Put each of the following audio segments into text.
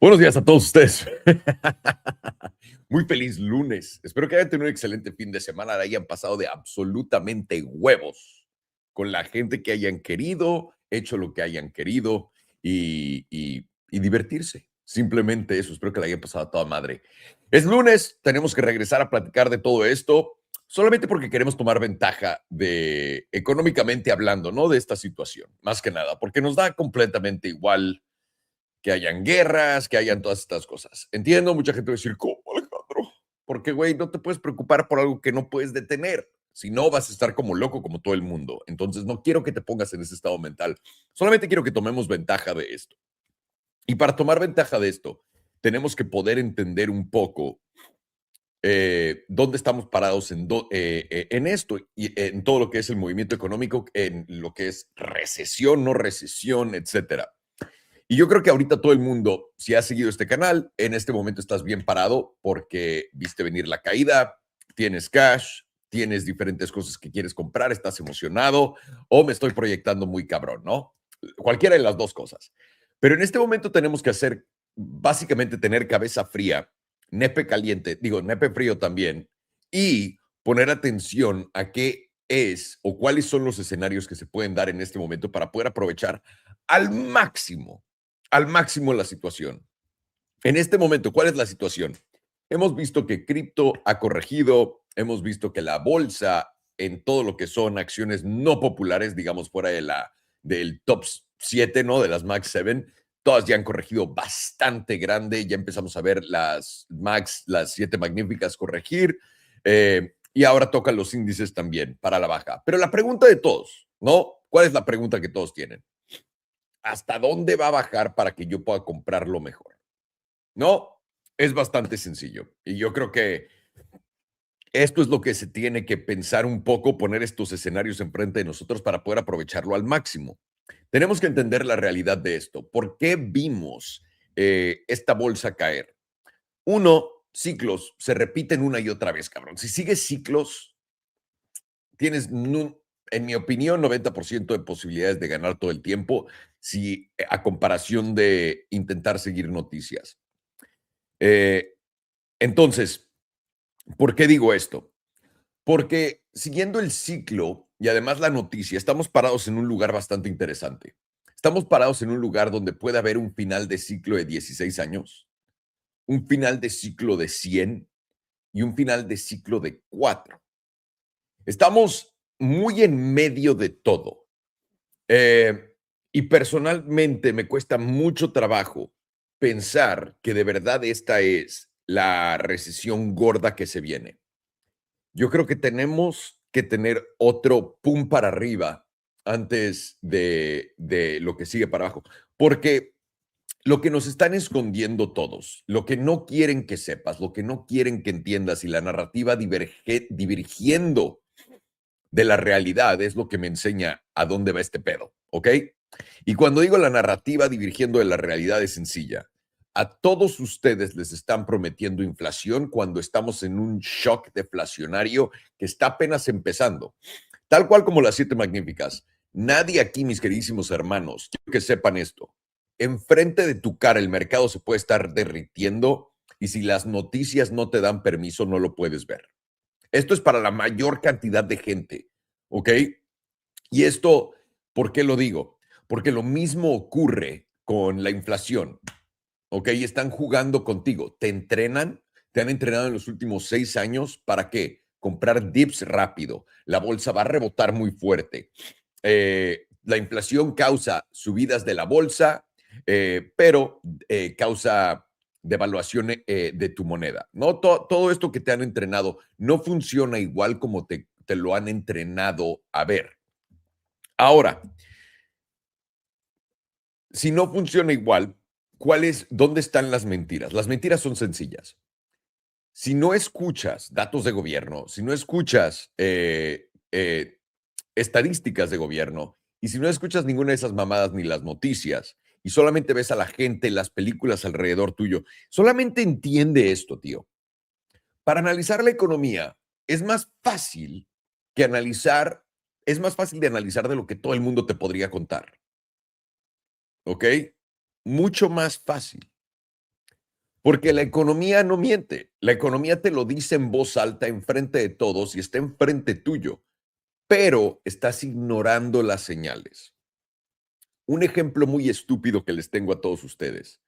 Buenos días a todos ustedes. Muy feliz lunes. Espero que hayan tenido un excelente fin de semana. La hayan pasado de absolutamente huevos con la gente que hayan querido, hecho lo que hayan querido y divertirse. Simplemente eso. Espero que la hayan pasado a toda madre. Es lunes. Tenemos que regresar a platicar de todo esto solamente porque queremos tomar ventaja de, económicamente hablando, ¿no? De esta situación. Más que nada, porque nos da completamente igual que hayan guerras, que hayan todas estas cosas. Entiendo, mucha gente va a decir, ¿cómo, Alejandro? Porque, güey, no te puedes preocupar por algo que no puedes detener. Si no, vas a estar como loco, como todo el mundo. Entonces, no quiero que te pongas en ese estado mental. Solamente quiero que tomemos ventaja de esto. Y para tomar ventaja de esto, tenemos que poder entender un poco dónde estamos parados en esto y en todo lo que es el movimiento económico, en lo que es recesión, no recesión, etcétera. Y yo creo que ahorita todo el mundo, si has seguido este canal, en este momento estás bien parado porque viste venir la caída, tienes cash, tienes diferentes cosas que quieres comprar, estás emocionado o me estoy proyectando muy cabrón, ¿no? Cualquiera de las dos cosas. Pero en este momento tenemos que hacer, básicamente tener cabeza fría, nepe caliente, digo, nepe frío también, y poner atención a qué es o cuáles son los escenarios que se pueden dar en este momento para poder aprovechar al máximo la situación. En este momento, ¿cuál es la situación? Hemos visto que cripto ha corregido, hemos visto que la bolsa en todo lo que son acciones no populares, digamos fuera del top 7, ¿no? De las Max 7, todas ya han corregido bastante grande, ya empezamos a ver las Max, las 7 magníficas corregir, y ahora tocan los índices también para la baja. Pero la pregunta de todos, ¿no? ¿Cuál es la pregunta que todos tienen? ¿Hasta dónde va a bajar para que yo pueda comprarlo mejor? No, es bastante sencillo. Y yo creo que esto es lo que se tiene que pensar un poco, poner estos escenarios enfrente de nosotros para poder aprovecharlo al máximo. Tenemos que entender la realidad de esto. ¿Por qué vimos esta bolsa caer? Uno, ciclos se repiten una y otra vez, cabrón. Si sigues ciclos, tienes, en mi opinión, 90% de posibilidades de ganar todo el tiempo, si a comparación de intentar seguir noticias. Eh, entonces, ¿por qué digo esto? Porque siguiendo el ciclo y además la noticia, estamos parados en un lugar bastante interesante. Estamos parados en un lugar donde puede haber un final de ciclo de 16 años, un final de ciclo de 100 y un final de ciclo de 4. Estamos muy en medio de todo. Y personalmente me cuesta mucho trabajo pensar que de verdad esta es la recesión gorda que se viene. Yo creo que tenemos que tener otro pum para arriba antes de lo que sigue para abajo, porque lo que nos están escondiendo todos, lo que no quieren que sepas, lo que no quieren que entiendas y la narrativa divergiendo de la realidad es lo que me enseña a dónde va este pedo, ¿ok? Y cuando digo la narrativa divergiendo de la realidad es sencilla. A todos ustedes les están prometiendo inflación cuando estamos en un shock deflacionario que está apenas empezando. Tal cual como las 7 magníficas. Nadie aquí, mis queridísimos hermanos, quiero que sepan esto. Enfrente de tu cara el mercado se puede estar derritiendo y si las noticias no te dan permiso, no lo puedes ver. Esto es para la mayor cantidad de gente, ¿ok? Y esto, ¿por qué lo digo? Porque lo mismo ocurre con la inflación, ¿ok? Y están jugando contigo, te entrenan, te han entrenado en los últimos 6 años, ¿para qué? Comprar dips rápido, la bolsa va a rebotar muy fuerte. La inflación causa subidas de la bolsa, pero causa devaluación de tu moneda. ¿No? Todo esto que te han entrenado no funciona igual como te lo han entrenado a ver. Ahora, si no funciona igual, ¿dónde están las mentiras? Las mentiras son sencillas. Si no escuchas datos de gobierno, si no escuchas estadísticas de gobierno, y si no escuchas ninguna de esas mamadas ni las noticias, y solamente ves a la gente, las películas alrededor tuyo, solamente entiende esto, tío. Para analizar la economía es más fácil que analizar, es más fácil de analizar de lo que todo el mundo te podría contar. ¿Ok? Mucho más fácil. Porque la economía no miente. La economía te lo dice en voz alta, enfrente de todos y está enfrente tuyo, pero estás ignorando las señales. Un ejemplo muy estúpido que les tengo a todos ustedes.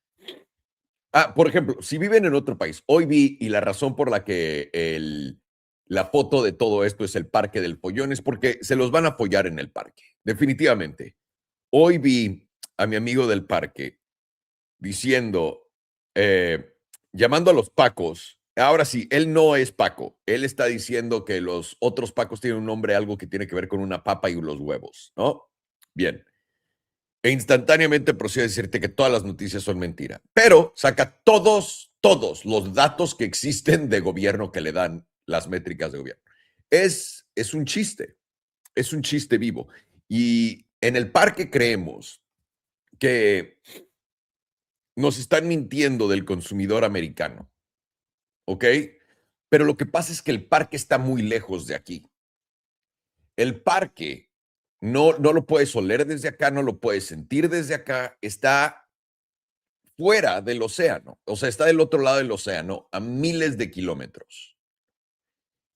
Por ejemplo, si viven en otro país, hoy vi, y la razón por la que la foto de todo esto es el Parque del Pollón es porque se los van a apoyar en el parque, definitivamente. Hoy vi a mi amigo del parque diciendo, llamando a los Pacos. Ahora sí, él no es Paco. Él está diciendo que los otros Pacos tienen un nombre, algo que tiene que ver con una papa y los huevos, ¿no? Bien. E instantáneamente procede a decirte que todas las noticias son mentira. Pero saca todos los datos que existen de gobierno que le dan las métricas de gobierno. Es un chiste vivo. Y en el parque creemos que nos están mintiendo del consumidor americano, ¿ok? Pero lo que pasa es que el parque está muy lejos de aquí. El parque no lo puedes oler desde acá, no lo puedes sentir desde acá, está fuera del océano, o sea, está del otro lado del océano a miles de kilómetros.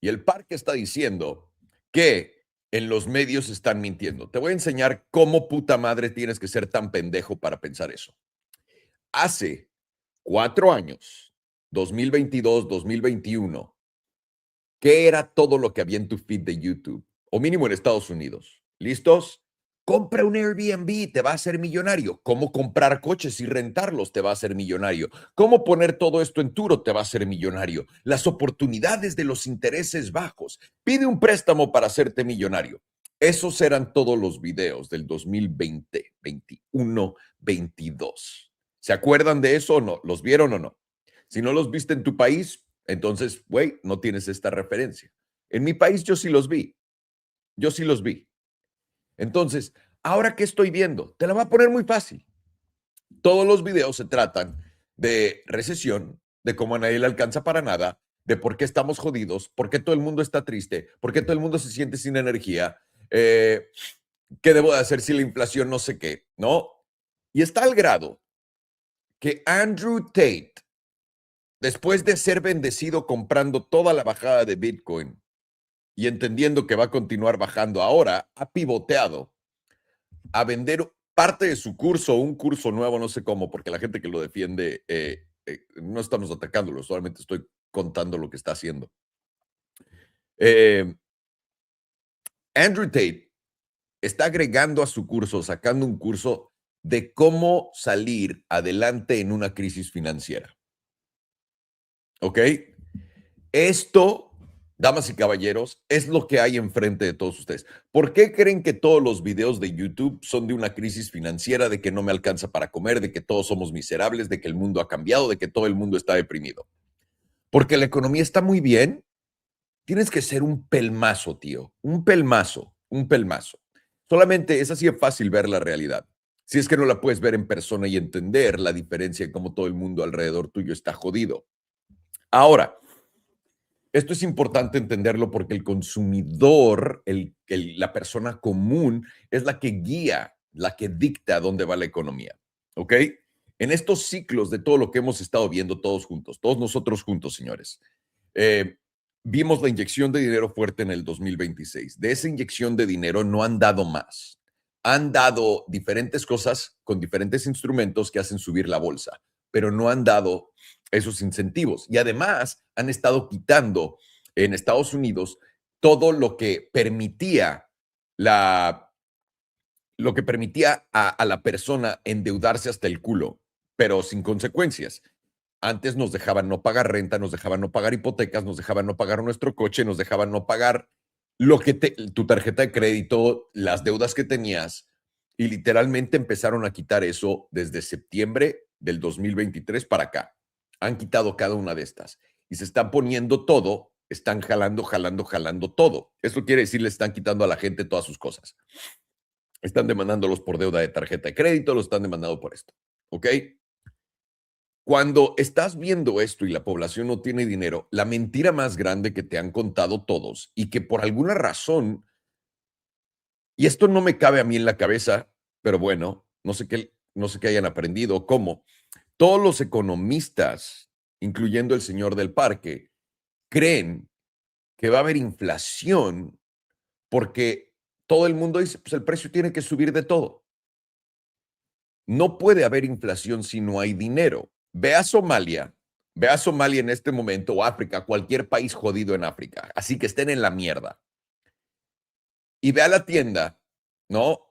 Y el parque está diciendo que en los medios están mintiendo. Te voy a enseñar cómo puta madre tienes que ser tan pendejo para pensar eso. Hace 4 años, 2022, 2021, ¿qué era todo lo que había en tu feed de YouTube? O mínimo en Estados Unidos. ¿Listos? Compra un Airbnb, te va a hacer millonario. ¿Cómo comprar coches y rentarlos? Te va a hacer millonario. ¿Cómo poner todo esto en Turo? Te va a hacer millonario. Las oportunidades de los intereses bajos. Pide un préstamo para hacerte millonario. Esos eran todos los videos del 2020, 21, 22. ¿Se acuerdan de eso o no? ¿Los vieron o no? Si no los viste en tu país, entonces, güey, no tienes esta referencia. En mi país yo sí los vi. Yo sí los vi. Entonces, ¿ahora qué estoy viendo? Te la voy a poner muy fácil. Todos los videos se tratan de recesión, de cómo a nadie le alcanza para nada, de por qué estamos jodidos, por qué todo el mundo está triste, por qué todo el mundo se siente sin energía, qué debo de hacer si la inflación no sé qué, ¿no? Y está al grado que Andrew Tate, después de ser bendecido comprando toda la bajada de Bitcoin y entendiendo que va a continuar bajando ahora, ha pivoteado a vender parte de su curso, un curso nuevo, no sé cómo, porque la gente que lo defiende, no estamos atacándolo, solamente estoy contando lo que está haciendo. Andrew Tate está agregando a su curso, sacando un curso de cómo salir adelante en una crisis financiera. ¿Ok? Esto, damas y caballeros, es lo que hay enfrente de todos ustedes. ¿Por qué creen que todos los videos de YouTube son de una crisis financiera, de que no me alcanza para comer, de que todos somos miserables, de que el mundo ha cambiado, de que todo el mundo está deprimido? Porque la economía está muy bien. Tienes que ser un pelmazo, tío. Un pelmazo, un pelmazo. Solamente es así de fácil ver la realidad. Si es que no la puedes ver en persona y entender la diferencia en cómo todo el mundo alrededor tuyo está jodido. Ahora, esto es importante entenderlo porque el consumidor, la persona común, es la que guía, la que dicta dónde va la economía. ¿Ok? En estos ciclos de todo lo que hemos estado viendo todos juntos, todos nosotros juntos, señores, eh, vimos la inyección de dinero fuerte en el 2026. De esa inyección de dinero no han dado más. Han dado diferentes cosas con diferentes instrumentos que hacen subir la bolsa, pero no han dado esos incentivos. Y además han estado quitando en Estados Unidos todo la, lo que permitía a la persona endeudarse hasta el culo, pero sin consecuencias. Antes nos dejaban no pagar renta, nos dejaban no pagar hipotecas, nos dejaban no pagar nuestro coche, nos dejaban no pagar tu tarjeta de crédito, las deudas que tenías, y literalmente empezaron a quitar eso desde septiembre del 2023 para acá. Han quitado cada una de estas y se están poniendo todo, están jalando todo. Eso quiere decir, le están quitando a la gente todas sus cosas. Están demandándolos por deuda de tarjeta de crédito, los están demandando por esto. ¿Ok? Cuando estás viendo esto y la población no tiene dinero, la mentira más grande que te han contado todos y que por alguna razón, y esto no me cabe a mí en la cabeza, pero bueno, no sé qué hayan aprendido, cómo, todos los economistas incluyendo el señor del parque, creen que va a haber inflación porque todo el mundo dice, pues el precio tiene que subir de todo. No puede haber inflación si no hay dinero. Ve a Somalia en este momento, o África, cualquier país jodido en África, así que estén en la mierda. Y ve a la tienda, ¿no?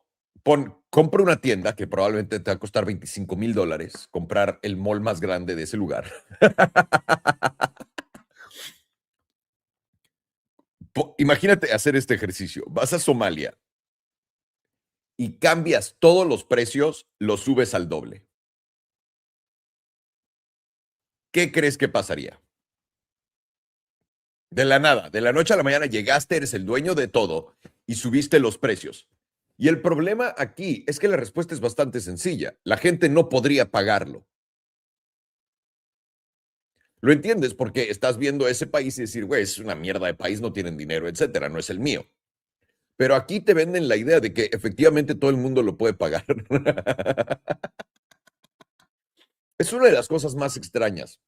Compra una tienda que probablemente te va a costar $25,000, comprar el mall más grande de ese lugar. Imagínate hacer este ejercicio. Vas a Somalia y cambias todos los precios, los subes al doble. ¿Qué crees que pasaría? De la nada, de la noche a la mañana llegaste, eres el dueño de todo y subiste los precios. Y el problema aquí es que la respuesta es bastante sencilla. La gente no podría pagarlo. ¿Lo entiendes? Porque estás viendo ese país y decir, güey, es una mierda de país, no tienen dinero, etcétera, no es el mío. Pero aquí te venden la idea de que efectivamente todo el mundo lo puede pagar. Es una de las cosas más extrañas.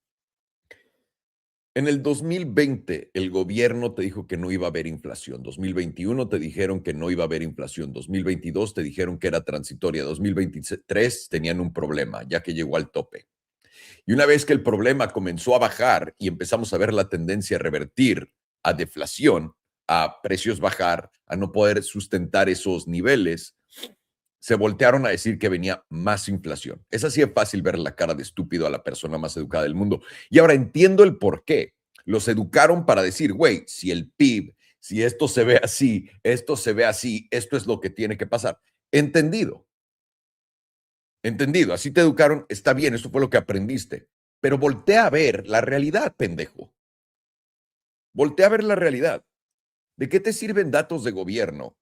En el 2020, el gobierno te dijo que no iba a haber inflación. 2021 te dijeron que no iba a haber inflación. 2022 te dijeron que era transitoria. 2023 tenían un problema, ya que llegó al tope. Y una vez que el problema comenzó a bajar y empezamos a ver la tendencia a revertir a deflación, a precios bajar, a no poder sustentar esos niveles, se voltearon a decir que venía más inflación. Es así de fácil ver la cara de estúpido a la persona más educada del mundo. Y ahora entiendo el por qué. Los educaron para decir, güey, si el PIB, si esto se ve así, esto se ve así, esto es lo que tiene que pasar. Entendido. Entendido. Así te educaron, está bien, eso fue lo que aprendiste. Pero voltea a ver la realidad, pendejo. Voltea a ver la realidad. ¿De qué te sirven datos de gobierno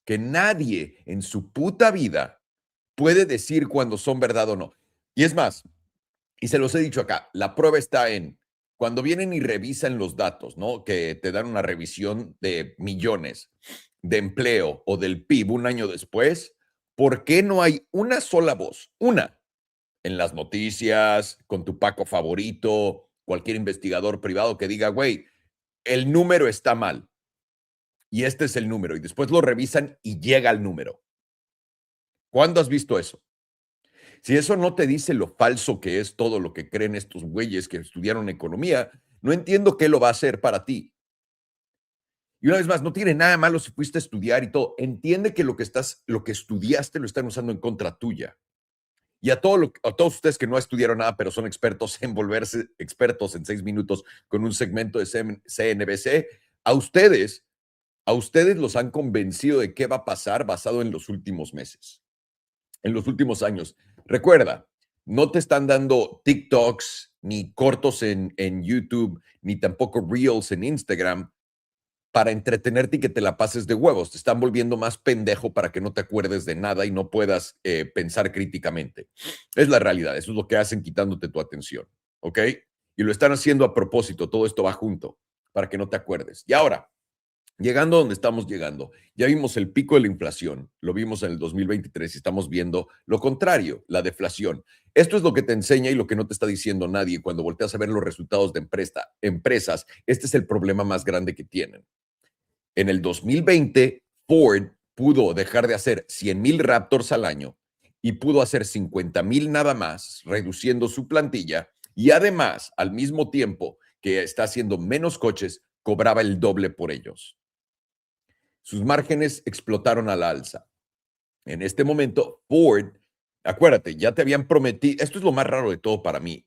que nadie en su puta vida puede decir cuando son verdad o no? Y es más, y se los he dicho acá, la prueba está en cuando vienen y revisan los datos, ¿no? Que te dan una revisión de millones de empleo o del PIB un año después, ¿por qué no hay una sola voz? Una, en las noticias, con tu Paco favorito, cualquier investigador privado que diga, güey, el número está mal y este es el número, y después lo revisan y llega al número. ¿Cuándo has visto eso? Si eso no te dice lo falso que es todo lo que creen estos güeyes que estudiaron economía, no entiendo qué lo va a hacer para ti. Y una vez más, no tiene nada malo si fuiste a estudiar y todo. Entiende que lo que estudiaste lo están usando en contra tuya. Y a todos ustedes que no estudiaron nada, pero son expertos en volverse expertos en 6 minutos con un segmento de CNBC, a ustedes los han convencido de qué va a pasar basado en los últimos meses, en los últimos años. Recuerda, no te están dando TikToks, ni cortos en YouTube, ni tampoco Reels en Instagram para entretenerte y que te la pases de huevos. Te están volviendo más pendejo para que no te acuerdes de nada y no puedas pensar críticamente. Es la realidad. Eso es lo que hacen quitándote tu atención. ¿Ok? Y lo están haciendo a propósito. Todo esto va junto para que no te acuerdes. Y ahora, llegando a donde estamos llegando, ya vimos el pico de la inflación, lo vimos en el 2023 y estamos viendo lo contrario, la deflación. Esto es lo que te enseña y lo que no te está diciendo nadie cuando volteas a ver los resultados de empresas. Este es el problema más grande que tienen. En el 2020, Ford pudo dejar de hacer 100,000 Raptors al año y pudo hacer 50,000 nada más, reduciendo su plantilla y además, al mismo tiempo que está haciendo menos coches, cobraba el doble por ellos. Sus márgenes explotaron a la alza. En este momento, Ford, acuérdate, ya te habían prometido, esto es lo más raro de todo para mí.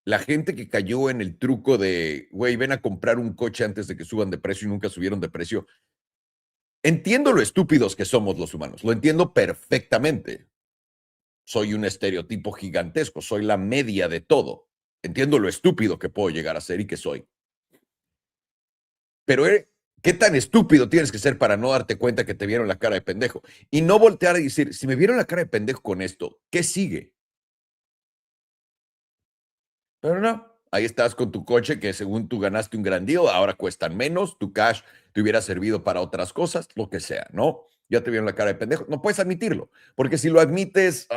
La gente que cayó en el truco de, güey, ven a comprar un coche antes de que suban de precio y nunca subieron de precio. Entiendo lo estúpidos que somos los humanos, lo entiendo perfectamente. Soy un estereotipo gigantesco, soy la media de todo. Entiendo lo estúpido que puedo llegar a ser y que soy. Pero, ¿qué tan estúpido tienes que ser para no darte cuenta que te vieron la cara de pendejo? Y no voltear y decir, si me vieron la cara de pendejo con esto, ¿qué sigue? Pero no, ahí estás con tu coche que según tú ganaste un gran deal, ahora cuestan menos, tu cash te hubiera servido para otras cosas, lo que sea, ¿no? Ya te vieron la cara de pendejo. No puedes admitirlo, porque si lo admites,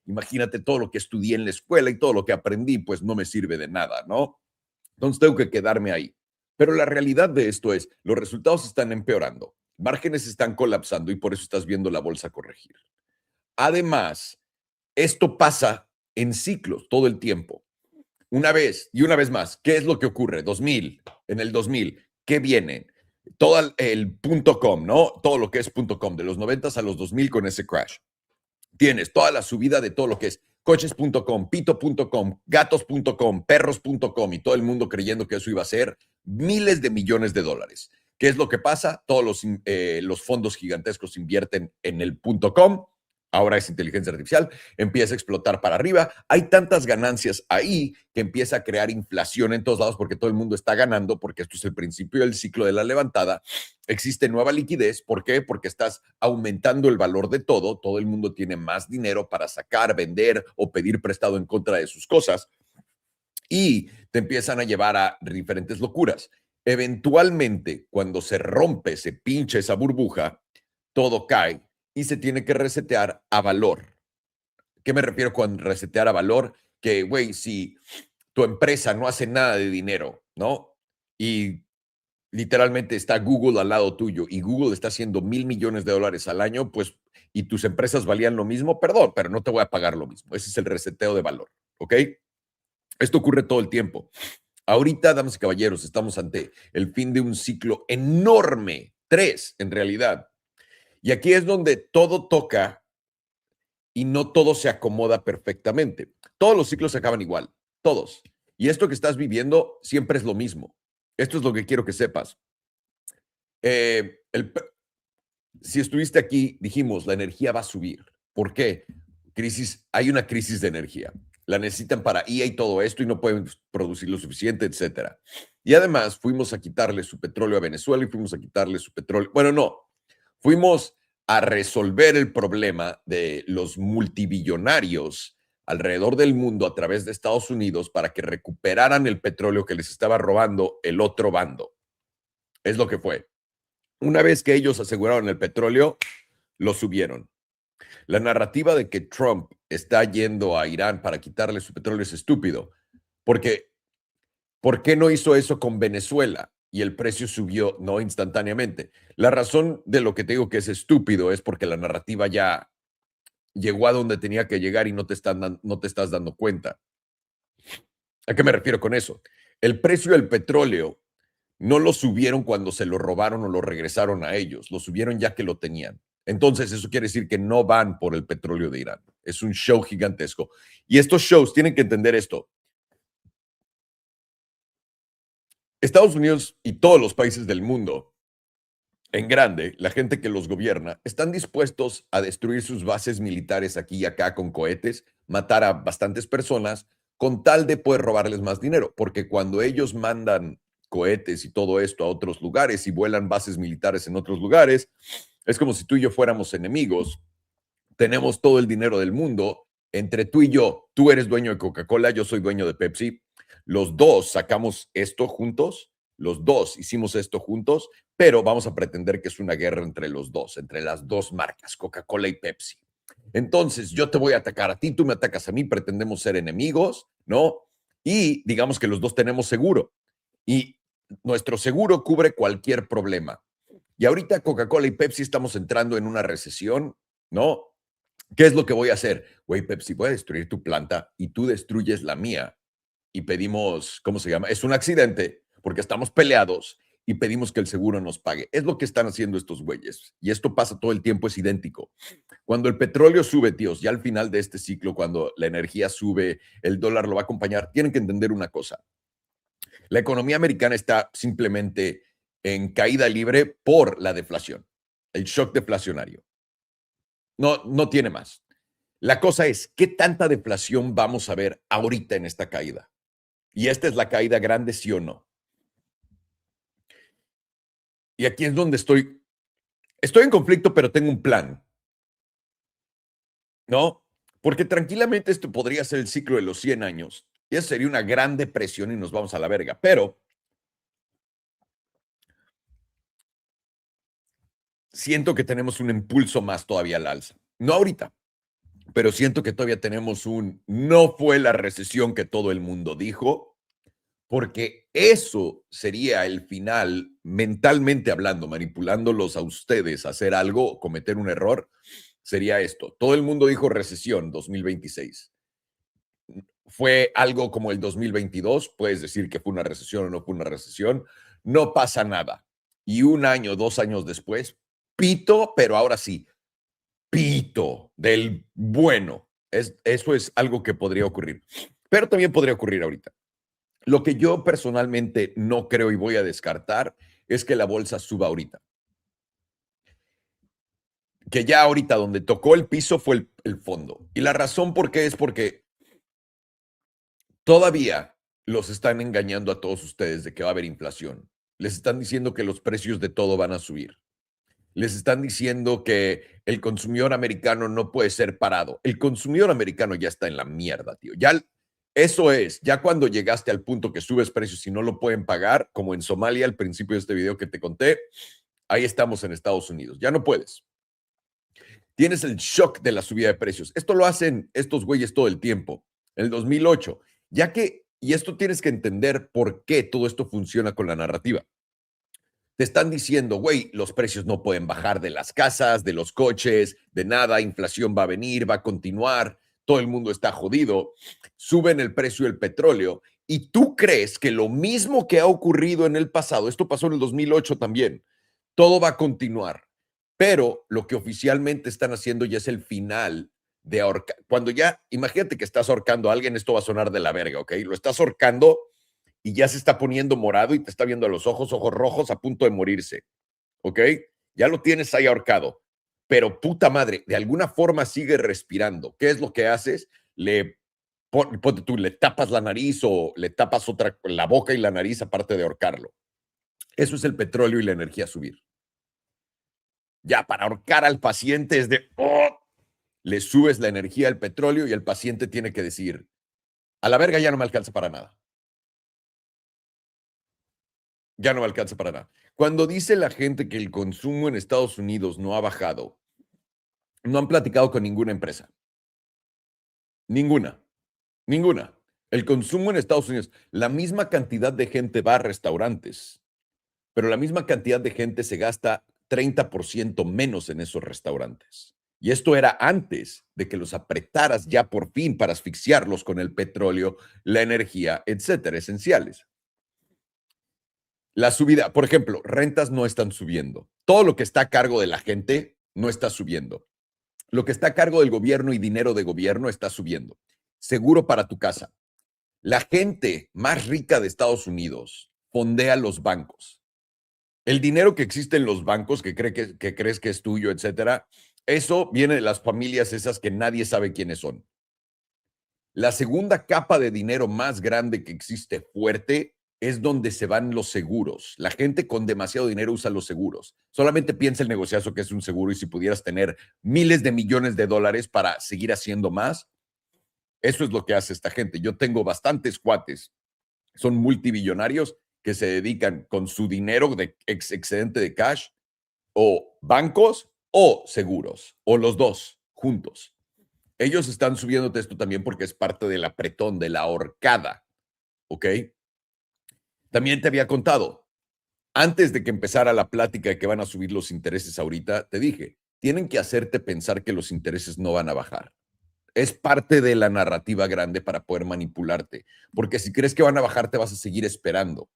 imagínate todo lo que estudié en la escuela y todo lo que aprendí, pues no me sirve de nada, ¿no? Entonces tengo que quedarme ahí. Pero la realidad de esto es, los resultados están empeorando, márgenes están colapsando y por eso estás viendo la bolsa corregir. Además, esto pasa en ciclos todo el tiempo. Una vez y una vez más, ¿qué es lo que ocurre? 2000, en el 2000, ¿qué viene? Todo el .com, ¿no? Todo lo que es .com, de los 90 a los 2000 con ese crash. Tienes toda la subida de todo lo que es coches.com, pito.com, gatos.com, perros.com y todo el mundo creyendo que eso iba a ser miles de millones de dólares. ¿Qué es lo que pasa? Todos los fondos gigantescos invierten en el .com. Ahora es inteligencia artificial, empieza a explotar para arriba. Hay tantas ganancias ahí que empieza a crear inflación en todos lados porque todo el mundo está ganando, porque esto es el principio del ciclo de la levantada. Existe nueva liquidez. ¿Por qué? Porque estás aumentando el valor de todo. Todo el mundo tiene más dinero para sacar, vender o pedir prestado en contra de sus cosas y te empiezan a llevar a diferentes locuras. Eventualmente, cuando se rompe, se pincha esa burbuja, todo cae y se tiene que resetear a valor. ¿Qué me refiero con resetear a valor? Que, güey, si tu empresa no hace nada de dinero, ¿no? Y literalmente está Google al lado tuyo y Google está haciendo $1,000 millones al año, pues, y tus empresas valían lo mismo, perdón, pero no te voy a pagar lo mismo. Ese es el reseteo de valor, ¿ok? Esto ocurre todo el tiempo. Ahorita, damas y caballeros, estamos ante el fin de un ciclo enorme, 3 en realidad. Y aquí es donde todo toca y no todo se acomoda perfectamente. Todos los ciclos se acaban igual, todos. Y esto que estás viviendo siempre es lo mismo. Esto es lo que quiero que sepas. Eh, el, si estuviste aquí, dijimos, la energía va a subir. ¿Por qué? Hay una crisis de energía. La necesitan para IA y todo esto y no pueden producir lo suficiente, etcétera. Y además fuimos a quitarle su petróleo a Venezuela y fuimos a quitarle su petróleo. Bueno, no, fuimos a resolver el problema de los multibillonarios alrededor del mundo a través de Estados Unidos para que recuperaran el petróleo que les estaba robando el otro bando. Es lo que fue. Una vez que ellos aseguraron el petróleo, lo subieron. La narrativa de que Trump está yendo a Irán para quitarle su petróleo es estúpido, porque ¿por qué no hizo eso con Venezuela? Y el precio subió no instantáneamente. La razón de lo que te digo que es estúpido es porque la narrativa ya llegó a donde tenía que llegar y no te estás dando cuenta. ¿A qué me refiero con eso? El precio del petróleo no lo subieron cuando se lo robaron o lo regresaron a ellos, lo subieron ya que lo tenían. Entonces, eso quiere decir que no van por el petróleo de Irán. Es un show gigantesco. Y estos shows tienen que entender esto. Estados Unidos y todos los países del mundo, en grande, la gente que los gobierna, están dispuestos a destruir sus bases militares aquí y acá con cohetes, matar a bastantes personas, con tal de poder robarles más dinero. Porque cuando ellos mandan cohetes y todo esto a otros lugares y vuelan bases militares en otros lugares, es como si tú y yo fuéramos enemigos. Tenemos todo el dinero del mundo. Entre tú y yo, tú eres dueño de Coca-Cola, yo soy dueño de Pepsi. Los dos sacamos esto juntos, los dos hicimos esto juntos, pero vamos a pretender que es una guerra entre los dos, entre las dos marcas, Coca-Cola y Pepsi. Entonces, yo te voy a atacar a ti, tú me atacas a mí, pretendemos ser enemigos, ¿no? Y digamos que los dos tenemos seguro. Y nuestro seguro cubre cualquier problema. Y ahorita Coca-Cola y Pepsi estamos entrando en una recesión, ¿no? ¿Qué es lo que voy a hacer? Güey, Pepsi, voy a destruir tu planta y tú destruyes la mía. Y pedimos, ¿cómo se llama? Es un accidente porque estamos peleados y pedimos que el seguro nos pague. Es lo que están haciendo estos güeyes. Y esto pasa todo el tiempo, es idéntico. Cuando el petróleo sube, tíos, ya al final de este ciclo, cuando la energía sube, el dólar lo va a acompañar, tienen que entender una cosa. La economía americana está simplemente en caída libre por la deflación, el shock deflacionario. No, no tiene más. La cosa es, ¿qué tanta deflación vamos a ver ahorita en esta caída? Y esta es la caída grande, sí o no. Y aquí es donde estoy en conflicto, pero tengo un plan, ¿no? Porque tranquilamente esto podría ser el ciclo de los 100 años. Y eso sería una gran depresión y nos vamos a la verga. Pero siento que tenemos un impulso más todavía al alza. No ahorita, pero siento que todavía tenemos no fue la recesión que todo el mundo dijo, porque eso sería el final, mentalmente hablando, manipulándolos a ustedes a hacer algo, cometer un error, sería esto. Todo el mundo dijo recesión 2026. Fue algo como el 2022, puedes decir que fue una recesión o no fue una recesión, no pasa nada. Y un año, 2 años después, pito, pero ahora sí, pito del bueno. Eso es algo que podría ocurrir, pero también podría ocurrir ahorita. Lo que yo personalmente no creo y voy a descartar es que la bolsa suba ahorita. Que ya ahorita donde tocó el piso fue el fondo. Y la razón por qué es porque todavía los están engañando a todos ustedes de que va a haber inflación. Les están diciendo que los precios de todo van a subir. Les están diciendo que el consumidor americano no puede ser parado. El consumidor americano ya está en la mierda, tío. Ya eso es, ya cuando llegaste al punto que subes precios y no lo pueden pagar, como en Somalia al principio de este video que te conté, ahí estamos en Estados Unidos. Ya no puedes. Tienes el shock de la subida de precios. Esto lo hacen estos güeyes todo el tiempo. En el 2008, ya que, y esto tienes que entender por qué todo esto funciona con la narrativa. Te están diciendo, güey, los precios no pueden bajar de las casas, de los coches, de nada, inflación va a venir, va a continuar, todo el mundo está jodido, suben el precio del petróleo y tú crees que lo mismo que ha ocurrido en el pasado, esto pasó en el 2008 también, todo va a continuar, pero lo que oficialmente están haciendo ya es el final de ahorcar. Cuando ya, imagínate que estás ahorcando a alguien, esto va a sonar de la verga, ¿ok? Lo estás ahorcando y ya se está poniendo morado y te está viendo a los ojos rojos a punto de morirse, ¿ok? Ya lo tienes ahí ahorcado, pero puta madre, de alguna forma sigue respirando. ¿Qué es lo que haces? Ponte tú, le tapas la nariz o le tapas la boca y la nariz aparte de ahorcarlo. Eso es el petróleo y la energía subir. Ya para ahorcar al paciente es de, oh, le subes la energía al petróleo y el paciente tiene que decir, a la verga ya no me alcanza para nada. Ya no me alcanza para nada. Cuando dice la gente que el consumo en Estados Unidos no ha bajado, no han platicado con ninguna empresa. Ninguna. Ninguna. El consumo en Estados Unidos, la misma cantidad de gente va a restaurantes, pero la misma cantidad de gente se gasta 30% menos en esos restaurantes. Y esto era antes de que los apretaras ya por fin para asfixiarlos con el petróleo, la energía, etcétera, esenciales. La subida, por ejemplo, rentas no están subiendo. Todo lo que está a cargo de la gente no está subiendo. Lo que está a cargo del gobierno y dinero de gobierno está subiendo. Seguro para tu casa. La gente más rica de Estados Unidos fondea los bancos. El dinero que existe en los bancos, que crees que es tuyo, etcétera, eso viene de las familias esas que nadie sabe quiénes son. La segunda capa de dinero más grande que existe fuerte es donde se van los seguros. La gente con demasiado dinero usa los seguros. Solamente piensa el negociazo que es un seguro y si pudieras tener miles de millones de dólares para seguir haciendo más, eso es lo que hace esta gente. Yo tengo bastantes cuates, son multimillonarios que se dedican con su dinero de excedente de cash o bancos o seguros o los dos juntos. Ellos están subiéndote esto también porque es parte del apretón, de la ahorcada, ¿ok? También te había contado, antes de que empezara la plática de que van a subir los intereses ahorita, te dije, tienen que hacerte pensar que los intereses no van a bajar. Es parte de la narrativa grande para poder manipularte, porque si crees que van a bajar, te vas a seguir esperando.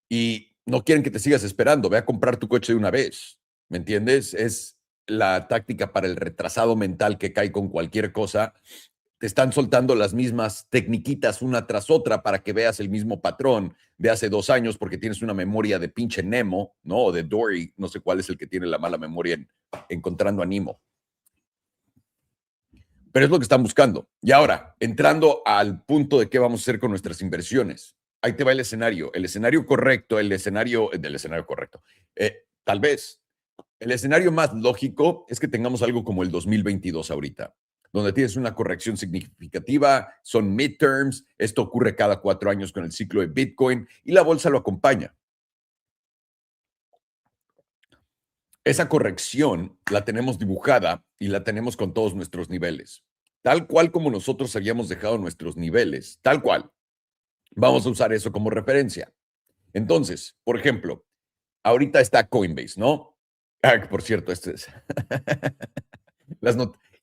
Y no quieren que te sigas esperando, ve a comprar tu coche de una vez, ¿me entiendes? Es la táctica para el retrasado mental que cae con cualquier cosa. Te están soltando las mismas tecniquitas una tras otra para que veas el mismo patrón de hace 2 años porque tienes una memoria de pinche Nemo, ¿no? O de Dory, no sé cuál es el que tiene la mala memoria encontrando a Nemo. Pero es lo que están buscando. Y ahora, entrando al punto de qué vamos a hacer con nuestras inversiones. Ahí te va el escenario. El escenario correcto, el escenario del escenario correcto. Tal vez. El escenario más lógico es que tengamos algo como el 2022 ahorita, donde tienes una corrección significativa, son midterms, esto ocurre cada 4 años con el ciclo de Bitcoin y la bolsa lo acompaña. esa corrección la tenemos dibujada y la tenemos con todos nuestros niveles. Tal cual como nosotros habíamos dejado nuestros niveles, tal cual. Vamos a usar eso como referencia. Entonces, por ejemplo, ahorita está Coinbase, ¿no? Ah, por cierto, este es.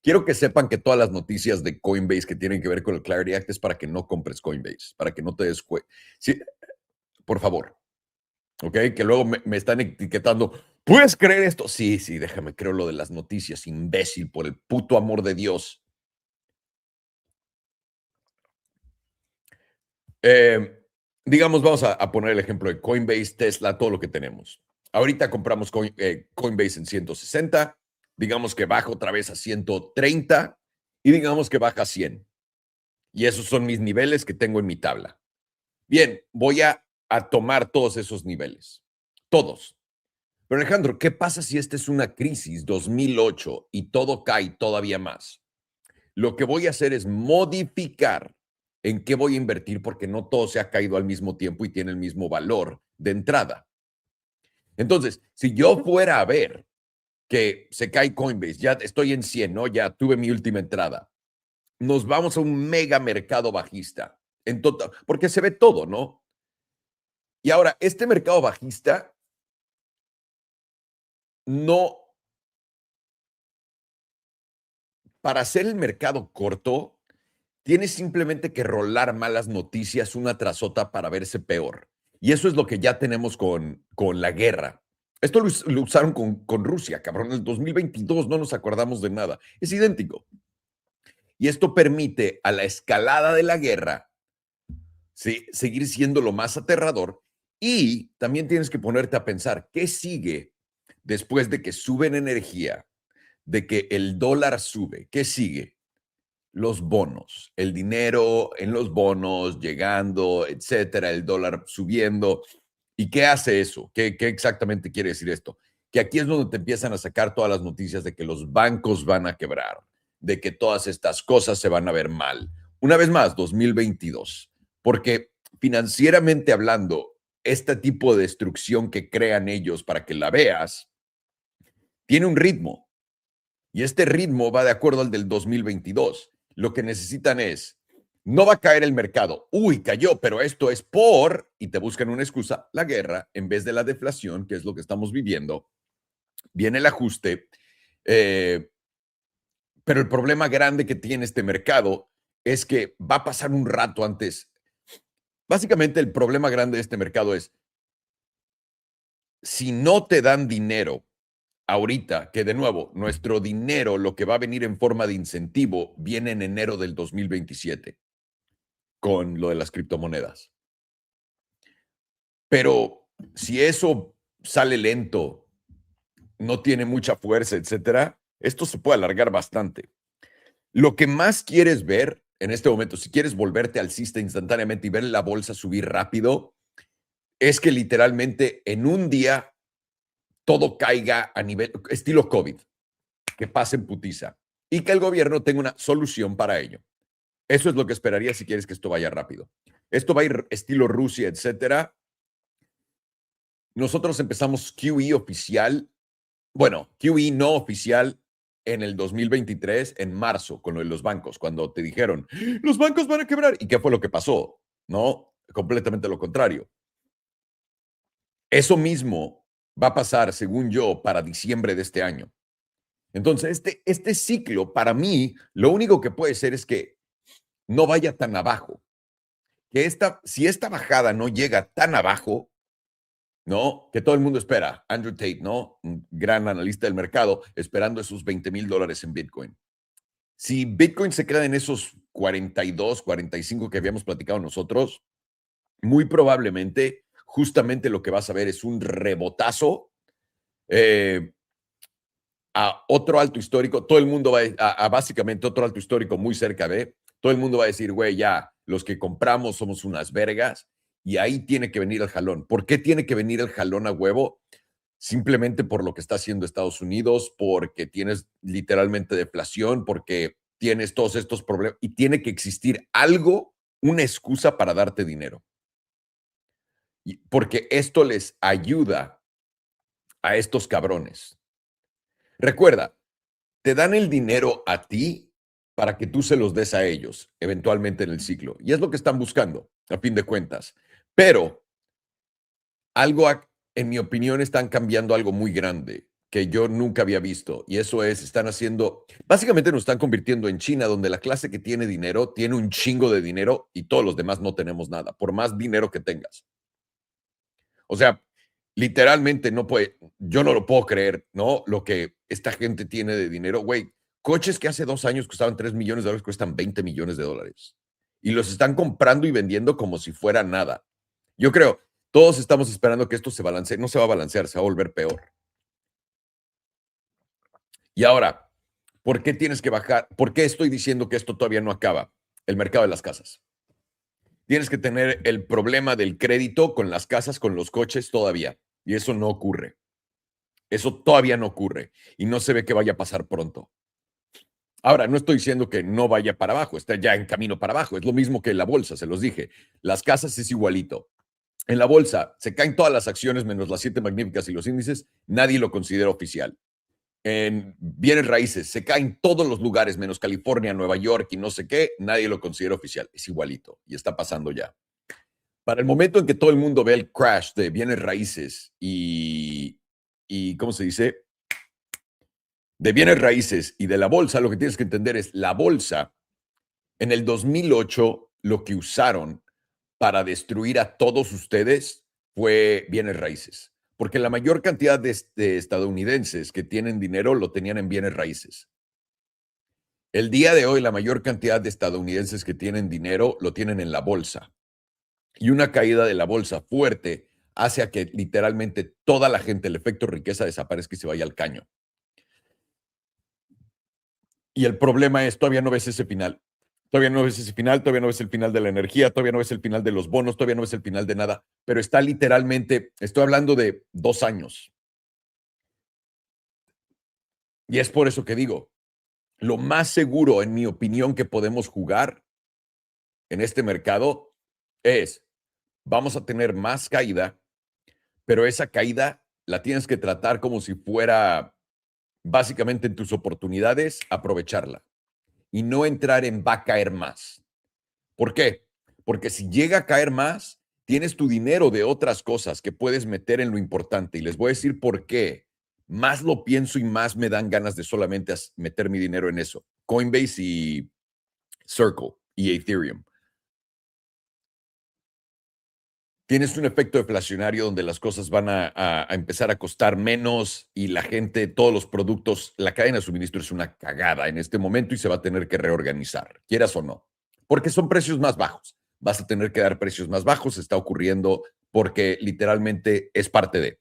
Quiero que sepan que todas las noticias de Coinbase que tienen que ver con el Clarity Act es para que no compres Coinbase, para que no te des sí, por favor, ¿ok? Que luego me están etiquetando. ¿Puedes creer esto? Sí, sí, déjame, creo lo de las noticias, imbécil, por el puto amor de Dios. Eh, digamos, vamos a poner el ejemplo de Coinbase, Tesla, todo lo que tenemos. Ahorita compramos Coinbase en 160, digamos que baja otra vez a 130 y digamos que baja a 100. Y esos son mis niveles que tengo en mi tabla. Bien, voy a tomar todos esos niveles, todos. Pero Alejandro, ¿qué pasa si esta es una crisis 2008 y todo cae todavía más? Lo que voy a hacer es modificar en qué voy a invertir porque no todo se ha caído al mismo tiempo y tiene el mismo valor de entrada. Entonces, si yo fuera a ver que se cae Coinbase, ya estoy en 100, ¿no? Ya tuve mi última entrada. Nos vamos a un mega mercado bajista, en total, porque se ve todo, ¿no? Y ahora, este mercado bajista no, para hacer el mercado corto, tienes simplemente que rolar malas noticias una tras otra para verse peor. Y eso es lo que ya tenemos con la guerra. Esto lo usaron con Rusia, cabrón. En el 2022 no nos acordamos de nada. Es idéntico. Y esto permite a la escalada de la guerra, ¿sí?, seguir siendo lo más aterrador. Y también tienes que ponerte a pensar, ¿qué sigue después de que suben energía, de que el dólar sube? ¿Qué sigue? Los bonos, el dinero en los bonos llegando, etcétera, el dólar subiendo. ¿Y qué hace eso? ¿Qué exactamente quiere decir esto? Que aquí es donde te empiezan a sacar todas las noticias de que los bancos van a quebrar, de que todas estas cosas se van a ver mal. Una vez más, 2022, porque financieramente hablando, este tipo de destrucción que crean ellos para que la veas, tiene un ritmo. Y este ritmo va de acuerdo al del 2022. Lo que necesitan es, no va a caer el mercado. Uy, cayó, pero esto es por, y te buscan una excusa, la guerra, en vez de la deflación, que es lo que estamos viviendo. Viene el ajuste. Pero el problema grande que tiene este mercado es que va a pasar un rato antes. Básicamente el problema grande de este mercado es, si no te dan dinero ahorita, que de nuevo, nuestro dinero, lo que va a venir en forma de incentivo, viene en enero del 2027 con lo de las criptomonedas. Pero si eso sale lento, no tiene mucha fuerza, etcétera, esto se puede alargar bastante. Lo que más quieres ver en este momento, si quieres volverte alcista instantáneamente y ver la bolsa subir rápido, es que literalmente en un día todo caiga a nivel estilo COVID, que pase en putiza y que el gobierno tenga una solución para ello. Eso es lo que esperaría si quieres que esto vaya rápido. Esto va a ir estilo Rusia, etcétera. Nosotros empezamos QE oficial, bueno, QE no oficial en el 2023, en marzo, con lo de los bancos, cuando te dijeron, los bancos van a quebrar. ¿Y qué fue lo que pasó? No, completamente lo contrario. Eso mismo va a pasar, según yo, para diciembre de este año. Entonces, este ciclo, para mí, lo único que puede ser es que no vaya tan abajo. Que si esta bajada no llega tan abajo, ¿no? Que todo el mundo espera. Andrew Tate, ¿no? Un gran analista del mercado, esperando esos $20,000 en Bitcoin. Si Bitcoin se queda en esos 42, 45 que habíamos platicado nosotros, muy probablemente, justamente lo que vas a ver es un rebotazo a otro alto histórico. Todo el mundo va a básicamente otro alto histórico muy cerca de. Todo el mundo va a decir, güey, ya, los que compramos somos unas vergas. Y ahí tiene que venir el jalón. ¿Por qué tiene que venir el jalón a huevo? Simplemente por lo que está haciendo Estados Unidos, porque tienes literalmente deflación, porque tienes todos estos problemas y tiene que existir algo, una excusa para darte dinero. Porque esto les ayuda a estos cabrones. Recuerda, te dan el dinero a ti para que tú se los des a ellos, eventualmente en el ciclo. Y es lo que están buscando, a fin de cuentas. Pero algo, en mi opinión, están cambiando algo muy grande que yo nunca había visto. Y eso es, están haciendo, básicamente nos están convirtiendo en China, donde la clase que tiene dinero tiene un chingo de dinero y todos los demás no tenemos nada, por más dinero que tengas. O sea, literalmente no puede, yo no lo puedo creer, ¿no? Lo que esta gente tiene de dinero, güey. Coches que hace 2 años costaban 3 millones de dólares cuestan 20 millones de dólares. Y los están comprando y vendiendo como si fuera nada. Yo creo, todos estamos esperando que esto se balancee. No se va a balancear, se va a volver peor. Y ahora, ¿por qué tienes que bajar? ¿Por qué estoy diciendo que esto todavía no acaba? El mercado de las casas. Tienes que tener el problema del crédito con las casas, con los coches todavía. Y eso no ocurre. Eso todavía no ocurre. Y no se ve que vaya a pasar pronto. Ahora, no estoy diciendo que no vaya para abajo, está ya en camino para abajo. Es lo mismo que la bolsa, se los dije. Las casas es igualito. En la bolsa se caen todas las acciones menos las 7 magníficas y los índices, nadie lo considera oficial. En bienes raíces se caen todos los lugares menos California, Nueva York y no sé qué, nadie lo considera oficial. Es igualito y está pasando ya. Para el momento en que todo el mundo ve el crash de bienes raíces y ¿cómo se dice? De bienes raíces y de la bolsa, lo que tienes que entender es la bolsa, en el 2008, lo que usaron para destruir a todos ustedes fue bienes raíces, porque la mayor cantidad de estadounidenses que tienen dinero lo tenían en bienes raíces. El día de hoy, la mayor cantidad de estadounidenses que tienen dinero lo tienen en la bolsa. Y una caída de la bolsa fuerte hace a que literalmente toda la gente, el efecto riqueza, desaparezca y se vaya al caño. Y el problema es, todavía no ves ese final. Todavía no ves ese final, todavía no ves el final de la energía, todavía no ves el final de los bonos, todavía no ves el final de nada. Pero está literalmente, estoy hablando de 2 años. Y es por eso que digo, lo más seguro, en mi opinión, que podemos jugar en este mercado es, vamos a tener más caída, pero esa caída la tienes que tratar como si fuera básicamente en tus oportunidades, aprovecharla y no entrar en va a caer más. ¿Por qué? Porque si llega a caer más, tienes tu dinero de otras cosas que puedes meter en lo importante. Y les voy a decir por qué. Más lo pienso y más me dan ganas de solamente meter mi dinero en eso. Coinbase y Circle y Ethereum. Tienes un efecto deflacionario donde las cosas van a empezar a costar menos y la gente, todos los productos, la cadena de suministro es una cagada en este momento y se va a tener que reorganizar, quieras o no, porque son precios más bajos. Vas a tener que dar precios más bajos, está ocurriendo porque literalmente es parte de.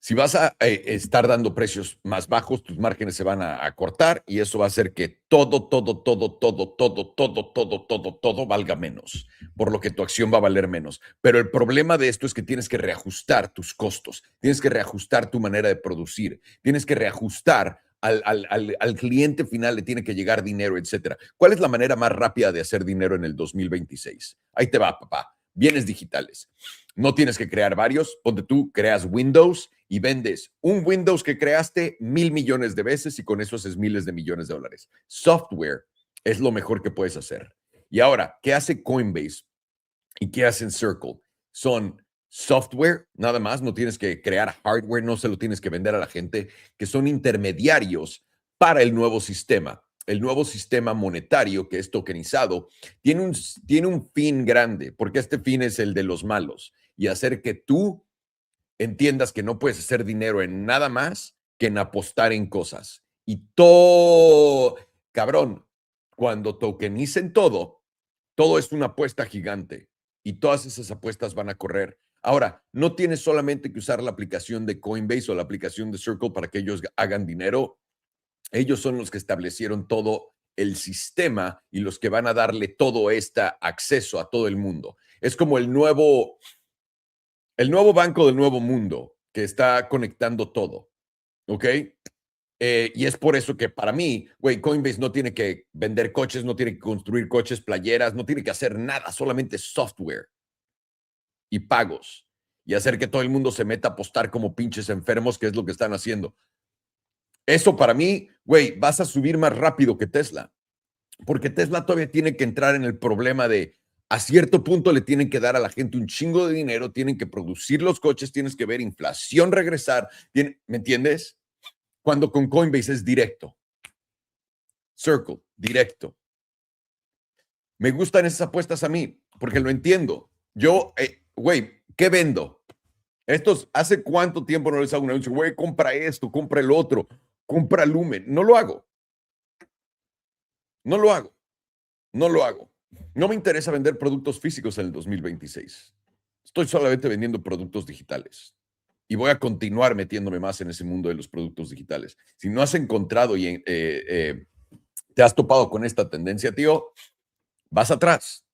Si vas a estar dando precios más bajos, tus márgenes se van a cortar y eso va a hacer que todo valga menos, por lo que tu acción va a valer menos. Pero el problema de esto es que tienes que reajustar tus costos, tienes que reajustar tu manera de producir, tienes que reajustar al cliente final, le tiene que llegar dinero, etcétera. ¿Cuál es la manera más rápida de hacer dinero en el 2026? Ahí te va, papá. Bienes digitales. No tienes que crear varios. Ponte tú, creas Windows y vendes un Windows que creaste 1,000,000,000 de veces y con eso haces miles de millones de dólares. Software es lo mejor que puedes hacer. Y ahora, ¿qué hace Coinbase y qué hacen Circle? Son software, nada más, no tienes que crear hardware, no se lo tienes que vender a la gente, que son intermediarios para el nuevo sistema. El nuevo sistema monetario que es tokenizado tiene un fin grande, porque este fin es el de los malos y hacer que tú entiendas que no puedes hacer dinero en nada más que en apostar en cosas. Y todo, cabrón, cuando tokenicen todo, todo es una apuesta gigante y todas esas apuestas van a correr. Ahora, no tienes solamente que usar la aplicación de Coinbase o la aplicación de Circle para que ellos hagan dinero. Ellos son los que establecieron todo el sistema y los que van a darle todo este acceso a todo el mundo. Es como el nuevo banco del nuevo mundo que está conectando todo, ¿ok? Y es por eso que para mí, güey, Coinbase no tiene que vender coches, no tiene que construir coches, playeras, no tiene que hacer nada, solamente software y pagos. y hacer que todo el mundo se meta a apostar como pinches enfermos, que es lo que están haciendo. Eso para mí, güey, vas a subir más rápido que Tesla, porque Tesla todavía tiene que entrar en el problema de a cierto punto le tienen que dar a la gente un chingo de dinero, tienen que producir los coches, tienes que ver inflación regresar, ¿me entiendes? Cuando con Coinbase es directo. Circle, directo. Me gustan esas apuestas a mí, porque lo entiendo. Yo, güey, ¿qué vendo? ¿Hace cuánto tiempo no les hago un anuncio? Güey, compra esto, compra el otro, compra Lumen. No lo hago. No lo hago. No lo hago. No me interesa vender productos físicos en el 2026. Estoy solamente vendiendo productos digitales. Y voy a continuar metiéndome más en ese mundo de los productos digitales. Si no has encontrado y te has topado con esta tendencia, tío, vas atrás.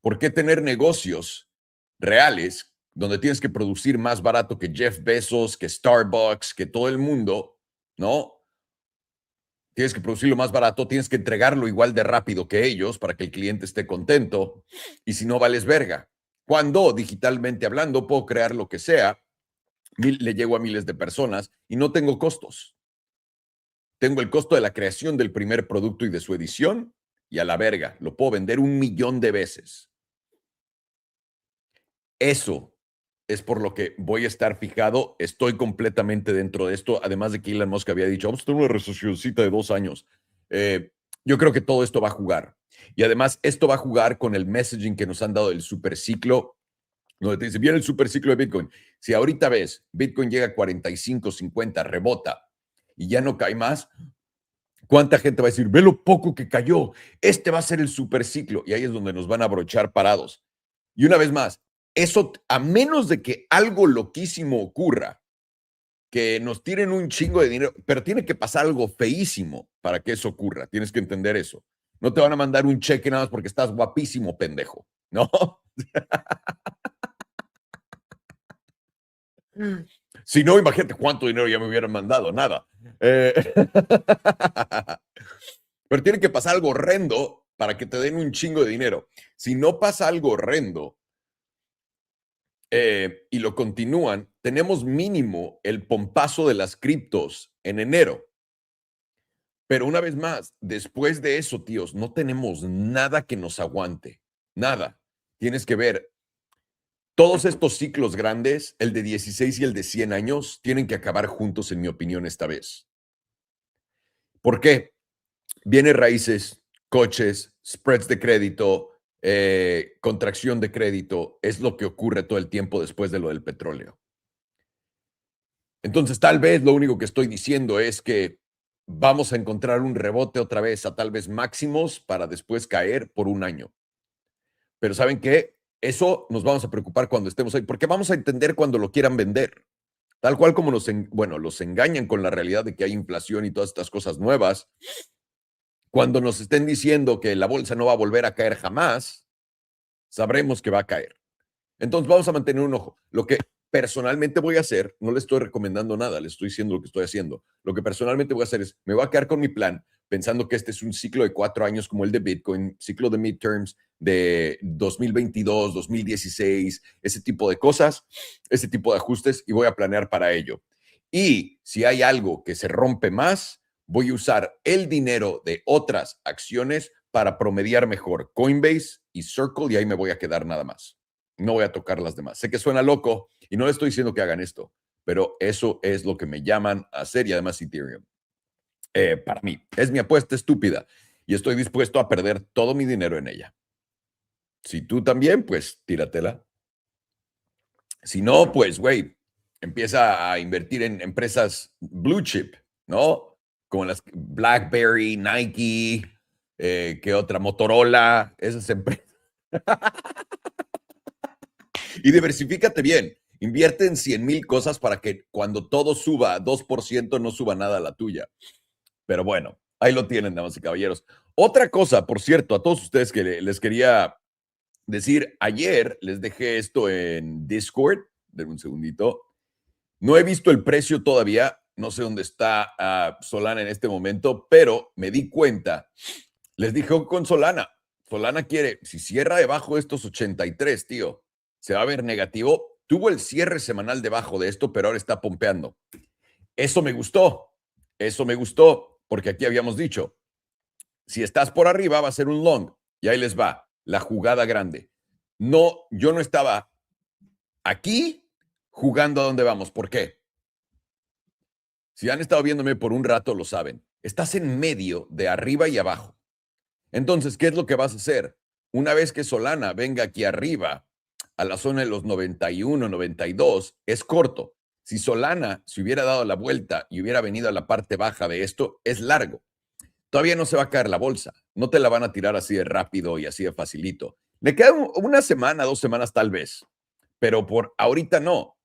¿Por qué tener negocios reales donde tienes que producir más barato que Jeff Bezos, que Starbucks, que todo el mundo, ¿no? Tienes que producirlo más barato, tienes que entregarlo igual de rápido que ellos para que el cliente esté contento y si no vales verga. Cuando digitalmente hablando puedo crear lo que sea, le llego a miles de personas y no tengo costos. Tengo el costo de la creación del primer producto y de su edición y a la verga, lo puedo vender 1,000,000 de veces. Eso es por lo que voy a estar fijado. Estoy completamente dentro de esto. Además de que Elon Musk había dicho, vamos a tener una recesioncita de 2 años. Yo creo que todo esto va a jugar. Y además, esto va a jugar con el messaging que nos han dado del superciclo, donde te dice, viene el superciclo de Bitcoin. Si ahorita ves, Bitcoin llega a 45, 50, rebota y ya no cae más, ¿cuánta gente va a decir, ve lo poco que cayó? Este va a ser el superciclo. Y ahí es donde nos van a abrochar parados. Y una vez más, eso, a menos de que algo loquísimo ocurra, que nos tiren un chingo de dinero, pero tiene que pasar algo feísimo para que eso ocurra. Tienes que entender eso. No te van a mandar un cheque nada más porque estás guapísimo, pendejo, ¿no? Si no, imagínate cuánto dinero ya me hubieran mandado, nada. Pero tiene que pasar algo horrendo para que te den un chingo de dinero. Si no pasa algo horrendo, y lo continúan, tenemos mínimo el pompazo de las criptos en enero. Pero una vez más, después de eso, tíos, no tenemos nada que nos aguante. Nada. Tienes que ver, todos estos ciclos grandes, el de 16 y el de 100 años, tienen que acabar juntos, en mi opinión, esta vez. ¿Por qué? Viene raíces, coches, spreads de crédito, contracción de crédito, es lo que ocurre todo el tiempo después de lo del petróleo. Entonces, tal vez lo único que estoy diciendo es que vamos a encontrar un rebote otra vez a tal vez máximos para después caer por un año. Pero ¿saben qué? Eso nos vamos a preocupar cuando estemos ahí, porque vamos a entender cuando lo quieran vender. Tal cual como los engañan con la realidad de que hay inflación y todas estas cosas nuevas. Cuando nos estén diciendo que la bolsa no va a volver a caer jamás, sabremos que va a caer. Entonces vamos a mantener un ojo. Lo que personalmente voy a hacer, no le estoy recomendando nada, le estoy diciendo lo que estoy haciendo. Lo que personalmente voy a hacer es, me voy a quedar con mi plan, pensando que este es un ciclo de 4 años como el de Bitcoin, ciclo de midterms de 2022, 2016, ese tipo de cosas, ese tipo de ajustes, y voy a planear para ello. Y si hay algo que se rompe más, voy a usar el dinero de otras acciones para promediar mejor Coinbase y Circle, y ahí me voy a quedar nada más. No voy a tocar las demás. Sé que suena loco y no le estoy diciendo que hagan esto, pero eso es lo que me llaman a hacer y además Ethereum. Para mí, es mi apuesta estúpida y estoy dispuesto a perder todo mi dinero en ella. Si tú también, pues tíratela. Si no, pues, güey, empieza a invertir en empresas blue chip, ¿no? Como las BlackBerry, Nike, ¿qué otra? Motorola, esas empresas. Y diversifícate bien. Invierte en 100,000 cosas para que cuando todo suba a 2% no suba nada a la tuya. Pero bueno, ahí lo tienen, damas y caballeros. Otra cosa, por cierto, a todos ustedes que les quería decir, ayer les dejé esto en Discord. Denme un segundito. No he visto el precio todavía. No sé dónde está Solana en este momento, pero me di cuenta. Les dije con Solana. Solana quiere, si cierra debajo de estos 83, tío, se va a ver negativo. Tuvo el cierre semanal debajo de esto, pero ahora está pompeando. Eso me gustó. Eso me gustó, porque aquí habíamos dicho, si estás por arriba va a ser un long. Y ahí les va, la jugada grande. No, yo no estaba aquí jugando a dónde vamos. ¿Por qué? Si han estado viéndome por un rato, lo saben. Estás en medio de arriba y abajo. Entonces, ¿qué es lo que vas a hacer? Una vez que Solana venga aquí arriba, a la zona de los 91, 92, es corto. Si Solana se hubiera dado la vuelta y hubiera venido a la parte baja de esto, es largo. Todavía no se va a caer la bolsa. No te la van a tirar así de rápido y así de facilito. Le queda una semana, 2 semanas tal vez, pero por ahorita no.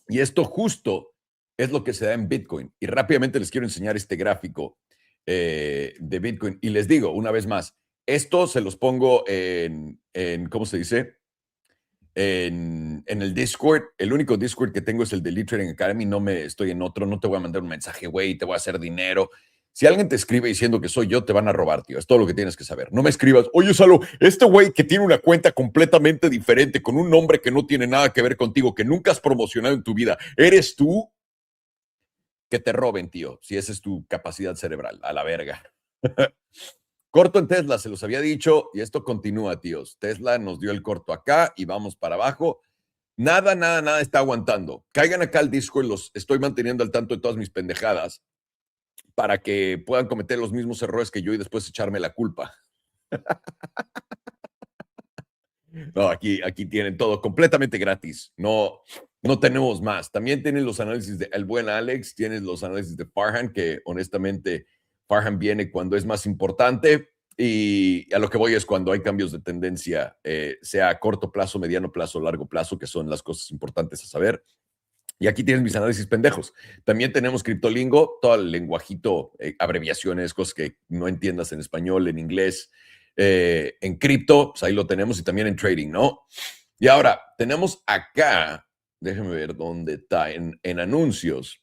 Y esto justo es lo que se da en Bitcoin. Y rápidamente les quiero enseñar este gráfico de Bitcoin. Y les digo una vez más, esto se los pongo ¿cómo se dice? En el Discord. El único Discord que tengo es el de Elite Trading Academy. No me estoy en otro. No te voy a mandar un mensaje, güey, te voy a hacer dinero. Si alguien te escribe diciendo que soy yo, te van a robar, tío. Es todo lo que tienes que saber. No me escribas, oye, Salo, este güey que tiene una cuenta completamente diferente, con un nombre que no tiene nada que ver contigo, que nunca has promocionado en tu vida, ¿eres tú? Que te roben, tío, si esa es tu capacidad cerebral. A la verga. Corto en Tesla, se los había dicho, y esto continúa, tíos. Tesla nos dio el corto acá y vamos para abajo. Nada está aguantando. Caigan acá al Discord, los estoy manteniendo al tanto de todas mis pendejadas para que puedan cometer los mismos errores que yo y después echarme la culpa. No, aquí tienen todo completamente gratis. No tenemos más. También tienen los análisis de el buen Alex, tienes los análisis de Farhan, que honestamente Farhan viene cuando es más importante. Y a lo que voy es cuando hay cambios de tendencia, sea a corto plazo, mediano plazo, largo plazo, que son las cosas importantes a saber. Y aquí tienes mis análisis pendejos. También tenemos Criptolingo, todo el lenguajito, abreviaciones, cosas que no entiendas en español, en inglés, en cripto, pues ahí lo tenemos y también en trading, ¿no? Y ahora, tenemos acá, déjenme ver dónde está, en anuncios,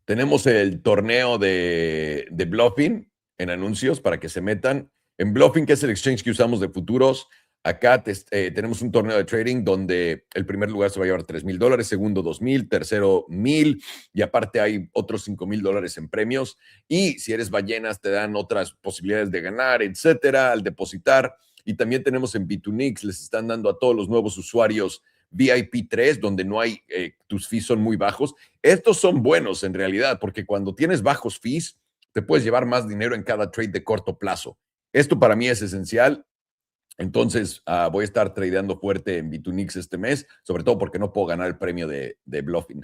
tenemos el torneo de Bluffing en anuncios para que se metan. En Bluffing, que es el exchange que usamos de futuros, acá tenemos un torneo de trading donde el primer lugar se va a llevar $3,000, segundo $2,000, tercero $1,000 y aparte hay otros $5,000 en premios. Y si eres ballenas, te dan otras posibilidades de ganar, etcétera, al depositar. Y también tenemos en Bitunix, les están dando a todos los nuevos usuarios VIP 3, donde no hay, tus fees son muy bajos. Estos son buenos en realidad, porque cuando tienes bajos fees, te puedes llevar más dinero en cada trade de corto plazo. Esto para mí es esencial. Entonces, voy a estar tradeando fuerte en Bitunix este mes, sobre todo porque no puedo ganar el premio de Bluffing.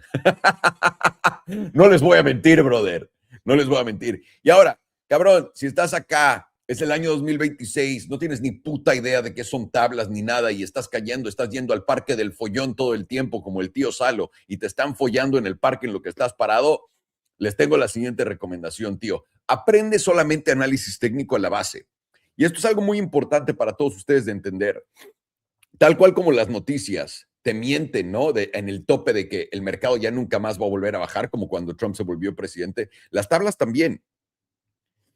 No les voy a mentir, brother. No les voy a mentir. Y ahora, cabrón, si estás acá, es el año 2026, no tienes ni puta idea de qué son tablas ni nada y estás cayendo, estás yendo al parque del follón todo el tiempo como el tío Salo y te están follando en el parque en lo que estás parado, les tengo la siguiente recomendación, tío. Aprende solamente análisis técnico a la base. Y esto es algo muy importante para todos ustedes de entender. Tal cual como las noticias te mienten, ¿no? En el tope de que el mercado ya nunca más va a volver a bajar, como cuando Trump se volvió presidente. Las tablas también.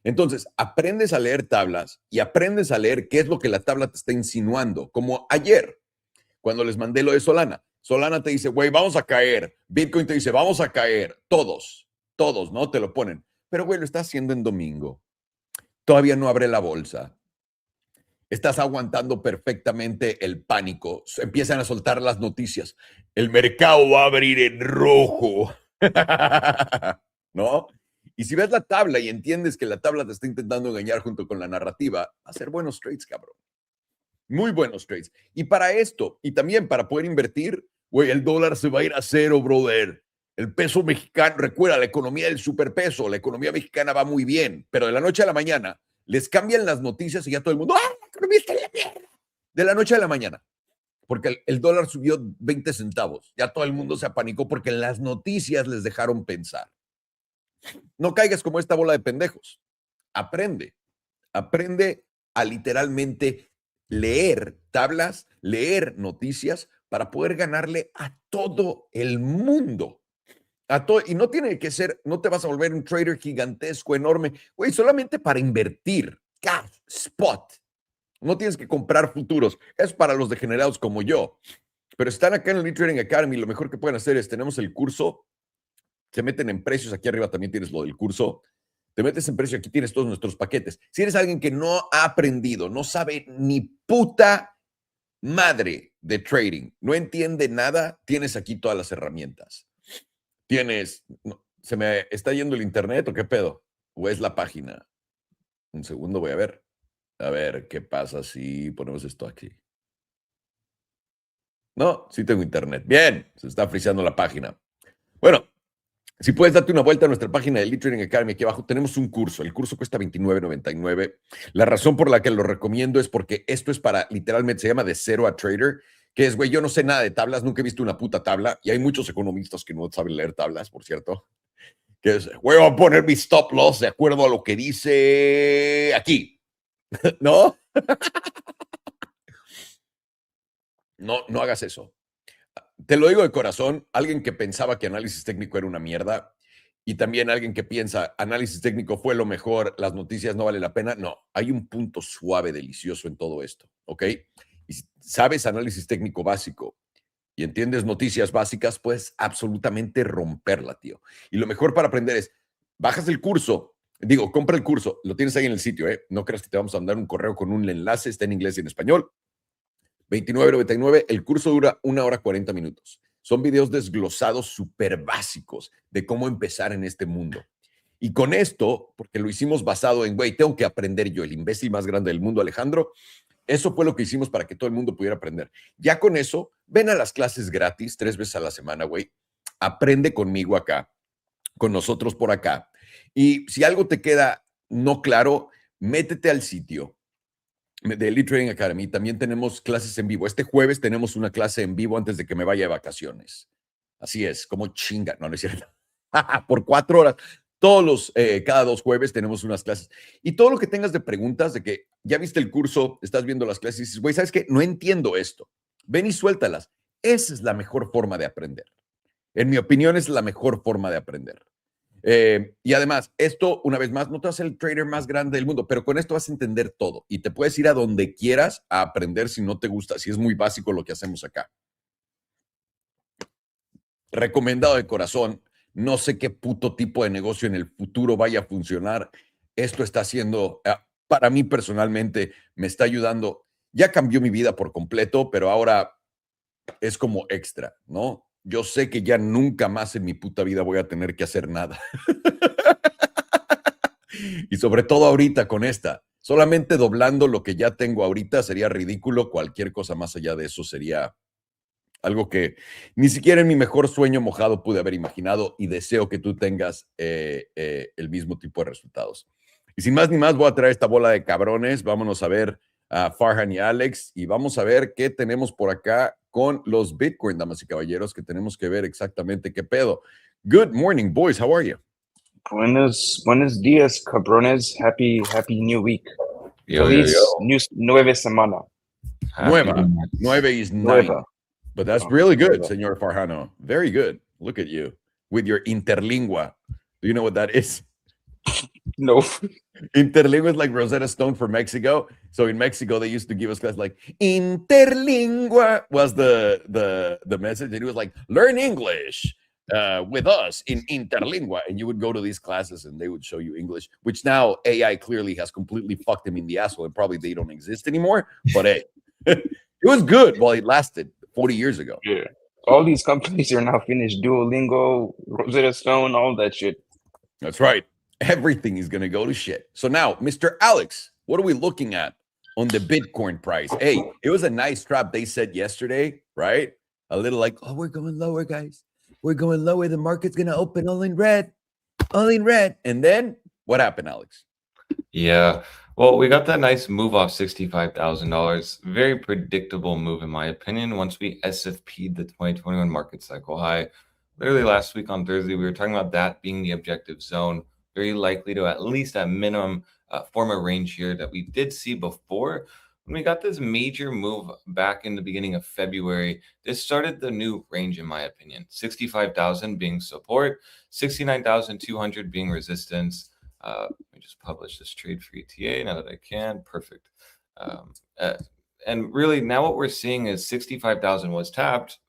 Entonces, aprendes a leer tablas y aprendes a leer qué es lo que la tabla te está insinuando. Como ayer, cuando les mandé lo de Solana. Solana te dice, güey, vamos a caer. Bitcoin te dice, vamos a caer. Todos, ¿no? Te lo ponen. Pero, güey, lo está haciendo en domingo. Todavía no abre la bolsa. Estás aguantando perfectamente el pánico. Empiezan a soltar las noticias. El mercado va a abrir en rojo. ¿No? Y si ves la tabla y entiendes que la tabla te está intentando engañar junto con la narrativa, va a ser buenos trades, cabrón. Muy buenos trades. Y para esto, y también para poder invertir, güey, el dólar se va a ir a cero, brother. El peso mexicano, recuerda, la economía del superpeso, la economía mexicana va muy bien, pero de la noche a la mañana les cambian las noticias y ya todo el mundo, ¡ah, la economía está en la mierda! De la noche a la mañana, porque el dólar subió 20 centavos. Ya todo el mundo se apanicó porque las noticias les dejaron pensar. No caigas como esta bola de pendejos. Aprende a literalmente leer tablas, leer noticias para poder ganarle a todo el mundo. Y no tiene que ser, no te vas a volver un trader gigantesco, enorme, güey, solamente para invertir, cash, spot. No tienes que comprar futuros, es para los degenerados como yo. Pero están acá en el Trading Academy. Lo mejor que pueden hacer es, tenemos el curso, se meten en precios. Aquí arriba también tienes lo del curso. Te metes en precio, aquí tienes todos nuestros paquetes. Si eres alguien que no ha aprendido, no sabe ni puta madre de trading, no entiende nada, tienes aquí todas las herramientas. Tienes, no, ¿se me está yendo el internet o qué pedo? ¿O es la página? Un segundo, voy a ver. A ver, ¿qué pasa si ponemos esto aquí? No, sí tengo internet. Bien, se está friseando la página. Bueno, si puedes darte una vuelta a nuestra página de Elite Trading Academy, aquí abajo tenemos un curso. El curso cuesta $29.99. La razón por la que lo recomiendo es porque esto es para, literalmente, se llama de cero a trader, que es, güey, yo no sé nada de tablas, nunca he visto una puta tabla, y hay muchos economistas que no saben leer tablas, por cierto, que es, güey, voy a poner mi stop loss de acuerdo a lo que dice aquí, ¿no? No hagas eso. Te lo digo de corazón, alguien que pensaba que análisis técnico era una mierda y también alguien que piensa análisis técnico fue lo mejor, las noticias no vale la pena. No, hay un punto suave, delicioso en todo esto, ¿ok? Y si sabes análisis técnico básico y entiendes noticias básicas, puedes absolutamente romperla, tío. Y lo mejor para aprender es, bajas el curso, digo, compra el curso, lo tienes ahí en el sitio, ¿eh? No creas que te vamos a mandar un correo con un enlace, está en inglés y en español. $29.99. El curso dura 1 hora 40 minutos. Son videos desglosados súper básicos de cómo empezar en este mundo. Y con esto, porque lo hicimos basado en, güey, tengo que aprender yo, el imbécil más grande del mundo, Alejandro. Eso fue lo que hicimos para que todo el mundo pudiera aprender. Ya con eso, ven a las clases gratis 3 veces a la semana, güey. Aprende conmigo acá, con nosotros por acá. Y si algo te queda no claro, métete al sitio de Elite Trading Academy. También tenemos clases en vivo. Este jueves tenemos una clase en vivo antes de que me vaya de vacaciones. Así es, como chinga. No es cierto. Por 4 horas. Cada 2 jueves tenemos unas clases. Y todo lo que tengas de preguntas, de que ya viste el curso, estás viendo las clases y dices, güey, ¿sabes qué? No entiendo esto. Ven y suéltalas. Esa es la mejor forma de aprender. En mi opinión, es la mejor forma de aprender. Y además, esto, una vez más, no te vas a ser el trader más grande del mundo, pero con esto vas a entender todo y te puedes ir a donde quieras a aprender si no te gusta, si es muy básico lo que hacemos acá. Recomendado de corazón. No sé qué puto tipo de negocio en el futuro vaya a funcionar. Esto está haciendo, para mí personalmente, me está ayudando. Ya cambió mi vida por completo, pero ahora es como extra, ¿no? Yo sé que ya nunca más en mi puta vida voy a tener que hacer nada. Y sobre todo ahorita con esta, solamente doblando lo que ya tengo ahorita sería ridículo. Cualquier cosa más allá de eso sería algo que ni siquiera en mi mejor sueño mojado pude haber imaginado, y deseo que tú tengas el mismo tipo de resultados. Y sin más ni más, voy a traer esta bola de cabrones. Vámonos a ver a Farhan y Alex y vamos a ver qué tenemos por acá con los Bitcoin, damas y caballeros, que tenemos que ver exactamente qué pedo. Good morning, boys. How are you? Buenos días, cabrones. Happy new week. Feliz nueva semana. Nueva. 9 is 9. But that's really good, Señor Farhano. Very good. Look at you with your interlingua. Do you know what that is? No. Interlingua is like Rosetta Stone for Mexico. So in Mexico, they used to give us class like interlingua was the message. And it was like, learn English with us in interlingua. And you would go to these classes and they would show you English, which now AI clearly has completely fucked them in the asshole and probably they don't exist anymore. But hey, it was good while it lasted 40 years ago. Yeah. All these companies are now finished. Duolingo, Rosetta Stone, all that shit. That's right. Everything is going to go to shit. So now, Mr. Alex, what are we looking at on the Bitcoin price? Hey, it was a nice trap they said yesterday, right? A little like, oh, we're going lower, guys. We're going lower. The market's going to open all in red. All in red. And then what happened, Alex? Yeah. Well, we got that nice move off $65,000. Very predictable move, in my opinion, once we SFP'd the 2021 market cycle high. Literally last week on Thursday, we were talking about that being the objective zone. Very likely to at least at minimum form a range here that we did see before. When we got this major move back in the beginning of February, this started the new range, in my opinion. 65,000 being support, 69,200 being resistance. Let me just publish this trade for ETA now that I can. Perfect. And really now what we're seeing is 65,000 was tapped.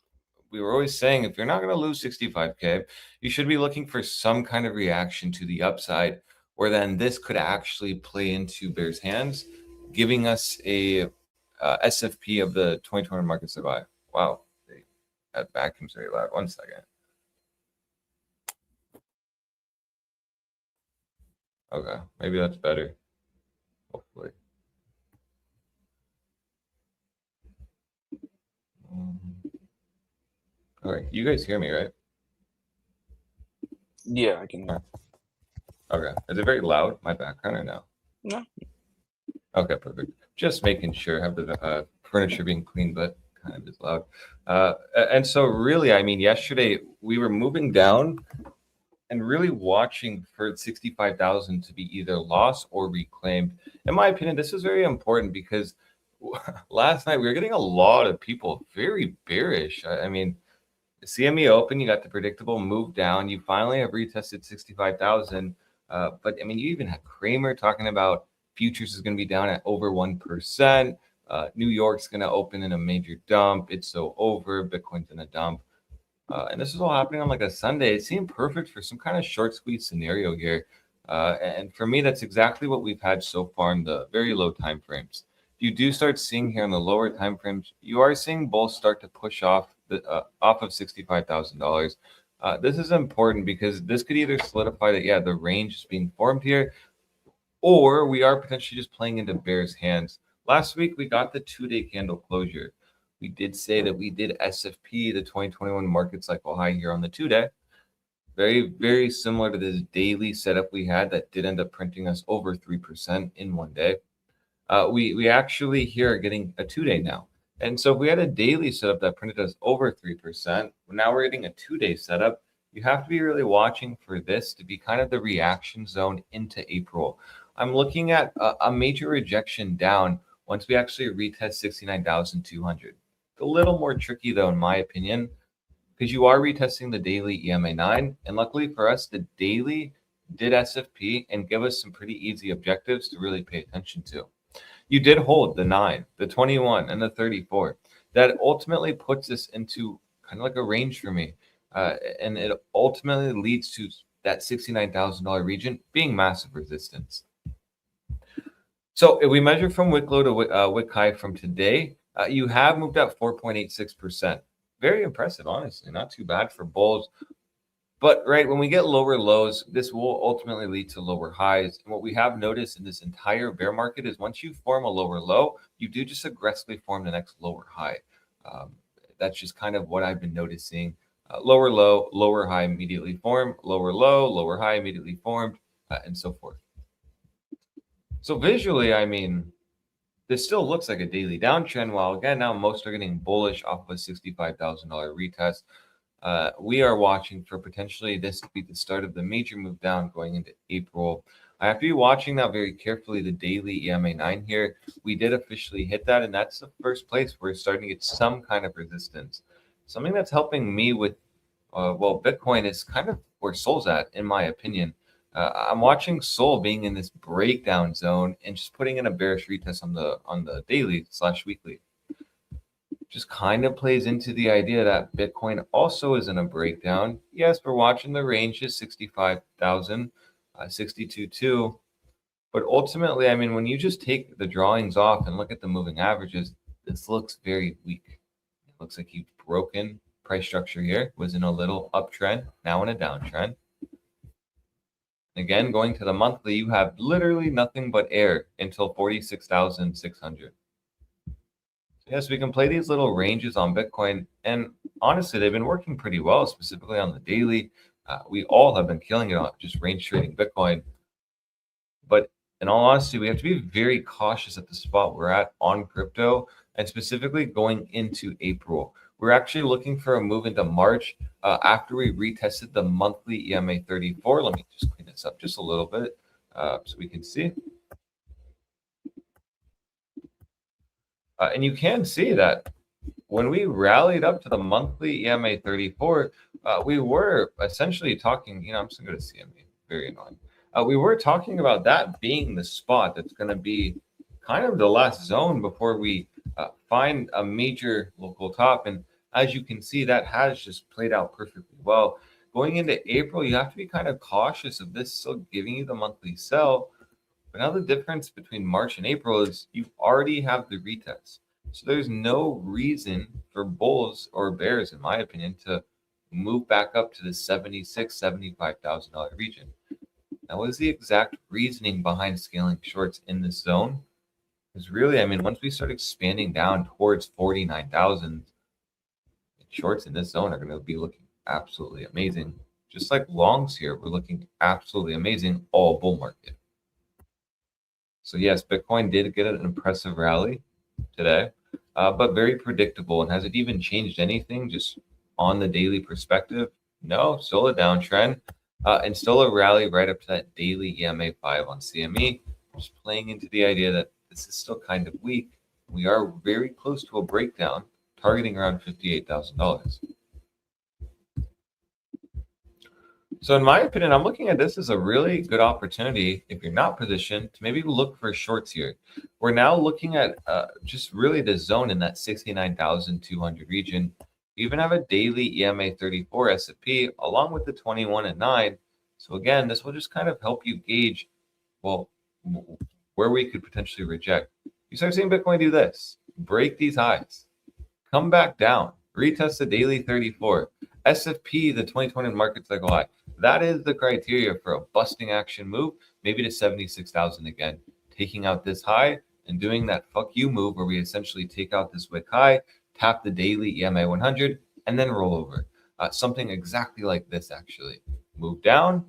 We were always saying if you're not going to lose 65K, you should be looking for some kind of reaction to the upside, where then this could actually play into bears' hands, giving us a SFP of the 2020 market survive. Wow, that vacuum's very loud. 1 second. Okay, maybe that's better. Hopefully. All right, you guys hear me, right? Yeah, I can hear. Okay, is it very loud, my background, or no? No. Okay, perfect. Just making sure. Have the furniture being clean, but kind of is loud. And so really, I mean, yesterday we were moving down and really watching for 65,000 to be either lost or reclaimed. In my opinion, this is very important because last night we were getting a lot of people very bearish. I mean, the CME Open, you got the predictable move down. You finally have retested 65,000. But I mean, you even had Kramer talking about futures is going to be down at over 1%. New York's going to open in a major dump. It's so over. Bitcoin's in a dump. And this is all happening on like a Sunday. It seemed perfect for some kind of short squeeze scenario here. And for me, that's exactly what we've had so far in the very low time frames. If you do start seeing here in the lower time frames, you are seeing bulls start to push off off of $65,000. This is important because this could either solidify that, yeah, the range is being formed here, or we are potentially just playing into bears' hands. Last week, we got the 2-day candle closure. We did say that we did SFP, the 2021 market cycle high here on the 2-day. Very, very similar to this daily setup we had that did end up printing us over 3% in 1 day. We actually here are getting a 2-day now. And so if we had a daily setup that printed us over 3%, now we're getting a 2-day setup. You have to be really watching for this to be kind of the reaction zone into April. I'm looking at a major rejection down once we actually retest 69,200. A little more tricky though, in my opinion, because you are retesting the daily EMA 9. And luckily for us, the daily did SFP and give us some pretty easy objectives to really pay attention to. You did hold the 9, the 21, and the 34. That ultimately puts us into kind of like a range for me. And it ultimately leads to that $69,000 region being massive resistance. So if we measure from wick low to wick high from today, you have moved up 4.86%. Very impressive, honestly. Not too bad for bulls. But right, when we get lower lows, this will ultimately lead to lower highs. And what we have noticed in this entire bear market is once you form a lower low, you do just aggressively form the next lower high. That's just kind of what I've been noticing. Lower low, lower high immediately formed, lower low, lower high immediately formed, and so forth. So visually, I mean, this still looks like a daily downtrend, while again, now most are getting bullish off of a $65,000 retest. We are watching for potentially this to be the start of the major move down going into April. I have to be watching now very carefully the daily EMA 9 here. We did officially hit that, and that's the first place we're starting to get some kind of resistance. Something that's helping me with, well, Bitcoin is kind of where Sol's at, in my opinion. I'm watching Sol being in this breakdown zone and just putting in a bearish retest on the daily / weekly. Just kind of plays into the idea that Bitcoin also is in a breakdown. Yes, we're watching the ranges 65,000, 62.2. But ultimately, I mean, when you just take the drawings off and look at the moving averages, this looks very weak. It looks like you've broken price structure here, was in a little uptrend, now in a downtrend. Again, going to the monthly, you have literally nothing but air until 46,600. Yes, we can play these little ranges on Bitcoin, and honestly, they've been working pretty well, specifically on the daily. We all have been killing it on just range trading Bitcoin. But in all honesty, we have to be very cautious at the spot we're at on crypto, and specifically going into April. We're actually looking for a move into March after we retested the monthly EMA 34. Let me just clean this up just a little bit so we can see. And you can see that when we rallied up to the monthly EMA 34, we were essentially talking, I'm just going to go to CME, very annoying. We were talking about that being the spot that's going to be kind of the last zone before we find a major local top. And as you can see, that has just played out perfectly well. Going into April, you have to be kind of cautious of this still giving you the monthly sell. But now the difference between March and April is you already have the retest. So there's no reason for bulls or bears, in my opinion, to move back up to the $76,000, $75,000 region. Now, what is the exact reasoning behind scaling shorts in this zone? Because really, I mean, once we start expanding down towards 49,000, shorts in this zone are going to be looking absolutely amazing. Just like longs here, we're looking absolutely amazing all bull market. So yes, Bitcoin did get an impressive rally today, but very predictable. And has it even changed anything just on the daily perspective? No, still a downtrend, and still a rally right up to that daily EMA 5 on CME, just playing into the idea that this is still kind of weak. We are very close to a breakdown, targeting around $58,000. So in my opinion, I'm looking at this as a really good opportunity, if you're not positioned, to maybe look for shorts here. We're now looking at just really the zone in that 69,200 region. You even have a daily EMA 34 S&P along with the 21 and 9. So again, this will just kind of help you gauge, well, where we could potentially reject. You start seeing Bitcoin do this, break these highs, come back down, retest the daily 34, SFP, the 2020 market cycle high. That is the criteria for a busting action move, maybe to 76,000 again, taking out this high and doing that fuck you move where we essentially take out this wick high, tap the daily EMA 100, and then roll over. Something exactly like this actually. Move down,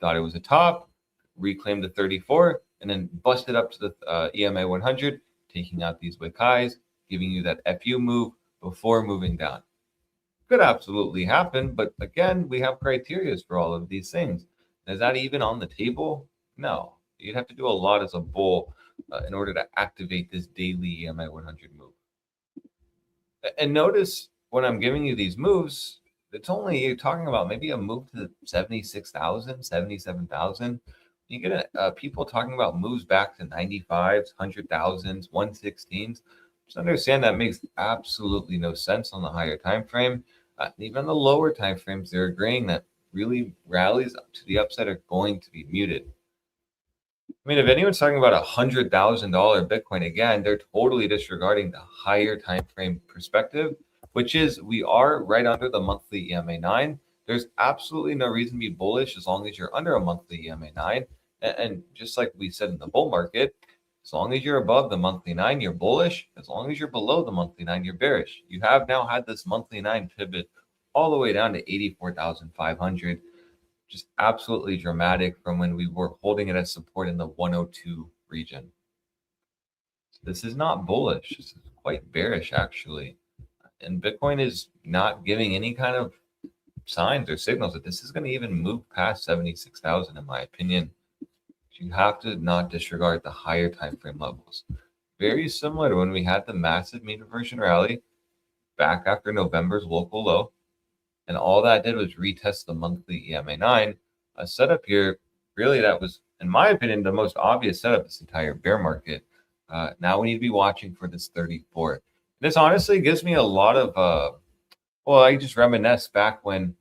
thought it was a top, reclaimed the 34, and then busted up to the EMA 100, taking out these wick highs, giving you that FU move before moving down. Could absolutely happen, but again, we have criteria for all of these things. Is that even on the table? No. You'd have to do a lot as a bull in order to activate this daily EMA 100 move. And notice when I'm giving you these moves, it's only you're talking about maybe a move to 76,000, 77,000. You get people talking about moves back to 95s, 100,000s, 116s. Just understand that makes absolutely no sense on the higher time frame. Even the lower time frames, they're agreeing that really rallies up to the upside are going to be muted. I mean, if anyone's talking about $100,000 Bitcoin, again, they're totally disregarding the higher time frame perspective, which is we are right under the monthly EMA 9. There's absolutely no reason to be bullish as long as you're under a monthly EMA 9. And just like we said in the bull market, as long as you're above the monthly 9, you're bullish. As long as you're below the monthly 9, you're bearish. You have now had this monthly 9 pivot all the way down to 84,500. Just absolutely dramatic from when we were holding it as support in the 102 region. This is not bullish. This is quite bearish, actually. And Bitcoin is not giving any kind of signs or signals that this is going to even move past 76,000, in my opinion. You have to not disregard the higher time frame levels. Very similar to when we had the massive mean reversion rally back after November's local low. And all that did was retest the monthly EMA 9. A setup here, really, that was, in my opinion, the most obvious setup this entire bear market. Now we need to be watching for this 34. This honestly gives me a lot of, I just reminisce back when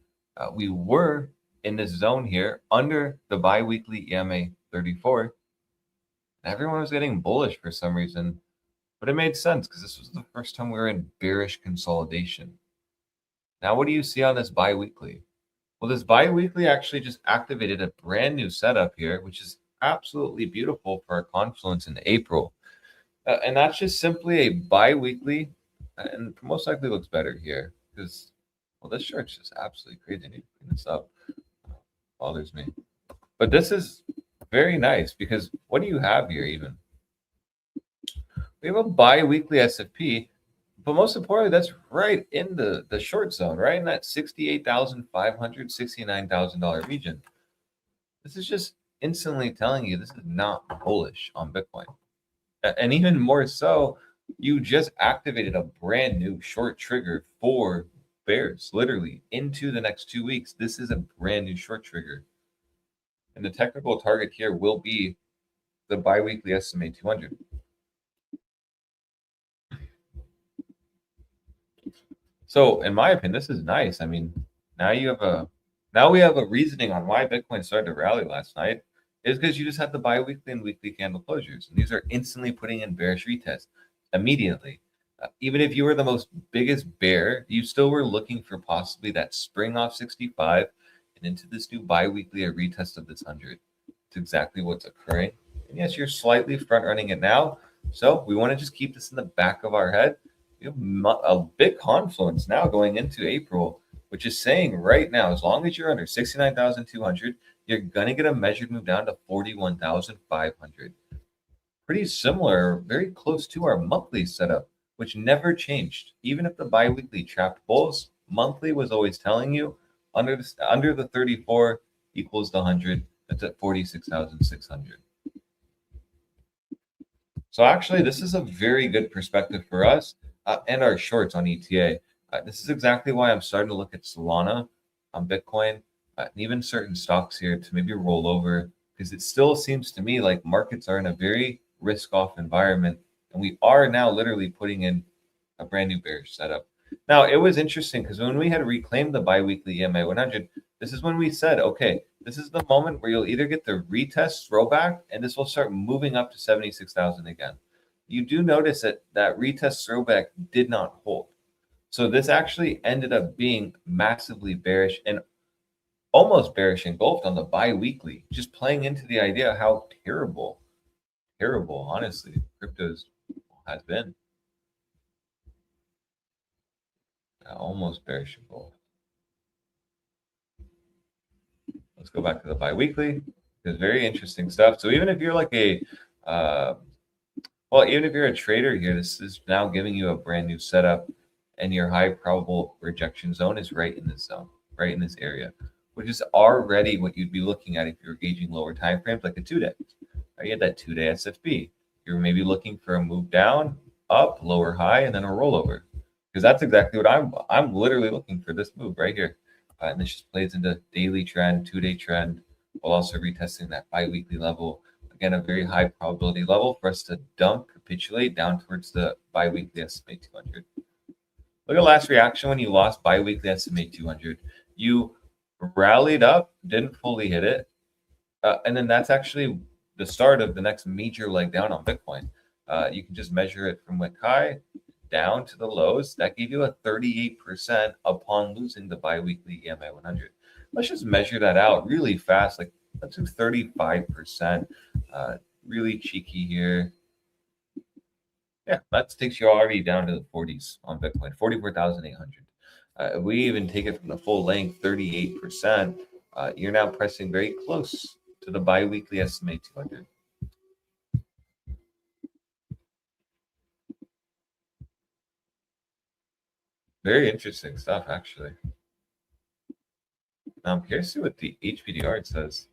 we were in this zone here under the biweekly EMA 34. Everyone was getting bullish for some reason, but it made sense because this was the first time we were in bearish consolidation. Now, what do you see on this biweekly? Well, this biweekly actually just activated a brand new setup here, which is absolutely beautiful for our confluence in April. And that's just simply a biweekly, and most likely looks better here because, well, this chart's just absolutely crazy. I need to clean this up. Bothers me. But this is very nice because what do you have here even? We have a bi-weekly SFP, but most importantly, that's right in the short zone, right in that $68,500, $69,000 region. This is just instantly telling you this is not bullish on Bitcoin. And even more so, you just activated a brand new short trigger for bears, literally into the next 2 weeks. This is a brand new short trigger. And the technical target here will be the biweekly SMA 200. So in my opinion, this is nice. I mean, now we have a reasoning on why Bitcoin started to rally last night. Is because you just had the bi-weekly and weekly candle closures, and these are instantly putting in bearish retest immediately. Even if you were the biggest bear, you still were looking for possibly that spring off 65 and into this new bi-weekly, a retest of this 100. It's exactly what's occurring. And yes, you're slightly front running it now. So we want to just keep this in the back of our head. We have a big confluence now going into April, which is saying right now, as long as you're under 69,200, you're going to get a measured move down to 41,500. Pretty similar, very close to our monthly setup, which never changed. Even if the bi-weekly trapped bulls, monthly was always telling you under the 34 equals the 100. That's at 46,600. So actually, this is a very good perspective for us and our shorts on ETA. This is exactly why I'm starting to look at Solana on Bitcoin and even certain stocks here to maybe roll over, because it still seems to me like markets are in a very risk-off environment, and we are now literally putting in a brand new bearish setup. Now, it was interesting because when we had reclaimed the bi-weekly EMA 100, this is when we said, okay, this is the moment where you'll either get the retest throwback and this will start moving up to 76,000 again. You do notice that that retest throwback did not hold. So this actually ended up being massively bearish and almost bearish engulfed on the bi-weekly, just playing into the idea how terrible, honestly, cryptos has been. Almost bearish engulfed. Let's go back to the bi-weekly. It's very interesting stuff. So even if you're like even if you're a trader here, this is now giving you a brand new setup, and your high probable rejection zone is right in this zone, right in this area, which is already what you'd be looking at if you're gauging lower time frames, like a 2-day. You had that 2-day SFB. You're maybe looking for a move down, up, lower high, and then a rollover, because that's exactly what I'm literally looking for, this move right here. And this just plays into daily trend, 2-day trend, while also retesting that bi-weekly level. Again, a very high probability level for us to dump, capitulate down towards the bi-weekly SMA 200. Look at last reaction when you lost bi-weekly SMA 200. You rallied up, didn't fully hit it, and then that's actually the start of the next major leg down on Bitcoin. You can just measure it from wick high down to the lows. That gave you a 38% upon losing the bi-weekly EMA 100. Let's just measure that out really fast. Like, let's do 35%. Really cheeky here. Yeah, that takes you already down to the 40s on Bitcoin, 44,800. We even take it from the full length, 38%. You're now pressing very close to the bi-weekly SMA 200. Very interesting stuff, actually. Now I'm curious to see what the HPDR says.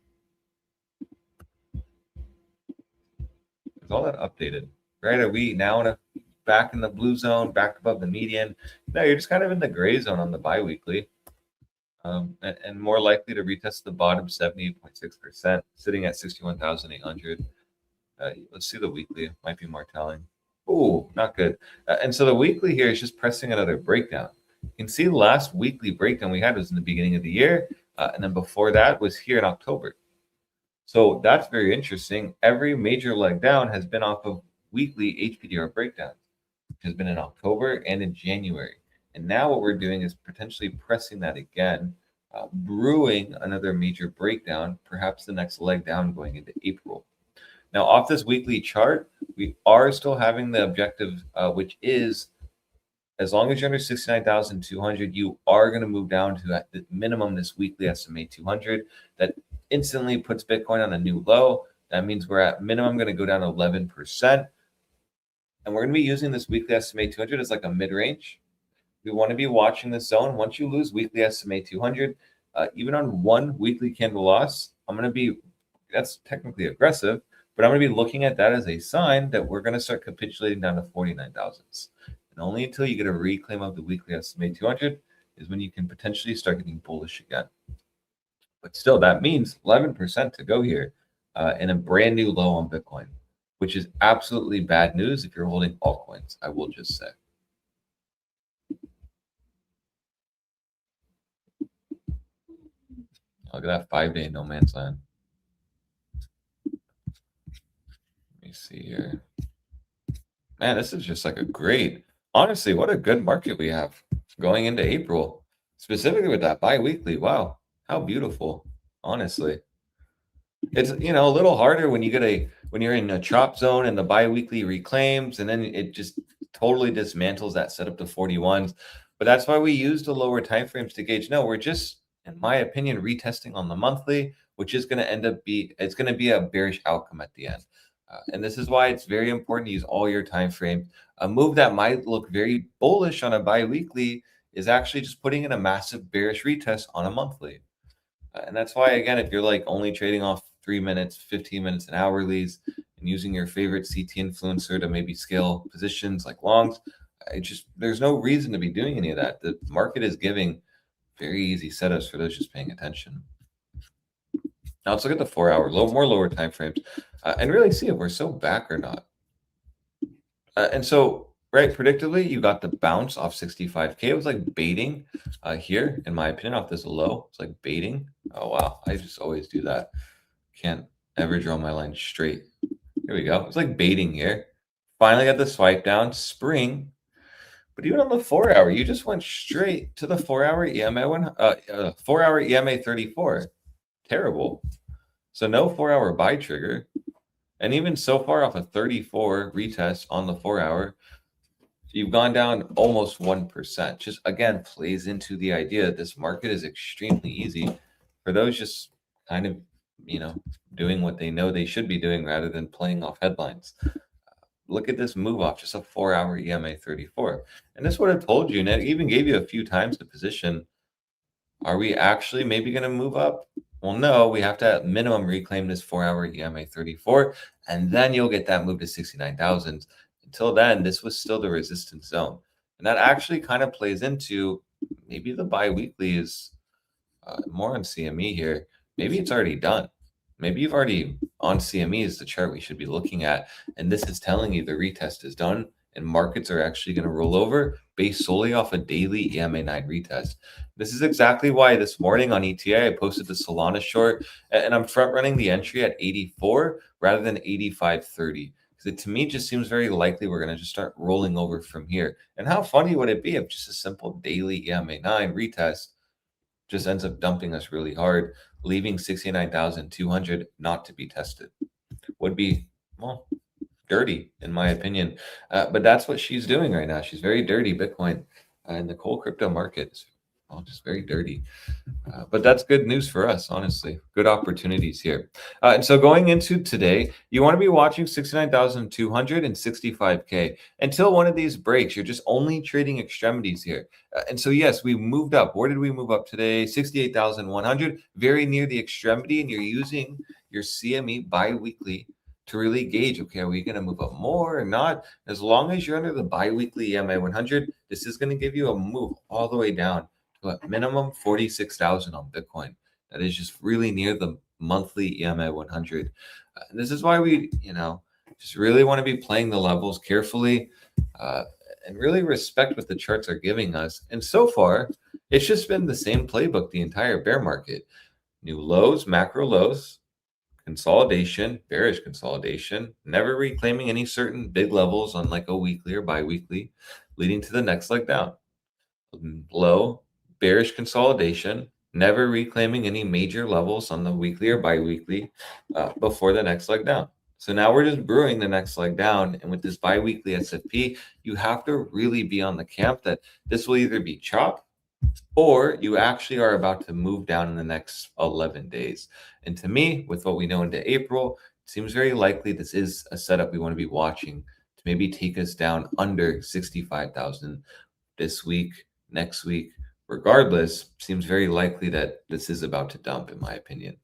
Is all that updated? Right? Are we now back in the blue zone, back above the median? No, you're just kind of in the gray zone on the bi-weekly. And more likely to retest the bottom 78.6%, sitting at 61,800. Let's see the weekly. It might be more telling. Oh, not good. And so the weekly here is just pressing another breakdown. You can see the last weekly breakdown we had was in the beginning of the year. And then before that was here in October. So that's very interesting. Every major leg down has been off of weekly HPDR breakdowns, which has been in October and in January. And now what we're doing is potentially pressing that again, brewing another major breakdown, perhaps the next leg down going into April. Now, off this weekly chart, we are still having the objective, which is, as long as you're under 69,200, you are going to move down to at the minimum this weekly SMA 200. That instantly puts Bitcoin on a new low. That means we're at minimum going to go down 11%. And we're going to be using this weekly SMA 200 as like a mid-range. We want to be watching this zone. Once you lose weekly SMA 200, even on one weekly candle loss, that's technically aggressive, but I'm going to be looking at that as a sign that we're going to start capitulating down to 49,000s. And only until you get a reclaim of the weekly SMA 200 is when you can potentially start getting bullish again. But still, that means 11% to go here and a brand new low on Bitcoin, which is absolutely bad news if you're holding altcoins, I will just say. Look at that 5-day no man's land. Let me see here. Man, this is just like a great, honestly, what a good market we have going into April, specifically with that bi-weekly. Wow, how beautiful, honestly. It's, you know, a little harder when when you're in a chop zone and the bi-weekly reclaims, and then it just totally dismantles that setup to 41s. But that's why we use the lower time frames to gauge. No, we're just, in my opinion, retesting on the monthly, which is going to end up it's going to be a bearish outcome at the end. And this is why it's very important to use all your time frames. A move that might look very bullish on a bi-weekly is actually just putting in a massive bearish retest on a monthly. And that's why, again, if you're like only trading off 3 minutes, 15 minutes, and hourlies, and using your favorite CT influencer to maybe scale positions like longs, there's no reason to be doing any of that. The market is giving very easy setups for those just paying attention. Now let's look at the 4-hour, more lower time frames, and really see if we're so back or not. And so, right, predictably, you got the bounce off 65K. It was like baiting here, in my opinion, off this low. It's like baiting. Oh, wow. I just always do that. Can't ever draw my line straight. Here we go. It's like baiting here. Finally got the swipe down, spring. But even on the 4-hour, you just went straight to the 4-hour EMA 4-hour EMA 34. Terrible. So no 4-hour buy trigger. And even so far off a 34 retest on the 4-hour, you've gone down almost 1%. Just, again, plays into the idea that this market is extremely easy for those just kind of, you know, doing what they know they should be doing rather than playing off headlines. Look at this move off, just a 4-hour EMA 34. And this would have told you, and it even gave you a few times to position. Are we actually maybe going to move up? Well, no, we have to at minimum reclaim this 4-hour EMA 34, and then you'll get that move to 69,000. Until then, this was still the resistance zone. And that actually kind of plays into maybe the bi-weekly is more on CME here. Maybe it's already done. Maybe you've already on CME is the chart we should be looking at. And this is telling you the retest is done and markets are actually going to roll over based solely off a daily EMA 9 retest. This is exactly why this morning on ETA, I posted the Solana short and I'm front running the entry at 84 rather than 85.30. Because it to me just seems very likely we're going to just start rolling over from here. And how funny would it be if just a simple daily EMA 9 retest just ends up dumping us really hard, leaving 69,200 not to be tested? Would be, well, dirty in my opinion. But that's what she's doing right now. She's very dirty Bitcoin and the whole crypto market is just very dirty. But that's good news for us, honestly. Good opportunities here. And so going into today, you want to be watching 69,200 and 65K until one of these breaks. You're just only trading extremities here. And so, yes, we moved up. Where did we move up today? 68,100, very near the extremity. And you're using your CME bi-weekly to really gauge, okay, are we going to move up more or not? As long as you're under the bi-weekly EMA 100, this is going to give you a move all the way down to a minimum 46,000 on Bitcoin. That is just really near the monthly EMA 100. This is why we, just really want to be playing the levels carefully and really respect what the charts are giving us. And so far, it's just been the same playbook the entire bear market. New lows, macro lows, consolidation, bearish consolidation, never reclaiming any certain big levels on like a weekly or bi-weekly, leading to the next leg down. Low, bearish consolidation, never reclaiming any major levels on the weekly or bi-weekly before the next leg down. So now we're just brewing the next leg down. And with this bi-weekly SFP, you have to really be on the camp that this will either be chop or you actually are about to move down in the next 11 days. And to me, with what we know into April, it seems very likely this is a setup we want to be watching to maybe take us down under 65,000 this week, next week. Regardless, seems very likely that this is about to dump, in my opinion.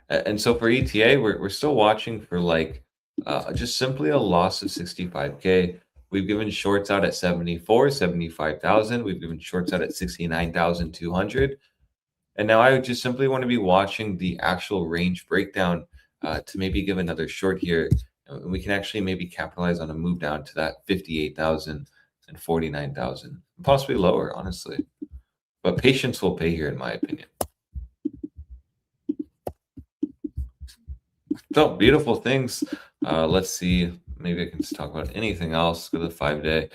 And so for ETA, we're still watching for like just simply a loss of 65K. We've given shorts out at 74, 75,000. We've given shorts out at 69,200. And now I would just simply want to be watching the actual range breakdown to maybe give another short here. And we can actually maybe capitalize on a move down to that 58,000 and 49,000, possibly lower, honestly. But patience will pay here, in my opinion. So beautiful things. Let's see. Maybe I can just talk about anything else. Go to the 5-day.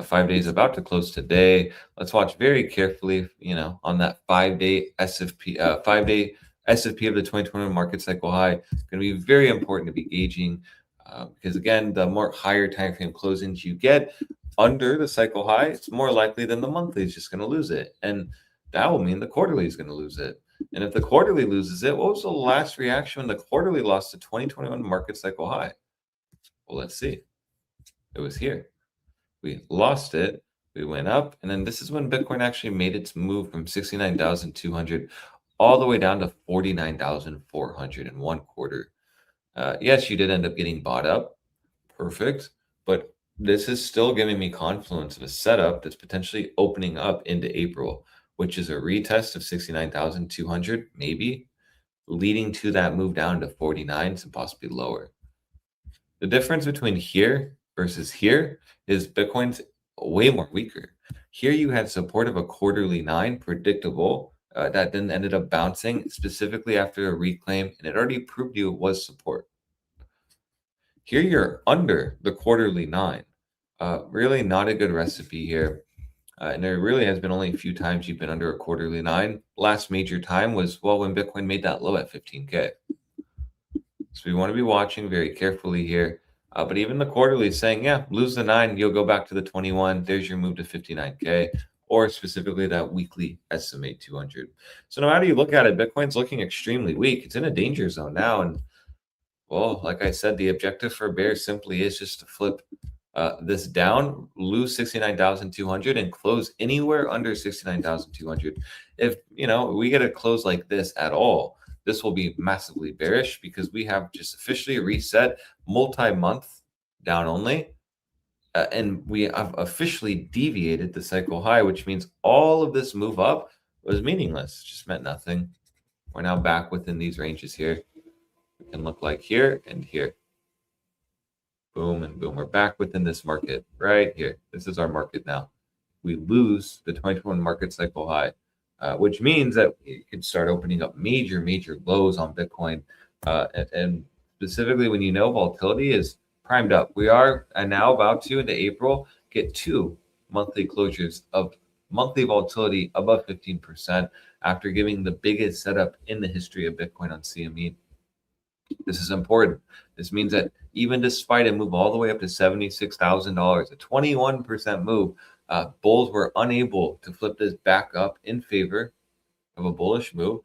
5 days about to close today. Let's watch very carefully. On that 5-day SFP, 5-day SFP of the 2021 market cycle high. Going to be very important to be gauging because again, the more higher time frame closings you get under the cycle high, it's more likely than the monthly is just going to lose it, and that will mean the quarterly is going to lose it. And if the quarterly loses it, what was the last reaction when the quarterly lost to 2021 market cycle high? Well, let's see. It was here. We lost it. We went up. And then this is when Bitcoin actually made its move from 69,200 all the way down to 49,400 in 1 quarter. Yes, you did end up getting bought up. Perfect. But this is still giving me confluence of a setup that's potentially opening up into April, which is a retest of 69,200, maybe, leading to that move down to 49, and possibly lower. The difference between here versus here is Bitcoin's way more weaker. Here you had support of a quarterly 9, predictable, that then ended up bouncing specifically after a reclaim, and it already proved you it was support. Here you're under the quarterly 9. Really not a good recipe here. And there really has been only a few times you've been under a quarterly 9. Last major time was, well, when Bitcoin made that low at 15K. So we want to be watching very carefully here. But even the quarterly is saying, yeah, lose the 9, you'll go back to the 21. There's your move to 59K, or specifically that weekly SMA 200. So no matter you look at it, Bitcoin's looking extremely weak. It's in a danger zone now. And well, like I said, the objective for bears simply is just to flip this down, lose 69,200 and close anywhere under 69,200. If we get a close like this at all, this will be massively bearish because we have just officially reset multi-month down only, and we have officially deviated the cycle high, which means all of this move up was meaningless. It just meant nothing. We're now back within these ranges here. It can look like here and here. Boom and boom. We're back within this market right here. This is our market now. We lose the 2021 market cycle high, which means that you can start opening up major lows on Bitcoin. And specifically when volatility is primed up. We are now about to, into April, get 2 monthly closures of monthly volatility above 15% after giving the biggest setup in the history of Bitcoin on CME. This is important. This means that even despite a move all the way up to $76,000, a 21% move, bulls were unable to flip this back up in favor of a bullish move.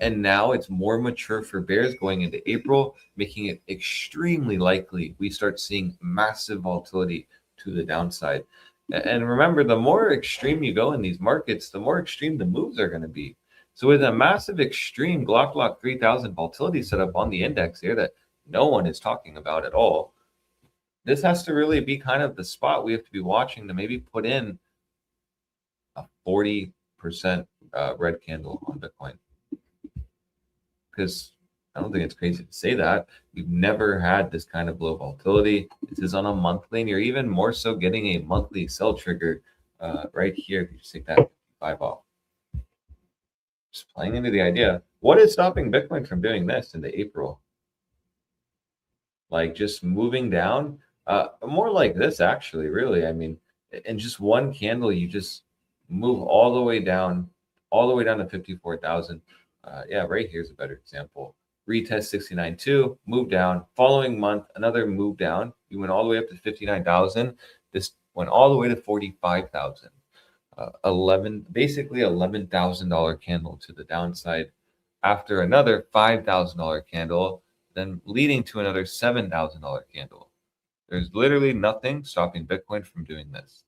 And now it's more mature for bears going into April, making it extremely likely we start seeing massive volatility to the downside. And remember, the more extreme you go in these markets, the more extreme the moves are going to be. So with a massive extreme Glock 3000 volatility setup on the index here that no one is talking about at all, this has to really be kind of the spot we have to be watching to maybe put in a 40% red candle on Bitcoin. Because I don't think it's crazy to say that. We've never had this kind of low volatility. This is on a monthly, and you're even more so getting a monthly sell trigger right here. If you just take that 5 off. Just playing into the idea. What is stopping Bitcoin from doing this into April? Like just moving down? More like this, actually, really. I mean, in just one candle, you just move all the way down to 54,000. Yeah, right here's a better example. Retest 69.2, move down. Following month, another move down. You went all the way up to 59,000. This went all the way to 45,000. Basically $11,000 candle to the downside after another $5,000 candle, then leading to another $7,000 candle. There's literally nothing stopping Bitcoin from doing this.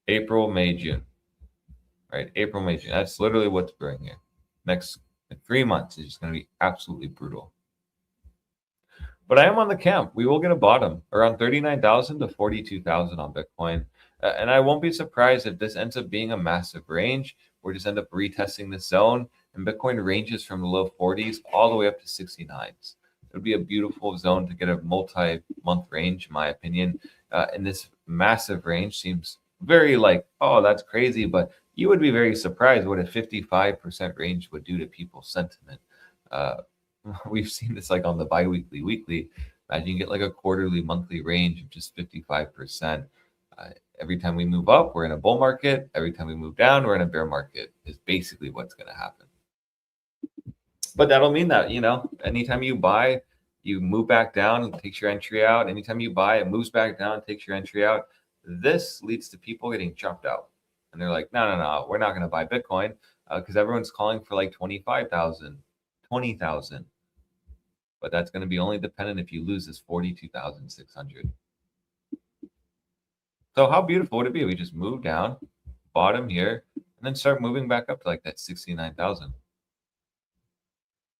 April, May, June. Right? April, May, June. That's literally what's brewing here. Next 3 months is just going to be absolutely brutal. But I am on the camp. We will get a bottom around 39,000 to 42,000 on Bitcoin. And I won't be surprised if this ends up being a massive range. We'll just end up retesting the zone. And Bitcoin ranges from the low 40s all the way up to 69s. It would be a beautiful zone to get a multi-month range, in my opinion. And this massive range seems very like, oh, that's crazy, but you would be very surprised what a 55% range would do to people's sentiment. We've seen this like on the biweekly, weekly. Imagine you get like a quarterly, monthly range of just 55%. Every time we move up, we're in a bull market. Every time we move down, we're in a bear market, is basically what's going to happen. But that'll mean that, you know, anytime you buy, you move back down and takes your entry out. Anytime you buy, it moves back down, takes your entry out. This leads to people getting chopped out. And they're like, no, we're not going to buy Bitcoin because everyone's calling for like 25,000, 20,000. But that's going to be only dependent if you lose this 42,600. So how beautiful would it be? We just move down, bottom here, and then start moving back up to like that 69,000.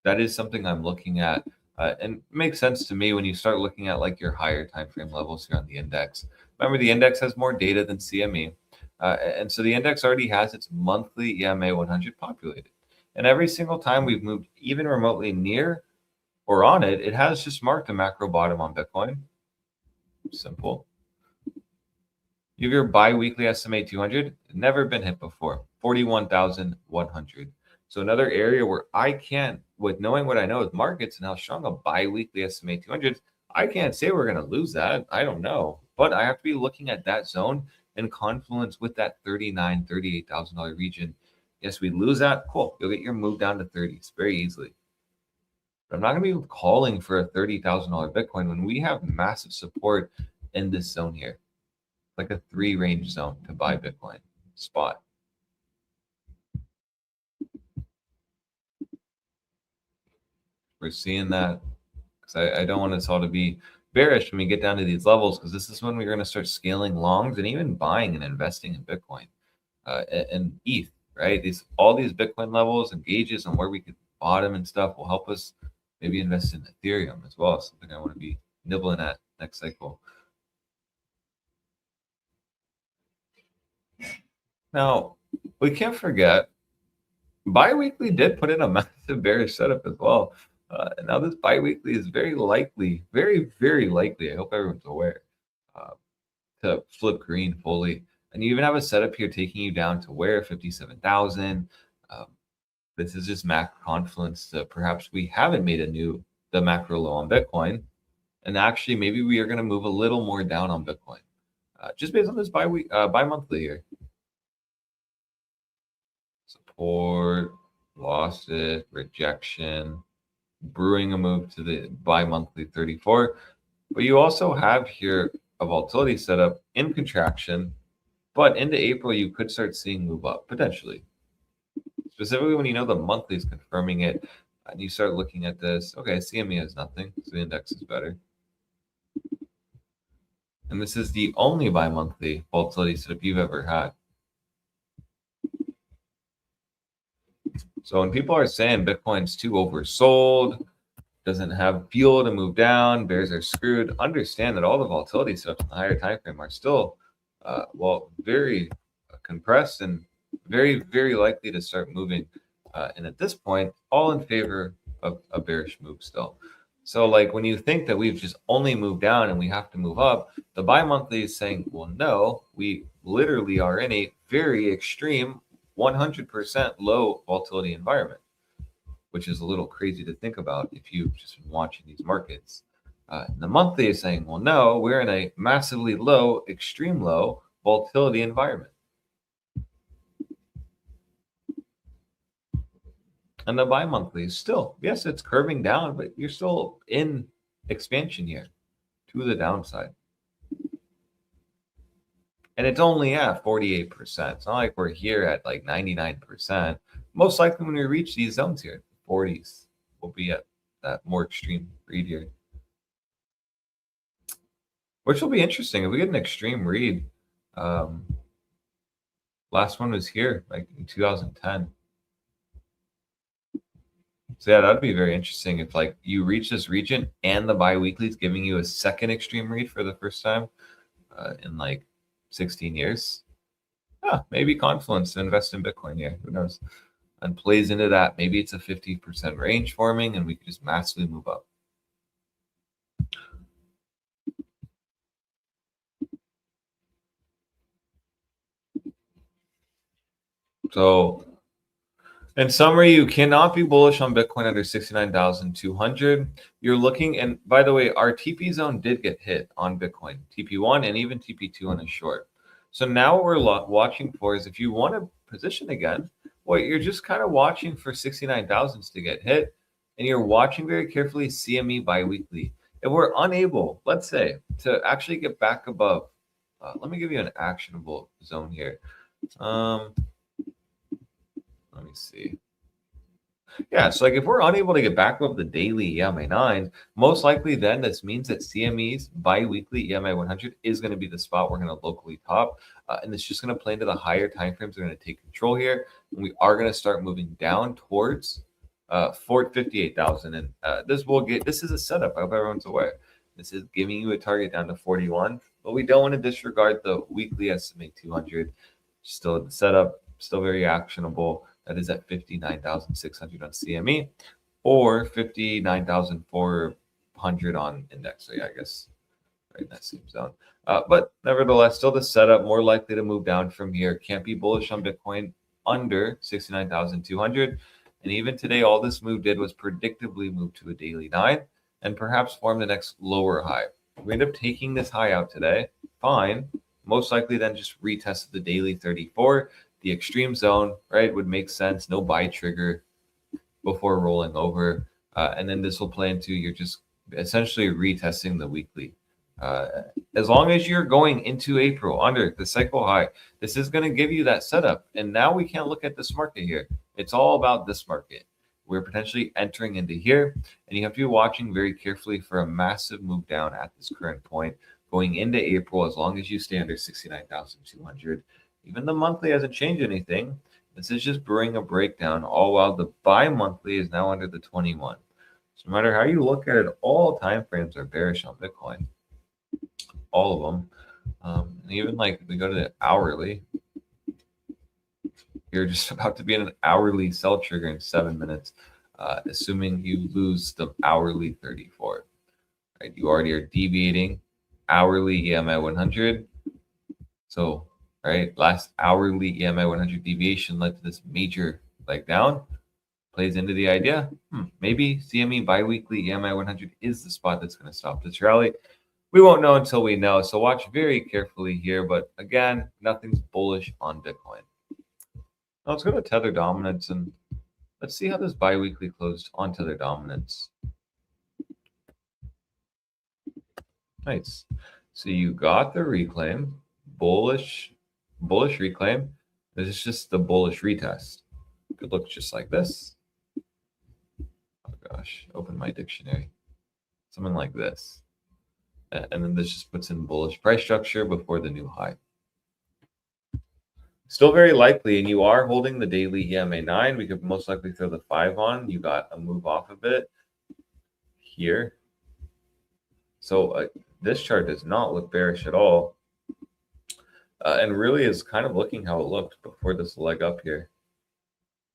That is something I'm looking at. And it makes sense to me when you start looking at like your higher time frame levels here on the index. Remember, the index has more data than CME. And so the index already has its monthly EMA 100 populated. And every single time we've moved even remotely near or on it, it has just marked a macro bottom on Bitcoin. Simple. You have your bi-weekly SMA 200, never been hit before, 41,100. So another area where I can't, with knowing what I know with markets and how strong a bi-weekly SMA 200, I can't say we're going to lose that. I don't know. But I have to be looking at that zone in confluence with that $39,000, $38,000 region. Yes, we lose that. Cool. You'll get your move down to 30s very easily. But I'm not going to be calling for a $30,000 Bitcoin when we have massive support in this zone here. Like a 3 range zone to buy Bitcoin spot. We're seeing that because I don't want us all to be bearish when we get down to these levels, because this is when we're going to start scaling longs and even buying and investing in Bitcoin and ETH, right? All these Bitcoin levels and gauges on where we could bottom and stuff will help us maybe invest in Ethereum as well. Something I want to be nibbling at next cycle. Now, we can't forget, biweekly did put in a massive bearish setup as well. Now this biweekly is very likely, very, very likely, I hope everyone's aware, to flip green fully. And you even have a setup here taking you down to where? 57,000. This is just macro confluence to perhaps we haven't made the macro low on Bitcoin. And actually, maybe we are going to move a little more down on Bitcoin. Just based on this bi-monthly here. Support, lost it, rejection, brewing a move to the bi-monthly 34. But you also have here a volatility setup in contraction, but into April you could start seeing move up potentially. Specifically when you know the monthly is confirming it and you start looking at this, okay, CME has nothing, so the index is better. And this is the only bi-monthly volatility setup you've ever had. So when people are saying Bitcoin's too oversold, doesn't have fuel to move down, bears are screwed, understand that all the volatility setups in the higher time frame are still, very compressed and very, very likely to start moving. And at this point, all in favor of a bearish move still. So like when you think that we've just only moved down and we have to move up, the bi-monthly is saying, well, no, we literally are in a very extreme 100% low volatility environment, which is a little crazy to think about if you've just been watching these markets. The monthly is saying, well, no, we're in a massively low, extreme low volatility environment. And the bi-monthly is still, yes, it's curving down, but you're still in expansion here to the downside. And it's only at 48%. It's not like we're here at like 99%. Most likely when we reach these zones here, 40s, we'll be at that more extreme read here. Which will be interesting. If we get an extreme read, last one was here, like in 2010. So yeah, that'd be very interesting if like you reach this region and the bi-weekly is giving you a second extreme read for the first time in like 16 years. Maybe confluence to invest in Bitcoin here. Who knows? And plays into that. Maybe it's a 50% range forming and we could just massively move up. So in summary, you cannot be bullish on Bitcoin under 69,200. You're looking, and by the way, our TP zone did get hit on Bitcoin, TP1 and even TP2 on a short. So now what we're watching for is if you want to position again, well, you're just kind of watching for 69,000s to get hit, and you're watching very carefully CME biweekly. If we're unable, let's say, to actually get back above, let me give you an actionable zone here. Let me see. Yeah, so like if we're unable to get back above the daily EMA 9, most likely then this means that CME's bi-weekly EMA 100 is going to be the spot we're going to locally top. And it's just going to play into the higher timeframes. They're going to take control here. And we are going to start moving down towards 58,000. And this is a setup. I hope everyone's aware. This is giving you a target down to 41. But we don't want to disregard the weekly SMA 200. Still the setup, still very actionable. That is at 59,600 on CME or 59,400 on index. So yeah, I guess right in that same zone. But nevertheless, still the setup, more likely to move down from here. Can't be bullish on Bitcoin under 69,200. And even today, all this move did was predictably move to a daily 9 and perhaps form the next lower high. We end up taking this high out today. Fine. Most likely then just retested the daily 34. The extreme zone, right, would make sense. No buy trigger before rolling over. And then this will play into you're just essentially retesting the weekly. As long as you're going into April under the cycle high, this is going to give you that setup. And now we can't look at this market here. It's all about this market. We're potentially entering into here, and you have to be watching very carefully for a massive move down at this current point going into April, as long as you stay under 69,200. Even the monthly hasn't changed anything. This is just brewing a breakdown, all while the bi-monthly is now under the 21. So no matter how you look at it, all time frames are bearish on Bitcoin. All of them. And even like if we go to the hourly, you're just about to be in an hourly sell trigger in 7 minutes, assuming you lose the hourly 34. Right? You already are deviating hourly EMA 100. So right, last hourly EMA 100 deviation led to this major leg down. Plays into the idea, maybe CME biweekly EMA 100 is the spot that's going to stop this rally. We won't know until we know, so watch very carefully here. But again, nothing's bullish on Bitcoin. Now let's go to tether dominance and let's see how this biweekly closed on tether dominance. Nice. So you got the reclaim, bullish reclaim. This is just the bullish retest. Could look just like this. Oh gosh, open my dictionary. Something like this. And then this just puts in bullish price structure before the new high. Still very likely, and you are holding the daily EMA 9. We could most likely throw the 5 on. You got a move off of it here. So this chart does not look bearish at all. And really is kind of looking how it looked before this leg up here.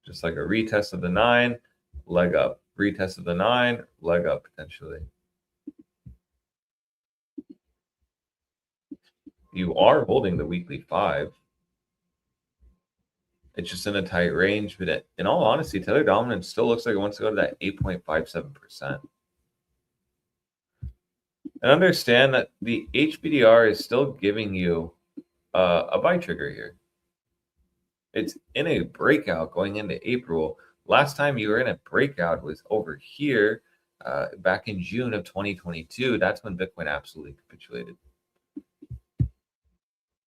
Just like a retest of the 9, leg up. Retest of the 9, leg up potentially. You are holding the weekly 5. It's just in a tight range, but in all honesty, tether dominance still looks like it wants to go to that 8.57%. And understand that the HBDR is still giving you a buy trigger here. It's in a breakout going into April. Last time you were in a breakout was over here back in June of 2022. That's when Bitcoin absolutely capitulated.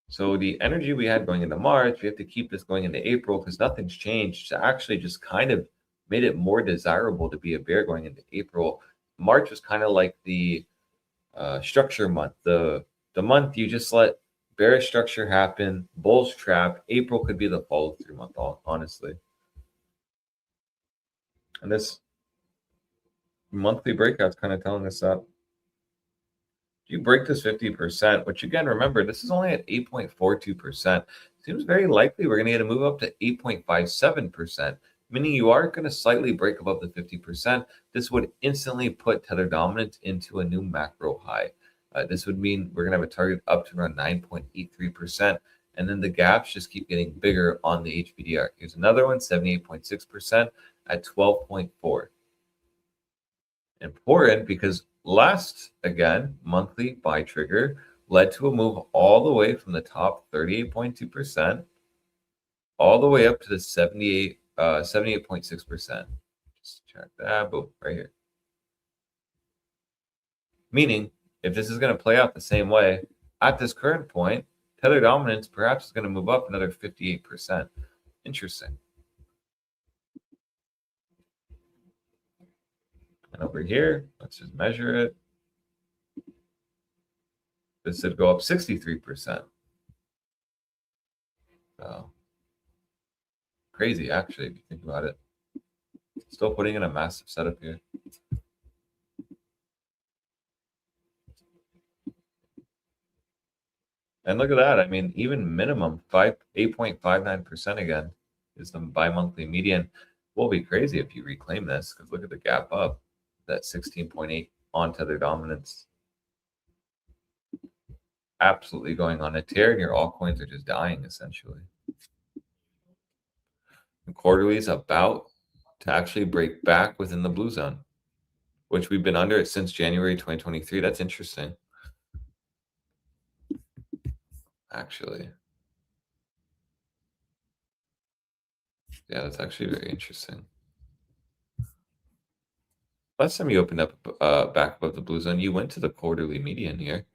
So the energy we had going into March, we have to keep this going into April because nothing's changed. It's actually just kind of made it more desirable to be a bear going into April. March was kind of like the structure month, the month you just let bearish structure happen, bulls trap. April could be the follow through month, honestly. And this monthly breakout's kind of telling us that. If you break this 50%, which again, remember, this is only at 8.42%. Seems very likely we're going to get a move up to 8.57%, meaning you are going to slightly break above the 50%. This would instantly put tether dominance into a new macro high. This would mean we're going to have a target up to around 9.83%. And then the gaps just keep getting bigger on the HBDR. Here's another one, 78.6% at 12.4. Important because last, again, monthly buy trigger led to a move all the way from the top 38.2% all the way up to the 78.6%. Just check that, boom, right here. Meaning, if this is going to play out the same way at this current point, tether dominance perhaps is going to move up another 58%. Interesting. And over here, let's just measure it. This should go up 63%. So crazy, actually, if you think about it. Still putting in a massive setup here. And look at that. I mean, even minimum 8.59% again is the bi-monthly median. Will be crazy if you reclaim this, because look at the gap up, that 16.8 on tether dominance. Absolutely going on a tear, and your altcoins are just dying essentially. The quarterly is about to actually break back within the blue zone, which we've been under it since January 2023. That's interesting. Actually. Yeah, that's actually very interesting. Last time you opened up back above the blue zone, you went to the quarterly median here.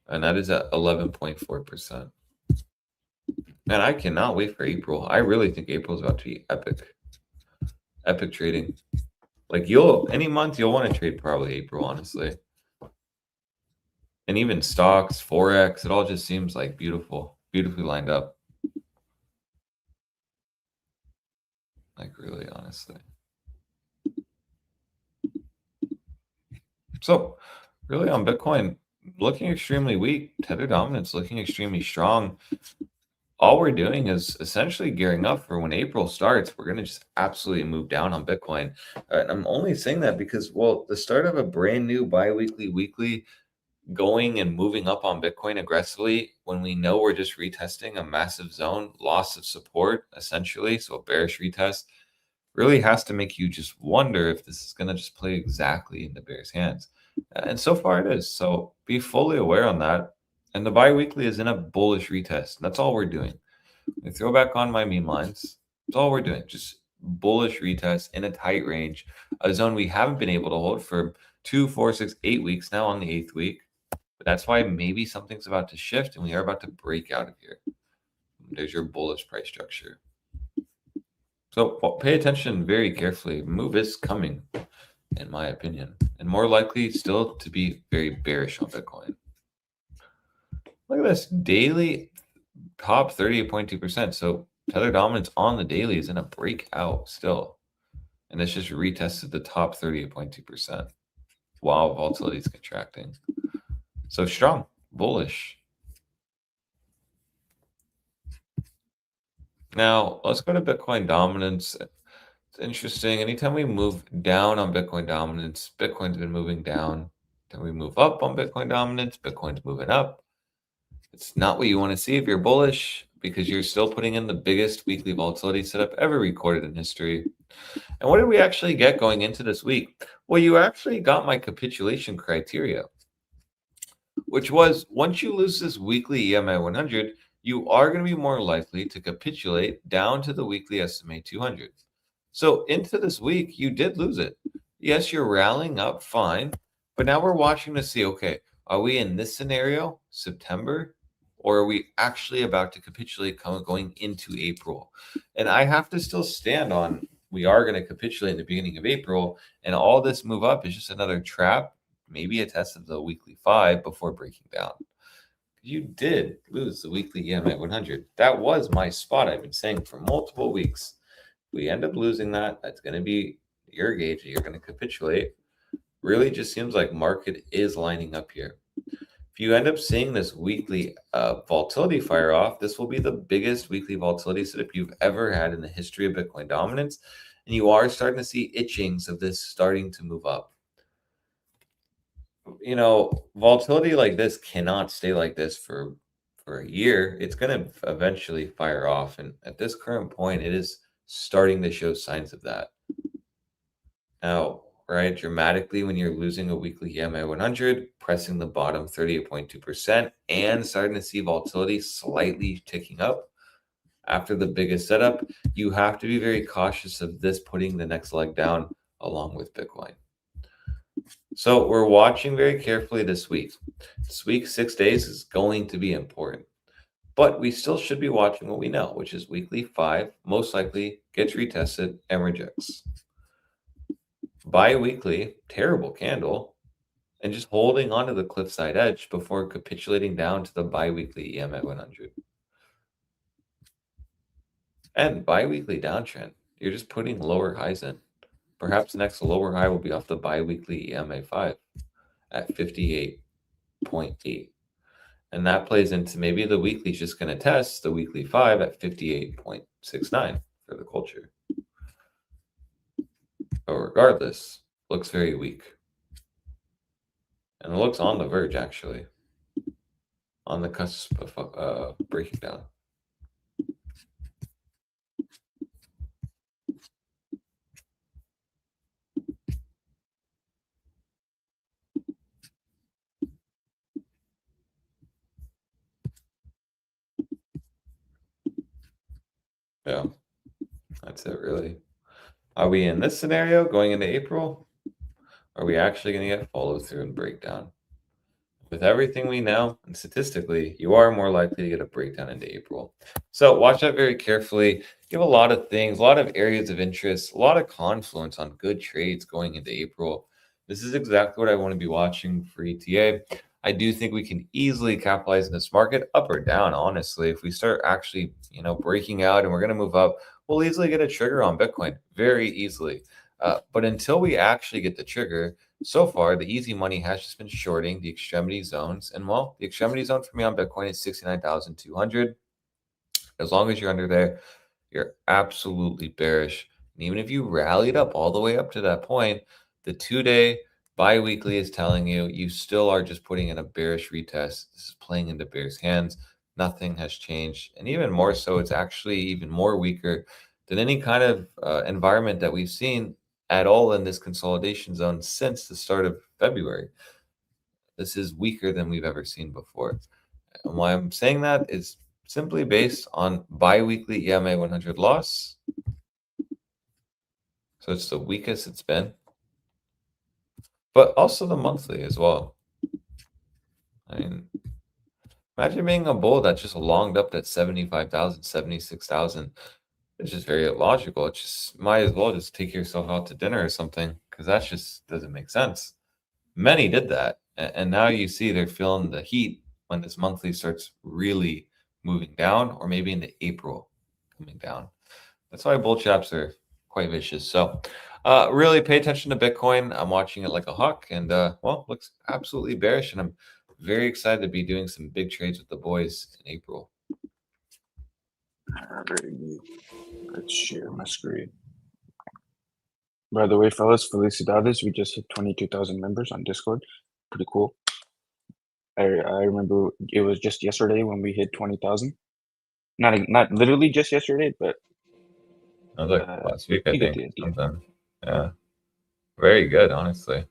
And that is at 11.4%. Man, I cannot wait for April. I really think April is about to be epic. Epic trading. Like any month you'll want to trade probably April, honestly. And even stocks, Forex, it all just seems like beautifully lined up. Like really, honestly. So really on Bitcoin, looking extremely weak. Tether dominance looking extremely strong. All we're doing is essentially gearing up for when April starts. We're going to just absolutely move down on Bitcoin. And I'm only saying that because, well, the start of a brand new bi-weekly, weekly going and moving up on Bitcoin aggressively when we know we're just retesting a massive zone, loss of support, essentially, so a bearish retest, really has to make you just wonder if this is going to just play exactly into bear's hands. And so far it is. So be fully aware on that. And the bi-weekly is in a bullish retest. That's all we're doing. I throw back on my meme lines. That's all we're doing. Just bullish retest in a tight range, a zone we haven't been able to hold for 2, 4, 6, 8 weeks now on the 8th week. But that's why maybe something's about to shift and we are about to break out of here. There's your bullish price structure. So pay attention very carefully. Move is coming, in my opinion, and more likely still to be very bearish on Bitcoin. Look at this daily top 38.2%. So tether dominance on the daily is in a breakout still. And it's just retested the top 38.2% while volatility is contracting. So strong, bullish. Now let's go to Bitcoin dominance. It's interesting. Anytime we move down on Bitcoin dominance, Bitcoin's been moving down. Then we move up on Bitcoin dominance, Bitcoin's moving up. It's not what you want to see if you're bullish, because you're still putting in the biggest weekly volatility setup ever recorded in history. And what did we actually get going into this week? Well, you actually got my capitulation criteria, which was once you lose this weekly EMA 100, you are going to be more likely to capitulate down to the weekly SMA 200. So into this week, you did lose it. Yes, you're rallying up fine, but now we're watching to see, okay, are we in this scenario, September, or are we actually about to capitulate going into April? And I have to still stand on, we are going to capitulate in the beginning of April, and all this move up is just another trap, maybe a test of the weekly 5 before breaking down. You did lose the weekly EMA 100. That was my spot. I've been saying for multiple weeks. If we end up losing that, that's going to be your gauge. You're going to capitulate. Really just seems like market is lining up here. If you end up seeing this weekly volatility fire off, this will be the biggest weekly volatility setup you've ever had in the history of Bitcoin dominance. And you are starting to see itchings of this starting to move up. You know, volatility like this cannot stay like this for for a year, it's going to eventually fire off. And at this current point, it is starting to show signs of that. Now, right, dramatically, when you're losing a weekly EMA 100, pressing the bottom 38.2%, and starting to see volatility slightly ticking up after the biggest setup, you have to be very cautious of this putting the next leg down along with Bitcoin. So we're watching very carefully this week. This week, 6 days is going to be important. But we still should be watching what we know, which is weekly 5 most likely gets retested and rejects. Bi-weekly, terrible candle, and just holding onto the cliffside edge before capitulating down to the bi-weekly EM at 100. And bi-weekly downtrend, you're just putting lower highs in. Perhaps the next lower high will be off the bi-weekly EMA 5 at 58.8. And that plays into maybe the weekly is just going to test the weekly 5 at 58.69 for the culture. But regardless, looks very weak. And it looks on the verge, actually. On the cusp of breaking down. Yeah, that's it, really. Are we in this scenario going into April? Are we actually going to get follow through and breakdown? With everything we know, and statistically, you are more likely to get a breakdown into April. So watch that very carefully. You have a lot of things, a lot of areas of interest, a lot of confluence on good trades going into April. This is exactly what I want to be watching for ETA. I do think we can easily capitalize in this market, up or down, honestly. If we start actually, breaking out and we're going to move up, we'll easily get a trigger on Bitcoin, very easily. But until we actually get the trigger, so far, the easy money has just been shorting the extremity zones. And well, the extremity zone for me on Bitcoin is 69,200. As long as you're under there, you're absolutely bearish. And even if you rallied up all the way up to that point, the 2-day bi-weekly is telling you you still are just putting in a bearish retest. This is playing into bear's hands. Nothing has changed. And even more so, it's actually even more weaker than any kind of environment that we've seen at all in this consolidation zone since the start of February. This is weaker than we've ever seen before. And why I'm saying that is simply based on bi-weekly EMA 100 loss. So it's the weakest it's been. But also the monthly as well. I mean, imagine being a bull that just longed up that 75,000, 76,000. It's just very illogical. It just might as well just take yourself out to dinner or something, because that just doesn't make sense. Many did that, and now you see they're feeling the heat when this monthly starts really moving down, or maybe into April coming down. That's why bull chaps are quite vicious. So really pay attention to Bitcoin. I'm watching it like a hawk, and looks absolutely bearish, and I'm very excited to be doing some big trades with the boys in April. Let's share my screen. By the way, fellas, felicidades. We just hit 22,000 members on Discord. Pretty cool. I remember it was just yesterday when we hit 20,000. Not literally just yesterday, but that was like last week, I think. Something. Yeah. Very good, honestly.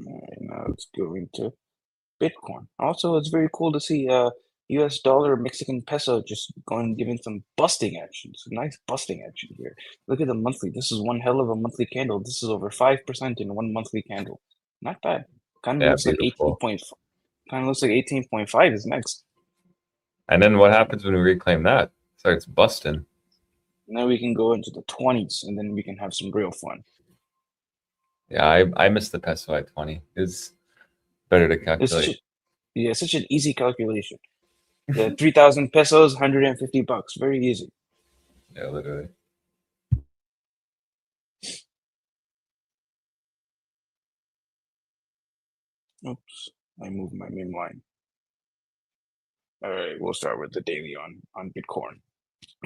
All right, now let's go into Bitcoin. Also, it's very cool to see US dollar, Mexican peso just giving some busting action. Some nice busting action here. Look at the monthly. This is one hell of a monthly candle. This is over 5% in one monthly candle. Not bad. Kind of looks beautiful. like 18.5 is next. And then what happens when we reclaim that? It starts busting. Now we can go into the 20s, and then we can have some real fun. Yeah, I missed the peso at 20. It's better to calculate. It's such an easy calculation. Yeah, 3,000 pesos, $150. Very easy. Yeah, literally. Oops, I moved my main line. All right, we'll start with the daily on Bitcoin.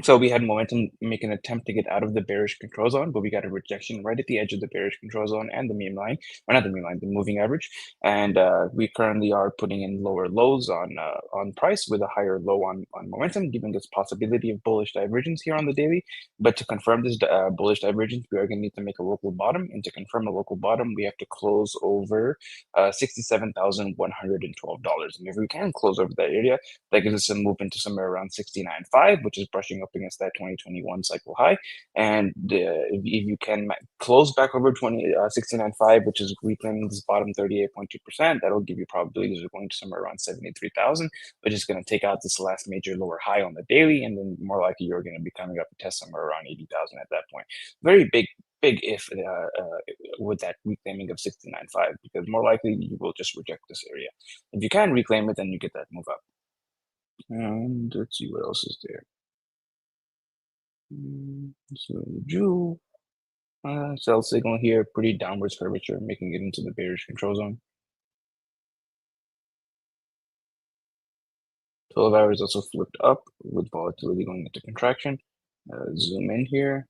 So we had momentum make an attempt to get out of the bearish control zone, but we got a rejection right at the edge of the bearish control zone and the meme line, or not the meme line, the moving average. And we currently are putting in lower lows on price with a higher low on momentum, giving us possibility of bullish divergence here on the daily. But to confirm this bullish divergence, we are going to need to make a local bottom. And to confirm a local bottom, we have to close over $67,112. And if we can close over that area, that gives us a movement to somewhere around 69.5, which is brushing up against that 2021 cycle high. And if you can close back over 69.5, which is reclaiming this bottom 38.2%, that'll give you probabilities of going to somewhere around 73,000, which is going to take out this last major lower high on the daily, and then more likely you're going to be coming up to test somewhere around 80,000 at that point. Very big if with that reclaiming of 69.5, because more likely you will just reject this area. If you can reclaim it, then you get that move up. And let's see what else is there. So the jewel sell signal here, pretty downwards curvature, making it into the bearish control zone. 12 hours also flipped up with volatility going into contraction. Zoom in here.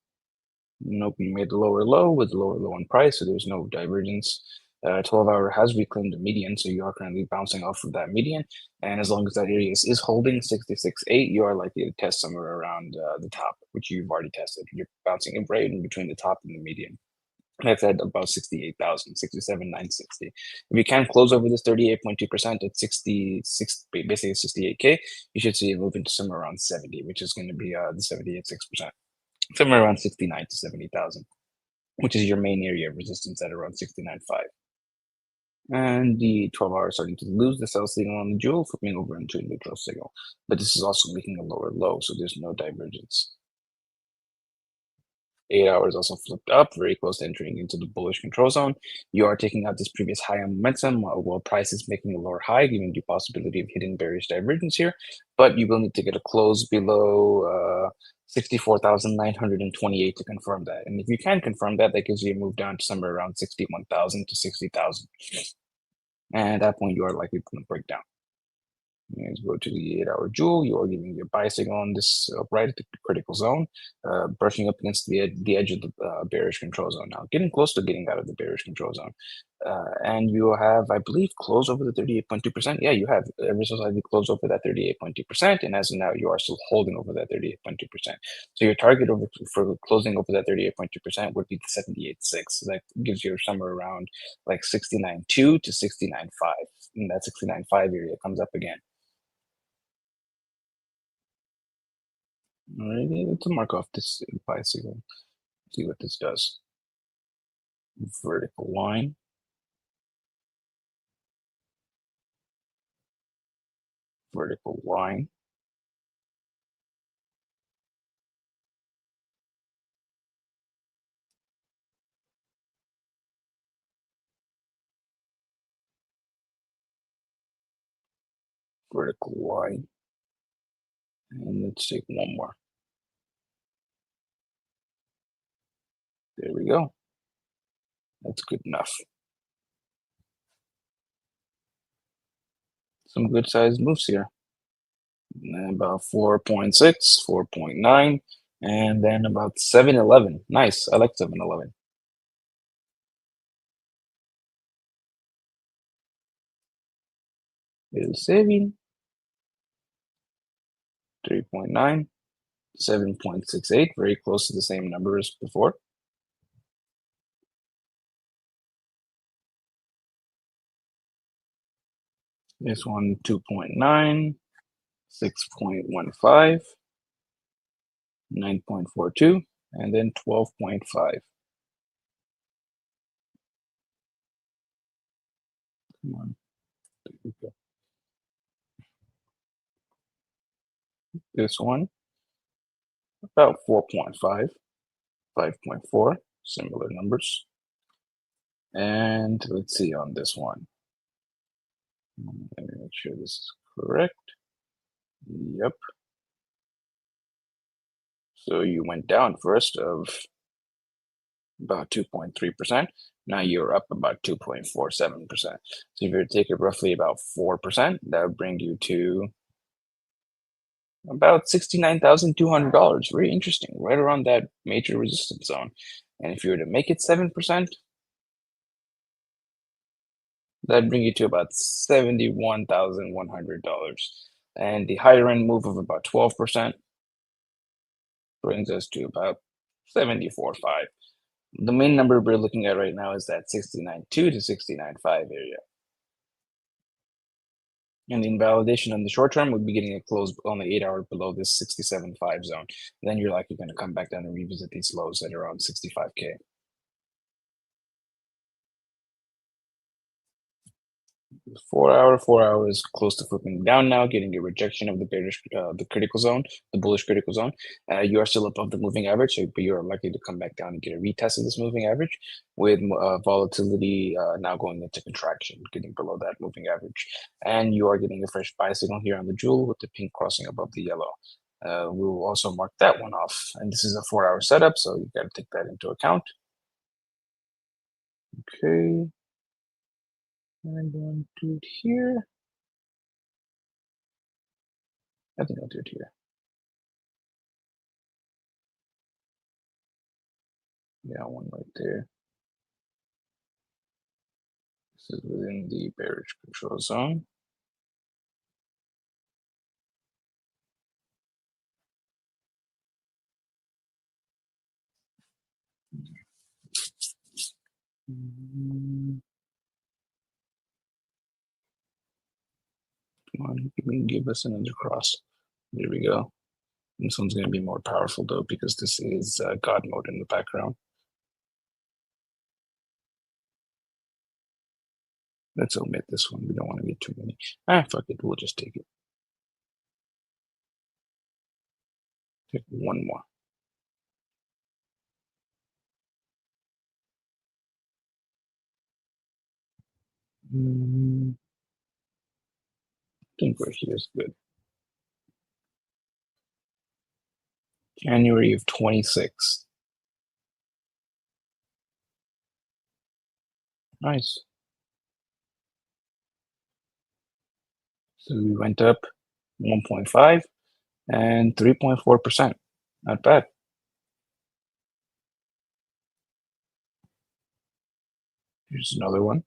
Nope, we made the lower low with lower low on price, so there's no divergence. 12-hour has reclaimed the median, so you are currently bouncing off of that median. And as long as that area is holding 66.8, you are likely to test somewhere around the top, which you've already tested. You're bouncing in right in between the top and the median. That's at about 68,000, 67,960. If you can close over this 38.2% at 66, basically 68K, you should see it move into somewhere around 70, which is going to be the 78.6%. Somewhere around 69 to 70,000, which is your main area of resistance at around 69.5. And the 12-hour starting to lose the sell signal on the jewel, flipping over into a neutral signal. But this is also making a lower low, so there's no divergence. 8 hours also flipped up, very close to entering into the bullish control zone. You are taking out this previous high on momentum while price is making a lower high, giving you possibility of hitting bearish divergence here. But you will need to get a close below 64,928 to confirm that. And if you can confirm that, that gives you a move down to somewhere around 61,000 to 60,000. And at that point, you are likely going to break down. Let's go to the 8-hour jewel. You are giving your buy signal on this right at the critical zone, brushing up against the edge of the bearish control zone. Now, getting close to getting out of the bearish control zone. And you have, I believe, close over the 38.2%. Yeah, you have ever so slightly closed over that 38.2%. And as of now, you are still holding over that 38.2%. So your target for closing over that 38.2% would be the 78.6. So that gives you somewhere around like 69.2 to 69.5. And that 69.5 area comes up again. Alrighty, let's mark off this buy signal. See what this does. Vertical line. Vertical line. Vertical line. And let's take one more. There we go. That's good enough. Some good sized moves here. And about 4.6, 4.9, and then about 7.11. Nice. I like 7.11. Little saving. 3.9, 7.68, very close to the same number as before. This one, 2.9, 6.15, 9.42, and then 12.5. Come on. There we go. This one, about 4.5, 5.4, similar numbers. And let's see on this one. Let me make sure this is correct. Yep. So you went down first of about 2.3%. Now you're up about 2.47%. So if you were to take it roughly about 4%, that would bring you to about $69,200. Very interesting, right around that major resistance zone. And if you were to make it 7%, that'd bring you to about $71,100. And the higher end move of about 12% brings us to about 74.5. The main number we're looking at right now is that 69.2 to 69.5 area. And the invalidation on the short term would be getting a close on the 8 hour below this 67.5 zone. Then you're likely going to come back down and revisit these lows at around 65K. 4 hour is close to flipping down now, getting a rejection of the bearish, the critical zone, the bullish critical zone. You are still above the moving average, but you are likely to come back down and get a retest of this moving average, with volatility now going into contraction, getting below that moving average. And you are getting a fresh buy signal here on the jewel with the pink crossing above the yellow. We will also mark that one off. And this is a 4 hour setup, so you got to take that into account. Okay. I'm going to do it here. I think I'll do it here. Yeah, one right there. This is within the bearish control zone. Come on, give us another cross. There we go. This one's going to be more powerful though, because this is God mode in the background. Let's omit this one. We don't want to get too many. Fuck it. We'll just take it. Take one more. I think right here is good. January of 26. Nice. So we went up 1.5 and 3.4%. Not bad. Here's another one.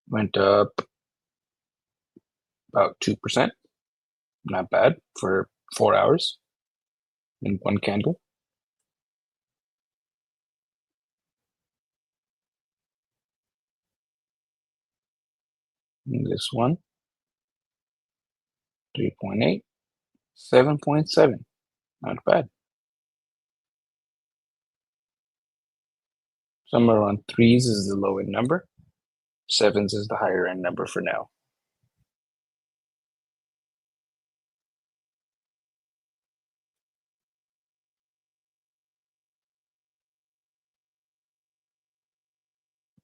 Went up about 2%. Not bad for 4 hours in one candle. And this one, 3.8, 7.7. Not bad. Somewhere around 3s is the low end number. 7s is the higher end number for now.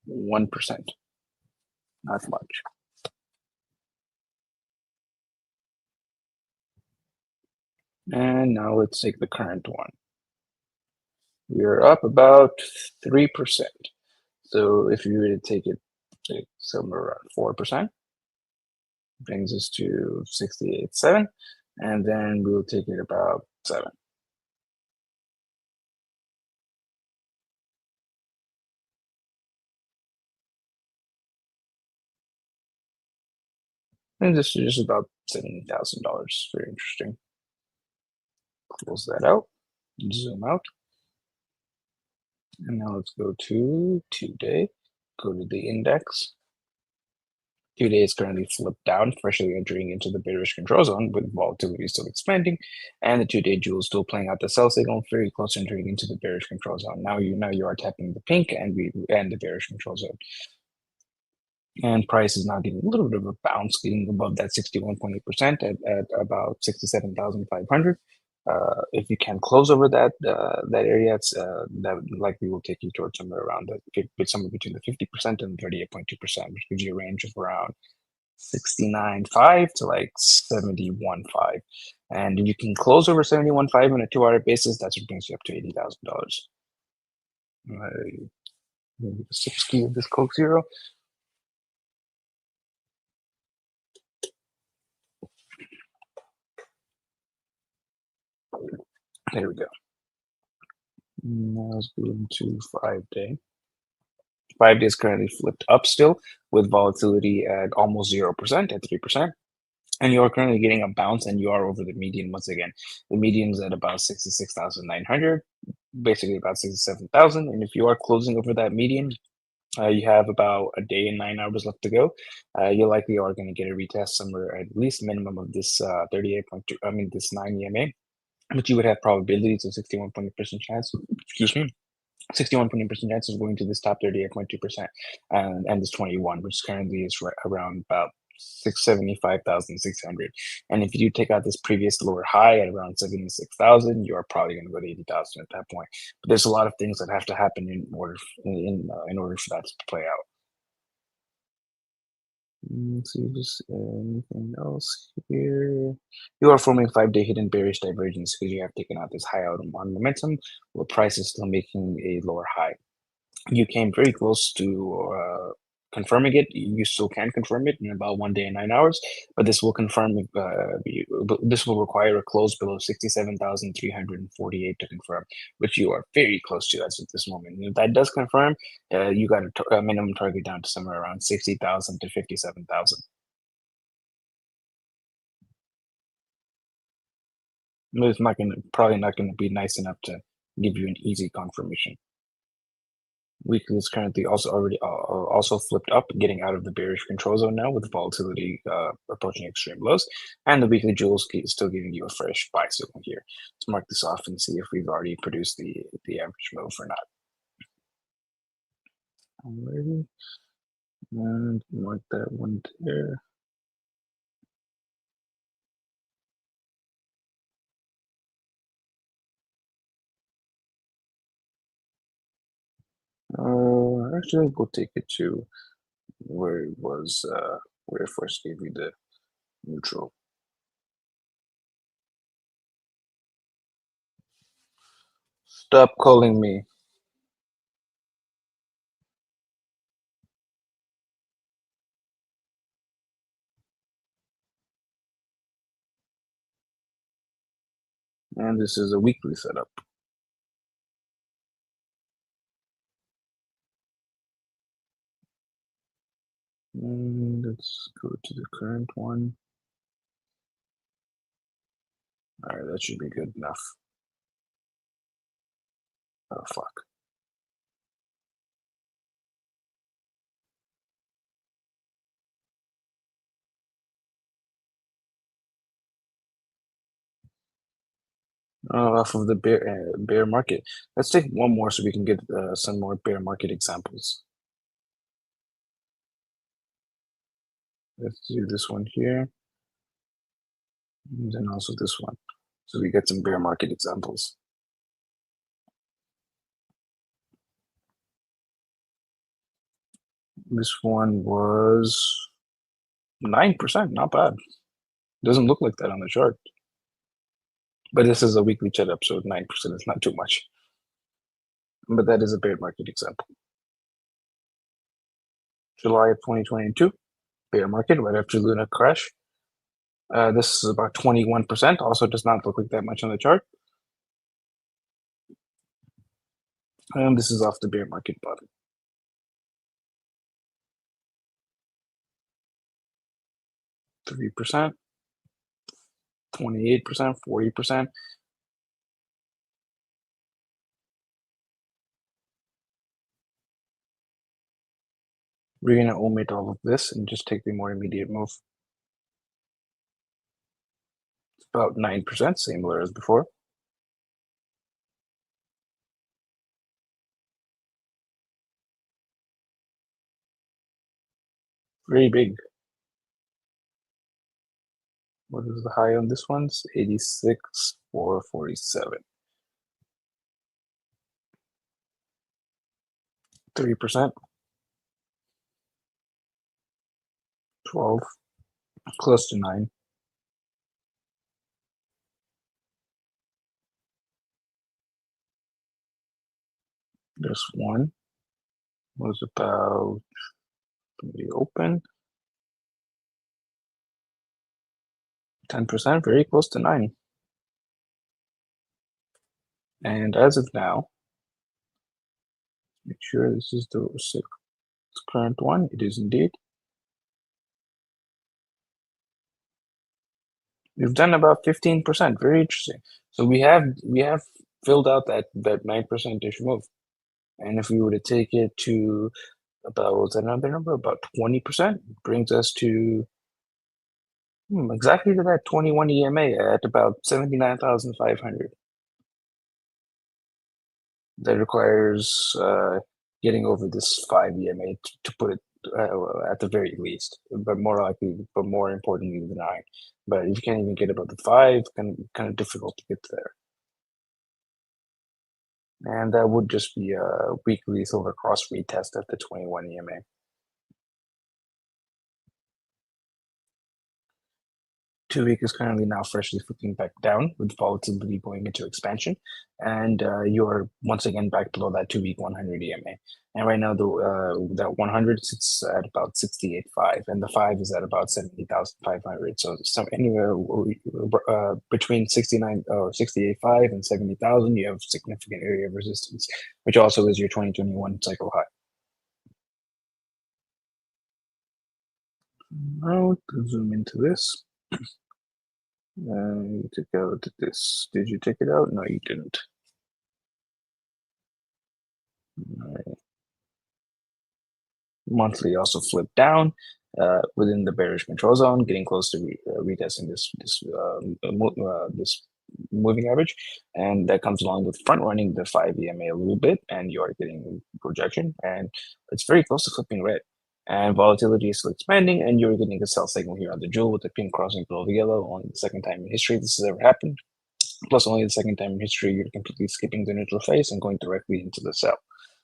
$1%. Not much. And now let's take the current one. We're up about 3%. So if you were to take it, say, somewhere around 4%, brings us to 68.7, and then we'll take it about 7. And this is just about $70,000. Very interesting. Close that out, zoom out. And now let's go to 2-day, go to the index. 2-day is currently flipped down, freshly entering into the bearish control zone with volatility still expanding, and the 2-day jewel is still playing out the sell signal, very close entering into the bearish control zone. Now you are tapping the pink and the bearish control zone. And price is now getting a little bit of a bounce, getting above that 61.8% at about 67,500. If you can close over that area, that likely will take you towards somewhere around somewhere between the 50% and 38.2%, which gives you a range of around 69.5 to like 71.5. And if you can close over 71.5 on a 2 hour basis, that's what brings you up to $80,000. Maybe the 6 key of this Coke Zero. There we go. Now let's go into 5-day. 5 days currently flipped up still with volatility at almost 0% at 3%. And you are currently getting a bounce, and you are over the median once again. The median is at about 66,900, basically about 67,000. And if you are closing over that median, you have about a day and 9 hours left to go. You likely are going to get a retest somewhere at least minimum of this 38.2. I mean this 9 EMA, but you would have probability to 61.0% chance. Excuse me. 61.8% chance of going to this top 38.2%, and this 21, which currently is right around about 675,600. And if you do take out this previous lower high at around 76,000, you are probably going to go to 80,000 at that point. But there's a lot of things that have to happen in order for that to play out. Let's see if there's anything else here. You are forming 5-day hidden bearish divergence because you have taken out this high out on momentum, where price is still making a lower high. You came very close to confirming it. You still can confirm it in about 1 day and 9 hours, but this will confirm. This will require a close below 67,348 to confirm, which you are very close to as at this moment. And if that does confirm, you got a minimum target down to somewhere around 60,000 to 57,000. It's probably not going to be nice enough to give you an easy confirmation. Weekly is currently also flipped up, getting out of the bearish control zone now with volatility approaching extreme lows, and the weekly jewels is still giving you a fresh buy signal here. Let's mark this off and see if we've already produced the average move or not. Alrighty, and mark that one there. Actually, we'll take it to where it was, where it first gave you the neutral. Stop calling me. And this is a weekly setup. And let's go to the current one. All right, that should be good enough. Oh, fuck. Off of the bear market. Let's take one more so we can get some more bear market examples. Let's do this one here. And then also this one. So we get some bear market examples. This one was 9%, not bad. Doesn't look like that on the chart. But this is a weekly setup, so 9% is not too much. But that is a bear market example. July of 2022, bear market right after Luna crash. This is about 21%. Also does not look like that much on the chart. And this is off the bear market bottom. %, 28%, 40%. We're going to omit all of this and just take the more immediate move. It's about 9%, similar as before. Very big. What is the high on this one? 86,447. 3%. 12. Close to 9. This one was about the open 10%, very close to 9. And as of now, make sure this is the current one. It is indeed. We've done about 15%. Very interesting. So we have filled out that 9%-ish move. And if we were to take it to about, what's that another number? About 20%, brings us to exactly to that 21 EMA at about 79,500. That requires getting over this 5 EMA to put it at the very least, but more importantly, the 9. But if you can't even get above the 5, kind of difficult to get there. And that would just be a weekly silver cross retest at the 21 EMA. Two-week is currently now freshly flipping back down with volatility going into expansion, and you're once again back below that 2-week 100 EMA. And right now, that 100 sits at about 68.5, and the 5 is at about 70,500. So anywhere between 68.5 and 70,000, you have significant area of resistance, which also is your 2021 cycle high. Now to zoom into this. You took out this. Did you take it out? No, you didn't. All right. Monthly also flipped down within the bearish control zone, getting close to retesting this moving average, and that comes along with front running the 5 EMA a little bit, and you are getting projection, and it's very close to flipping red. And volatility is still expanding, and you're getting a sell signal here on the jewel with the pink crossing below the yellow. Only the second time in history this has ever happened. Plus, only the second time in history you're completely skipping the neutral phase and going directly into the sell.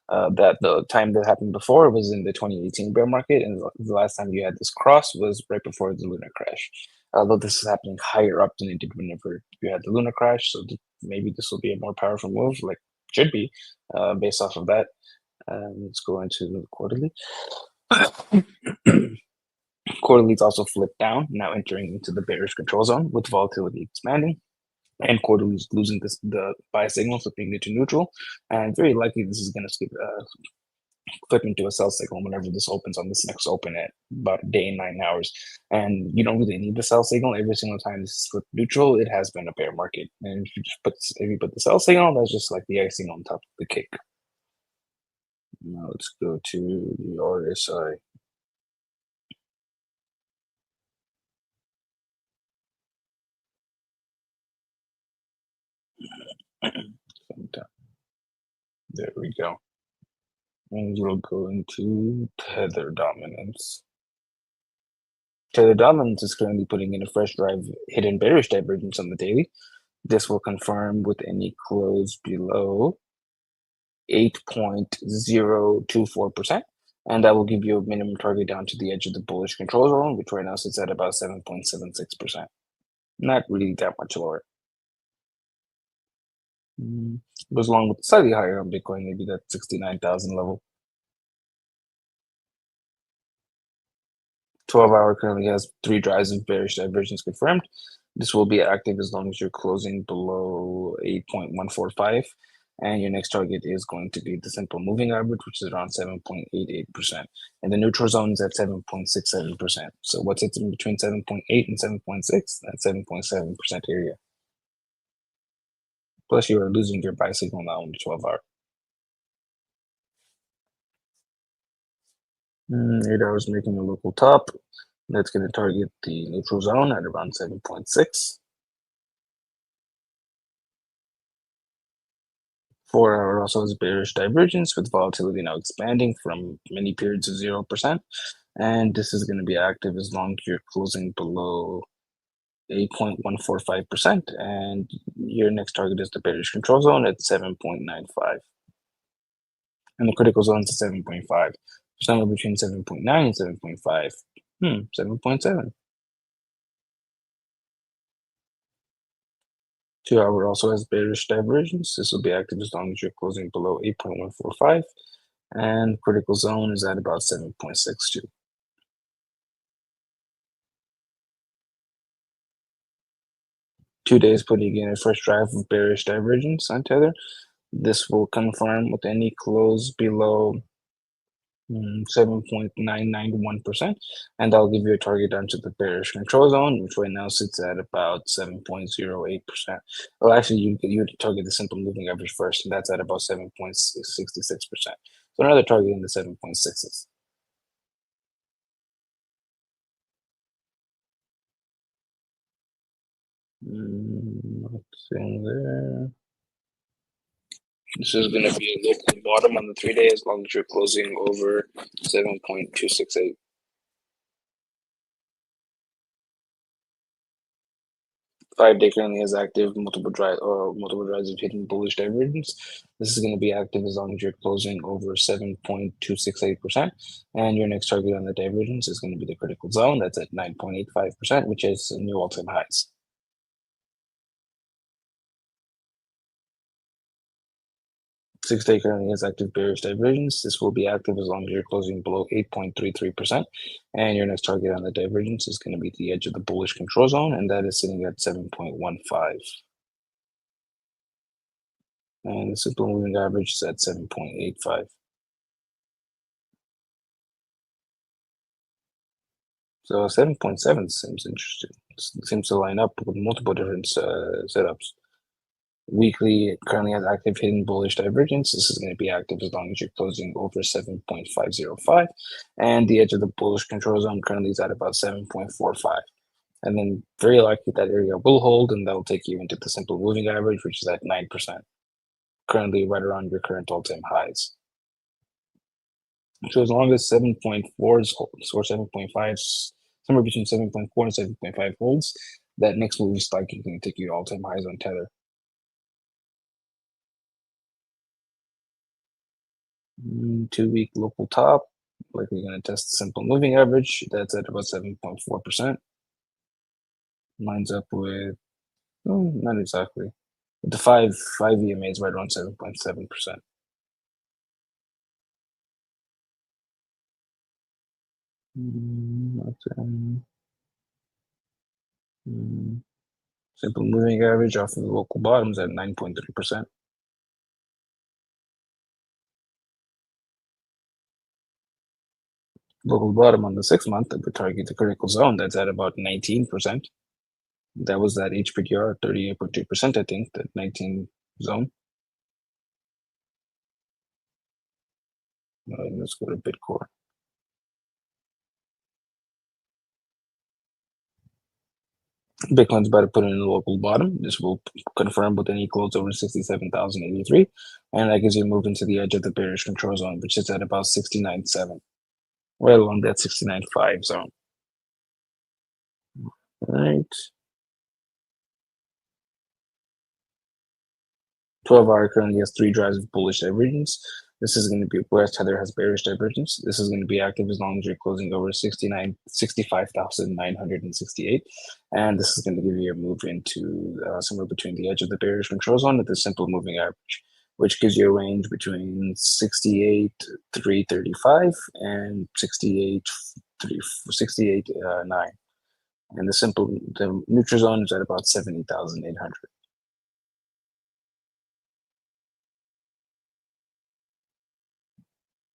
That the time that happened before was in the 2018 bear market, and the last time you had this cross was right before the lunar crash. Although this is happening higher up than it did whenever you had the lunar crash, so maybe this will be a more powerful move, like should be, based off of that. Let's go into the quarterly. Quarterly's also flipped down, now entering into the bearish control zone with volatility expanding, and quarterly's losing the buy signal, flipping into neutral, and very likely this is going to flip into a sell signal whenever this opens on this next open at about a day and 9 hours. And you don't really need the sell signal every single time this is flipped neutral. It has been a bear market, and if you put the sell signal, that's just like the icing on top of the cake. Now let's go to the RSI. There we go. And we'll go into tether dominance. Tether dominance is currently putting in a fresh drive hidden bearish divergence on the daily. This will confirm with any close below 8.024%. And that will give you a minimum target down to the edge of the bullish control zone, which right now sits at about 7.76%. Not really that much lower. Goes along with slightly higher on Bitcoin, maybe that 69,000 level. 12-hour currently has 3 drives of bearish divergence confirmed. This will be active as long as you're closing below 8.145. And your next target is going to be the simple moving average, which is around 7.88%. And the neutral zone is at 7.67%. So what's it in between 7.8 and 7.6? That's 7.7% area. Plus, you are losing your buy signal now on the 12-hour. 8 hours making a local top. That's going to target the neutral zone at around 7.6. 4-hour also has bearish divergence with volatility now expanding from many periods of 0%. And this is going to be active as long as you're closing below 8.145%. And your next target is the bearish control zone at 7.95. And the critical zone is 7.5. Somewhere between 7.9 and 7.5. 7.7. 2-hour also has bearish divergence. This will be active as long as you're closing below 8.145. And critical zone is at about 7.62. 2 days putting in a first drive of bearish divergence on Tether. This will confirm with any close below 7.991%, and I'll give you a target down to the bearish control zone, which right now sits at about 7.08%. Well, actually, you target the simple moving average first, and that's at about 7.66%. So another target in the 7.6s. What's in there? This is going to be a local bottom on the 3-day as long as you're closing over 7.268. Five-day currently has active multiple drives of hidden bullish divergence. This is going to be active as long as you're closing over 7.268%. And your next target on the divergence is going to be the critical zone. That's at 9.85%, which is new all-time highs. 6-day currently has active bearish divergence. This will be active as long as you're closing below 8.33%. And your next target on the divergence is going to be the edge of the bullish control zone, and that is sitting at 7.15. And the simple moving average is at 7.85. So 7.7 seems interesting. It seems to line up with multiple different setups. Weekly currently has active hidden bullish divergence. This is going to be active as long as you're closing over 7.505. And the edge of the bullish control zone currently is at about 7.45. And then very likely that area will hold, and that'll take you into the simple moving average, which is at 9%. Currently right around your current all-time highs. So as long as 7.4 or 7.5, somewhere between 7.4 and 7.5 holds, that next move is likely going to take you to all-time highs on Tether. 2-week local top, likely going to test the simple moving average. That's at about 7.4%. Lines up with, not exactly. With the 5 EMA is right around 7.7%. Simple moving average off of the local bottoms at 9.3%. Local bottom on the 6-month that would target the critical zone, that's at about 19%. That was that HPDR 38.2%, I think, that 19 zone. Let's go to Bitcoin. Bitcoin's about to put in a local bottom. This will confirm with any close over 67,083, and that gives you a move into the edge of the bearish control zone, which is at about 69.7, right along that 69.5 zone. All right. 12-hour currently has 3 drives of bullish divergence. This is going to be where Tether has bearish divergence. This is going to be active as long as you're closing over 65,968. And this is going to give you a move into somewhere between the edge of the bearish control zone and the simple moving average, which gives you a range between 68,335 and 68,9. And the neutral zone is at about 70,800.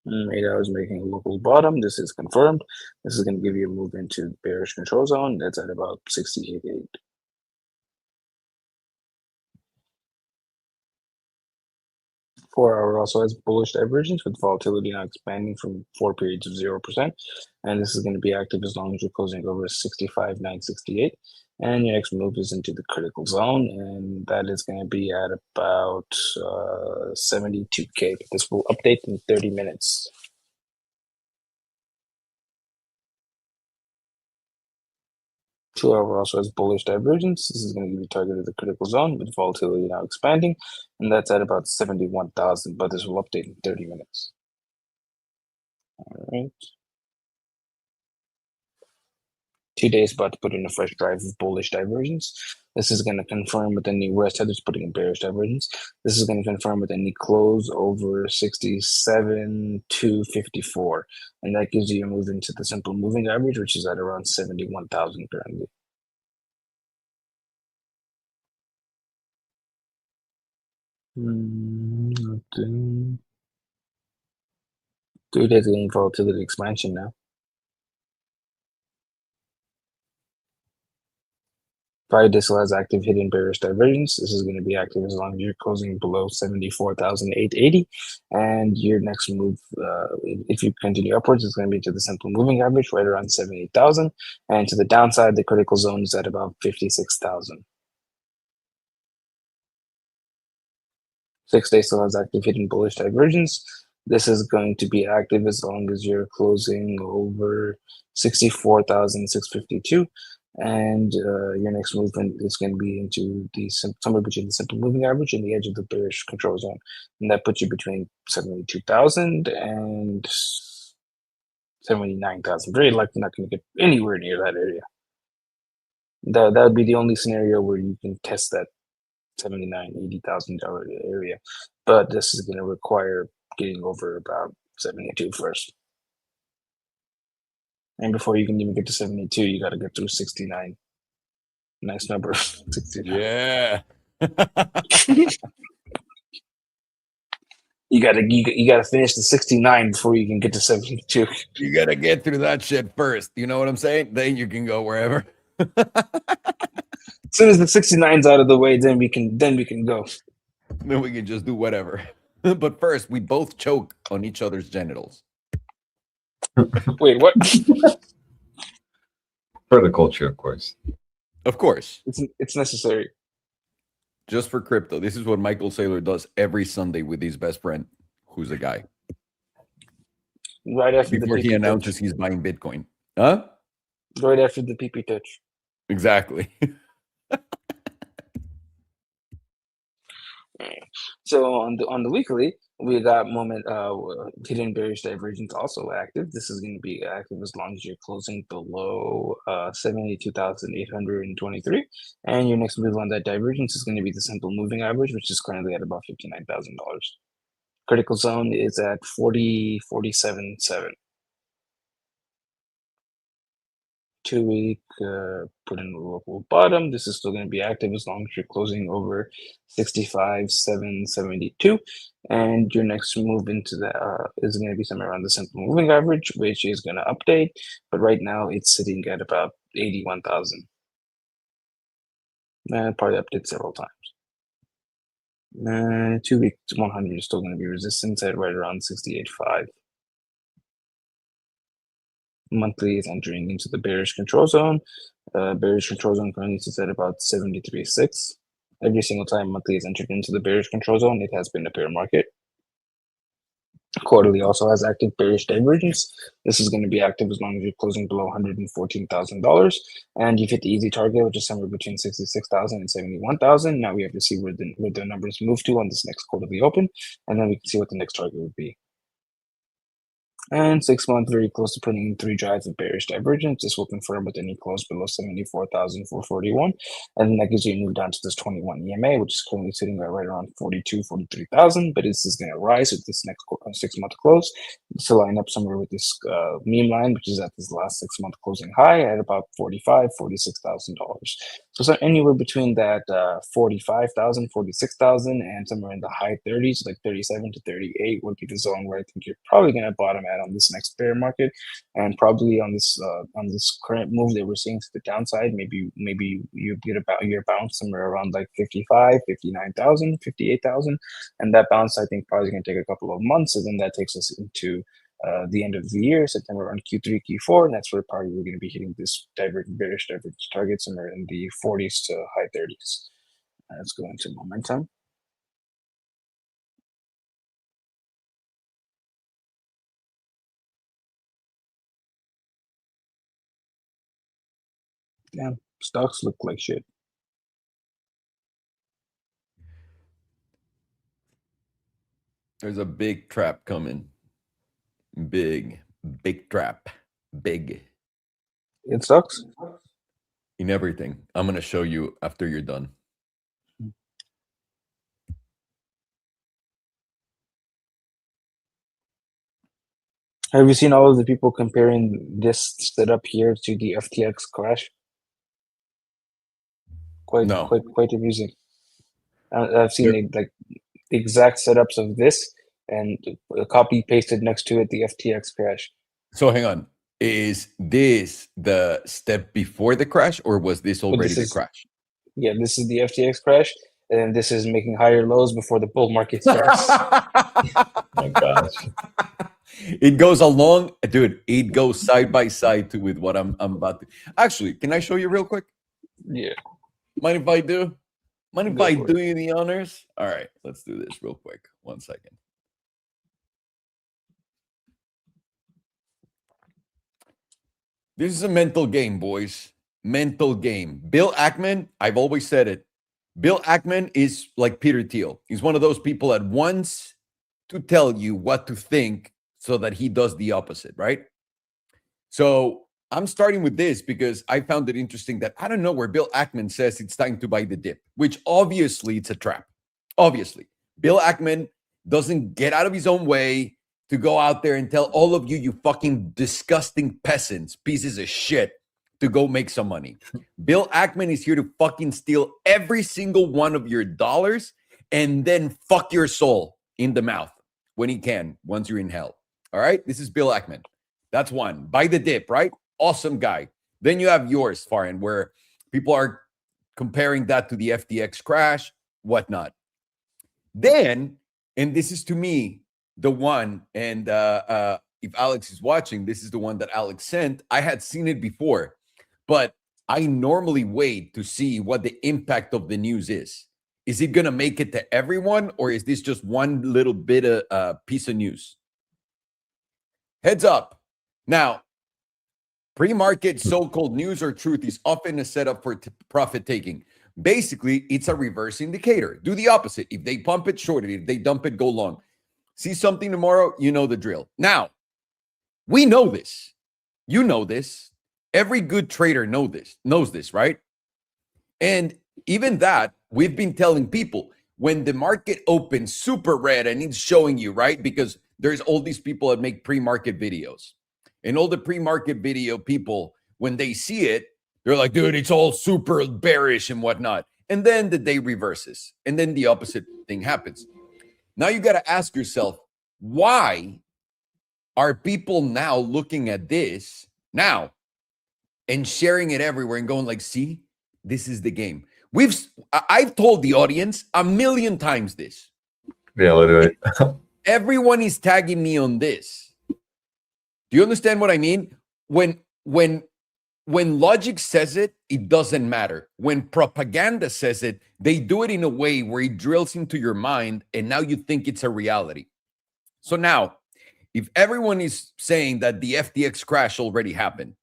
8 hours making a local bottom. This is confirmed. This is going to give you a move into bearish control zone. That's at about 68.8. 4-hour also has bullish divergence with volatility now expanding from 4 periods of 0%. And this is going to be active as long as you're closing over 65,968. And your next move is into the critical zone, and that is going to be at about 72K. This will update in 30 minutes. Two-hour also has bullish divergence. This is going to give you target of the critical zone with volatility now expanding, and that's at about 71,000, but this will update in 30 minutes. All right. 2 days about to put in a fresh drive of bullish divergence. This is going to confirm with any whereas Tether's putting in bearish divergence. This is going to confirm with any close over 67,254, and that gives you a move into the simple moving average, which is at around 71,000 currently. Nothing. 3 days getting volatility expansion now. Friday still has active hidden bearish divergence. This is going to be active as long as you're closing below 74,880. And your next move, if you continue upwards, is going to be to the simple moving average right around 78,000. And to the downside, the critical zone is at about 56,000. 6 days still has active hidden bullish divergence. This is going to be active as long as you're closing over 64,652. And your next movement is going to be into the somewhere between the simple moving average and the edge of the bearish control zone, and that puts you between 72,000 and 79,000. Very likely not going to get anywhere near that area. That would be the only scenario where you can test that $80,000 area, but this is going to require getting over about 72 first. And before you can even get to 72, you got to get through 69. Nice number. 69. Yeah. You gotta finish the 69 before you can get to 72. You got to get through that shit first. You know what I'm saying? Then you can go wherever. As soon as the 69's out of the way, then we can go. Then we can just do whatever. But first, we both choke on each other's genitals. Wait, what? For the culture, of course. Of course. It's necessary. Just for crypto. This is what Michael Saylor does every Sunday with his best friend, who's a guy. Right after before the PP he announces touch. he's buying Bitcoin. Huh? Right after the PP touch. Exactly. So on the weekly, we got hidden bearish divergence also active. This is going to be active as long as you're closing below 72,823, and your next move on that divergence is going to be the simple moving average, which is currently at about $59,000. Critical zone is at 47.7. 2 week, put in the local bottom. This is still going to be active as long as you're closing over 65,772. And your next move into that is going to be somewhere around the simple moving average, which is going to update. But right now it's sitting at about 81,000. And probably update several times. 2 week 100 is still going to be resistance at right around 68.5. Monthly is entering into the bearish control zone. Bearish control zone currently sits at about 73.6. Every single time monthly is entered into the bearish control zone, it has been a bear market. Quarterly also has active bearish divergence. This is going to be active as long as you're closing below $114,000, and you've hit the easy target, which is somewhere between 66,000 and 71,000. Now we have to see where the numbers move to on this next quarterly open, and then we can see what the next target would be. And 6 month very close to putting in 3 drives of bearish divergence. This will confirm with any close below 74,441. And then that gives you a move down to this 21 EMA, which is currently sitting at right around 43,000. But this is going to rise with this next 6 month close to line up somewhere with this meme line, which is at this last 6 month closing high at about $46,000. So anywhere between that 45,000, 46,000, and somewhere in the high 30s, like 37 to 38, would be the zone where I think you're probably going to bottom at on this next bear market, and probably on this current move that we're seeing to the downside. Maybe you get about your bounce somewhere around like 55, 59,000, 58,000, and that bounce I think probably going to take a couple of months, and then that takes us into the end of the year, September, on Q3, Q4, and that's where probably we're going to be hitting this bearish divergence target somewhere in the 40s to high 30s. Let's go into momentum. Damn, stocks look like shit. There's a big trap coming. Big trap. Big. It sucks. In everything. I'm going to show you after you're done. Have you seen all of the people comparing this setup here to the FTX crash? Quite amusing. I've seen exact setups of this and copy pasted next to it the FTX crash. So hang on. Is this the step before the crash, or was this already the crash? Yeah, this is the FTX crash, and this is making higher lows before the bull market starts. Oh my gosh. It goes along, dude. It goes side by side with what I'm about to. Actually, can I show you real quick? Yeah. Mind if I do? Mind if Go I for do you the honors? All right, let's do this real quick. 1 second. This is a mental game, boys. Mental game. Bill Ackman, I've always said it. Bill Ackman is like Peter Thiel. He's one of those people that wants to tell you what to think so that he does the opposite, right? So I'm starting with this because I found it interesting that I don't know where Bill Ackman says it's time to buy the dip, which obviously it's a trap. Obviously, Bill Ackman doesn't get out of his own way to go out there and tell all of you, you fucking disgusting peasants, pieces of shit, to go make some money. Bill Ackman is here to fucking steal every single one of your dollars and then fuck your soul in the mouth when he can, once you're in hell. All right? This is Bill Ackman. That's one. Buy the dip, right? Awesome guy. Then you have yours, Farin, where people are comparing that to the FTX crash, whatnot. Then, and this is to me, the one, and if Alex is watching, this is the one that Alex sent. I had seen it before, but I normally wait to see what the impact of the news is. Is it going to make it to everyone, or is this just one little bit of piece of news? Heads up. Now, pre-market so-called news or truth is often a setup for profit taking. Basically, it's a reverse indicator. Do the opposite. If they pump it, short it. If they dump it, go long. See something tomorrow, you know the drill. Now, we know this. You know this. Every good trader knows this, right? And even that, we've been telling people, when the market opens super red and it's showing you, right? Because there's all these people that make pre-market videos. And all the pre-market video people, when they see it, they're like, dude, it's all super bearish and whatnot. And then the day reverses. And then the opposite thing happens. Now you got to ask yourself, why are people now looking at this now and sharing it everywhere and going like, see, this is the game. I've told the audience 1,000,000 times this. Yeah, literally. Everyone is tagging me on this. Do you understand what I mean? When logic says it, it doesn't matter. When propaganda says it, they do it in a way where it drills into your mind and now you think it's a reality. So now, if everyone is saying that the FTX crash already happened,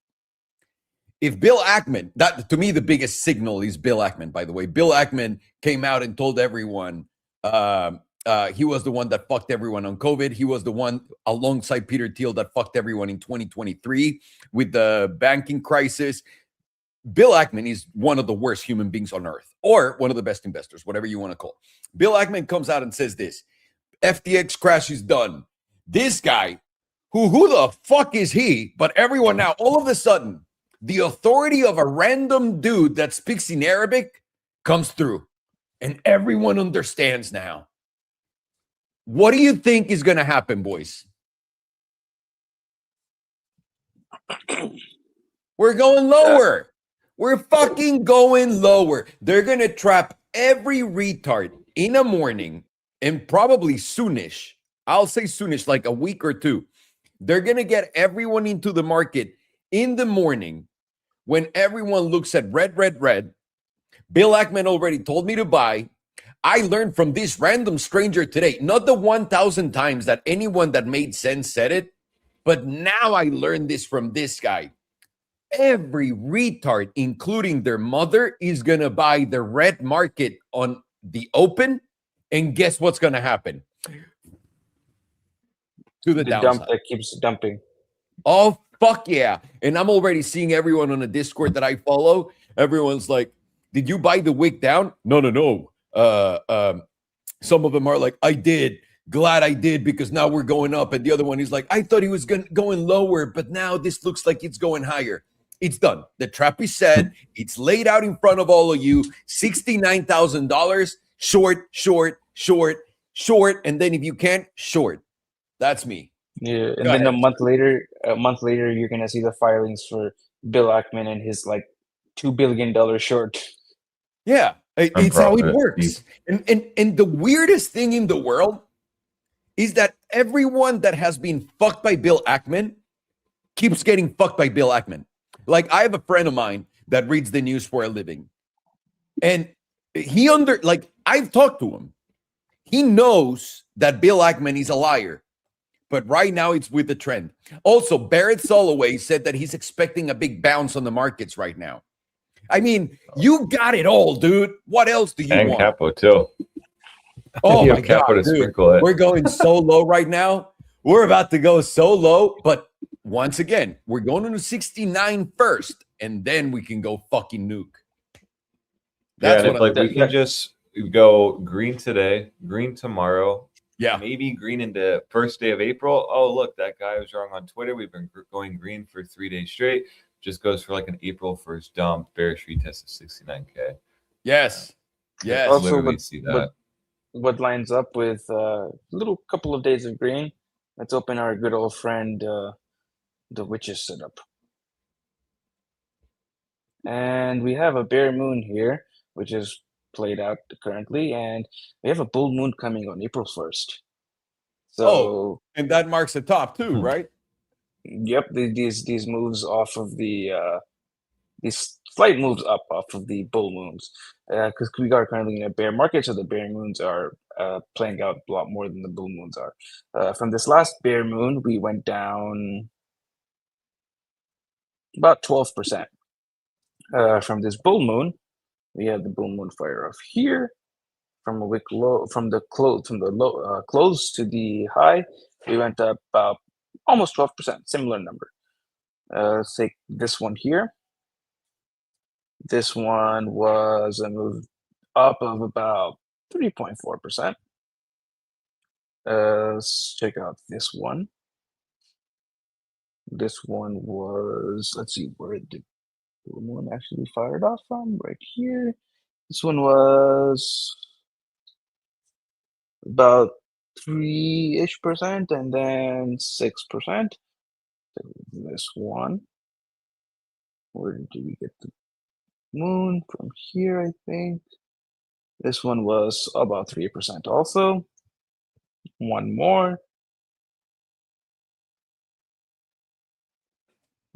if Bill Ackman, that to me the biggest signal is Bill Ackman, by the way. Bill Ackman came out and told everyone he was the one that fucked everyone on COVID. He was the one alongside Peter Thiel that fucked everyone in 2023 with the banking crisis. Bill Ackman is one of the worst human beings on earth, or one of the best investors, whatever you want to call it. Bill Ackman comes out and says this: FTX crash is done. This guy, who the fuck is he? But everyone now, all of a sudden, the authority of a random dude that speaks in Arabic comes through, and everyone understands now. What do you think is going to happen, boys? We're going lower. We're fucking going lower. They're going to trap every retard in the morning, and probably soonish. I'll say soonish, like a week or two. They're going to get everyone into the market in the morning when everyone looks at red, red, red. Bill Ackman already told me to buy. I learned from this random stranger today, not the 1,000 times that anyone that made sense said it, but now I learned this from this guy. Every retard, including their mother, is going to buy the red market on the open, and guess what's going to happen? To the downside. Dump that keeps dumping. Oh, fuck yeah. And I'm already seeing everyone on the Discord that I follow. Everyone's like, did you buy the wick down? No. Some of them are like, I did. Glad I did, because now we're going up. And the other one is like, I thought he was going lower, but now this looks like it's going higher. It's done. The trap is set. It's laid out in front of all of you. $69,000. Short. short, and then if you can't, short. That's me. Yeah, and Go then ahead. a month later, you're gonna see the filings for Bill Ackman and his like $2 billion short. Yeah, And it's how it profit. works. And the weirdest thing in the world is that everyone that has been fucked by Bill Ackman keeps getting fucked by Bill Ackman. Like, I have a friend of mine that reads the news for a living. And I've talked to him. He knows that Bill Ackman is a liar. But right now it's with the trend. Also, Barrett Soloway said that he's expecting a big bounce on the markets right now. I mean, you got it all, dude. What else do you And want? Capo too. Oh You my have Capo God, to dude. sprinkle it. We're going so low right now. We're about to go so low. But once again, we're going to 69 first, and then we can go fucking nuke. That's and what like we can just go green today, green tomorrow. Yeah. Maybe green into first day of April. Oh, look, that guy was wrong on Twitter. We've been going green for 3 days straight. Just goes for like an April 1st dump. Bearish retest of 69K. Yes. Yes. Also, Literally see that. what lines up with a little couple of days of green? Let's open our good old friend, the witches setup. And we have a bare moon here, which is played out currently, and we have a bull moon coming on April 1st. So, and that marks the top too, right? yep, these moves off of the these slight moves up off of the bull moons, because we are currently in a bear market, so the bear moons are playing out a lot more than the bull moons are. From this last bear moon, we went down about 12%. From this bull moon, we had the bull moon fire off here. From a wick low, from the low close to the high, we went up about almost 12%, similar number. Let's take this one here. This one was a move up of about 3.4%. Let's check out this one. This one was, let's see, where did the one actually fired off from? Right here. This one was about 3-ish%, and then 6%. This one, where did we get the moon? From here, I think. This one was about 3% also. One more,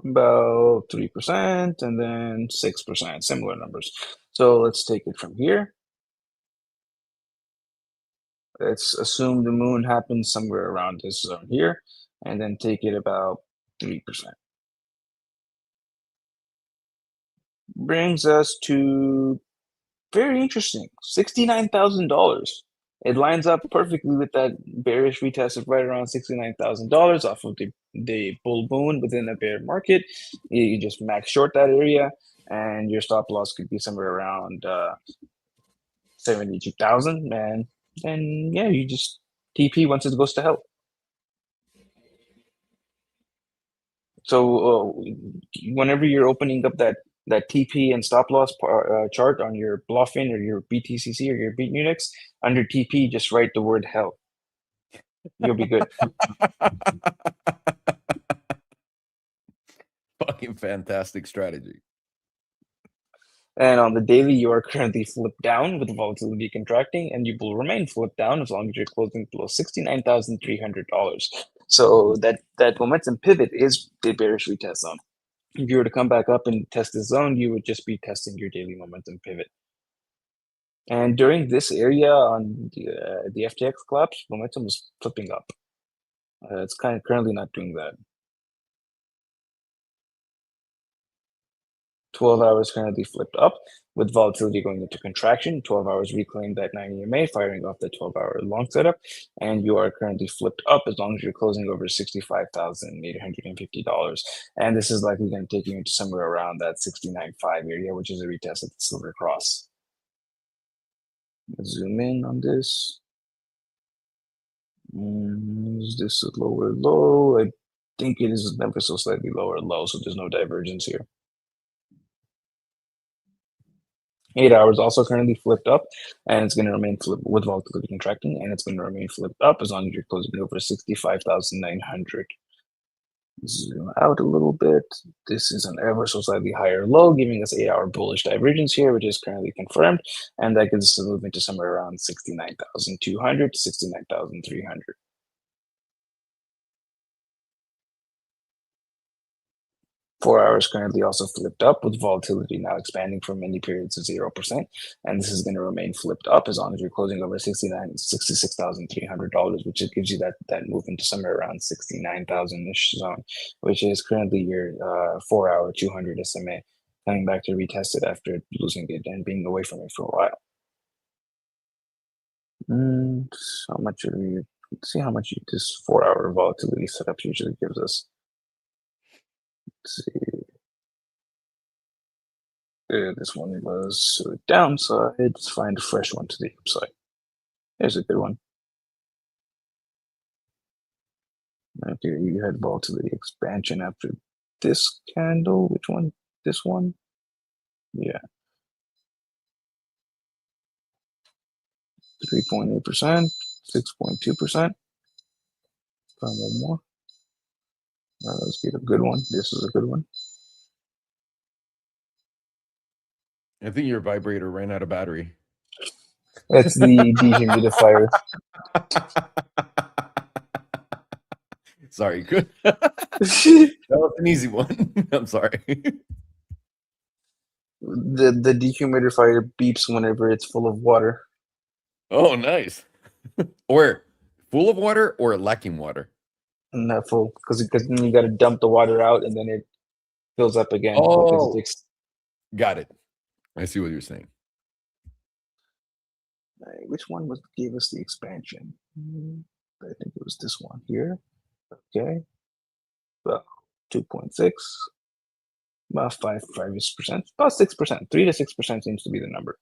about 3%, and then 6%, similar numbers. So let's take it from here. Let's assume the moon happens somewhere around this zone here, and then take it about 3%. Brings us to very interesting, $69,000. It lines up perfectly with that bearish retest of right around $69,000 off of the bull moon within a bear market. You just max short that area, and your stop loss could be somewhere around 72,000. And then yeah, you just TP once it goes to hell. So whenever you're opening up that TP and stop loss chart on your Bluffin or your BTCC or your Bitunix, under TP, just write the word hell. You'll be good. Fucking fantastic strategy. And on the daily, you are currently flipped down with volatility contracting, and you will remain flipped down as long as you're closing below $69,300. So that momentum pivot is the bearish retest zone. If you were to come back up and test the zone, you would just be testing your daily momentum pivot. And during this area on the FTX collapse, momentum was flipping up. It's currently not doing that. 12 hours currently flipped up with volatility going into contraction. 12 hours reclaimed that 9 EMA, firing off the 12-hour long setup, and you are currently flipped up as long as you're closing over $65,850. And this is likely going to take you into somewhere around that 69.5 area, which is a retest of the silver cross. Let's zoom in on this. Is this a lower low? I think it is ever so slightly lower low, so there's no divergence here. 8 hours also currently flipped up, and it's going to remain flipped with volatility contracting, and it's going to remain flipped up as long as you're closing over 65,900. Zoom out a little bit. This is an ever so slightly higher low, giving us 8-hour bullish divergence here, which is currently confirmed, and that gives us a movement to somewhere around 69,200 to 69,300. 4 hours currently also flipped up, with volatility now expanding for many periods of 0%. And this is going to remain flipped up as long as you're closing over $66,300, which gives you that movement to somewhere around 69,000-ish zone, which is currently your 4-hour 200 SMA, coming back to retest it after losing it and being away from it for a while. How much are we? Let's see how much this 4-hour volatility setup usually gives us. Let's see. This one was to the downside. Let's find a fresh one to the upside. There's a good one. Okay, you had volatility expansion after this candle. Which one? This one? Yeah. 3.8%, 6.2%. One more. Let's get a good one. This is a good one. I think your vibrator ran out of battery. That's the dehumidifier. Sorry, good. That was an easy one. I'm sorry. The dehumidifier beeps whenever it's full of water. Oh, nice. Or full of water or lacking water? Not full, because then you got to dump the water out and then it fills up again. Oh, got it. I see what you're saying. Which one gave us the expansion? I think it was this one here. Okay. Well, 2.6. About 5%, about 6%. 3 to 6% seems to be the number.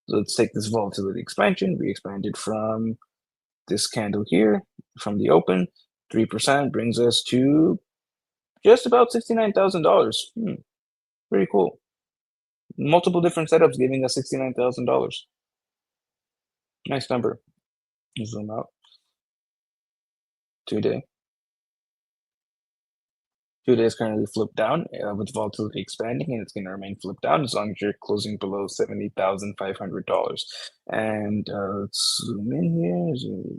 So let's take this volatility expansion. We expanded from this candle here, from the open. 3% brings us to just about $69,000. Pretty cool. Multiple different setups giving us $69,000. Nice number. Zoom out. 2-day. 2 days currently flipped down with volatility expanding, and it's going to remain flipped down as long as you're closing below $70,500. And let's zoom in here. Zoom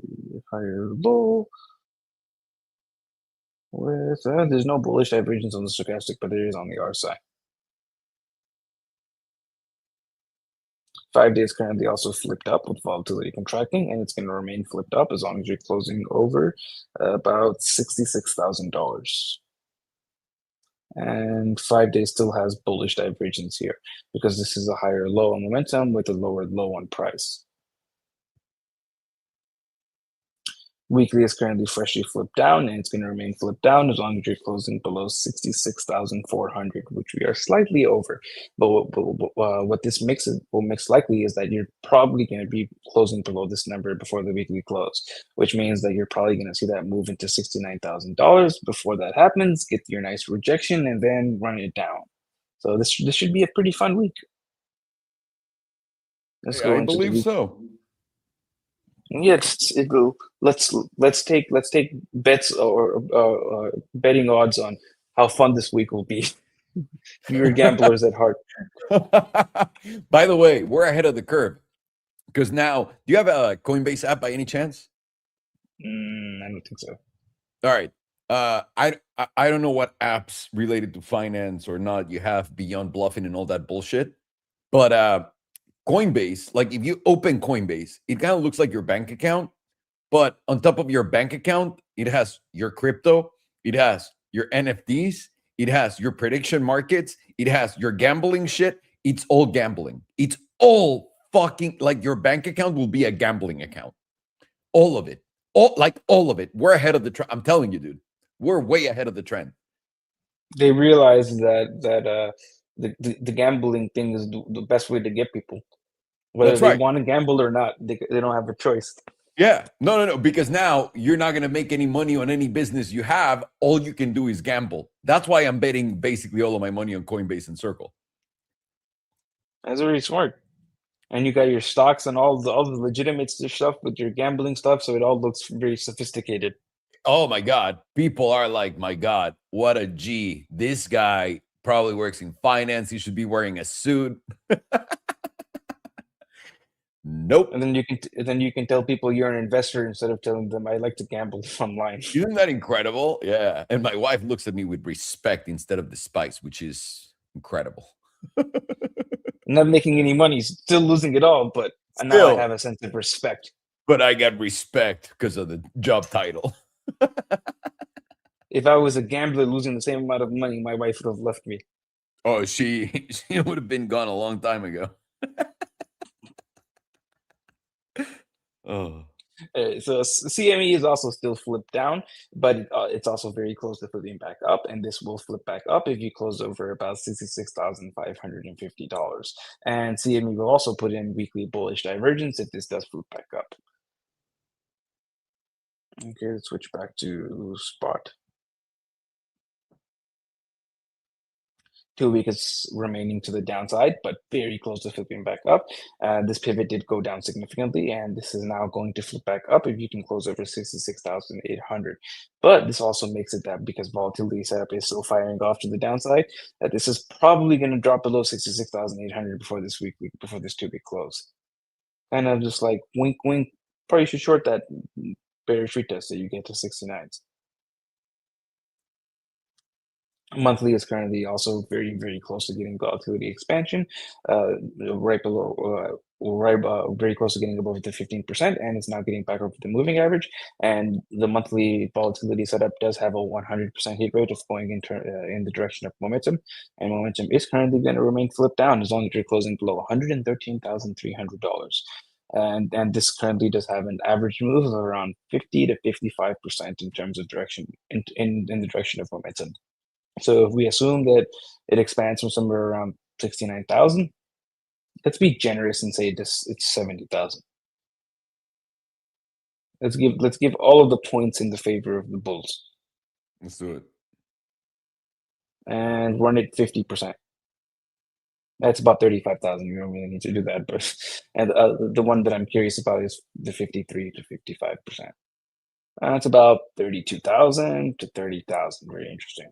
higher low. With there's no bullish divergence on the stochastic, but there is on the RSI. 5 days currently also flipped up with volatility contracting, and it's going to remain flipped up as long as you're closing over about $66,000. And 5 days still has bullish divergence here because this is a higher low on momentum with a lower low on price. Weekly is currently freshly flipped down, and it's going to remain flipped down as long as you're closing below 66,400, which we are slightly over. But what this will mix likely is that you're probably going to be closing below this number before the weekly close, which means that you're probably going to see that move into $69,000. Before that happens, get your nice rejection and then run it down. So this should be a pretty fun week. Let's go. I believe so. Yes, let's take bets or betting odds on how fun this week will be. You're gamblers at heart. By the way, we're ahead of the curve because now, do you have a Coinbase app by any chance? I don't think so. All right. I don't know what apps related to finance or not you have beyond bluffing and all that bullshit, but Coinbase, like if you open Coinbase, it kind of looks like your bank account, but on top of your bank account, it has your crypto, it has your NFTs, it has your prediction markets, it has your gambling shit. It's all gambling. It's all fucking like your bank account will be a gambling account. All of it. All of it. We're ahead of the trend. I'm telling you, dude, we're way ahead of the trend. They realize that the gambling thing is the best way to get people. Whether That's they right. want to gamble or not, they don't have a choice. Yeah. No. Because now you're not going to make any money on any business you have. All you can do is gamble. That's why I'm betting basically all of my money on Coinbase and Circle. That's very smart. And you got your stocks and all the legitimate stuff with your gambling stuff, so it all looks very sophisticated. Oh my God. People are like, my God, what a G. This guy probably works in finance. He should be wearing a suit. Nope. And then you can tell people you're an investor instead of telling them I like to gamble online. Isn't that incredible? Yeah. And my wife looks at me with respect instead of despise, which is incredible. Not making any money, still losing it all, but now I have a sense of respect. But I got respect because of the job title. If I was a gambler losing the same amount of money, my wife would have left me. Oh, she would have been gone a long time ago. Oh. So CME is also still flipped down, but it's also very close to flipping back up, and this will flip back up if you close over about $66,550. And CME will also put in weekly bullish divergence if this does flip back up. Okay, let's switch back to spot. 2 weeks remaining to the downside, but very close to flipping back up. This pivot did go down significantly, and this is now going to flip back up if you can close over 66,800. But this also makes it that because volatility setup is still firing off to the downside, that this is probably going to drop below 66,800 before this 2-week close. Kind of just like wink, wink. Probably should short that bearish retest so you get to 69s. Monthly is currently also very, very close to getting volatility expansion, right below, very close to getting above the 15%, and it's now getting back over the moving average. And the monthly volatility setup does have a 100% hit rate of going in the direction of momentum, and momentum is currently going to remain flipped down as long as you're closing below $113,300. And this currently does have an average move of around 50 to 55% in terms of direction in the direction of momentum. So if we assume that it expands from somewhere around 69,000, let's be generous and say it's 70,000. Let's give all of the points in the favor of the bulls. Let's do it. And run it 50%. That's about 35,000. You don't really need to do that, but and the one that I'm curious about is the 53 to 55%. That's about 32,000 to 30,000. Very interesting.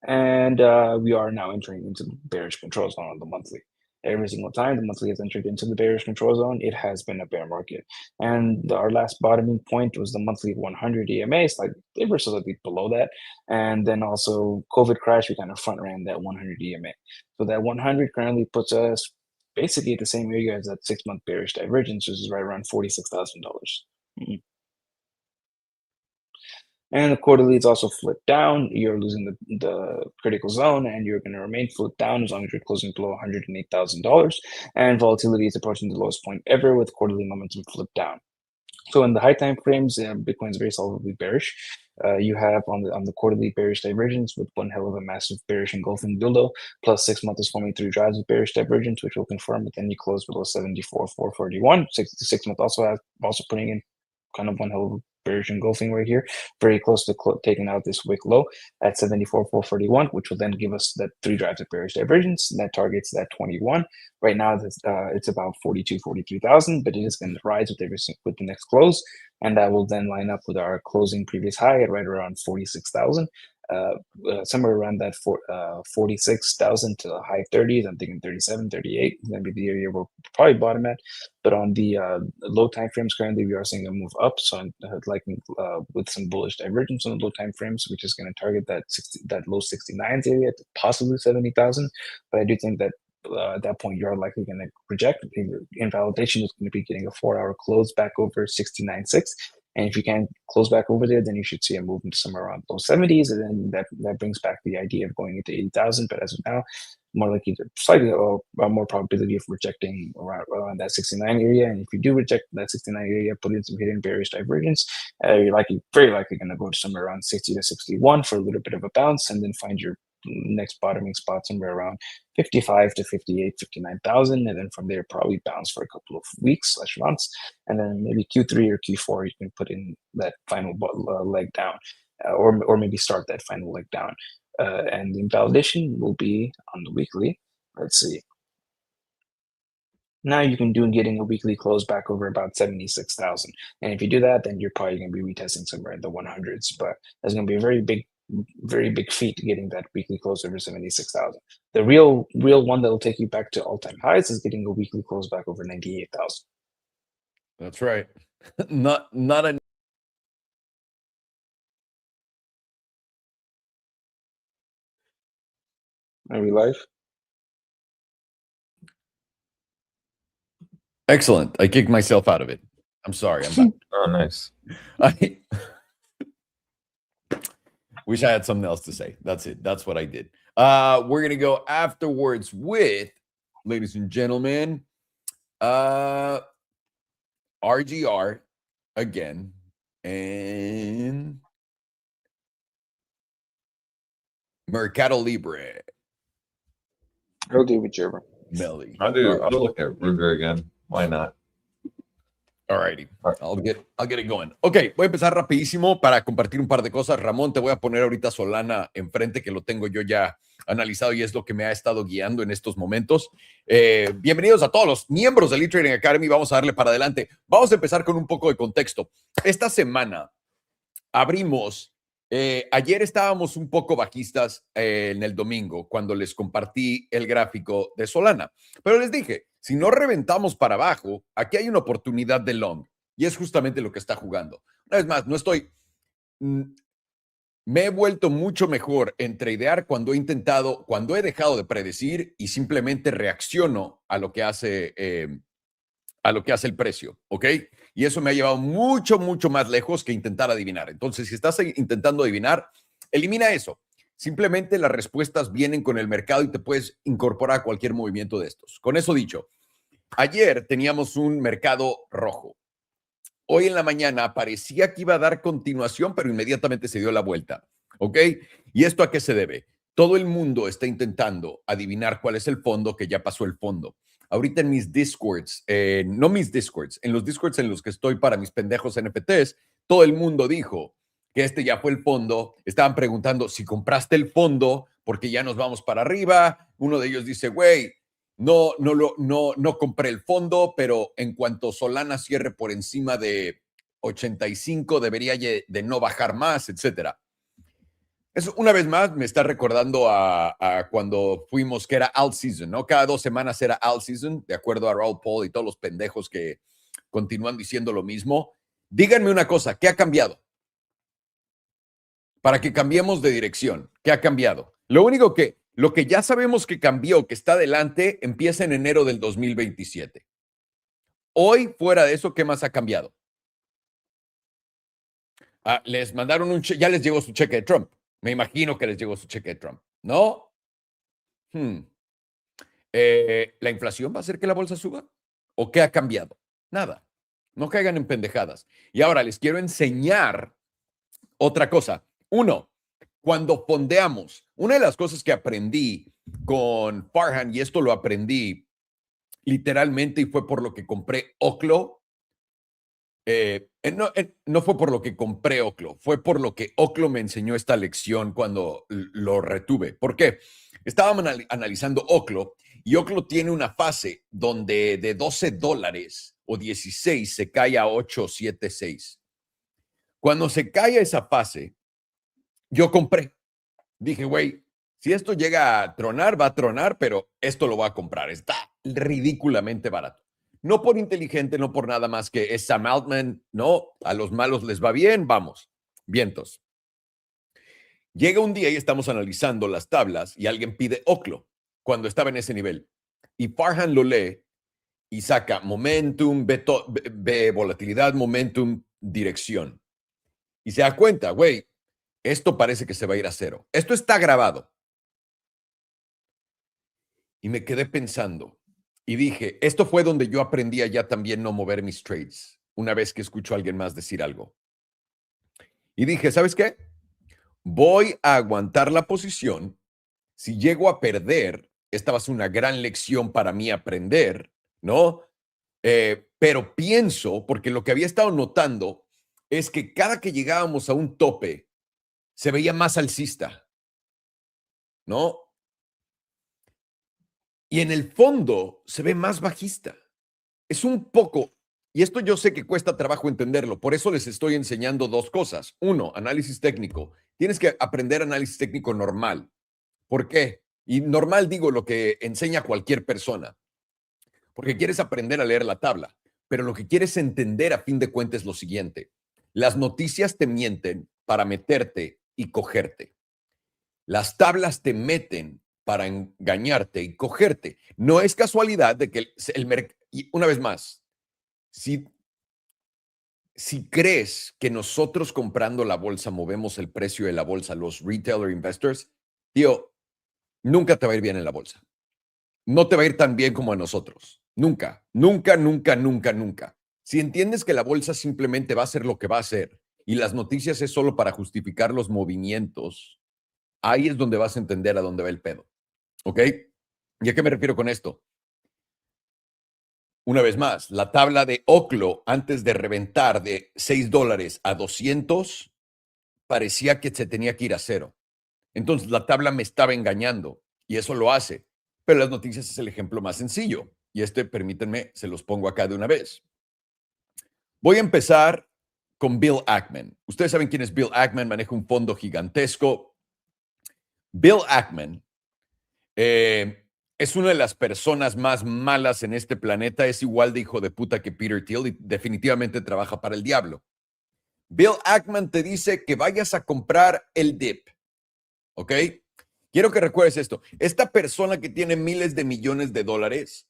And we are now entering into the bearish control zone on the monthly. Every single time the monthly has entered into the bearish control zone, it has been a bear market. And our last bottoming point was the monthly 100 EMA, ever so slightly below that. And then also COVID crash, we kind of front ran that 100 EMA. So that 100 currently puts us basically at the same area as that 6-month bearish divergence, which is right around $46,000. And the quarterly, it's also flipped down. You're losing the critical zone, and you're going to remain flipped down as long as you're closing below $108,000. And volatility is approaching the lowest point ever with quarterly momentum flipped down. So in the high time frames, Bitcoin is very solidly bearish. You have on the quarterly bearish divergence with one hell of a massive bearish engulfing dildo, plus 6 months is forming 3 drives of bearish divergence, which will confirm that then you close below 74,441. 6 month also putting in kind of one hell of a bearish engulfing right here, very close to taking out this wick low at 74,441, which will then give us that 3 drives of bearish divergence, and that targets that 21. Right now, it's about 43,000, but it is going to rise with the next close, and that will then line up with our closing previous high at right around 46,000. Somewhere around that 46,000 to the high 30s. I'm thinking 37, 38 is going to be the area we'll probably bottom at. But on the low time frames, currently we are seeing a move up. So I'm liking with some bullish divergence on the low time frames, which is going to target that low 69s area to possibly 70,000. But I do think that at that point, you're likely going to reject. Invalidation is going to be getting a 4-hour close back over 69.6. And if you can close back over there, then you should see a movement somewhere around low 70s. And then that brings back the idea of going into 80,000. But as of now, more likely to slightly more probability of rejecting around that 69 area. And if you do reject that 69 area, put in some hidden bearish divergence, you're very likely going to go to somewhere around 60 to 61 for a little bit of a bounce, and then find your next bottoming spot somewhere around 55 to 58, 59,000, and then from there probably bounce for a couple of weeks / months, and then maybe Q3 or Q4 you can put in that final leg down, or maybe start that final leg down. And the invalidation will be on the weekly Let's see. Now you can do getting a weekly close back over about 76,000. And if you do that, then you're probably going to be retesting somewhere in the 100s. But that's going to be a very big feat getting that weekly close over 76,000. The real one that'll take you back to all-time highs is getting a weekly close back over 98,000. That's right. not a Are we live? excellent. I kicked myself out of it. I'm sorry. I'm back. Oh, nice. I wish I had something else to say. That's it. That's what I did. We're gonna go afterwards with, ladies and gentlemen, RGR again, and Mercado Libre. I'll do whichever. Melly. I'll look at Ruger again. Why not? Alrighty. I'll get it going. Ok, voy a empezar rapidísimo para compartir un par de cosas. Ramón, te voy a poner ahorita Solana enfrente, que lo tengo yo ya analizado y es lo que me ha estado guiando en estos momentos. Bienvenidos a todos los miembros del eTrading Academy. Vamos a darle para adelante. Vamos a empezar con un poco de contexto. Esta semana abrimos. Ayer estábamos un poco bajistas en el domingo cuando les compartí el gráfico de Solana, pero les dije, si no reventamos para abajo, aquí hay una oportunidad de long y es justamente lo que está jugando. Una vez más, me he vuelto mucho mejor en tradear cuando he dejado de predecir y simplemente reacciono a lo que hace el precio, ¿ok? Y eso me ha llevado mucho, mucho más lejos que intentar adivinar. Entonces, si estás intentando adivinar, elimina eso. Simplemente las respuestas vienen con el mercado y te puedes incorporar a cualquier movimiento de estos. Con eso dicho, ayer teníamos un mercado rojo. Hoy en la mañana parecía que iba a dar continuación, pero inmediatamente se dio la vuelta, ¿ok? ¿Y esto a qué se debe? Todo el mundo está intentando adivinar cuál es el fondo, que ya pasó el fondo. Ahorita en mis Discords, en los Discords en los que estoy para mis pendejos NFTs, todo el mundo dijo que este ya fue el fondo. Estaban preguntando si compraste el fondo porque ya nos vamos para arriba. Uno de ellos dice, güey, no compré el fondo, pero en cuanto Solana cierre por encima de 85, debería de no bajar más, etcétera. Eso, una vez más, me está recordando a cuando fuimos, que era alt season, ¿no? Cada 2 semanas era alt season, de acuerdo a Raúl Paul y todos los pendejos que continúan diciendo lo mismo. Díganme una cosa, ¿qué ha cambiado? Para que cambiemos de dirección, ¿qué ha cambiado? Lo que ya sabemos que cambió, que está adelante, empieza en enero del 2027. Hoy, fuera de eso, ¿qué más ha cambiado? Les mandaron un cheque, ya les llegó su cheque de Trump. Me imagino que les llegó su cheque de Trump, ¿no? ¿La inflación va a hacer que la bolsa suba? ¿O qué ha cambiado? Nada. No caigan en pendejadas. Y ahora les quiero enseñar otra cosa. Uno, cuando fondeamos, una de las cosas que aprendí con Farhan, y esto lo aprendí literalmente y fue por lo que compré Oclo. No fue por lo que compré Oclo, fue por lo que Oclo me enseñó esta lección cuando lo retuve. ¿Por qué? Estábamos analizando Oclo y Oclo tiene una fase donde de $12 o 16 se cae a 8.76. Cuando se cae a esa fase, yo compré. Dije, güey, si esto llega a tronar, va a tronar, pero esto lo va a comprar. Está ridículamente barato. No por inteligente, no por nada más que es Sam Altman, no, a los malos les va bien, vamos, vientos. Llega un día y estamos analizando las tablas y alguien pide Oclo cuando estaba en ese nivel. Y Farhan lo lee y saca momentum, ve volatilidad, momentum, dirección. Y se da cuenta, güey, esto parece que se va a ir a cero. Esto está grabado. Y me quedé pensando. Y dije, esto fue donde yo aprendí a ya también no mover mis trades, una vez que escucho a alguien más decir algo. Y dije, ¿sabes qué? Voy a aguantar la posición. Si llego a perder, esta va a ser una gran lección para mí aprender, ¿no? Pero pienso, porque lo que había estado notando es que cada que llegábamos a un tope, se veía más alcista, ¿no? Y en el fondo se ve más bajista. Es un poco, y esto yo sé que cuesta trabajo entenderlo, por eso les estoy enseñando dos cosas. Uno, análisis técnico. Tienes que aprender análisis técnico normal. ¿Por qué? Y normal digo lo que enseña cualquier persona, porque quieres aprender a leer la tabla, pero lo que quieres entender a fin de cuentas es lo siguiente. Las noticias te mienten para meterte y cogerte. Las tablas te meten para engañarte y cogerte. No es casualidad de que el mercado, y una vez más, si crees que nosotros comprando la bolsa movemos el precio de la bolsa, los retailer investors, tío, nunca te va a ir bien en la bolsa. No te va a ir tan bien como a nosotros. Nunca, nunca, nunca, nunca, nunca. Si entiendes que la bolsa simplemente va a hacer lo que va a hacer y las noticias es solo para justificar los movimientos, ahí es donde vas a entender a dónde va el pedo. ¿Ok? ¿Y a qué me refiero con esto? Una vez más, la tabla de Oclo antes de reventar de $6 a 200 parecía que se tenía que ir a cero. Entonces la tabla me estaba engañando y eso lo hace. Pero las noticias es el ejemplo más sencillo. Y permítanme, se los pongo acá de una vez. Voy a empezar con Bill Ackman. Ustedes saben quién es Bill Ackman, maneja un fondo gigantesco. Bill Ackman es una de las personas más malas en este planeta. Es igual de hijo de puta que Peter Thiel y definitivamente trabaja para el diablo. Bill Ackman te dice que vayas a comprar el dip. ¿Ok? Quiero que recuerdes esto. Esta persona que tiene miles de millones de dólares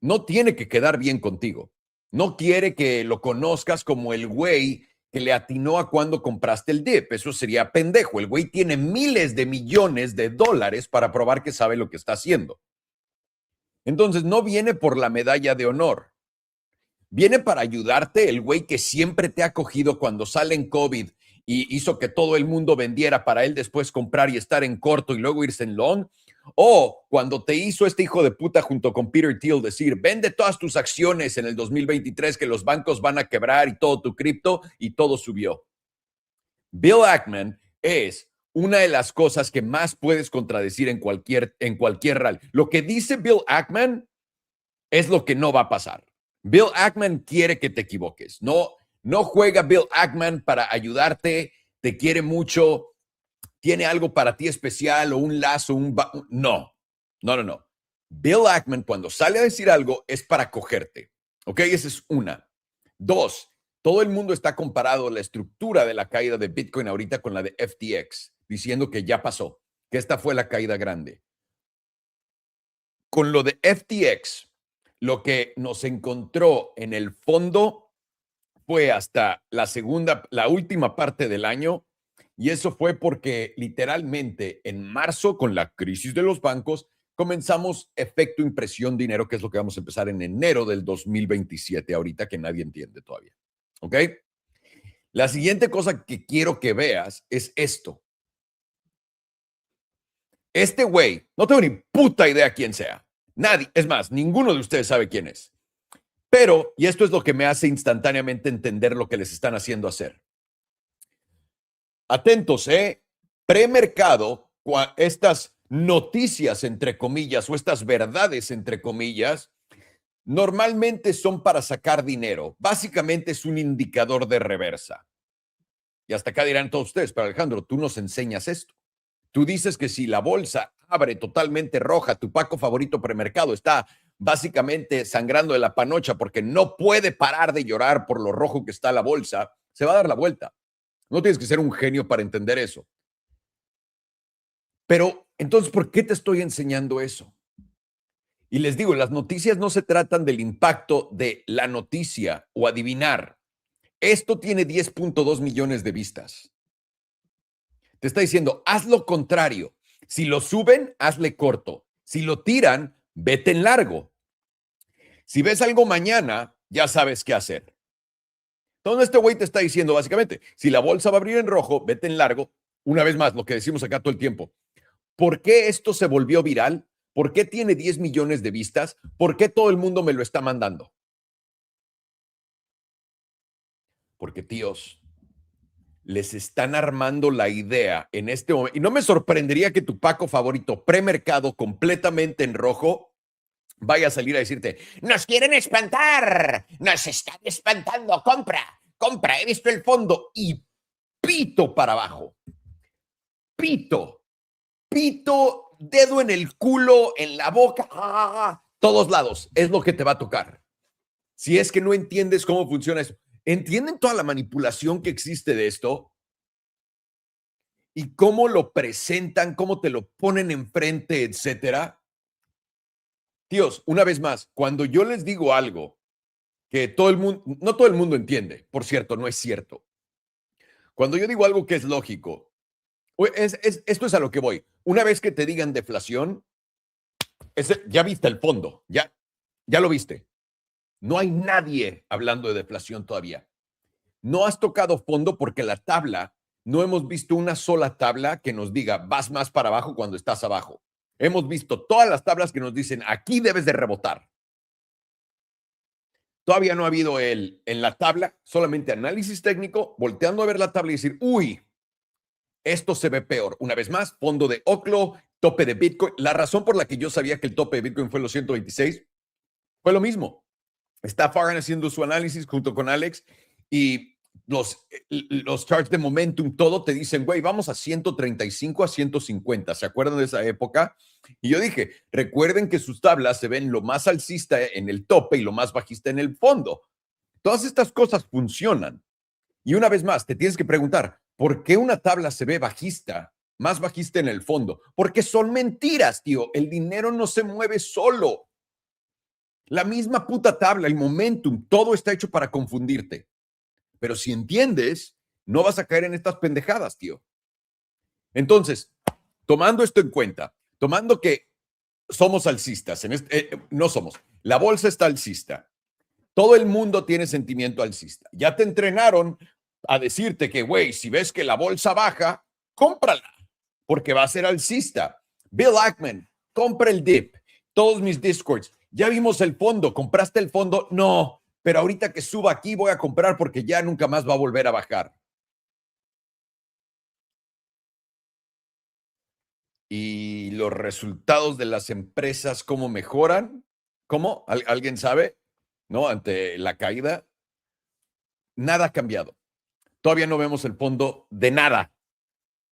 no tiene que quedar bien contigo. No quiere que lo conozcas como el güey que le atinó a cuando compraste el dip. Eso sería pendejo. El güey tiene miles de millones de dólares para probar que sabe lo que está haciendo. Entonces, no viene por la medalla de honor. Viene para ayudarte el güey que siempre te ha acogido cuando sale en COVID y hizo que todo el mundo vendiera para él después comprar y estar en corto y luego irse en long. O cuando te hizo este hijo de puta junto con Peter Thiel decir, vende todas tus acciones en el 2023 que los bancos van a quebrar y todo tu cripto y todo subió. Bill Ackman es una de las cosas que más puedes contradecir en cualquier rally. Lo que dice Bill Ackman es lo que no va a pasar. Bill Ackman quiere que te equivoques. No juega Bill Ackman para ayudarte, te quiere mucho, tiene algo para ti especial o un lazo, no. Bill Ackman cuando sale a decir algo es para cogerte. ¿Ok? Esa es una. Dos, todo el mundo está comparado la estructura de la caída de Bitcoin ahorita con la de FTX, diciendo que ya pasó, que esta fue la caída grande. Con lo de FTX, lo que nos encontró en el fondo fue hasta la última parte del año, y eso fue porque literalmente en marzo, con la crisis de los bancos, comenzamos efecto impresión dinero, que es lo que vamos a empezar en enero del 2027, ahorita que nadie entiende todavía. ¿Ok? La siguiente cosa que quiero que veas es esto. Este güey, no tengo ni puta idea quién sea. Nadie, es más, ninguno de ustedes sabe quién es. Pero, y esto es lo que me hace instantáneamente entender lo que les están haciendo hacer. Atentos, premercado, estas noticias, entre comillas, o estas verdades, entre comillas, normalmente son para sacar dinero. Básicamente es un indicador de reversa. Y hasta acá dirán todos ustedes, pero Alejandro, tú nos enseñas esto. Tú dices que si la bolsa abre totalmente roja, tu Paco favorito premercado está básicamente sangrando de la panocha porque no puede parar de llorar por lo rojo que está la bolsa, se va a dar la vuelta. No tienes que ser un genio para entender eso. Pero, entonces, ¿por qué te estoy enseñando eso? Y les digo, las noticias no se tratan del impacto de la noticia o adivinar. Esto tiene 10.2 millones de vistas. Te está diciendo, haz lo contrario. Si lo suben, hazle corto. Si lo tiran, vete en largo. Si ves algo mañana, ya sabes qué hacer. Entonces este güey te está diciendo básicamente, si la bolsa va a abrir en rojo, vete en largo. Una vez más, lo que decimos acá todo el tiempo. ¿Por qué esto se volvió viral? ¿Por qué tiene 10 millones de vistas? ¿Por qué todo el mundo me lo está mandando? Porque, tíos, les están armando la idea en este momento. Y no me sorprendería que tu Paco favorito premercado completamente en rojo vaya a salir a decirte, nos quieren espantar, nos están espantando, compra, compra, he visto el fondo y pito para abajo, pito, pito, dedo en el culo, en la boca, todos lados, es lo que te va a tocar. Si es que no entiendes cómo funciona eso. ¿Entienden toda la manipulación que existe de esto? Y cómo lo presentan, cómo te lo ponen enfrente, etcétera. Tíos, una vez más, cuando yo les digo algo que todo el mundo, no todo el mundo entiende, por cierto, no es cierto. Cuando yo digo algo que es lógico, esto es a lo que voy. Una vez que te digan deflación, ya viste el fondo, ya lo viste. No hay nadie hablando de deflación todavía. No has tocado fondo porque la tabla, no hemos visto una sola tabla que nos diga vas más para abajo cuando estás abajo. Hemos visto todas las tablas que nos dicen aquí debes de rebotar. Todavía no ha habido en la tabla, solamente análisis técnico, volteando a ver la tabla y decir, uy, esto se ve peor. Una vez más, fondo de Oclo, tope de Bitcoin. La razón por la que yo sabía que el tope de Bitcoin fue los 126 fue lo mismo. Está Farhan haciendo su análisis junto con Alex y los charts de momentum, todo te dicen, güey, vamos a 135 a 150. ¿Se acuerdan de esa época? Y yo dije, recuerden que sus tablas se ven lo más alcista en el tope y lo más bajista en el fondo. Todas estas cosas funcionan. Y una vez más, te tienes que preguntar, ¿por qué una tabla se ve bajista, más bajista en el fondo? Porque son mentiras, tío. El dinero no se mueve solo. La misma puta tabla, el momentum, todo está hecho para confundirte. Pero si entiendes, no vas a caer en estas pendejadas, tío. Entonces, tomando esto en cuenta, tomando que somos alcistas, no somos, la bolsa está alcista, todo el mundo tiene sentimiento alcista. Ya te entrenaron a decirte que, güey, si ves que la bolsa baja, cómprala, porque va a ser alcista. Bill Ackman, compra el dip. Todos mis discords, ya vimos el fondo, ¿compraste el fondo? No, pero ahorita que suba aquí voy a comprar porque ya nunca más va a volver a bajar. Y los resultados de las empresas, ¿cómo mejoran? ¿Cómo? ¿Alguien sabe? ¿No? Ante la caída, nada ha cambiado. Todavía no vemos el fondo de nada.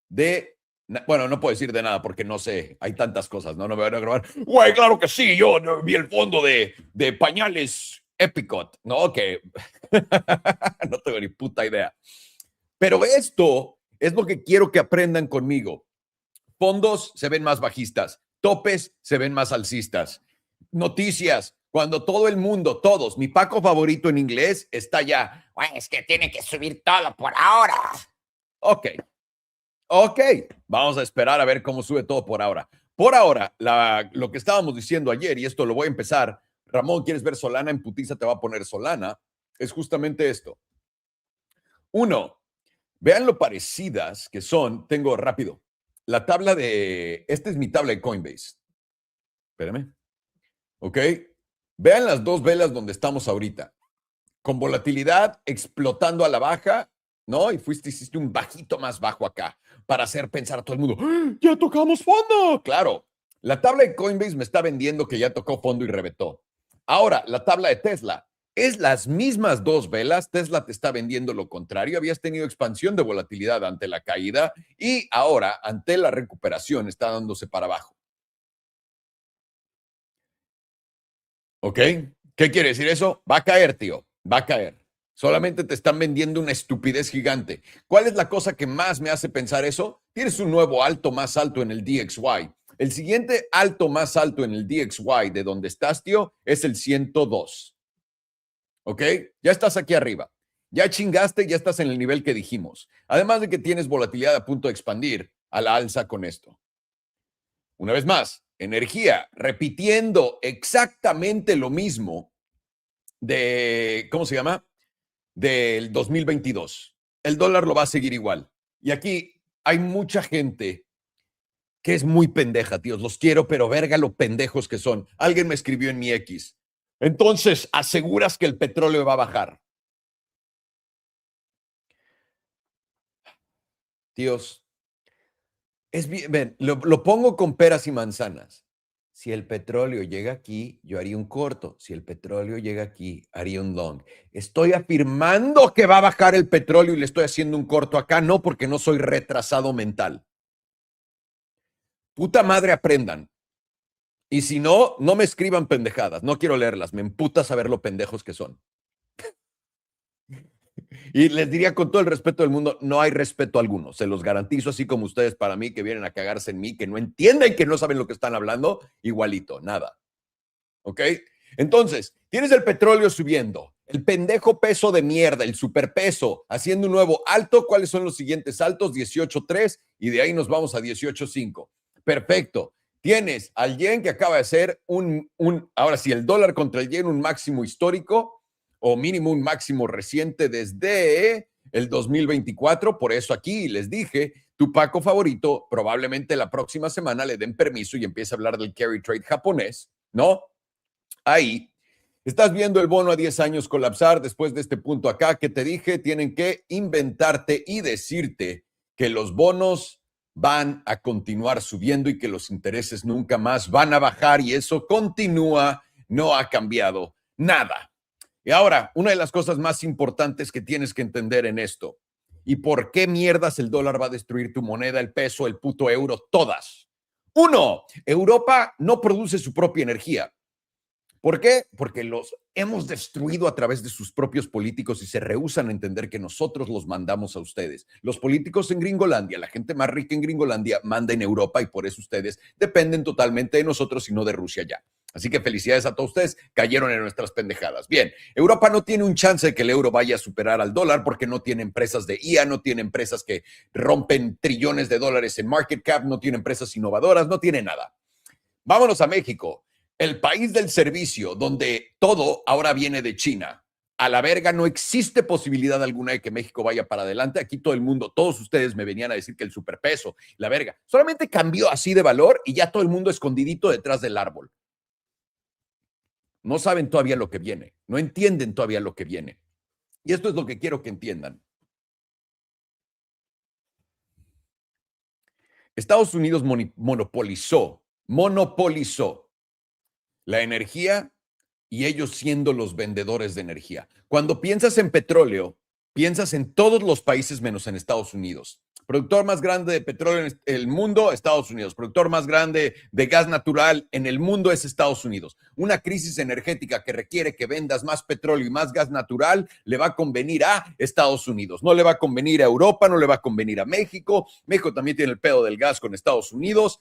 Bueno, no puedo decir de nada porque no sé, hay tantas cosas, ¿no? No me van a grabar. Güey, claro que sí, yo vi el fondo de pañales Epicot, ¿no? Que no tengo ni puta idea. Pero esto es lo que quiero que aprendan conmigo. Fondos se ven más bajistas, topes se ven más alcistas. Noticias, cuando todo el mundo, todos, mi Paco favorito en inglés está ya. Güey, es que tiene que subir todo por ahora. Ok, vamos a esperar a ver cómo sube todo por ahora. Por ahora, lo que estábamos diciendo ayer, y esto lo voy a empezar, Ramón, ¿quieres ver Solana? En putiza te va a poner Solana, es justamente esto. Uno, vean lo parecidas que son, tengo rápido, la tabla esta es mi tabla de Coinbase. Espérame. Ok, vean las dos velas donde estamos ahorita, con volatilidad explotando a la baja, ¿no? Y hiciste un bajito más bajo acá para hacer pensar a todo el mundo, ¡ah, ya tocamos fondo! Claro, la tabla de Coinbase me está vendiendo que ya tocó fondo y reventó. Ahora, la tabla de Tesla es las mismas dos velas. Tesla te está vendiendo lo contrario. Habías tenido expansión de volatilidad ante la caída y ahora, ante la recuperación, está dándose para abajo. ¿Ok? ¿Qué quiere decir eso? Va a caer, tío. Va a caer. Solamente te están vendiendo una estupidez gigante. ¿Cuál es la cosa que más me hace pensar eso? Tienes un nuevo alto más alto en el DXY. El siguiente alto más alto en el DXY de donde estás, tío, es el 102. ¿Ok? Ya estás aquí arriba. Ya chingaste, ya estás en el nivel que dijimos. Además de que tienes volatilidad a punto de expandir a la alza con esto. Una vez más, energía, repitiendo exactamente lo mismo de, ¿cómo se llama? Del 2022. El dólar lo va a seguir igual. Y aquí hay mucha gente que es muy pendeja, tíos. Los quiero, pero verga lo pendejos que son. Alguien me escribió en mi X. Entonces, aseguras que el petróleo va a bajar. Tíos, es bien, ven, lo pongo con peras y manzanas. Si el petróleo llega aquí, yo haría un corto. Si el petróleo llega aquí, haría un long. Estoy afirmando que va a bajar el petróleo y le estoy haciendo un corto acá, no porque no soy retrasado mental. Puta madre, aprendan. Y si no, no me escriban pendejadas. No quiero leerlas. Me emputa saber lo pendejos que son. Y les diría con todo el respeto del mundo, no hay respeto alguno. Se los garantizo, así como ustedes para mí que vienen a cagarse en mí, que no entienden, que no saben lo que están hablando, igualito, nada. ¿Ok? Entonces, tienes el petróleo subiendo, el pendejo peso de mierda, el superpeso, haciendo un nuevo alto. ¿Cuáles son los siguientes altos? 18.3 y de ahí nos vamos a 18.5. Perfecto. Tienes al yen que acaba de ser ahora sí, el dólar contra el yen, un máximo histórico o mínimo un máximo reciente desde el 2024. Por eso aquí les dije, tu Paco favorito, probablemente la próxima semana le den permiso y empiece a hablar del carry trade japonés, ¿no? Ahí estás viendo el bono a 10 años colapsar después de este punto acá que te dije, tienen que inventarte y decirte que los bonos van a continuar subiendo y que los intereses nunca más van a bajar y eso continúa, no ha cambiado nada. Y ahora, una de las cosas más importantes que tienes que entender en esto, ¿y por qué mierdas el dólar va a destruir tu moneda, el peso, el puto euro? Todas. Uno, Europa no produce su propia energía. ¿Por qué? Porque los hemos destruido a través de sus propios políticos y se rehúsan a entender que nosotros los mandamos a ustedes. Los políticos en Gringolandia, la gente más rica en Gringolandia, manda en Europa y por eso ustedes dependen totalmente de nosotros y no de Rusia ya. Así que felicidades a todos ustedes, cayeron en nuestras pendejadas. Bien, Europa no tiene un chance de que el euro vaya a superar al dólar porque no tiene empresas de IA, no tiene empresas que rompen trillones de dólares en market cap, no tiene empresas innovadoras, no tiene nada. Vámonos a México. El país del servicio, donde todo ahora viene de China. A la verga, no existe posibilidad alguna de que México vaya para adelante. Aquí todo el mundo, todos ustedes me venían a decir que el superpeso, la verga, solamente cambió así de valor y ya todo el mundo escondidito detrás del árbol. No saben todavía lo que viene, no entienden todavía lo que viene. Y esto es lo que quiero que entiendan. Estados Unidos monopolizó la energía y ellos siendo los vendedores de energía. Cuando piensas en petróleo, piensas en todos los países menos en Estados Unidos. Productor más grande de petróleo en el mundo, Estados Unidos. Productor más grande de gas natural en el mundo es Estados Unidos. Una crisis energética que requiere que vendas más petróleo y más gas natural le va a convenir a Estados Unidos. No le va a convenir a Europa, no le va a convenir a México. México también tiene el pedo del gas con Estados Unidos,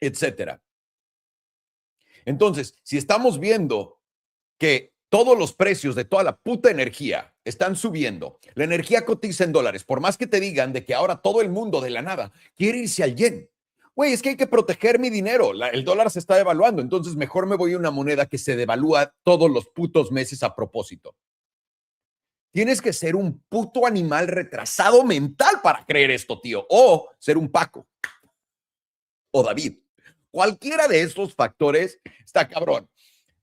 etcétera. Entonces, si estamos viendo que todos los precios de toda la puta energía están subiendo, la energía cotiza en dólares, por más que te digan de que ahora todo el mundo de la nada quiere irse al yen. Güey, es que hay que proteger mi dinero. El dólar se está devaluando, entonces mejor me voy a una moneda que se devalúa todos los putos meses a propósito. Tienes que ser un puto animal retrasado mental para creer esto, tío, o ser un Paco o David. Cualquiera de estos factores está cabrón.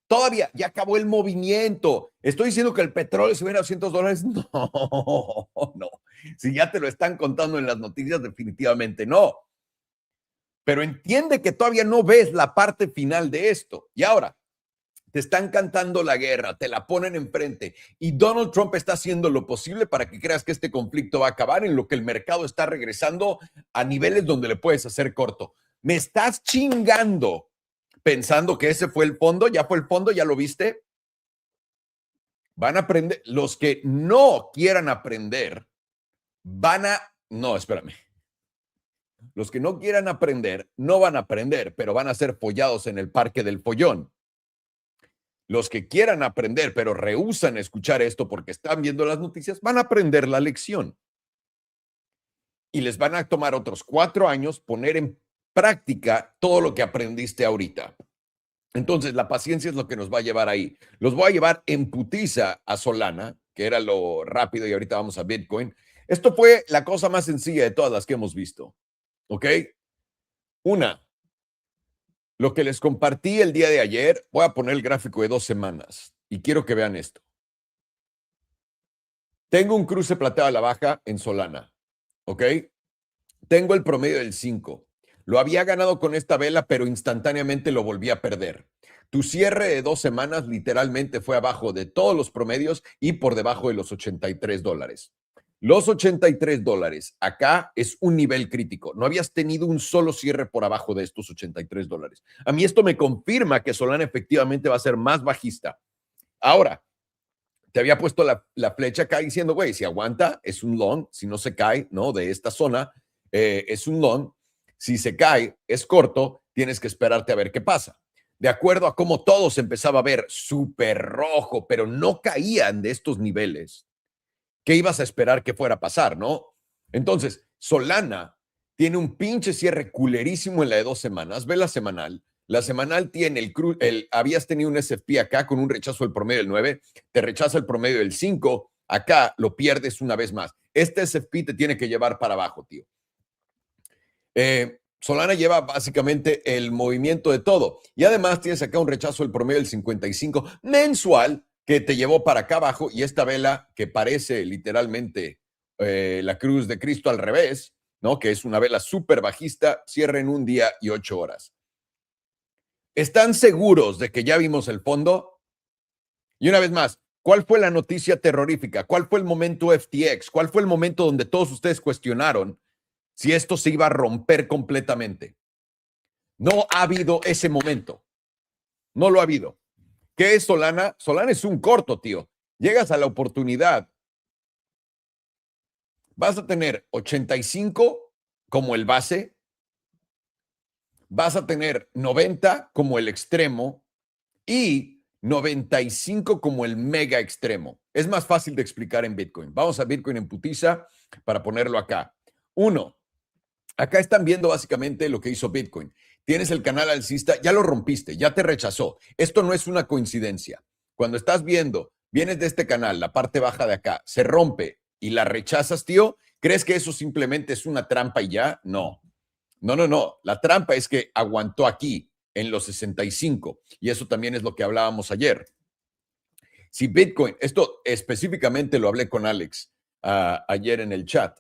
Todavía, ya acabó el movimiento. Estoy diciendo que el petróleo subiera a $200. No. Si ya te lo están contando en las noticias, definitivamente no. Pero entiende que todavía no ves la parte final de esto. Y ahora, te están cantando la guerra, te la ponen enfrente y Donald Trump está haciendo lo posible para que creas que este conflicto va a acabar, en lo que el mercado está regresando a niveles donde le puedes hacer corto. Me estás chingando pensando que ese fue el fondo, ya fue el fondo, ya lo viste. Van a aprender, los que no quieran aprender, no, espérame. Los que no quieran aprender, no van a aprender, pero van a ser follados en el parque del follón. Los que quieran aprender, pero rehúsan escuchar esto porque están viendo las noticias, van a aprender la lección. Y les van a tomar otros 4 años poner en práctica todo lo que aprendiste ahorita. Entonces, la paciencia es lo que nos va a llevar ahí. Los voy a llevar en putiza a Solana, que era lo rápido, y ahorita vamos a Bitcoin. Esto fue la cosa más sencilla de todas las que hemos visto. ¿Ok? Lo que les compartí el día de ayer, voy a poner el gráfico de 2 semanas y quiero que vean esto. Tengo un cruce plateado a la baja en Solana. ¿Ok? Tengo el promedio del 5. Lo había ganado con esta vela, pero instantáneamente lo volví a perder. Tu cierre de 2 semanas literalmente fue abajo de todos los promedios y por debajo de los $83. Los $83 acá es un nivel crítico. No habías tenido un solo cierre por abajo de estos $83. A mí esto me confirma que Solana efectivamente va a ser más bajista. Ahora, te había puesto la flecha acá diciendo, güey, si aguanta, es un long. Si no se cae, ¿no? De esta zona, es un long. Si se cae, es corto, tienes que esperarte a ver qué pasa. De acuerdo a cómo todo se empezaba a ver súper rojo, pero no caían de estos niveles, ¿qué ibas a esperar que fuera a pasar, no? Entonces, Solana tiene un pinche cierre culerísimo en la de 2 semanas. Ve la semanal. La semanal tiene habías tenido un SFP acá con un rechazo del promedio del 9, te rechaza el promedio del 5, acá lo pierdes una vez más. Este SFP te tiene que llevar para abajo, tío. Solana lleva básicamente el movimiento de todo. Y además tienes acá un rechazo del promedio del 55 mensual que te llevó para acá abajo y esta vela que parece literalmente la cruz de Cristo al revés, ¿no? Que es una vela súper bajista, cierra en 1 día y 8 horas. ¿Están seguros de que ya vimos el fondo? Y una vez más, ¿cuál fue la noticia terrorífica? ¿Cuál fue el momento FTX? ¿Cuál fue el momento donde todos ustedes cuestionaron si esto se iba a romper completamente? No ha habido ese momento. No lo ha habido. ¿Qué es Solana? Solana es un corto, tío. Llegas a la oportunidad. Vas a tener 85 como el base. Vas a tener 90 como el extremo y 95 como el mega extremo. Es más fácil de explicar en Bitcoin. Vamos a Bitcoin en putiza para ponerlo acá. 1. Acá están viendo básicamente lo que hizo Bitcoin. Tienes el canal alcista, ya lo rompiste, ya te rechazó. Esto no es una coincidencia. Cuando estás viendo, vienes de este canal, la parte baja de acá, se rompe y la rechazas, tío, ¿crees que eso simplemente es una trampa y ya? No. No. La trampa es que aguantó aquí en los 65 y eso también es lo que hablábamos ayer. Si Bitcoin, esto específicamente lo hablé con Alex ayer en el chat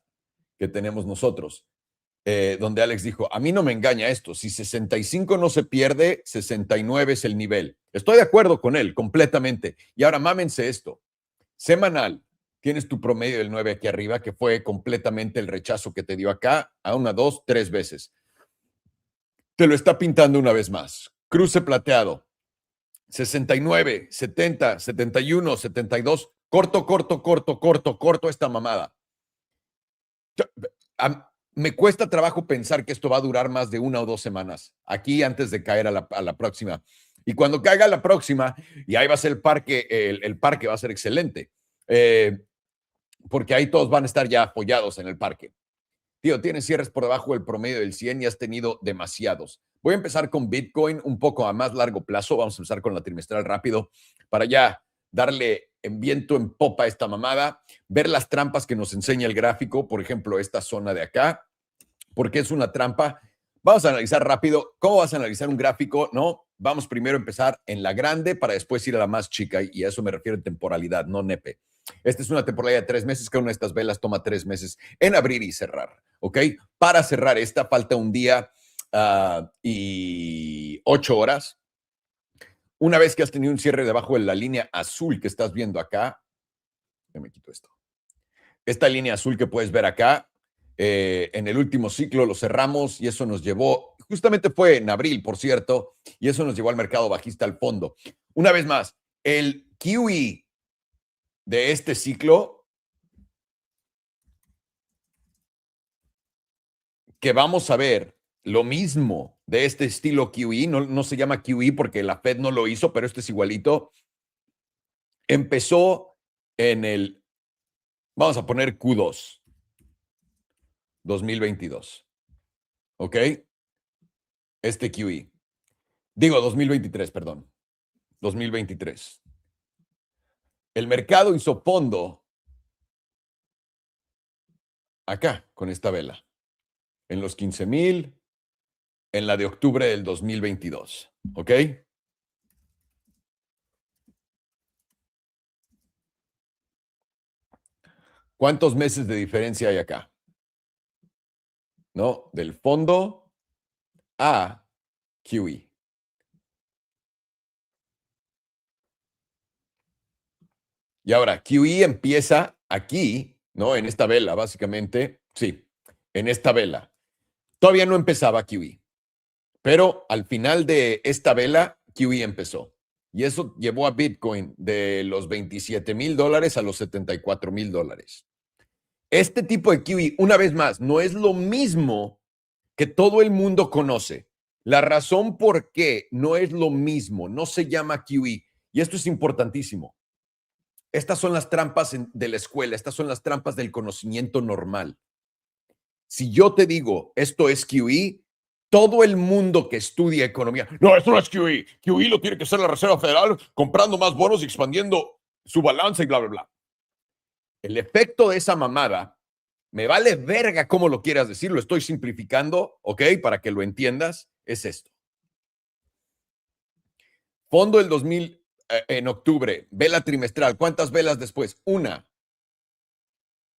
que tenemos nosotros. Donde Alex dijo, a mí no me engaña esto, si 65 no se pierde, 69 es el nivel. Estoy de acuerdo con él completamente. Y ahora mámense esto. Semanal, tienes tu promedio del 9 aquí arriba, que fue completamente el rechazo que te dio acá, a 1, 2, 3 veces. Te lo está pintando una vez más. Cruce plateado, 69, 70, 71, 72. Corto esta mamada. Me cuesta trabajo pensar que esto va a durar más de 1 o 2 semanas, aquí antes de caer a la próxima. Y cuando caiga la próxima, y ahí va a ser el parque va a ser excelente, porque ahí todos van a estar ya apoyados en el parque. Tío, tienes cierres por debajo del promedio del 100 y has tenido demasiados. Voy a empezar con Bitcoin un poco a más largo plazo. Vamos a empezar con la trimestral rápido para ya darle en viento en popa a esta mamada, ver las trampas que nos enseña el gráfico, por ejemplo, esta zona de acá, porque es una trampa. Vamos a analizar rápido. ¿Cómo vas a analizar un gráfico? No, vamos primero a empezar en la grande para después ir a la más chica y a eso me refiero en temporalidad, no nepe. Esta es una temporalidad de 3 meses, cada una de estas velas toma 3 meses en abrir y cerrar, ¿ok? Para cerrar esta falta un día y 8 horas. Una vez que has tenido un cierre debajo de la línea azul que estás viendo acá, me quito esto. Esta línea azul que puedes ver acá, en el último ciclo lo cerramos y eso nos llevó, justamente fue en abril, por cierto, y eso nos llevó al mercado bajista al fondo. Una vez más, el QE de este ciclo que vamos a ver lo mismo de este estilo QE, no se llama QE porque la Fed no lo hizo, pero este es igualito. Empezó en el, vamos a poner Q2, 2022. ¿Ok? Este QE. Digo 2023, perdón. 2023. El mercado hizo fondo acá con esta vela. En los 15,000, en la de octubre del 2022. ¿Ok? ¿Cuántos meses de diferencia hay acá? ¿No? Del fondo a QE. Y ahora, QE empieza aquí, ¿no? En esta vela, básicamente. Sí, en esta vela. Todavía no empezaba QE, pero al final de esta vela, QE empezó. Y eso llevó a Bitcoin de los $27,000 a los $74,000. Este tipo de QE, una vez más, no es lo mismo que todo el mundo conoce. La razón por qué no es lo mismo, no se llama QE, y esto es importantísimo. Estas son las trampas de la escuela, estas son las trampas del conocimiento normal. Si yo te digo, esto es QE, todo el mundo que estudia economía, no, esto no es QE, QE lo tiene que hacer la Reserva Federal comprando más bonos y expandiendo su balanza y bla, bla, bla. El efecto de esa mamada, me vale verga cómo lo quieras decir, lo estoy simplificando, ¿ok? Para que lo entiendas, es esto. Fondo del 2000 en octubre, vela trimestral, ¿cuántas velas después? Una.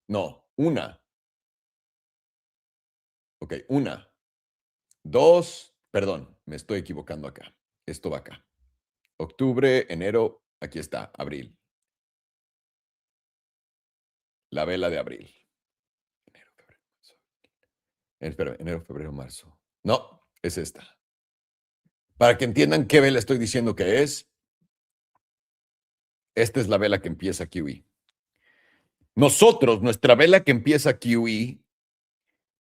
No, una. Ok, una. Dos, perdón, me estoy equivocando acá. Esto va acá. Octubre, enero, aquí está, abril. La vela de abril. Enero, febrero, marzo. Espera, enero, febrero, marzo. No, es esta. Para que entiendan qué vela estoy diciendo que es, esta es la vela que empieza QE. Nosotros, nuestra vela que empieza QE,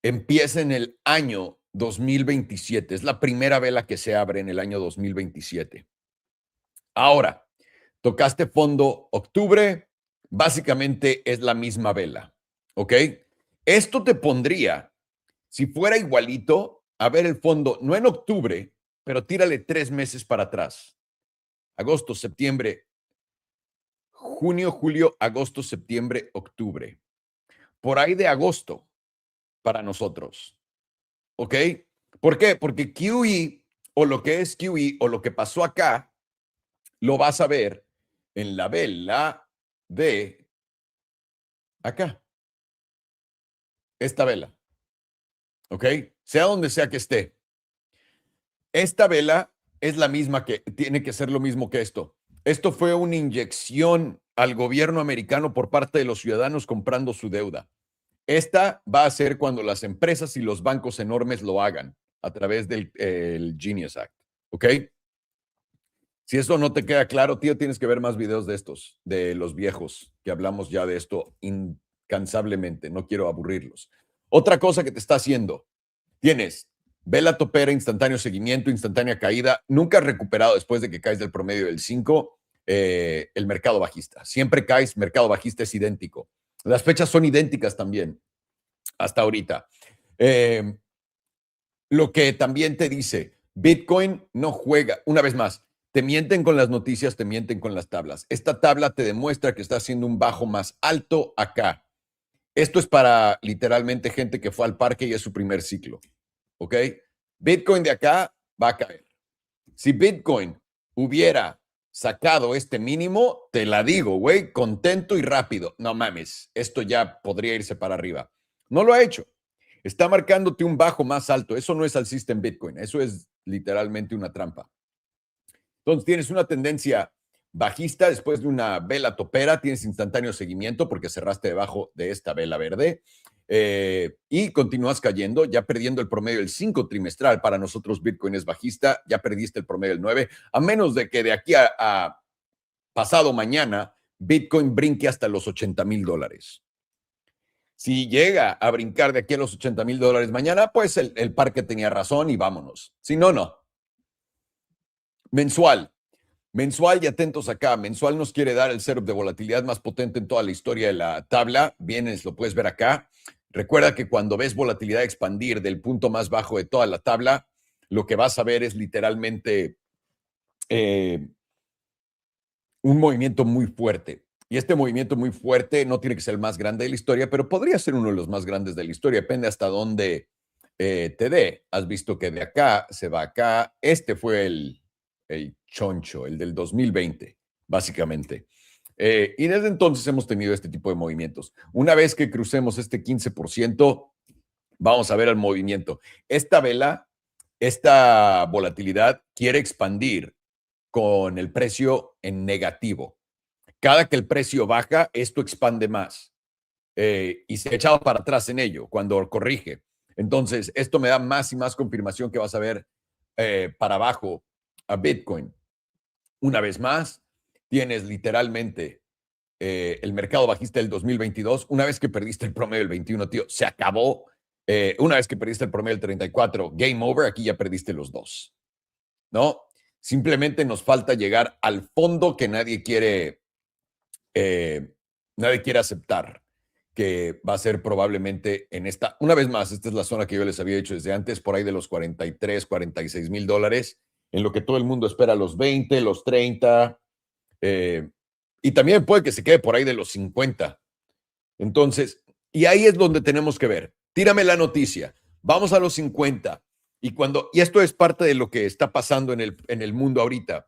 empieza en el año 2027. Es la primera vela que se abre en el año 2027. Ahora, tocaste fondo octubre, básicamente es la misma vela, ¿ok? Esto te pondría, si fuera igualito, a ver el fondo, no en octubre, pero tírale 3 meses para atrás. Agosto, septiembre, junio, julio, agosto, septiembre, octubre. Por ahí de agosto para nosotros, ¿ok? ¿Por qué? Porque QE o lo que es QE o lo que pasó acá, lo vas a ver en la vela de acá. Esta vela. ¿Ok? Sea donde sea que esté. Esta vela es la misma que tiene que ser lo mismo que esto. Esto fue una inyección al gobierno americano por parte de los ciudadanos comprando su deuda. Esta va a ser cuando las empresas y los bancos enormes lo hagan a través del Genius Act. ¿Ok? Si eso no te queda claro, tío, tienes que ver más videos de estos, de los viejos, que hablamos ya de esto incansablemente. No quiero aburrirlos. Otra cosa que te está haciendo, tienes vela topera, instantáneo seguimiento, instantánea caída. Nunca has recuperado después de que caes del promedio del 5 el mercado bajista. Siempre caes, mercado bajista es idéntico. Las fechas son idénticas también, hasta ahorita. Lo que también te dice, Bitcoin no juega, una vez más, te mienten con las noticias, te mienten con las tablas. Esta tabla te demuestra que está haciendo un bajo más alto acá. Esto es para literalmente gente que fue al parque y es su primer ciclo. ¿Ok? Bitcoin de acá va a caer. Si Bitcoin hubiera sacado este mínimo, te la digo, güey, contento y rápido. No mames, esto ya podría irse para arriba. No lo ha hecho. Está marcándote un bajo más alto. Eso no es alcista en Bitcoin. Eso es literalmente una trampa. Entonces tienes una tendencia bajista después de una vela topera, tienes instantáneo seguimiento porque cerraste debajo de esta vela verde y continúas cayendo, ya perdiendo el promedio del 5 trimestral. Para nosotros Bitcoin es bajista, ya perdiste el promedio del 9, a menos de que de aquí a pasado mañana Bitcoin brinque hasta los $80,000. Si llega a brincar de aquí a los $80,000 mañana, pues el parque tenía razón y vámonos. Si no, no. Mensual. Mensual y atentos acá. Mensual nos quiere dar el setup de volatilidad más potente en toda la historia de la tabla. Vienes, lo puedes ver acá. Recuerda que cuando ves volatilidad expandir del punto más bajo de toda la tabla, lo que vas a ver es literalmente un movimiento muy fuerte. Y este movimiento muy fuerte no tiene que ser el más grande de la historia, pero podría ser uno de los más grandes de la historia. Depende hasta dónde te dé. Has visto que de acá se va acá. Este fue el choncho, el del 2020, básicamente. Y desde entonces hemos tenido este tipo de movimientos. Una vez que crucemos este 15%, vamos a ver el movimiento. Esta vela esta volatilidad quiere expandir con el precio en negativo. Cada que el precio baja, esto expande más y se echaba para atrás en ello cuando corrige. Entonces, esto me da más y más confirmación que vas a ver para abajo a Bitcoin. Una vez más, tienes literalmente el mercado bajista del 2022. Una vez que perdiste el promedio del 21, tío, se acabó. Una vez que perdiste el promedio del 34, game over, aquí ya perdiste los dos, ¿no? Simplemente nos falta llegar al fondo que nadie quiere aceptar, que va a ser probablemente en esta, una vez más, esta es la zona que yo les había dicho desde antes, por ahí de los 43, 46 mil dólares, en lo que todo el mundo espera los 20, los 30, y también puede que se quede por ahí de los 50. Entonces, y ahí es donde tenemos que ver. Tírame la noticia, vamos a los 50. Y esto es parte de lo que está pasando en el mundo ahorita.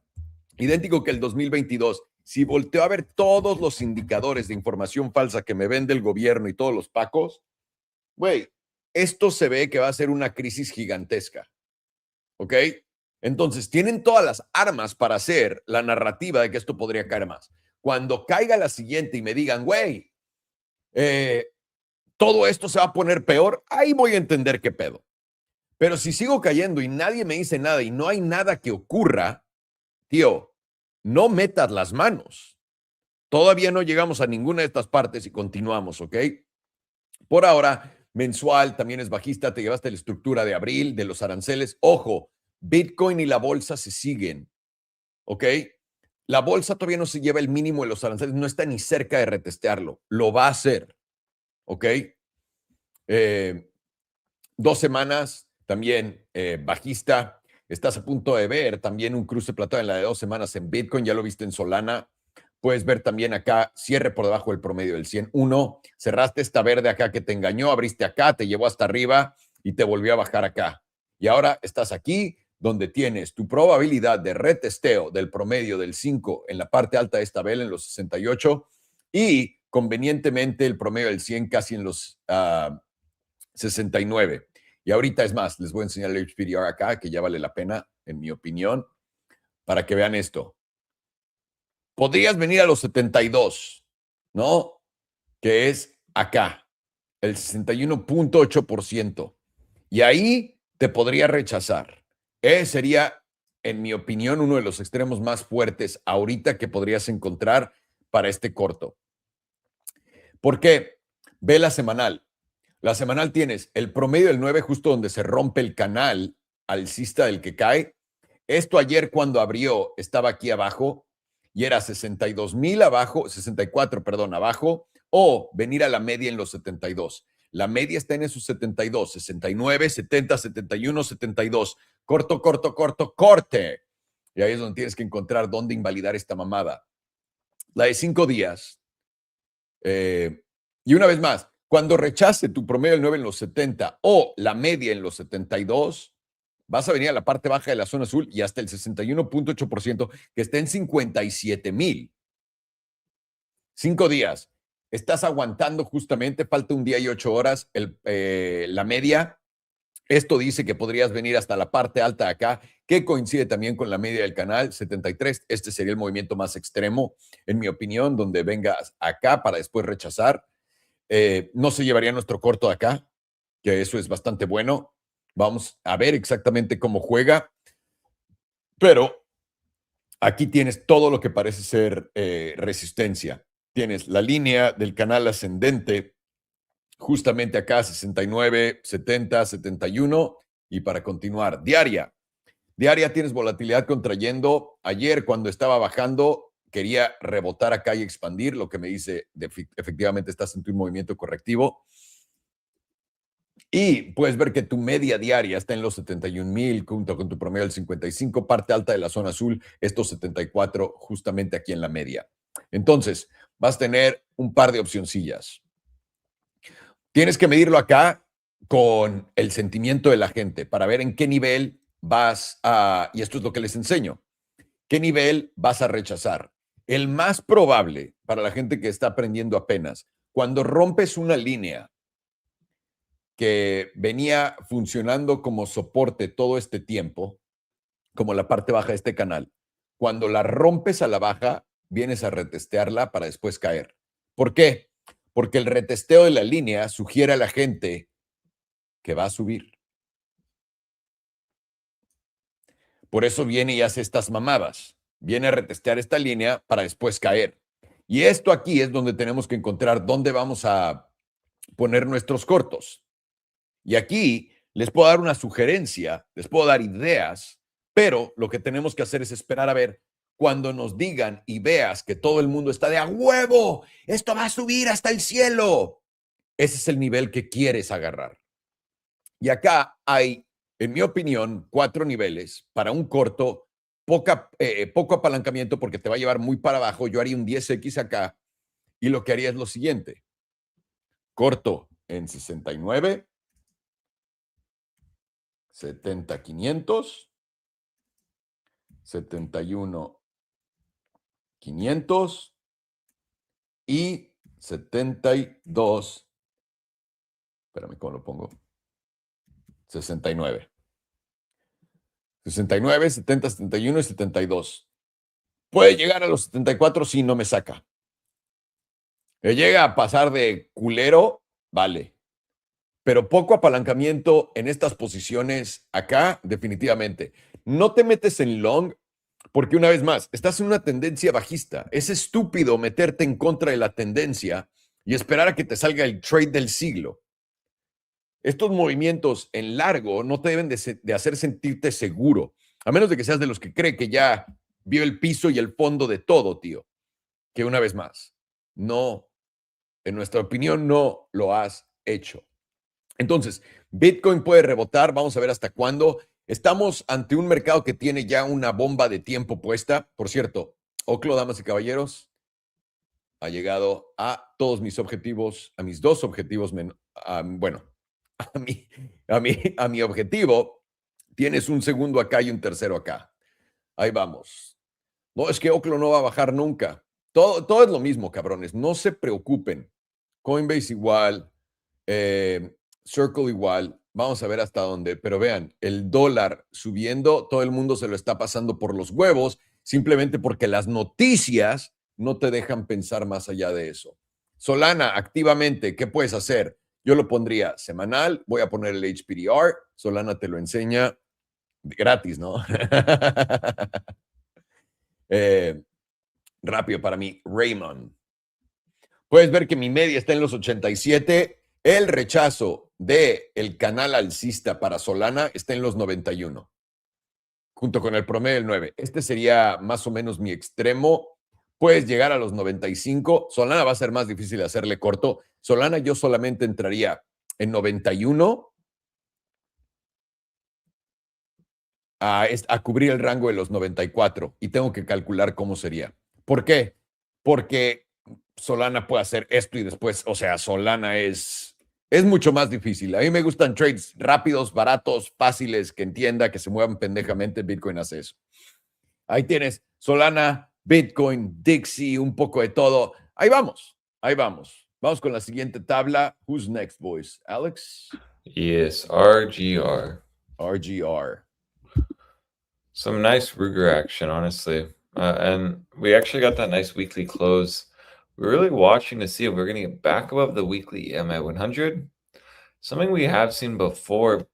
Idéntico que el 2022. Si volteo a ver todos los indicadores de información falsa que me vende el gobierno y todos los pacos, güey, esto se ve que va a ser una crisis gigantesca. ¿Ok? Entonces, tienen todas las armas para hacer la narrativa de que esto podría caer más. Cuando caiga la siguiente y me digan, güey, todo esto se va a poner peor, ahí voy a entender qué pedo. Pero si sigo cayendo y nadie me dice nada y no hay nada que ocurra, tío, no metas las manos. Todavía no llegamos a ninguna de estas partes y continuamos, ¿ok? Por ahora, mensual también es bajista. Te llevaste la estructura de abril, de los aranceles. Ojo, Bitcoin y la bolsa se siguen, ¿ok? La bolsa todavía no se lleva el mínimo de los aranceles, no está ni cerca de retestearlo. Lo va a hacer, ¿ok? 2 semanas también bajista. Estás a punto de ver también un cruce platado en la de 2 semanas en Bitcoin. Ya lo viste en Solana. Puedes ver también acá cierre por debajo del promedio del 101. Cerraste esta verde acá que te engañó, abriste acá, te llevó hasta arriba y te volvió a bajar acá. Y ahora estás aquí donde tienes tu probabilidad de retesteo del promedio del 5 en la parte alta de esta vela en los 68 y convenientemente el promedio del 100 casi en los 69. Y ahorita es más, les voy a enseñar el HPDR acá, que ya vale la pena, en mi opinión, para que vean esto. Podrías venir a los 72, ¿no? Que es acá, el 61.8%. Y ahí te podría rechazar. Sería, en mi opinión, uno de los extremos más fuertes ahorita que podrías encontrar para este corto. ¿Por qué? Ve la semanal. La semanal tienes el promedio del 9 justo donde se rompe el canal alcista del que cae. Esto ayer cuando abrió estaba aquí abajo y era 62,000 abajo, 64, perdón, abajo, o venir a la media en los 72. La media está en esos 72, 69, 70, 71, 72. Corto, corto, corto, corte. Y ahí es donde tienes que encontrar dónde invalidar esta mamada. La de 5 días. Y una vez más, cuando rechace tu promedio del 9 en los 70 o la media en los 72, vas a venir a la parte baja de la zona azul y hasta el 61.8% que está en 57,000. 5 días. Estás aguantando justamente, falta un día y 8 horas la media. Esto dice que podrías venir hasta la parte alta de acá, que coincide también con la media del canal 73. Este sería el movimiento más extremo, en mi opinión, donde vengas acá para después rechazar. No se llevaría nuestro corto de acá, que eso es bastante bueno. Vamos a ver exactamente cómo juega. Pero aquí tienes todo lo que parece ser resistencia. Tienes la línea del canal ascendente, justamente acá 69, 70, 71. Y para continuar, diaria. Diaria tienes volatilidad contrayendo. Ayer cuando estaba bajando quería rebotar acá y expandir, lo que me dice efectivamente estás en tu movimiento correctivo. Y puedes ver que tu media diaria está en los 71,000 junto con tu promedio del 55, parte alta de la zona azul, estos 74 justamente aquí en la media. Entonces, vas a tener un par de opcioncillas. Tienes que medirlo acá con el sentimiento de la gente para ver en qué nivel vas a, y esto es lo que les enseño, qué nivel vas a rechazar. El más probable para la gente que está aprendiendo apenas, cuando rompes una línea que venía funcionando como soporte todo este tiempo, como la parte baja de este canal. Cuando la rompes a la baja, vienes a retestearla para después caer. ¿Por qué? Porque el retesteo de la línea sugiere a la gente que va a subir. Por eso viene y hace estas mamadas. Viene a retestear esta línea para después caer. Y esto aquí es donde tenemos que encontrar dónde vamos a poner nuestros cortos. Y aquí les puedo dar una sugerencia, les puedo dar ideas, pero lo que tenemos que hacer es esperar a ver cuando nos digan y veas que todo el mundo está de a huevo, esto va a subir hasta el cielo. Ese es el nivel que quieres agarrar. Y acá hay, en mi opinión, 4 niveles para un corto, poco apalancamiento porque te va a llevar muy para abajo. Yo haría un 10X acá y lo que haría es lo siguiente. Corto en 69, 70, 500, 71, 500 y 72. Espérame, ¿cómo lo pongo? 69. 69, 70, 71 y 72. Puede llegar a los 74 si no me saca. Le llega a pasar de culero, vale. Pero poco apalancamiento en estas posiciones acá, definitivamente. No te metes en long porque una vez más, estás en una tendencia bajista. Es estúpido meterte en contra de la tendencia y esperar a que te salga el trade del siglo. Estos movimientos en largo no te deben de hacer sentirte seguro, a menos de que seas de los que cree que ya vio el piso y el fondo de todo, tío. Que una vez más, no, en nuestra opinión, no lo has hecho. Entonces, Bitcoin puede rebotar, vamos a ver hasta cuándo. Estamos ante un mercado que tiene ya una bomba de tiempo puesta. Por cierto, Oclo, damas y caballeros, ha llegado a todos mis objetivos, a mis 2 objetivos, bueno, a mi objetivo. Tienes un segundo acá y un tercero acá. Ahí vamos. No, es que Oclo no va a bajar nunca. Todo es lo mismo, cabrones. No se preocupen. Coinbase igual, Circle igual. Vamos a ver hasta dónde. Pero vean, el dólar subiendo, todo el mundo se lo está pasando por los huevos, simplemente porque las noticias no te dejan pensar más allá de eso. Solana, activamente, ¿qué puedes hacer? Yo lo pondría semanal, voy a poner el HPDR, Solana te lo enseña gratis, ¿no? Rápido para mí, Raymond. Puedes ver que mi media está en los 87. El rechazo del canal alcista para Solana está en los 91, junto con el promedio del 9. Este sería más o menos mi extremo. Puedes llegar a los 95. Solana va a ser más difícil de hacerle corto. Solana yo solamente entraría en 91 a cubrir el rango de los 94 y tengo que calcular cómo sería. ¿Por qué? Porque Solana puede hacer esto y después, o sea, Solana es mucho más difícil. A mí me gustan trades rápidos, baratos, fáciles, que entienda, que se muevan pendejamente. Bitcoin hace eso. Ahí tienes Solana, Bitcoin, Dixie, un poco de todo. Ahí vamos, ahí vamos. Vamos con la siguiente tabla. Who's next, boys? Alex? Yes, RGR. RGR. Some nice Ruger action, honestly. And we actually got that nice weekly close. We're really watching to see if we're going to get back above the weekly EMA 100. Something we have seen before,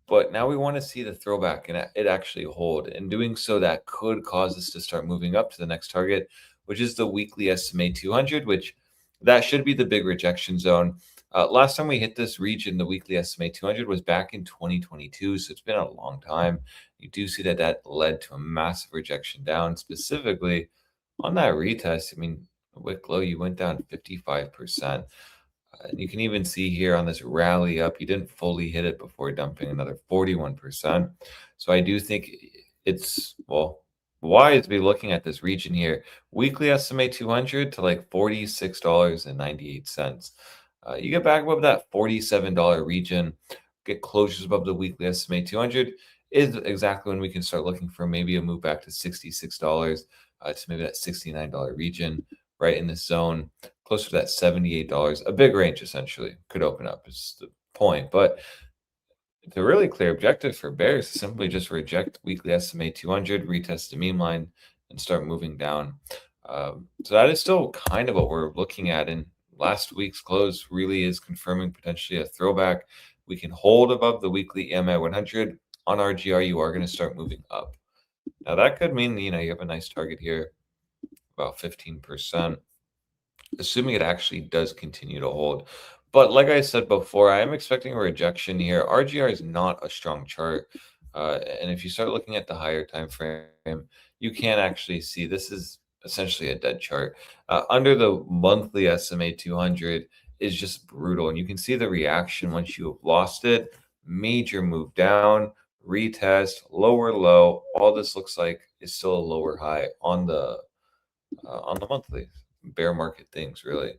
but now we want to see the throwback and it actually hold. And doing so, that could cause us to start moving up to the next target, which is the weekly SMA 200, which that should be the big rejection zone. Last time we hit this region, the weekly SMA 200 was back in 2022. So it's been a long time. You do see that that led to a massive rejection down, specifically on that retest. I mean, wick low, you went down 55%. You can even see here on this rally up, you didn't fully hit it before dumping another 41%. So I do think it's, well, wise to be looking at this region here. Weekly SMA 200 to like $46.98. You get back above that $47 region, get closures above the weekly SMA 200 is exactly when we can start looking for maybe a move back to $66 to maybe that $69 region, right in this zone, closer to that $78. A big range essentially could open up. It's the point. But the really clear objective for bears is simply just reject weekly SMA 200, retest the mean line, and start moving down. So that is still kind of what we're looking at. And last week's close really is confirming potentially a throwback. We can hold above the weekly EMA 100. On RGR, you are going to start moving up. Now that could mean, you have a nice target here, about 15%, assuming it actually does continue to hold. But like I said before, I am expecting a rejection here. RGR is not a strong chart. And if you start looking at the higher time frame, you can actually see this is essentially a dead chart. Under the monthly SMA 200 is just brutal. And you can see the reaction once you have lost it. Major move down, retest, lower low. All this looks like is still a lower high on the monthly. Bear market things, really.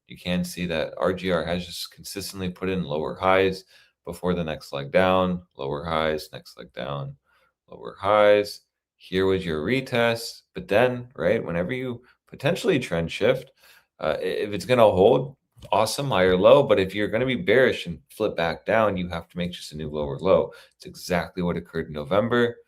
You can see that RGR has just consistently put in lower highs before the next leg down, lower highs, next leg down, lower highs. Here was your retest. But then, right, whenever you potentially trend shift, if it's going to hold, awesome, higher low. But if you're going to be bearish and flip back down, you have to make just a new lower low. It's exactly what occurred in November.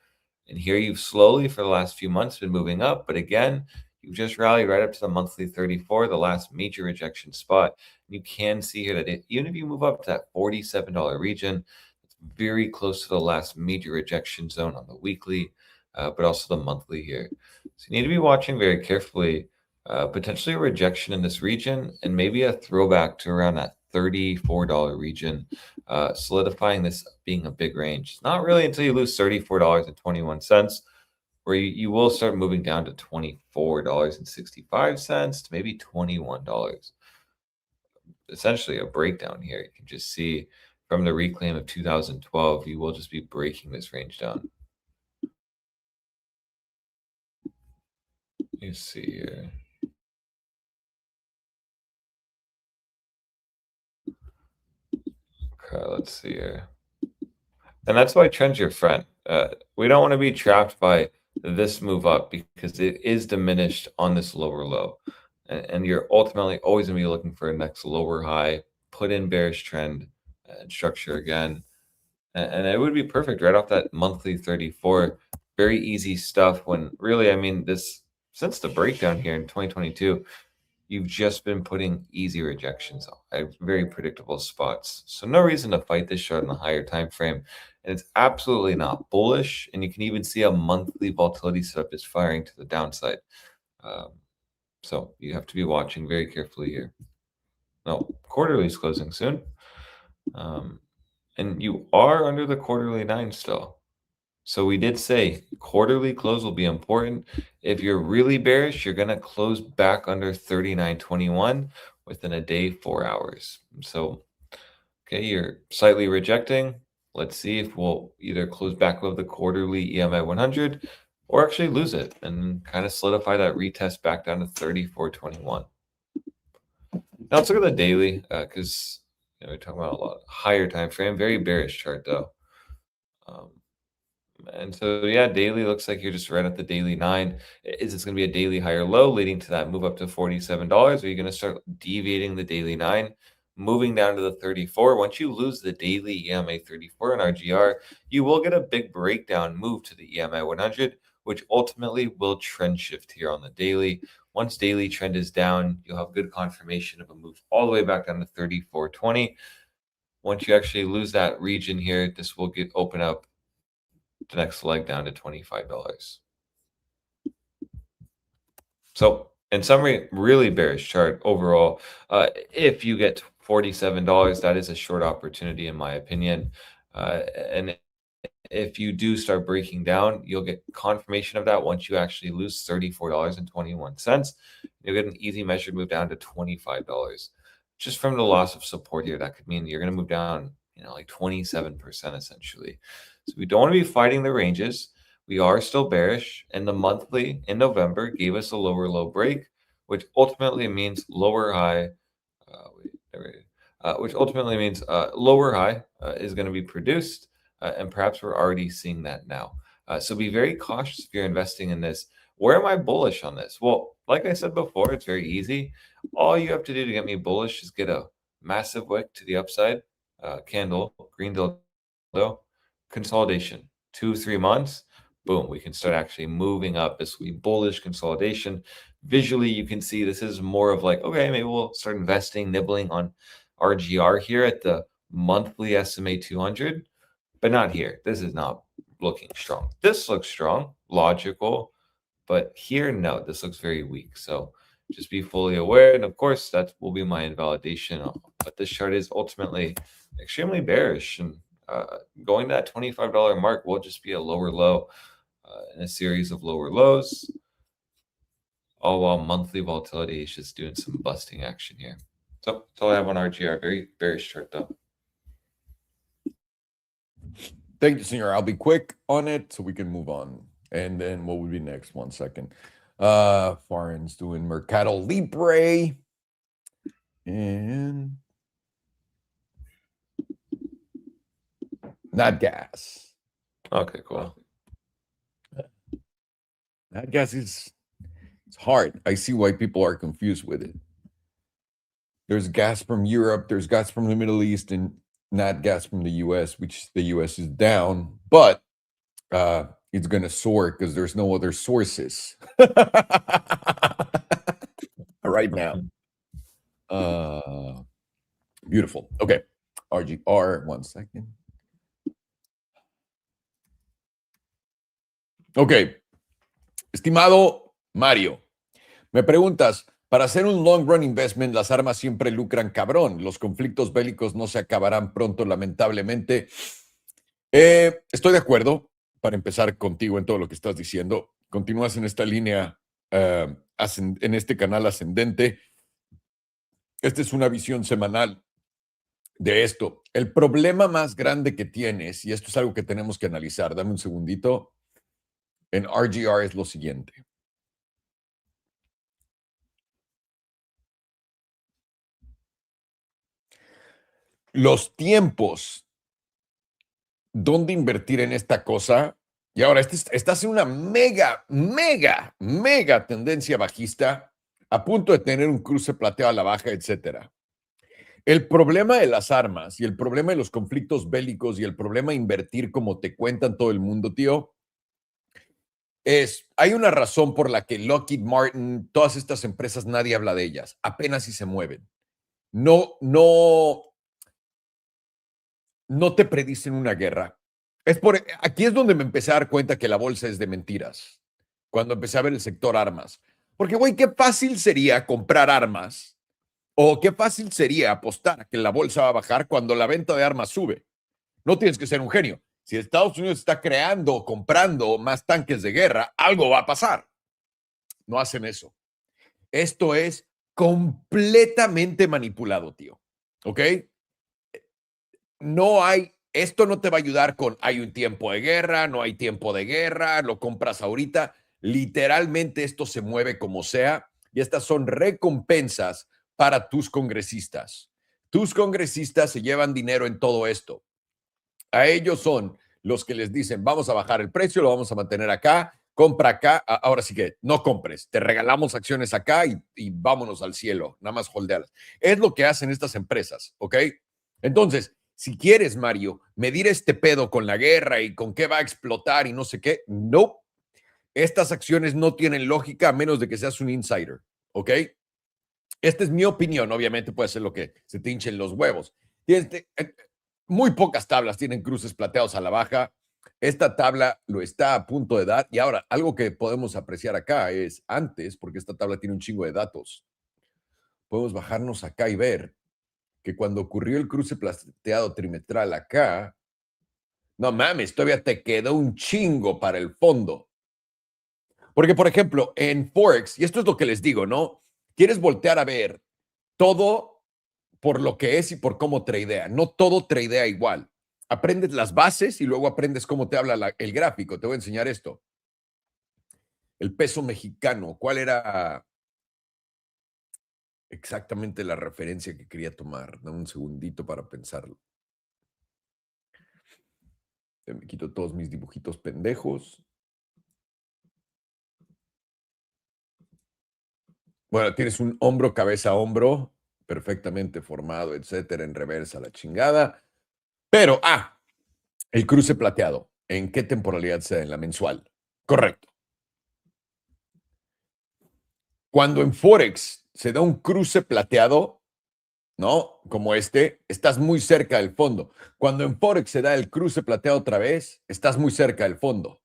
And here you've slowly, for the last few months, been moving up. But again, you just rallied right up to the monthly 34, the last major rejection spot. You can see here that even if you move up to that $47 region, it's very close to the last major rejection zone on the weekly, but also the monthly here. So you need to be watching very carefully, potentially a rejection in this region and maybe a throwback to around that $34 region, solidifying this being a big range. It's not really until you lose $34.21 where you will start moving down to $24.65 to maybe $21. Essentially a breakdown here. You can just see from the reclaim of 2012, you will just be breaking this range down. You see here. Okay, let's see here. And that's why trend's your friend. We don't want to be trapped by this move up because it is diminished on this lower low. And you're ultimately always going to be looking for a next lower high, put in bearish trend and structure again. And it would be perfect right off that monthly 34. Very easy stuff when really, I mean, since the breakdown here in 2022, you've just been putting easy rejections at very predictable spots. So no reason to fight this short on the higher time frame. And it's absolutely not bullish. And you can even see a monthly volatility setup is firing to the downside. So you have to be watching very carefully here. No, quarterly is closing soon. And you are under the quarterly 9 still. So we did say quarterly close will be important. If you're really bearish, you're going to close back under 39.21 within a day, 4 hours. So, okay, you're slightly rejecting. Let's see if we'll either close back above the quarterly EMA 100 or actually lose it and kind of solidify that retest back down to 34.21. Now let's look at the daily because we're talking about a lot higher time frame, very bearish chart though. And so, yeah, daily looks like you're just right at the daily 9. Is this going to be a daily higher low leading to that move up to $47? Or are you going to start deviating the daily 9, moving down to the 34? Once you lose the daily EMA 34 and RGR, you will get a big breakdown move to the EMA 100, which ultimately will trend shift here on the daily. Once daily trend is down, you'll have good confirmation of a move all the way back down to 34.20. Once you actually lose that region here, this will open up the next leg down to $25. So in summary, really bearish chart overall. If you get $47, that is a short opportunity in my opinion. And if you do start breaking down, you'll get confirmation of that once you actually lose $34.21. You'll get an easy measured move down to $25. Just from the loss of support here, that could mean you're going to move down, like 27% essentially. So we don't want to be fighting the ranges. We are still bearish, and the monthly in November gave us a lower low break, which ultimately means lower high. Which ultimately means lower high is going to be produced, and perhaps we're already seeing that now. So be very cautious if you're investing in this. Where am I bullish on this? Well, like I said before, it's very easy. All you have to do to get me bullish is get a massive wick to the upside, candle, green dildo, consolidation, 2-3 months, boom, we can start actually moving up. This will be bullish consolidation. Visually, you can see this is more of like, okay, maybe we'll start investing, nibbling on RGR here at the monthly SMA 200, but not here. This is not looking strong. This looks strong, logical, but here, no, this looks very weak. So just be fully aware. And of course, that will be my invalidation. But this chart is ultimately extremely bearish. And going to that $25 mark will just be a lower low in a series of lower lows. All while monthly volatility is just doing some busting action here. So that's all I have on RGR. Very bearish chart, though. Thank you, senor. I'll be quick on it so we can move on. And then what would be next? 1 second. Foreign's doing Mercado Libre. And not gas. Okay, cool. Not gas is it's hard. I see why people are confused with it. There's gas from Europe, there's gas from the Middle East, and not gas from the US, which the US is down, but it's going to soar because there's no other sources right now. Beautiful. Okay. RGR, 1 second. Ok. Estimado Mario, me preguntas, para hacer un long run investment, las armas siempre lucran cabrón. Los conflictos bélicos no se acabarán pronto, lamentablemente. Estoy de acuerdo, para empezar contigo en todo lo que estás diciendo. Continúas en esta línea, en este canal ascendente. Esta es una visión semanal de esto. El problema más grande que tienes, y esto es algo que tenemos que analizar, dame un segundito, en RGR es lo siguiente. Los tiempos donde invertir en esta cosa, y ahora estás en una mega tendencia bajista, a punto de tener un cruce plateado a la baja, etcétera. El problema de las armas y el problema de los conflictos bélicos y el problema de invertir como te cuentan todo el mundo, tío, hay una razón por la que Lockheed Martin, todas estas empresas, nadie habla de ellas, apenas si se mueven. No te predicen una guerra. Aquí es donde me empecé a dar cuenta que la bolsa es de mentiras, cuando empecé a ver el sector armas. Porque, güey, qué fácil sería comprar armas o qué fácil sería apostar a que la bolsa va a bajar cuando la venta de armas sube. No tienes que ser un genio. Si Estados Unidos está creando o comprando más tanques de guerra, algo va a pasar. No hacen eso. Esto es completamente manipulado, tío. ¿Ok? Esto no te va a ayudar hay un tiempo de guerra, no hay tiempo de guerra, lo compras ahorita. Literalmente esto se mueve como sea y estas son recompensas para tus congresistas. Tus congresistas se llevan dinero en todo esto. A ellos son los que les dicen, vamos a bajar el precio, lo vamos a mantener acá, compra acá. Ahora sí que no compres, te regalamos acciones acá y vámonos al cielo, nada más holdealas. Es lo que hacen estas empresas, ¿ok? Entonces, si quieres, Mario, medir este pedo con la guerra y con qué va a explotar y no sé qué, no. Estas acciones no tienen lógica a menos de que seas un insider, ¿ok? Esta es mi opinión, obviamente puede ser lo que se te hinchen los huevos. Muy pocas tablas tienen cruces plateados a la baja. Esta tabla lo está a punto de dar. Y ahora, algo que podemos apreciar acá es antes, porque esta tabla tiene un chingo de datos. Podemos bajarnos acá y ver que cuando ocurrió el cruce plateado trimestral acá, no mames, todavía te quedó un chingo para el fondo. Porque, por ejemplo, en Forex, y esto es lo que les digo, ¿no? Quieres voltear a ver todo por lo que es y por cómo tradea. No todo tradea igual. Aprendes las bases y luego aprendes cómo te habla el gráfico. Te voy a enseñar esto. El peso mexicano. ¿Cuál era exactamente la referencia que quería tomar? Dame un segundito para pensarlo. Me quito todos mis dibujitos pendejos. Bueno, tienes un hombro, cabeza, hombro, perfectamente formado, etcétera, en reversa, la chingada. Pero, el cruce plateado. ¿En qué temporalidad se da? En la mensual. Correcto. Cuando en Forex se da un cruce plateado, ¿no? Como este, estás muy cerca del fondo. Cuando en Forex se da el cruce plateado otra vez, estás muy cerca del fondo.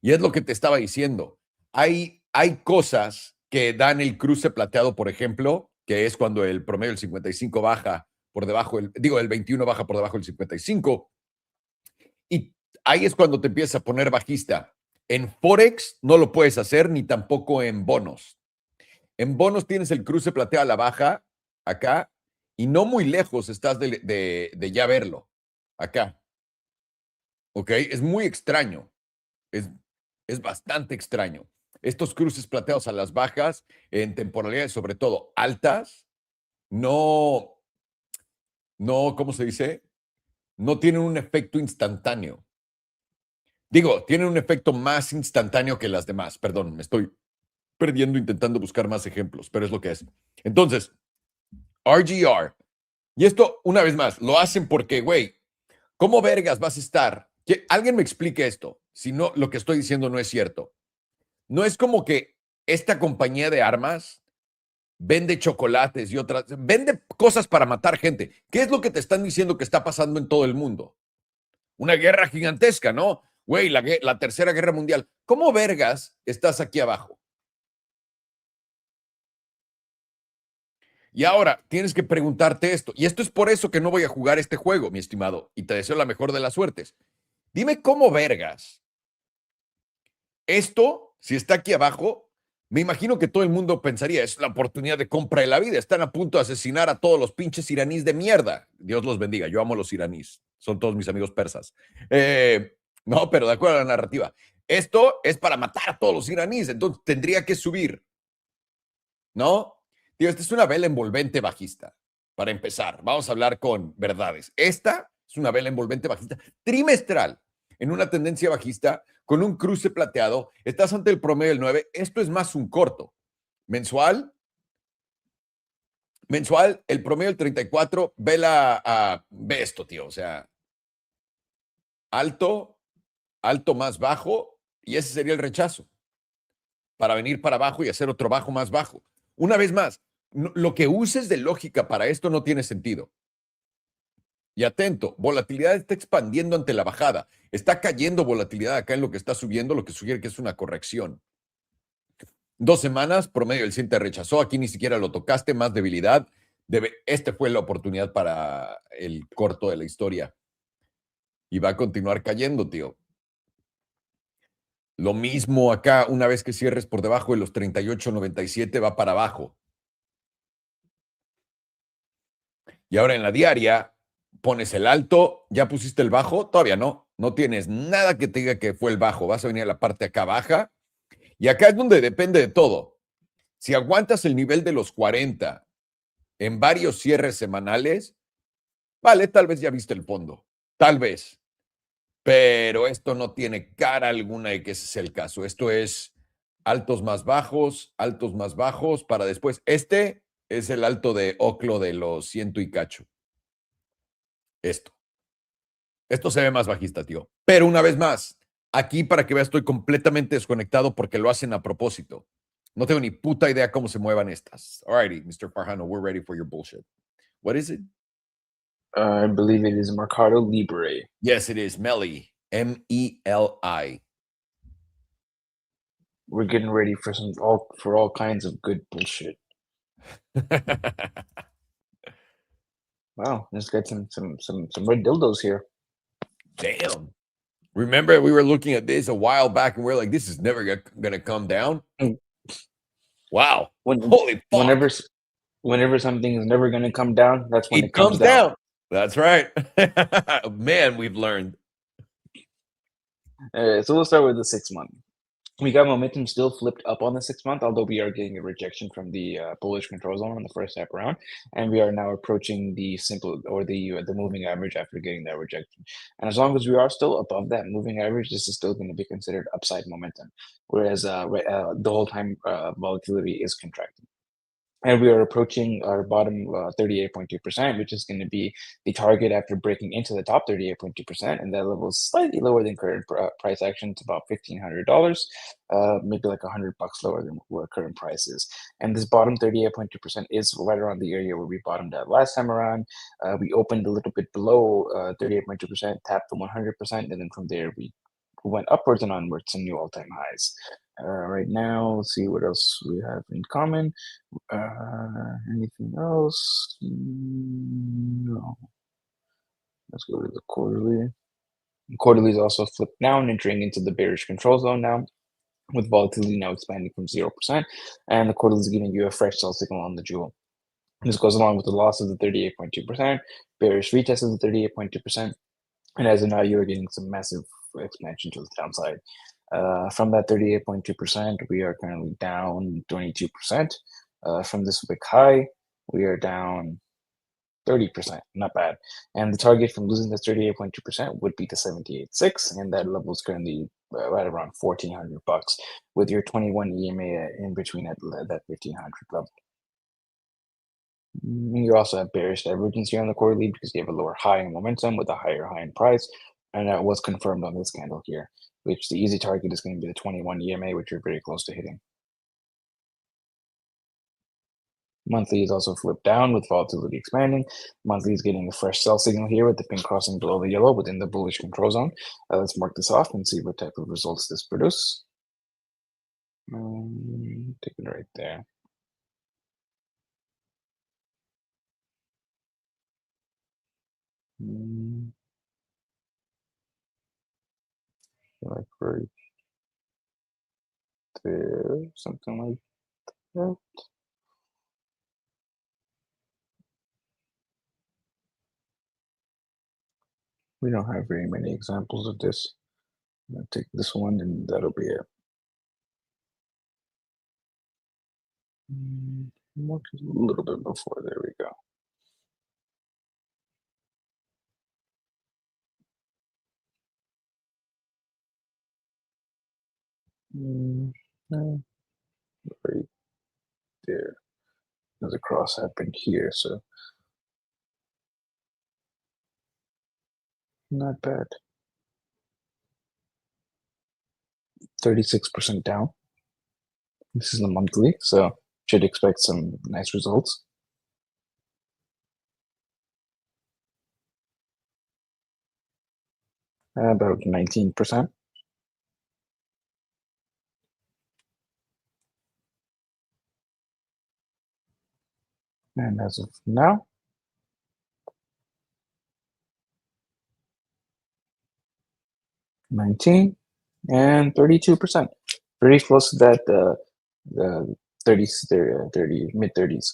Y es lo que te estaba diciendo. Hay cosas que dan el cruce plateado, por ejemplo, que es cuando el promedio del 55 baja por debajo, el 21 baja por debajo del 55. Y ahí es cuando te empiezas a poner bajista. En Forex no lo puedes hacer, ni tampoco en bonos. En bonos tienes el cruce plateado a la baja, acá, y no muy lejos estás de ya verlo, acá. ¿Ok? Es muy extraño. Es bastante extraño. Estos cruces plateados a las bajas, en temporalidades sobre todo altas, no, ¿cómo se dice? No tienen un efecto instantáneo. Digo, tienen un efecto más instantáneo que las demás. Perdón, me estoy perdiendo intentando buscar más ejemplos, pero es lo que es. Entonces, RGR. Y esto, una vez más, lo hacen porque, güey, ¿cómo vergas vas a estar? Que alguien me explique esto. Si no, lo que estoy diciendo no es cierto. No es como que esta compañía de armas vende chocolates y otras, vende cosas para matar gente. ¿Qué es lo que te están diciendo que está pasando en todo el mundo? Una guerra gigantesca, ¿no? Güey, la tercera guerra mundial. ¿Cómo vergas estás aquí abajo? Y ahora tienes que preguntarte esto. Y esto es por eso que no voy a jugar este juego, mi estimado. Y te deseo la mejor de las suertes. Dime cómo vergas. Esto, si está aquí abajo, me imagino que todo el mundo pensaría, es la oportunidad de compra de la vida. Están a punto de asesinar a todos los pinches iraníes de mierda. Dios los bendiga. Yo amo a los iraníes. Son todos mis amigos persas. No, pero de acuerdo a la narrativa. Esto es para matar a todos los iraníes. Entonces tendría que subir. ¿No? Tío, esta es una vela envolvente bajista. Para empezar, vamos a hablar con verdades. Esta es una vela envolvente bajista trimestral en una tendencia bajista con un cruce plateado. Estás ante el promedio del 9. Esto es más un corto. Mensual, el promedio del 34. Ve esto, tío. O sea, alto, alto más bajo, y ese sería el rechazo para venir para abajo y hacer otro bajo más bajo. Una vez más, lo que uses de lógica para esto no tiene sentido. Y atento, volatilidad está expandiendo ante la bajada. Está cayendo volatilidad acá en lo que está subiendo, lo que sugiere que es una corrección. 2 semanas, promedio del 100 te rechazó. Aquí ni siquiera lo tocaste, más debilidad. Este fue la oportunidad para el corto de la historia. Y va a continuar cayendo, tío. Lo mismo acá, una vez que cierres por debajo de los 38.97, va para abajo. Y ahora en la diaria, pones el alto, ya pusiste el bajo, todavía no. No tienes nada que te diga que fue el bajo. Vas a venir a la parte acá baja. Y acá es donde depende de todo. Si aguantas el nivel de los 40 en varios cierres semanales, vale, tal vez ya viste el fondo. Tal vez. Pero esto no tiene cara alguna de que ese sea el caso. Esto es altos más bajos para después. Este es el alto de Oclo de los 100 y cacho. Esto se ve más bajista, tío. Pero una vez más, aquí para que veas, estoy completamente desconectado porque lo hacen a propósito. No tengo ni puta idea cómo se muevan estas. Alrighty, Mr. Farhano, we're ready for your bullshit. What is it? I believe it is Mercado Libre. Yes, it is. Meli. M-E-L-I. We're getting ready for all kinds of good bullshit. Wow, let's get some red dildos here. Damn. Remember, we were looking at this a while back and we're like, this is never going to come down. Wow. Holy fuck. Whenever something is never going to come down, that's when it comes down. That's right. Man, we've learned. So we'll start with the 6 month. We got momentum still flipped up on the 6 month, although we are getting a rejection from the bullish control zone on the first step around, and we are now approaching the simple or the moving average after getting that rejection. And as long as we are still above that moving average, this is still going to be considered upside momentum, whereas the whole time volatility is contracting. And we are approaching our bottom 38.2%, which is going to be the target after breaking into the top 38.2%. And that level is slightly lower than current price action. It's about $1,500, maybe like $100 lower than what current price is. And this bottom 38.2% is right around the area where we bottomed at last time around. We opened a little bit below 38.2%, tapped the 100%, and then from there we went upwards and onwards to new all-time highs. Right now, let's see what else we have in common. Anything else? No. Let's go to the quarterly. Quarterly is also flipped down, entering into the bearish control zone now, with volatility now expanding from 0%, and the quarterly is giving you a fresh sell signal on the jewel. This goes along with the loss of the 38.2%, bearish retest of the 38.2%, and as of now, you are getting some massive expansion to the downside. From that 38.2%, we are currently down 22%. From this wick high, we are down 30%, not bad. And the target from losing this 38.2% would be the 78.6, and that level is currently right around $1,400, with your 21 EMA in between at that 1,500 level. You also have bearish divergence here on the quarterly because you have a lower high in momentum with a higher high in price, and that was confirmed on this candle here, which the easy target is going to be the 21 EMA, which you're very close to hitting. Monthly is also flipped down with volatility expanding. Monthly is getting a fresh sell signal here with the pink crossing below the yellow within the bullish control zone. Let's mark this off and see what type of results this produces. Take it right there. Like right there, something like that. We don't have very many examples of this. I'm gonna take this one and that'll be it. Mark it a little bit before, there we go. Right there. There's a cross happened here, so not bad. 36% down. This is the monthly, so should expect some nice results. About 19%. And as of now, $19 and 32%. Pretty close to that the 30s, mid-30s.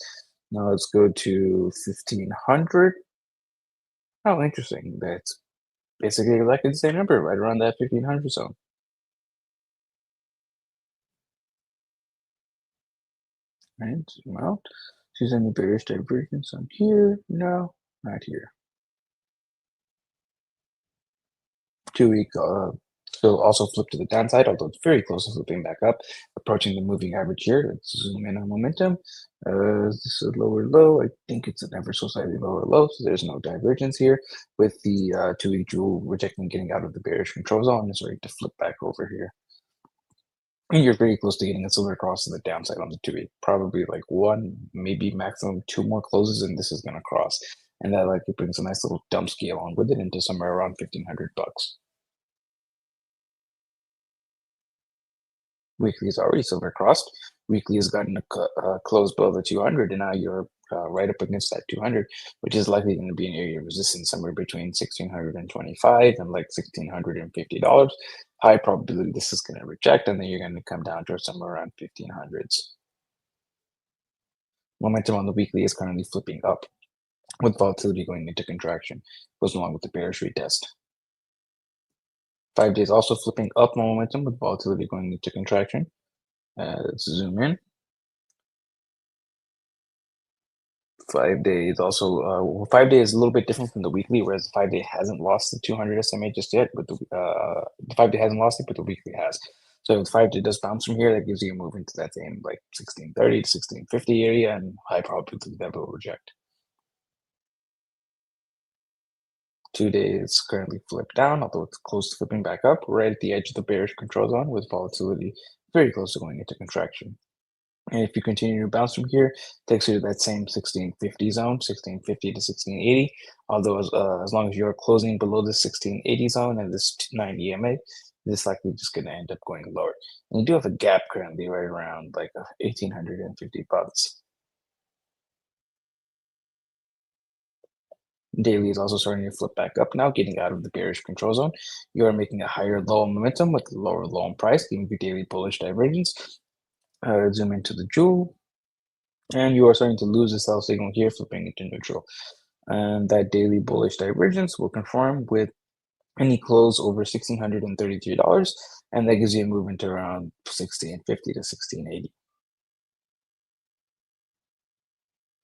Now let's go to 1,500. Oh, interesting. That's basically exactly the same number, right around that 1,500 zone. And zoom out. See any bearish divergence on here? No, not here. 2-week still also flip to the downside, although it's very close to flipping back up, approaching the moving average here. Let's zoom in on momentum. This is a lower low. I think it's an ever so slightly lower low, so there's no divergence here, with the 2-week jewel rejecting getting out of the bearish control zone and starting to flip back over here. And you're very close to getting a silver cross to the downside on the 2-week. Probably like one, maybe maximum 2 more closes, and this is going to cross. And that likely brings a nice little dump ski along with it into somewhere around $1,500. Weekly is already silver crossed. Weekly has gotten a close below the 200, and now you're right up against that 200, which is likely going to be an area of resistance somewhere between $1,625 and like $1,650. High probability this is going to reject, and then you're going to come down to somewhere around 1,500s. Momentum on the weekly is currently flipping up, with volatility going into contraction. Goes along with the bearish retest. 5 days also flipping up momentum with volatility going into contraction. Let's zoom in. 5 days also, 5 days is a little bit different from the weekly, whereas the 5 day hasn't lost the 200 SMA just yet, but the 5 day hasn't lost it, but the weekly has. So if 5-day does bounce from here, that gives you a move into that same like 1630 to 1650 area, and high probability that will reject. 2 days currently flipped down, although it's close to flipping back up, right at the edge of the bearish control zone with volatility very close to going into contraction. And if you continue to bounce from here, it takes you to that same 1650 zone, 1650 to 1680. Although as long as you're closing below the 1680 zone and this 9 EMA, this likely just going to end up going lower. And you do have a gap currently right around like 1850 bucks. Daily is also starting to flip back up now, getting out of the bearish control zone. You are making a higher low momentum with lower low price, giving you daily bullish divergence. Zoom into the jewel, and you are starting to lose the sell signal here, flipping into neutral. And that daily bullish divergence will confirm with any close over $1,633, and that gives you a movement to around 1650 to 1680.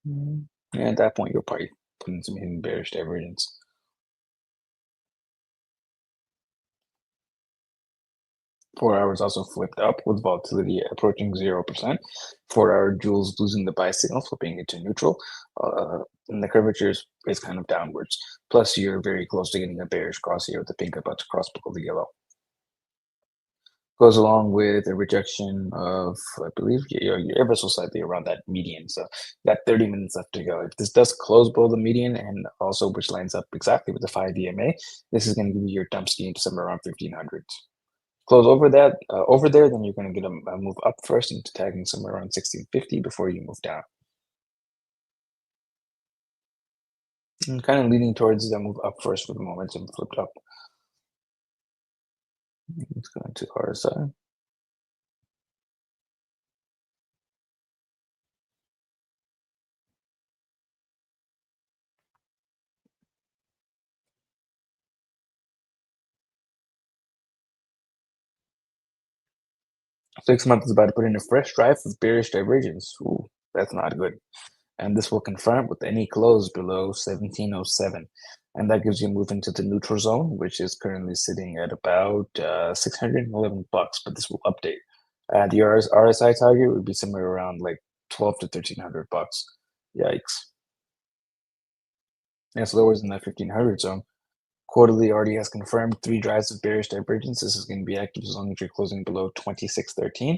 And at that point, you'll probably put in some hidden bearish divergence. Four hours also flipped up with volatility approaching 0%. 4 hour jewels losing the buy signal, flipping into neutral. And the curvature is kind of downwards. Plus, you're very close to getting a bearish cross here with the pink about to cross below the yellow. Goes along with a rejection of, I believe, your vessel slightly around that median. So you got 30 minutes left to go. If this does close below the median, and also which lines up exactly with the 5 EMA, this is going to give you your dump scheme to somewhere around 1500. Close over that over there, then you're going to get a move up first into tagging somewhere around 1650 before you move down. And kind of leaning towards the move up first with the momentum flipped up. Let's go into RSI. Six months is about to put in a fresh drive with bearish divergence. Ooh, that's not good. And this will confirm with any close below 1707. And that gives you a move into the neutral zone, which is currently sitting at about 611 bucks, but this will update. The RSI target would be somewhere around like 12 to 1300 bucks. Yikes. And it's lower than that 1500 zone. Quarterly already has confirmed 3 drives of bearish divergence. This is going to be active as long as you're closing below 2613.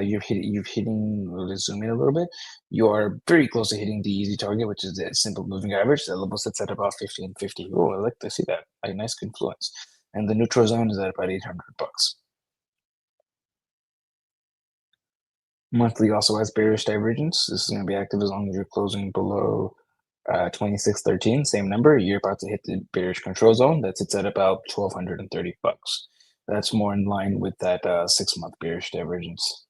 You've hitting. Let's zoom in a little bit. You are very close to hitting the easy target, which is the simple moving average. That level sits at about 1550. Oh, I like to see that. A nice confluence. And the neutral zone is at about 800 bucks. Monthly also has bearish divergence. This is going to be active as long as you're closing below 2613, same number. You're about to hit the bearish control zone. That sits at about 1230 bucks. That's more in line with that 6-month bearish divergence.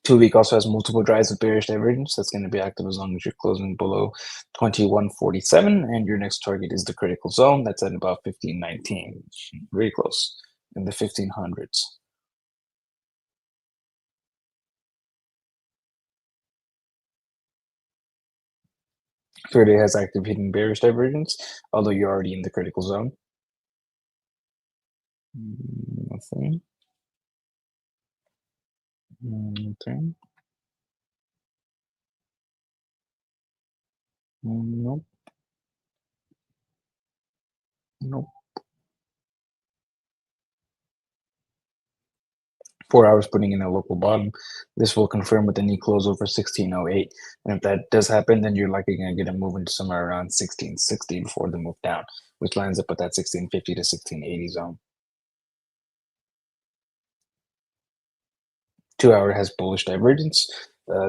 2 week also has multiple drives of bearish divergence. That's going to be active as long as you're closing below 2147, and your next target is the critical zone. That's at about 1519, very close in the 1500s. Tradea has active hidden bearish divergence, although you're already in the critical zone. Nothing. Okay. Nope. Nope. 4 hours putting in a local bottom. This will confirm with any close over 1608. And if that does happen, then you're likely going to get a move into somewhere around 1660 before the move down, which lines up with that 1650 to 1680 zone. 2 hour has bullish divergence.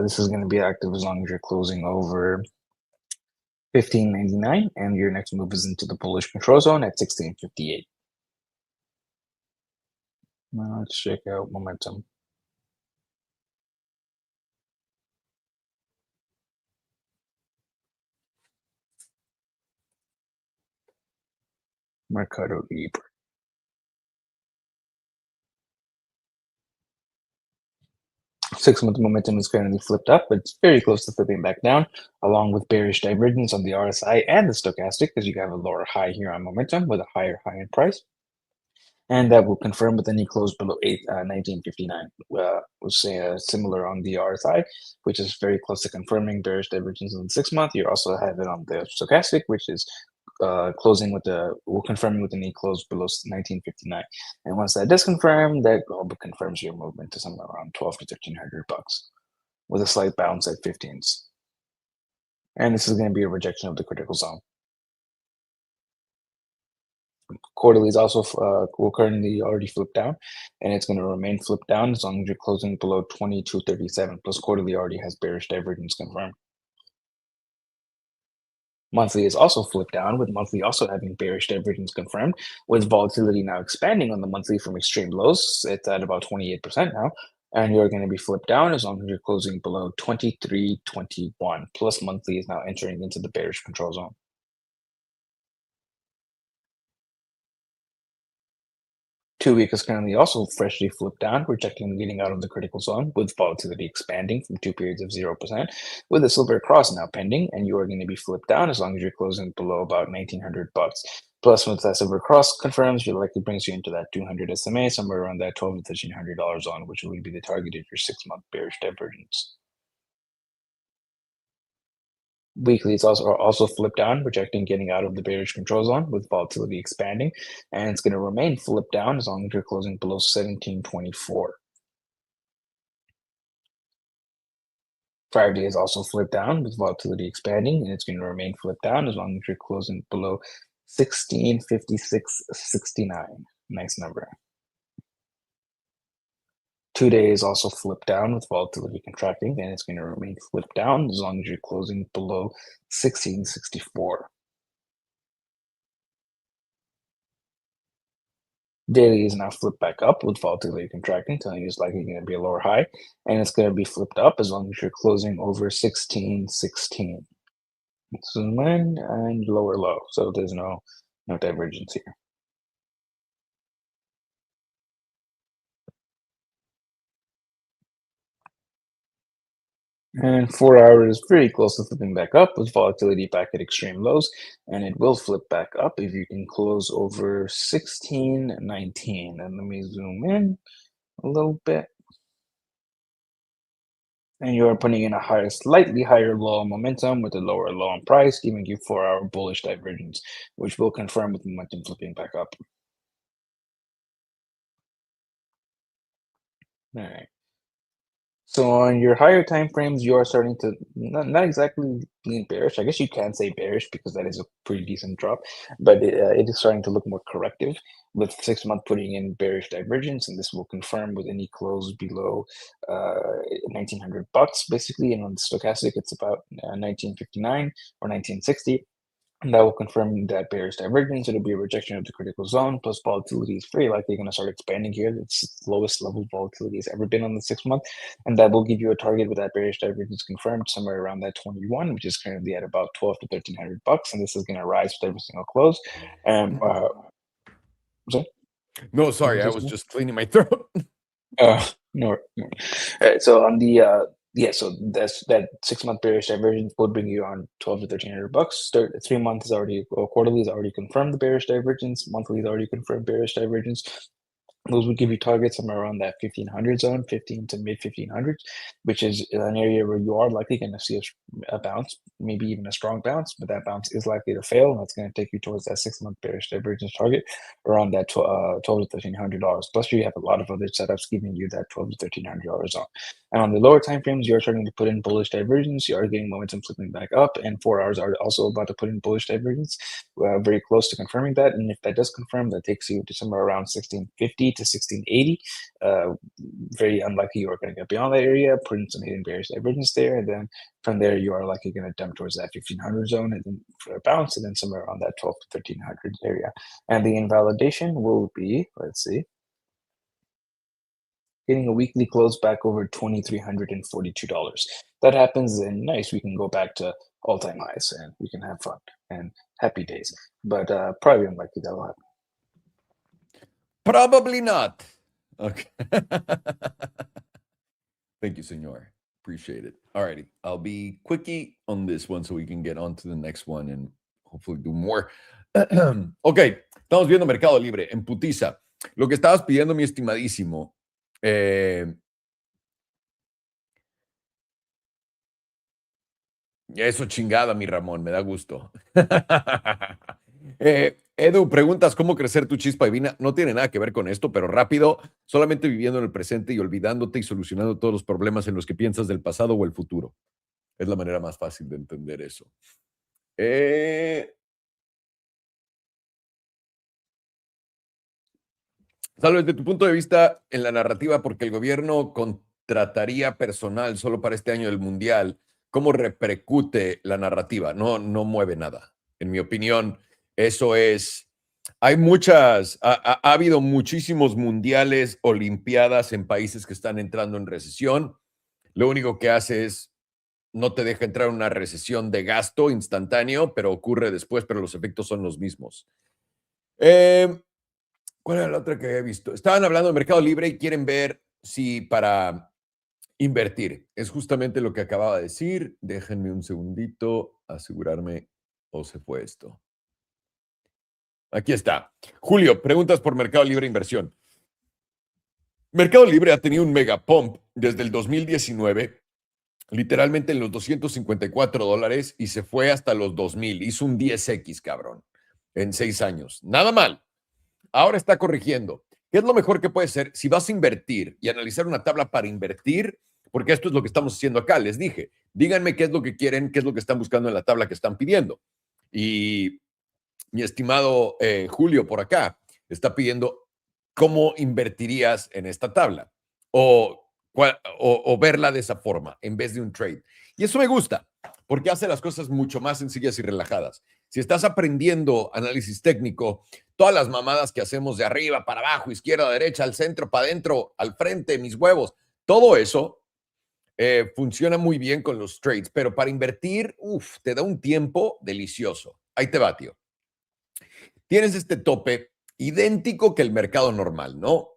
This is going to be active as long as you're closing over 1599, and your next move is into the bullish control zone at 1658. Now let's check out momentum. Mercado Libre. Six-month momentum is currently flipped up, but it's very close to flipping back down, along with bearish divergence on the RSI and the stochastic, because you have a lower high here on momentum with a higher high in price. And that will confirm with any close below 1959. We'll say similar on the RSI, which is very close to confirming bearish divergence on the 6 month. You also have it on the stochastic, which is closing with will confirm with any close below 1959. And once that does confirm, that confirms your movement to somewhere around 12 to 1300 bucks with a slight bounce at 15s. And this is going to be a rejection of the critical zone. Quarterly is also will currently already flipped down, and it's going to remain flipped down as long as you're closing below 2237. Plus quarterly already has bearish divergence confirmed. Monthly is also flipped down, with monthly also having bearish divergence confirmed, with volatility now expanding on the monthly from extreme lows. It's at about 28% now, and you're going to be flipped down as long as you're closing below 2321. Plus monthly is now entering into the bearish control zone. Two-week is currently also freshly flipped down, rejecting getting out of the critical zone, with volatility expanding from 2 periods of 0%, with a silver cross now pending, and you are going to be flipped down as long as you're closing below about 1900 bucks. Plus, once that silver cross confirms, it likely brings you into that 200 SMA, somewhere around that $1,200 to $1,300 zone, which will be the target of your 6-month bearish divergence. Weekly is also flipped down, rejecting getting out of the bearish control zone, with volatility expanding, and it's going to remain flipped down as long as you're closing below 1724. 5-day is also flipped down, with volatility expanding, and it's going to remain flipped down as long as you're closing below 1656.69. Nice number. 2-day is also flipped down, with volatility contracting, and it's going to remain flipped down as long as you're closing below 1664. Daily is now flipped back up, with volatility contracting, telling you it's likely going to be a lower high, and it's going to be flipped up as long as you're closing over 1616. Zoom in and lower low, so there's no divergence here. And 4 hours is pretty close to flipping back up, with volatility back at extreme lows, and it will flip back up if you can close over 1619. And let me zoom in a little bit. And you are putting in a slightly higher low on momentum with a lower low on price, giving you 4-hour bullish divergence, which will confirm with momentum flipping back up. All right. So on your higher time frames, you are starting to not exactly lean bearish. I guess you can say bearish because that is a pretty decent drop, but it is starting to look more corrective, with 6 month putting in bearish divergence, and this will confirm with any close below 1900 bucks basically. And on the stochastic, it's about 1959 or 1960. And that will confirm that bearish divergence. It'll be a rejection of the critical zone, plus volatility is very likely going to start expanding here. It's the lowest level volatility has ever been on the 6 month. And that will give you a target with that bearish divergence confirmed somewhere around that 21, which is currently at about 12 to 1300 bucks. And this is going to rise with every single close. And sorry? No, sorry, I was just cleaning my throat. No. All right, so on the so that's that 6 month bearish divergence will bring you on 12 to 1300 bucks. 3 months is already, or quarterly is already confirmed the bearish divergence. Monthly is already confirmed bearish divergence. Those would give you targets somewhere around that 1500 zone, 15 to mid 1500s, which is an area where you are likely going to see a bounce, maybe even a strong bounce, but that bounce is likely to fail, and that's going to take you towards that 6 month bearish divergence target around that $12 to $1,300. Plus, you have a lot of other setups giving you that $12 to $1,300 zone. And on the lower time frames, you're starting to put in bullish divergence. You are getting momentum flipping back up, and 4 hours are also about to put in bullish divergence. Very close to confirming that, and if that does confirm, that takes you to somewhere around 1650 to 1680. Very unlikely you are going to get beyond that area, putting some hidden bearish divergence there, and then from there you are likely going to dump towards that 1500 zone, and then for a bounce, and then somewhere around that 12 to 1300 area. And the invalidation will be, let's see, getting a weekly close back over $2,342. That happens, then nice, we can go back to all-time highs and we can have fun and happy days. But probably unlikely that will happen. Probably not. Okay. Thank you, senor. Appreciate it. All righty. I'll be quickie on this one so we can get on to the next one and hopefully do more. Ok, estamos viendo Mercado Libre en putiza. Lo que estabas pidiendo, mi estimadísimo, eso chingada, mi Ramón, me da gusto. Edu, preguntas cómo crecer tu chispa divina. No tiene nada que ver con esto, pero rápido, solamente viviendo en el presente y olvidándote y solucionando todos los problemas en los que piensas del pasado o el futuro. Es la manera más fácil de entender eso. Salvo desde tu punto de vista en la narrativa, porque el gobierno contrataría personal solo para este año del Mundial, ¿cómo repercute la narrativa? No, no mueve nada. En mi opinión, eso es... Hay ha habido muchísimos mundiales, olimpiadas en países que están entrando en recesión. Lo único que hace es no te deja entrar en una recesión de gasto instantáneo, pero ocurre después, pero los efectos son los mismos. ¿Cuál era la otra que había visto? Estaban hablando de Mercado Libre y quieren ver si para invertir. Es justamente lo que acababa de decir. Déjenme un segundito, asegurarme o se fue esto. Aquí está. Julio, preguntas por Mercado Libre Inversión. Mercado Libre ha tenido un mega pump desde el 2019, literalmente en los $254 y se fue hasta los 2000. Hizo un 10x, cabrón, en 6 años. Nada mal. Ahora está corrigiendo. ¿Qué es lo mejor que puede ser? Si vas a invertir y analizar una tabla para invertir, porque esto es lo que estamos haciendo acá, les dije, díganme qué es lo que quieren, qué es lo que están buscando en la tabla que están pidiendo. Y mi estimado Julio por acá está pidiendo cómo invertirías en esta tabla o verla de esa forma en vez de un trade. Y eso me gusta porque hace las cosas mucho más sencillas y relajadas. Si estás aprendiendo análisis técnico, todas las mamadas que hacemos de arriba para abajo, izquierda, derecha, al centro, para adentro, al frente, mis huevos, todo eso funciona muy bien con los trades, pero para invertir, te da un tiempo delicioso. Ahí te va, tío. Tienes este tope idéntico que el mercado normal, ¿no?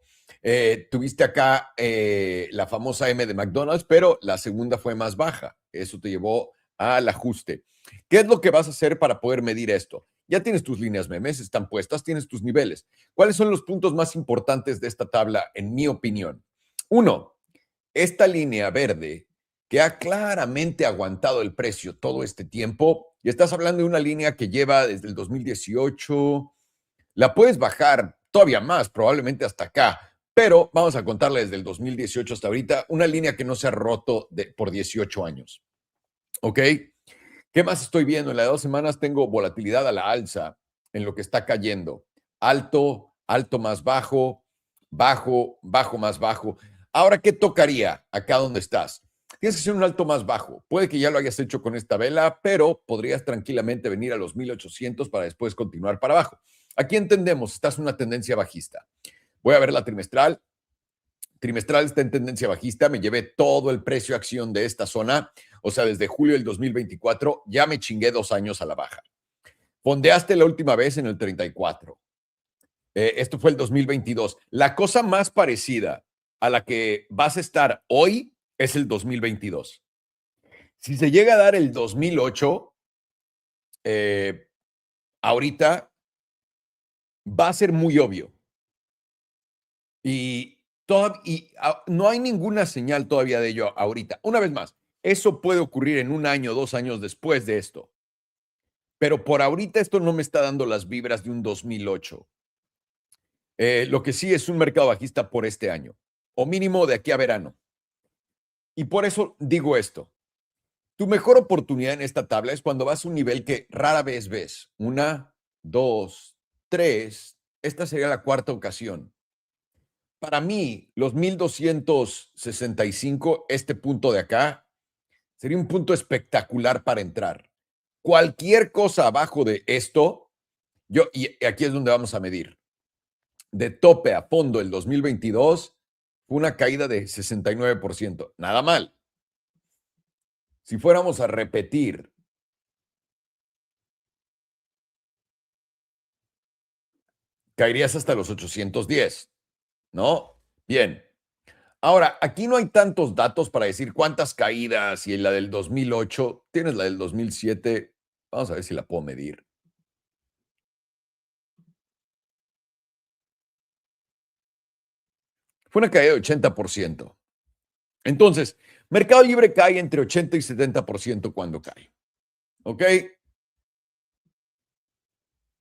Tuviste acá la famosa M de McDonald's, pero la segunda fue más baja. Eso te llevó al ajuste. ¿Qué es lo que vas a hacer para poder medir esto? Ya tienes tus líneas memes, están puestas, tienes tus niveles. ¿Cuáles son los puntos más importantes de esta tabla, en mi opinión? Uno, esta línea verde que ha claramente aguantado el precio todo este tiempo, y estás hablando de una línea que lleva desde el 2018, la puedes bajar todavía más, probablemente hasta acá, pero vamos a contarle desde el 2018 hasta ahorita, una línea que no se ha roto por 18 años. ¿Ok? ¿Qué más estoy viendo? En las 2 semanas tengo volatilidad a la alza en lo que está cayendo. Alto, alto más bajo, bajo, bajo más bajo. Ahora, ¿qué tocaría acá donde estás? Tienes que hacer un alto más bajo. Puede que ya lo hayas hecho con esta vela, pero podrías tranquilamente venir a los 1800 para después continuar para abajo. Aquí entendemos, estás en una tendencia bajista. Voy a ver la trimestral. Trimestral está en tendencia bajista. Me llevé todo el precio acción de esta zona. O sea, desde julio del 2024 ya me chingué 2 años a la baja. Fondeaste la última vez en el 34. Esto fue el 2022. La cosa más parecida a la que vas a estar hoy es el 2022. Si se llega a dar el 2008, ahorita va a ser muy obvio. Y no hay ninguna señal todavía de ello ahorita. Una vez más, eso puede ocurrir en 1 año, 2 años después de esto. Pero por ahorita esto no me está dando las vibras de un 2008. Lo que sí es un mercado bajista por este año, o mínimo de aquí a verano. Y por eso digo esto. Tu mejor oportunidad en esta tabla es cuando vas a un nivel que rara vez ves. 1, 2, 3. Esta sería la cuarta ocasión. Para mí, los 1265, este punto de acá, sería un punto espectacular para entrar. Cualquier cosa abajo de esto, y aquí es donde vamos a medir. De tope a fondo el 2022, fue una caída de 69%. Nada mal. Si fuéramos a repetir, caerías hasta los 810, ¿no? Bien. Ahora, aquí no hay tantos datos para decir cuántas caídas y la del 2008. Tienes la del 2007. Vamos a ver si la puedo medir. Fue una caída de 80%. Entonces, Mercado Libre cae entre 80 y 70% cuando cae. ¿Ok?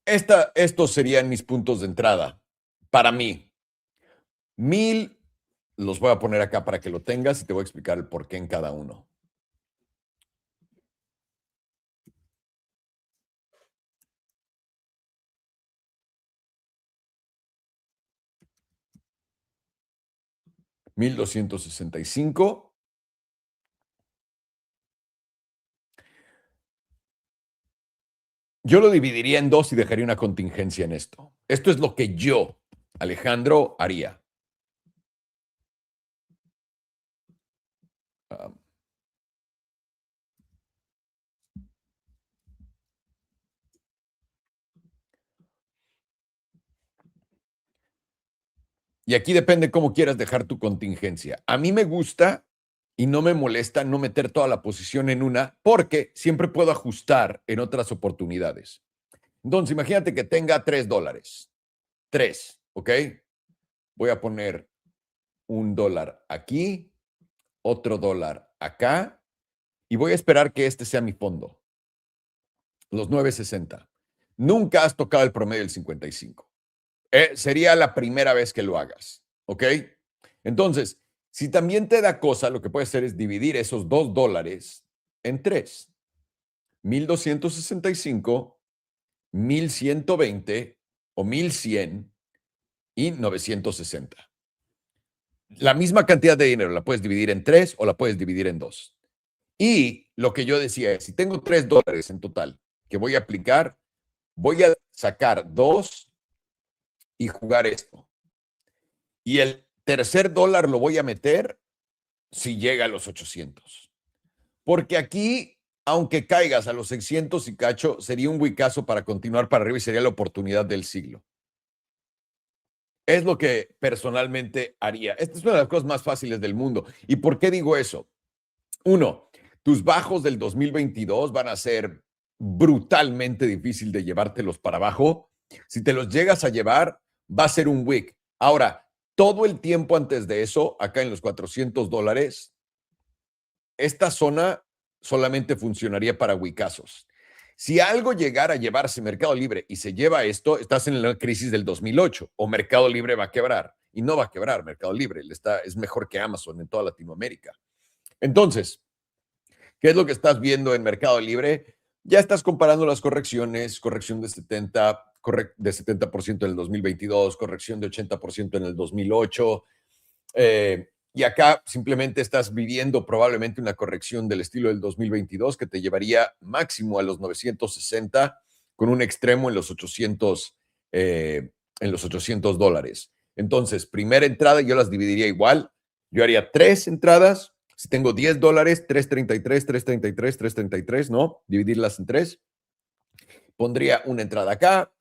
Estos serían mis puntos de entrada. Para mí, 1000 los voy a poner acá para que lo tengas y te voy a explicar el porqué en cada uno. $1,265. Yo lo dividiría en dos y dejaría una contingencia en esto. Esto es lo que yo, Alejandro, haría. Y aquí depende cómo quieras dejar tu contingencia. A mí me gusta y no me molesta no meter toda la posición en una porque siempre puedo ajustar en otras oportunidades. Entonces, imagínate que tenga $3. 3, ¿ok? Voy a poner $1 aquí, otro $1 acá y voy a esperar que este sea mi fondo. Los 9.60. Nunca has tocado el promedio del 55. Sería la primera vez que lo hagas, ¿ok? Entonces, si también te da cosa, lo que puedes hacer es dividir esos $2 en 3. 1,265, 1,120 o 1,100 y 960. La misma cantidad de dinero la puedes dividir en 3 o la puedes dividir en 2. Y lo que yo decía es, si tengo $3 en total que voy a aplicar, voy a sacar 2 y jugar esto. Y el tercer $1 lo voy a meter si llega a los 800. Porque aquí, aunque caigas a los 600 y cacho, sería un huicazo para continuar para arriba y sería la oportunidad del siglo. Es lo que personalmente haría. Esta es una de las cosas más fáciles del mundo. ¿Y por qué digo eso? Uno, tus bajos del 2022 van a ser brutalmente difícil de llevártelos para abajo. Si te los llegas a llevar, va a ser un wick. Ahora, todo el tiempo antes de eso, acá en los $400, esta zona solamente funcionaría para wickazos. Si algo llegara a llevarse Mercado Libre y se lleva esto, estás en la crisis del 2008 o Mercado Libre va a quebrar. Y no va a quebrar Mercado Libre. Es mejor que Amazon en toda Latinoamérica. Entonces, ¿qué es lo que estás viendo en Mercado Libre? Ya estás comparando las correcciones, corrección de 70% en el 2022, corrección de 80% en el 2008. Y acá simplemente estás viviendo probablemente una corrección del estilo del 2022 que te llevaría máximo a los 960 con un extremo en los 800, $800. Entonces, primera entrada yo las dividiría igual. Yo haría 3 entradas. Si tengo $10, 333, 333, 333, ¿no? Dividirlas en 3. Pondría una entrada acá,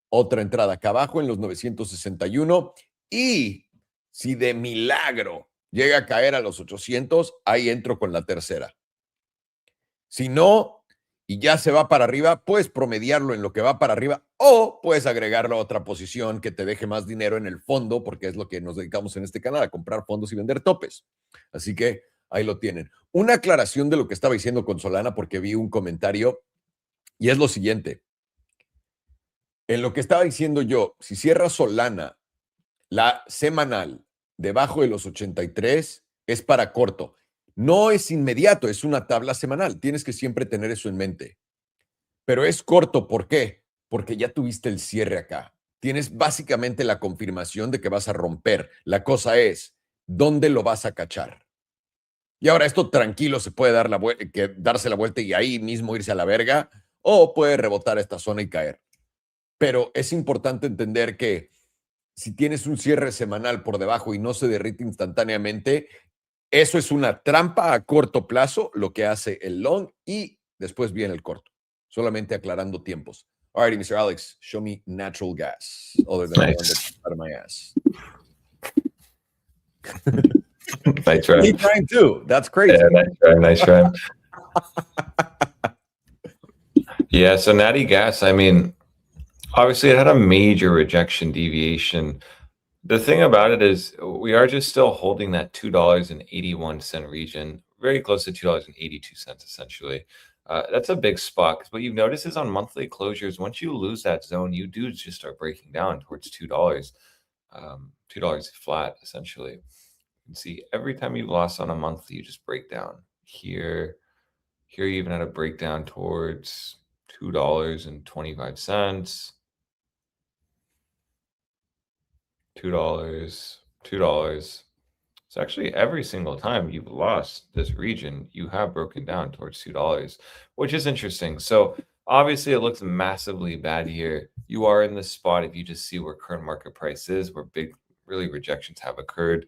otra entrada acá abajo en los 961 y si de milagro llega a caer a los 800, ahí entro con la tercera. Si no, y ya se va para arriba, puedes promediarlo en lo que va para arriba o puedes agregarlo a otra posición que te deje más dinero en el fondo, porque es lo que nos dedicamos en este canal, a comprar fondos y vender topes. Así que ahí lo tienen. Una aclaración de lo que estaba diciendo con Solana, porque vi un comentario, y es lo siguiente. En lo que estaba diciendo yo, si cierra Solana la semanal debajo de los 83 es para corto. No es inmediato, es una tabla semanal. Tienes que siempre tener eso en mente. Pero es corto, ¿por qué? Porque ya tuviste el cierre acá. Tienes básicamente la confirmación de que vas a romper. La cosa es, ¿dónde lo vas a cachar? Y ahora esto tranquilo se puede darse la vuelta y ahí mismo irse a la verga, o puede rebotar esta zona y caer. Pero es importante entender que si tienes un cierre semanal por debajo y no se derrite instantáneamente, eso es una trampa a corto plazo, lo que hace el long, y después viene el corto. Solamente aclarando tiempos. All right, Mr. Alex, show me natural gas, other than the one that's out of my ass. Nice try. He's trying too. That's crazy. Yeah, nice try. Yeah, so Natty Gas, I mean, obviously it had a major rejection deviation The thing about it is we are just still holding that $2.81 region, very close to $2.82 essentially. That's a big spot because what you've noticed is on monthly closures, once you lose that zone, you do just start breaking down towards $2. $2 flat essentially. You can see every time you've lost on a monthly, you just break down. Here you even had a breakdown towards $2.25. $2. So actually every single time you've lost this region, you have broken down towards $2, which is interesting. So obviously it looks massively bad here. You are in this spot if you just see where current market price is, where big really rejections have occurred.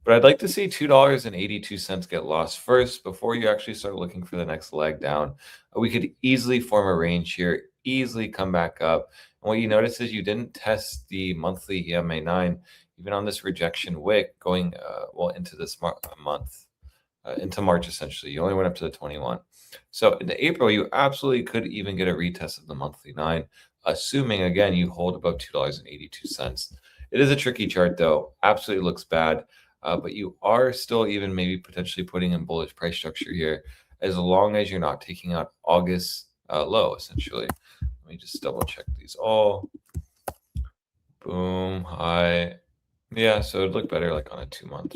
But I'd like to see $2.82 get lost first before you actually start looking for the next leg down. We could easily form a range here, easily come back up. And what you notice is you didn't test the monthly EMA9, even on this rejection wick going into this month, into March essentially. You only went up to the 21. So in April, you absolutely could even get a retest of the monthly 9, assuming, again, you hold above $2.82. It is a tricky chart, though. Absolutely looks bad. But you are still even maybe potentially putting in bullish price structure here, as long as you're not taking out August low, essentially. Let me just double check these all. Boom, high. Yeah, so it'd look better like on a 2-month.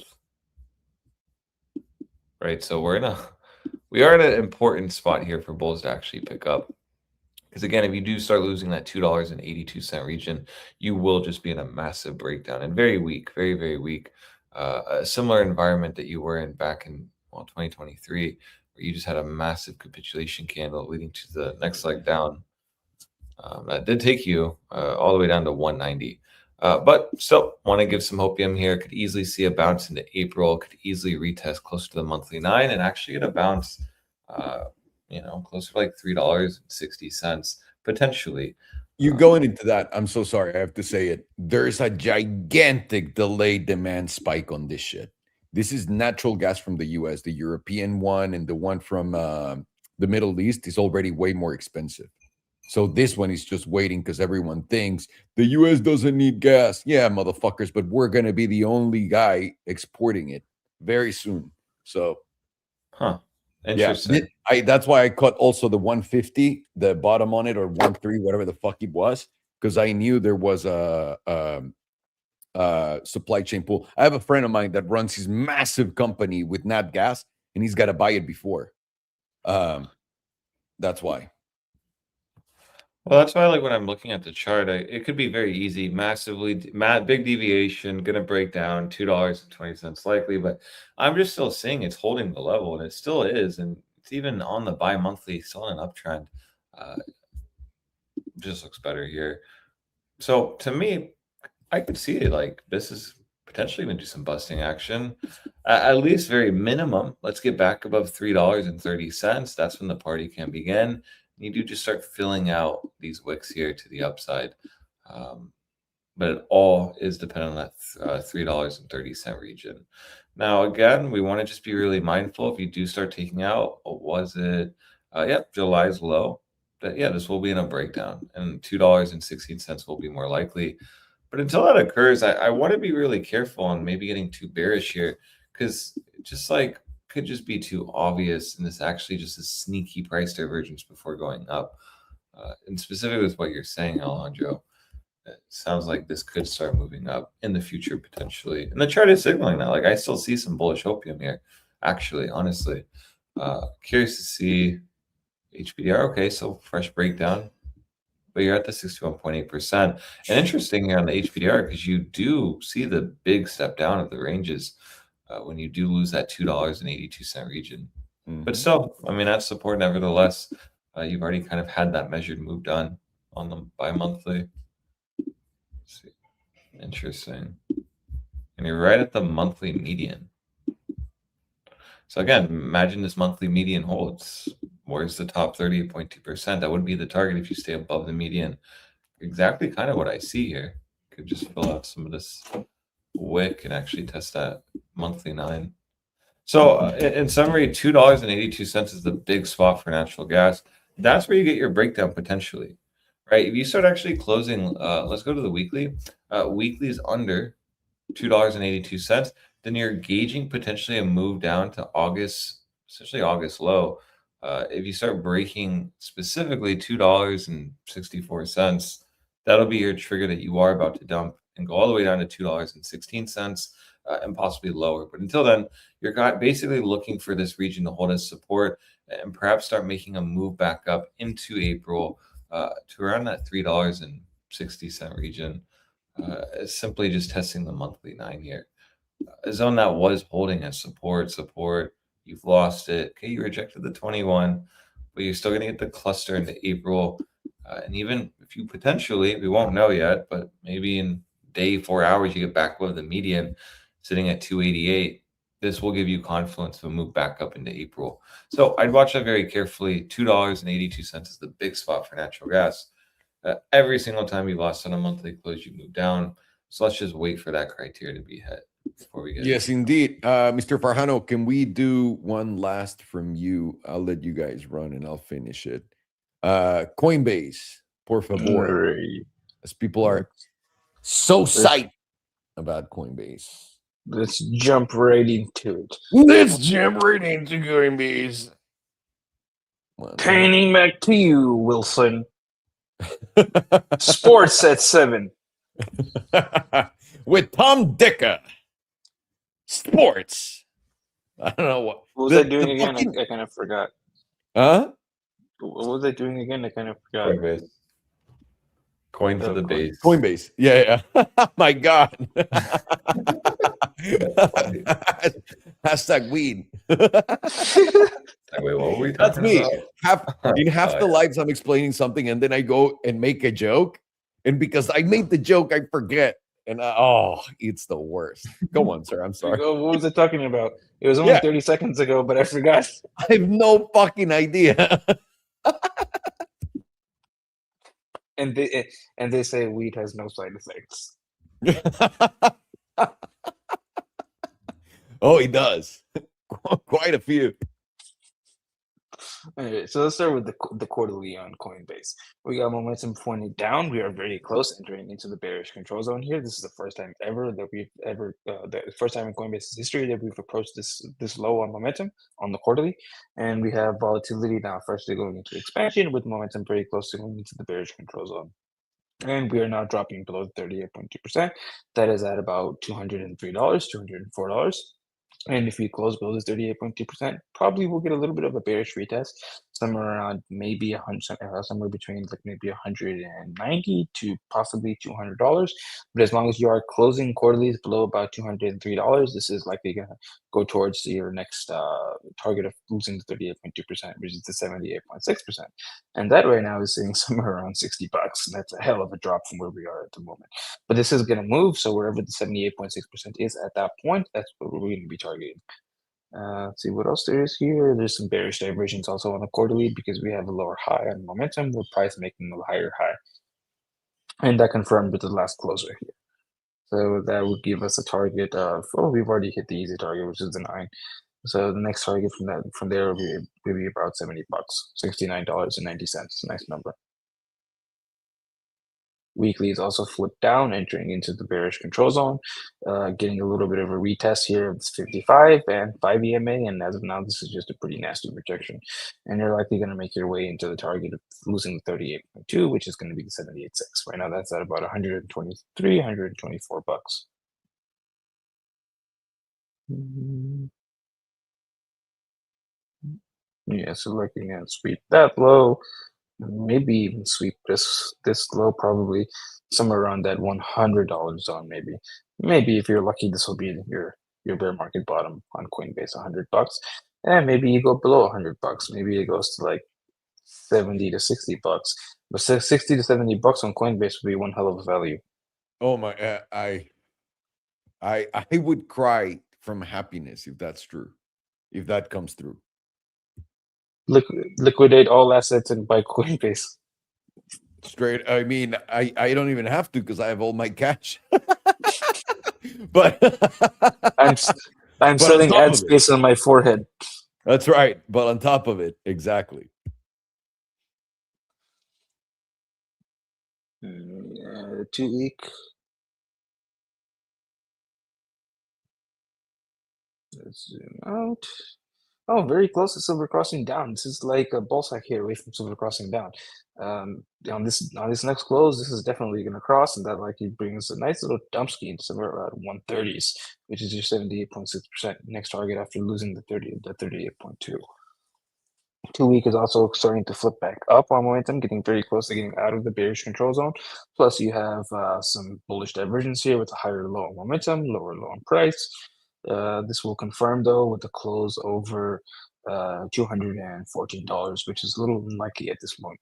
Right, so we are at an important spot here for bulls to actually pick up. Because again, if you do start losing that $2.82 region, you will just be in a massive breakdown and very weak, very, very weak. A similar environment that you were in back in 2023, where you just had a massive capitulation candle leading to the next leg down. That did take you all the way down to 190. But still want to give some hopium here. Could easily see a bounce into April, could easily retest closer to the monthly 9 and actually get a bounce, closer to like $3.60 potentially. You going into that, I'm so sorry, I have to say it. There's a gigantic delayed demand spike on this shit. This is natural gas from the US. The European one and the one from the Middle East is already way more expensive. So this one is just waiting because everyone thinks the US doesn't need gas. Yeah, motherfuckers, but we're going to be the only guy exporting it very soon. So, Interesting. Yeah, that's why I cut also the 150, the bottom on it, or 13, whatever the fuck it was, because I knew there was a supply chain pool. I have a friend of mine that runs his massive company with nat gas, and he's got to buy it before. That's why. Well, that's why, like, when I'm looking at the chart, it could be very easy, big deviation, going to break down $2.20 likely, but I'm just still seeing it's holding the level, and it still is, and it's even on the bi-monthly, still in an uptrend. Just looks better here. So to me, I could see it like this is potentially going to do some busting action, at least very minimum. Let's get back above $3.30. That's when the party can begin. You do just start filling out these wicks here to the upside. But it all is dependent on that $3.30 region. Now, again, we want to just be really mindful. If you do start taking out, what was it? July's low. But yeah, this will be in a breakdown, and $2.16 will be more likely. But until that occurs, I want to be really careful on maybe getting too bearish here, because just like could just be too obvious, and this actually just a sneaky price divergence before going up. And specifically with what you're saying, Alejandro, it sounds like this could start moving up in the future potentially. And the chart is signaling that. Like, I still see some bullish hopium here, actually, honestly. Curious to see HBDR. Okay, so fresh breakdown, but you're at the 61.8%. And interesting here on the HBDR, because you do see the big step down of the ranges when you do lose that $2.82 region. But still, I mean, that's support nevertheless. You've already kind of had that measured move done on the bi-monthly. Let's see. Interesting. And you're right at the monthly median. So again, imagine this monthly median holds. Where's the top 38.2%? That would be the target if you stay above the median. Exactly kind of what I see here. Could just fill out some of this wick and actually test that monthly 9. So in summary, $2.82 is the big spot for natural gas. That's where you get your breakdown potentially. right? If you start actually closing, let's go to the weekly. Weekly is under $2.82. Then you're gauging potentially a move down to August, essentially August low. If you start breaking specifically $2.64, that'll be your trigger that you are about to dump and go all the way down to $2.16 and possibly lower. But until then, you're basically looking for this region to hold as support and perhaps start making a move back up into April to around that $3.60 region. Simply just testing the monthly 9 here. A zone that was holding as support. You've lost it. Okay, you rejected the 21, but you're still going to get the cluster into April. And even if you potentially, we won't know yet, but maybe in day 4 hours, you get back above the median sitting at 288. This will give you confidence to move back up into April. So I'd watch that very carefully. $2.82 is the big spot for natural gas. Every single time you lost on a monthly close, you move down. So let's just wait for that criteria to be hit before we get. Yes, indeed. Mr. Farjano, can we do one last from you? I'll let you guys run and I'll finish it. Coinbase, por favor. As people are so psyched about Coinbase. Let's jump right into it. Let's jump right into Coinbase. Panning back to you, Wilson. Sports at 7. With Tom Dicker. Sports. I don't know what was I doing again? I kind of forgot. Huh? What was I doing again? I kind of forgot. Coinbase. Coin to the base. Coinbase. Yeah. My God. Hashtag weed. Wait, what were we talking That's me. about? In half the lives I'm explaining something and then I go and make a joke. And because I made the joke, I forget. And it's the worst. Go on, sir. I'm sorry. What was I talking about? It was only 30 seconds ago, but I forgot. I have no fucking idea. And they say weed has no side effects. Oh, he does. Quite a few. All right, so let's start with the quarterly on Coinbase. We got momentum pointing down. We are very close entering into the bearish control zone here. This is the first time ever that the first time in Coinbase's history that we've approached this low on momentum on the quarterly. And we have volatility now firstly going into expansion with momentum very close to going into the bearish control zone. And we are now dropping below 38.2%. That is at about $203, $204. And if we close below this 38.2%, probably we'll get a little bit of a bearish retest, somewhere around maybe somewhere between like maybe $190 to possibly $200. But as long as you are closing quarterlies below about $203, this is likely going to go towards your next target of losing the 38.2%, which is the 78.6%. And that right now is sitting somewhere around $60. And that's a hell of a drop from where we are at the moment. But this is going to move. So wherever the 78.6% is at that point, that's what we're going to be targeting. Let's see what else there is here. There's some bearish divergence also on the quarterly because we have a lower high on momentum with price making a higher high. And that confirmed with the last close right here. So that would give us a target of, we've already hit the easy target, which is the 9. So the next target from there will be about $70, $69.90. Nice number. Weekly is also flipped down, entering into the bearish control zone, getting a little bit of a retest here of 55 and 5 EMA. And as of now, this is just a pretty nasty rejection. And you're likely going to make your way into the target of losing the 38.2, which is going to be the 78.6. Right now, that's at about 123, 124 bucks. Yeah, so looking at sweep that low. Maybe even sweep this low, probably somewhere around that $100 zone. Maybe if you're lucky, this will be your bear market bottom on Coinbase, $100, and maybe you go below $100. Maybe it goes to like $70 to $60, but $60 to $70 on Coinbase would be one hell of a value. Oh my! I would cry from happiness if that's true, if that comes through. Liquidate all assets and buy Coinbase. Straight. I mean, I don't even have to because I have all my cash. But I'm selling ad space on my forehead. That's right. But on top of it, exactly. 2 week. Let's zoom out. Oh, very close to silver crossing down. This is like a bull sack here away from silver crossing down. On this next close, this is definitely going to cross, and that likely brings a nice little dump ski somewhere around 130s, which is your 78.6% next target after losing the 38.2. 2 week is also starting to flip back up on momentum, getting very close to getting out of the bearish control zone. Plus, you have some bullish divergence here with a higher low on momentum, lower low on price. This will confirm though with the close over $214, which is a little unlikely at this point.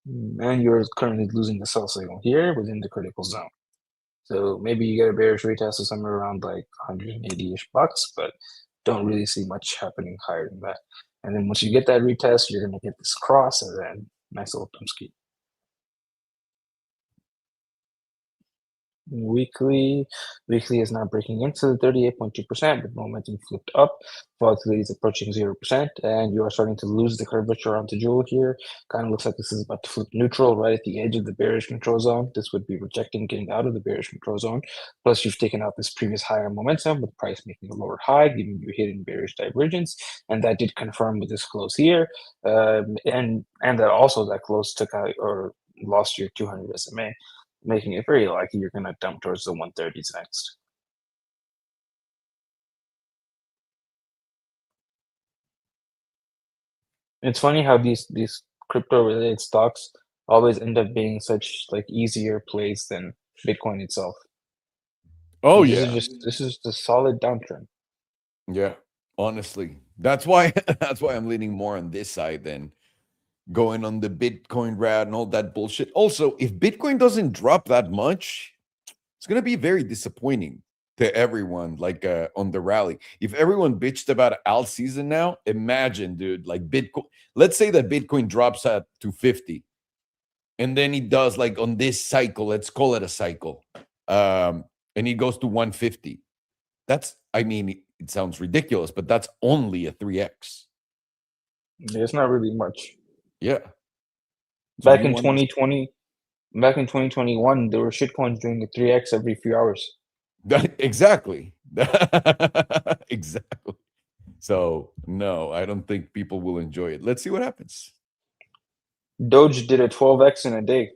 And you're currently losing the sell signal here within the critical zone. So maybe you get a bearish retest of somewhere around like 180-ish bucks, but don't really see much happening higher than that. And then once you get that retest, you're going to get this cross and then nice little thumb ski. Weekly is now breaking into the 38.2%, but momentum flipped up. Volatility is approaching 0%, and you are starting to lose the curvature onto Jewel here. Kind of looks like this is about to flip neutral right at the edge of the bearish control zone. This would be rejecting getting out of the bearish control zone. Plus, you've taken out this previous higher momentum with price making a lower high, giving you hidden bearish divergence, and that did confirm with this close here. And that also that close took out or lost your 200 SMA. Making it very likely you're going to dump towards the 130s next. It's funny how these crypto-related stocks always end up being such like easier plays than Bitcoin itself. Oh This yeah, this is the solid downtrend. yeah. Honestly, that's why I'm leaning more on this side than going on the Bitcoin route and all that bullshit. Also, if Bitcoin doesn't drop that much, it's going to be very disappointing to everyone, like on the rally. If everyone bitched about alt season now, imagine, dude, like Bitcoin. Let's say that Bitcoin drops at 250, and then he does like on this cycle, let's call it a cycle, and he goes to 150. That's, I mean, it sounds ridiculous, but that's only a 3x. It's not really much. Yeah. So Back in 2021, there were shitcoins doing the 3x every few hours. Exactly. Exactly. So no, I don't think people will enjoy it. Let's see what happens. Doge did a 12x in a day.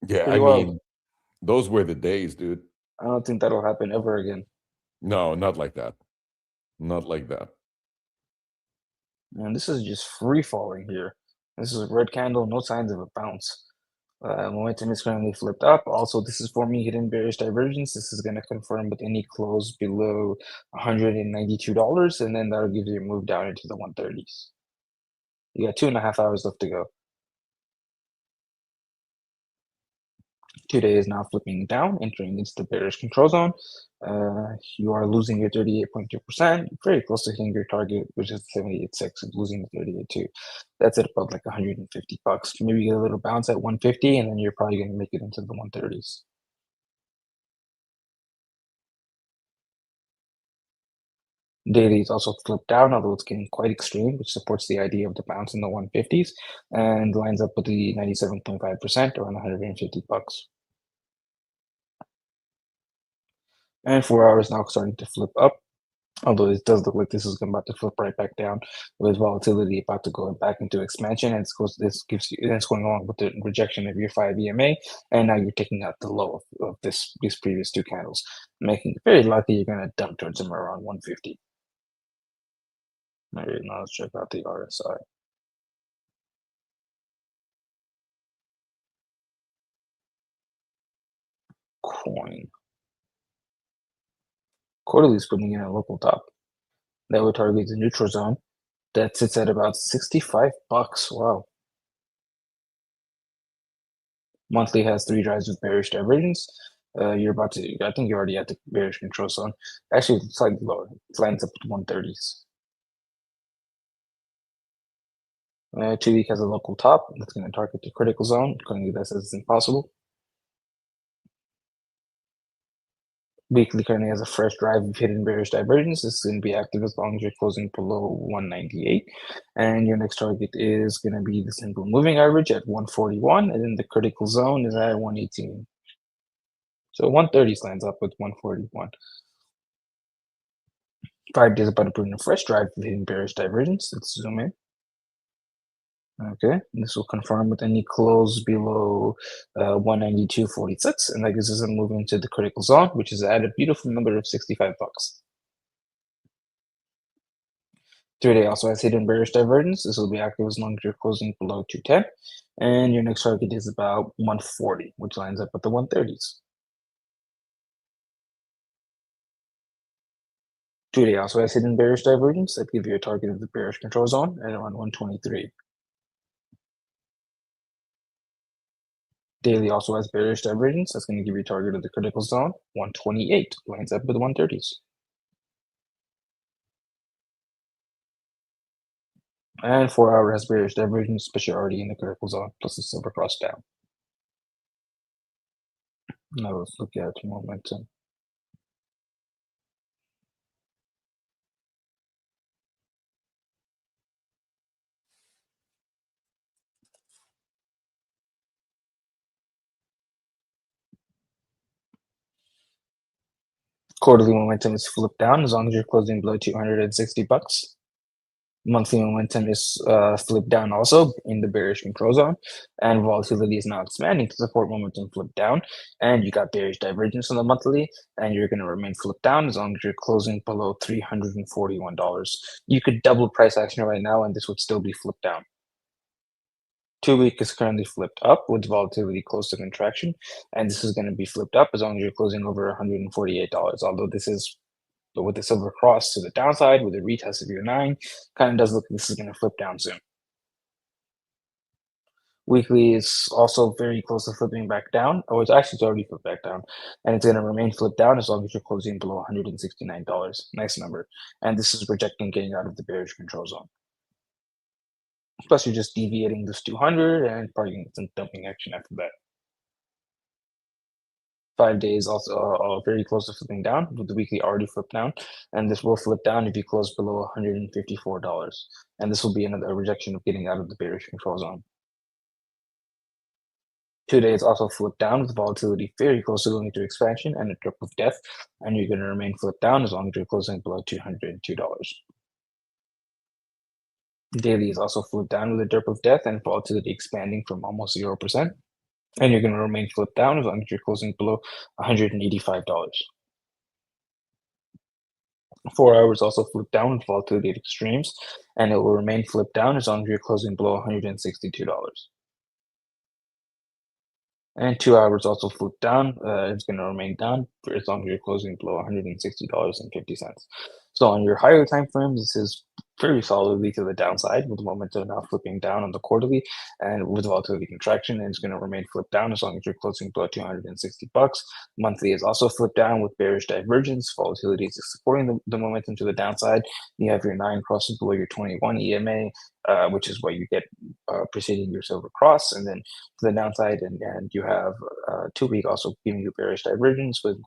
Yeah, Pretty I wild. mean, those were the days, dude. I don't think that'll happen ever again. No, not like that. Not like that. Man, this is just free falling here. This is a red candle, no signs of a bounce. Momentum is currently flipped up. Also, this is forming hidden bearish divergence. This is going to confirm with any close below $192, and then that'll give you a move down into the 130s. You got 2.5 hours left to go. Today is now flipping down, entering into the bearish control zone. You are losing your 38.2%, very close to hitting your target, which is 78.6, losing the 38.2. That's at about like 150 bucks. Maybe get a little bounce at 150, and then you're probably going to make it into the 130s. Daily is also flipped down, although it's getting quite extreme, which supports the idea of the bounce in the 150s and lines up with the 97.5% around 150 bucks. And 4 hours now starting to flip up, although it does look like this is about to flip right back down with volatility about to go back into expansion. And it's going along with the rejection of your 5 EMA, and now you're taking out the low of these previous two candles, making it very likely you're going to dump towards somewhere around 150. All right, now let's check out the RSI. Coin. Quarterly is putting in a local top that would target the neutral zone that sits at about 65 bucks. Wow. Monthly has 3 drives with bearish divergence. You're about to, I think you're already at the bearish control zone. Actually, it's slightly lower. It lines up with 130s. 2 week has a local top that's going to target the critical zone. Currently, that says it's impossible. Weekly currently has a fresh drive of hidden bearish divergence. This is going to be active as long as you're closing below 198. And your next target is going to be the simple moving average at 141. And then the critical zone is at 118. So 130 lines up with 141. 5 days about to put in a fresh drive of hidden bearish divergence. Let's zoom in. Okay, this will confirm with any close below 192.46, and that gives us a move into the critical zone, which is at a beautiful number of 65 bucks. 3-day also has hidden bearish divergence. This will be active as long as you're closing below 210, and your next target is about 140, which lines up with the 130s. 2-day also has hidden bearish divergence. That gives you a target of the bearish control zone at around 123. Daily also has bearish divergence. That's going to give you a target of the critical zone, 128, lines up with the 130s. And 4-hour has bearish divergence, but you're already in the critical zone, plus the silver cross down. Now let's look at momentum. Quarterly momentum is flipped down as long as you're closing below 260 bucks. Monthly momentum is flipped down also in the bearish control zone, and volatility is now expanding to support momentum flipped down. And you got bearish divergence on the monthly, and you're going to remain flipped down as long as you're closing below $341. You could double price action right now, and this would still be flipped down. 2-week is currently flipped up with volatility close to contraction, and this is going to be flipped up as long as you're closing over $148. Although this is with the silver cross to the downside with a retest of your 9, kind of does look like this is going to flip down soon. Weekly is also very close to flipping back down. Oh, it's already flipped back down, and it's going to remain flipped down as long as you're closing below $169. Nice number, and this is projecting getting out of the bearish control zone. Plus, you're just deviating this 200 and probably some dumping action after that. 5 days also very close to flipping down, with the weekly already flipped down, and this will flip down if you close below $154. And this will be another rejection of getting out of the bearish control zone. 2 days also flipped down with volatility very close to going into expansion and a drip of death, and you're going to remain flipped down as long as you're closing below $202. Daily is also flipped down with a drip of death and volatility expanding from almost 0%. And you're going to remain flipped down as long as you're closing below $185. 4 hours also flipped down with volatility at extremes, and it will remain flipped down as long as you're closing below $162. And 2 hours also flipped down. It's going to remain down for as long as you're closing below $160.50. So on your higher time frames, this is very solidly to the downside, with momentum now flipping down on the quarterly and with volatility contraction, and it's going to remain flipped down as long as you're closing below $260. Monthly is also flipped down with bearish divergence. Volatility is supporting the momentum to the downside. You have your 9 crossing below your 21 EMA, which is what you get preceding your silver cross, and then to the downside, and you have 2-week also giving you bearish divergence with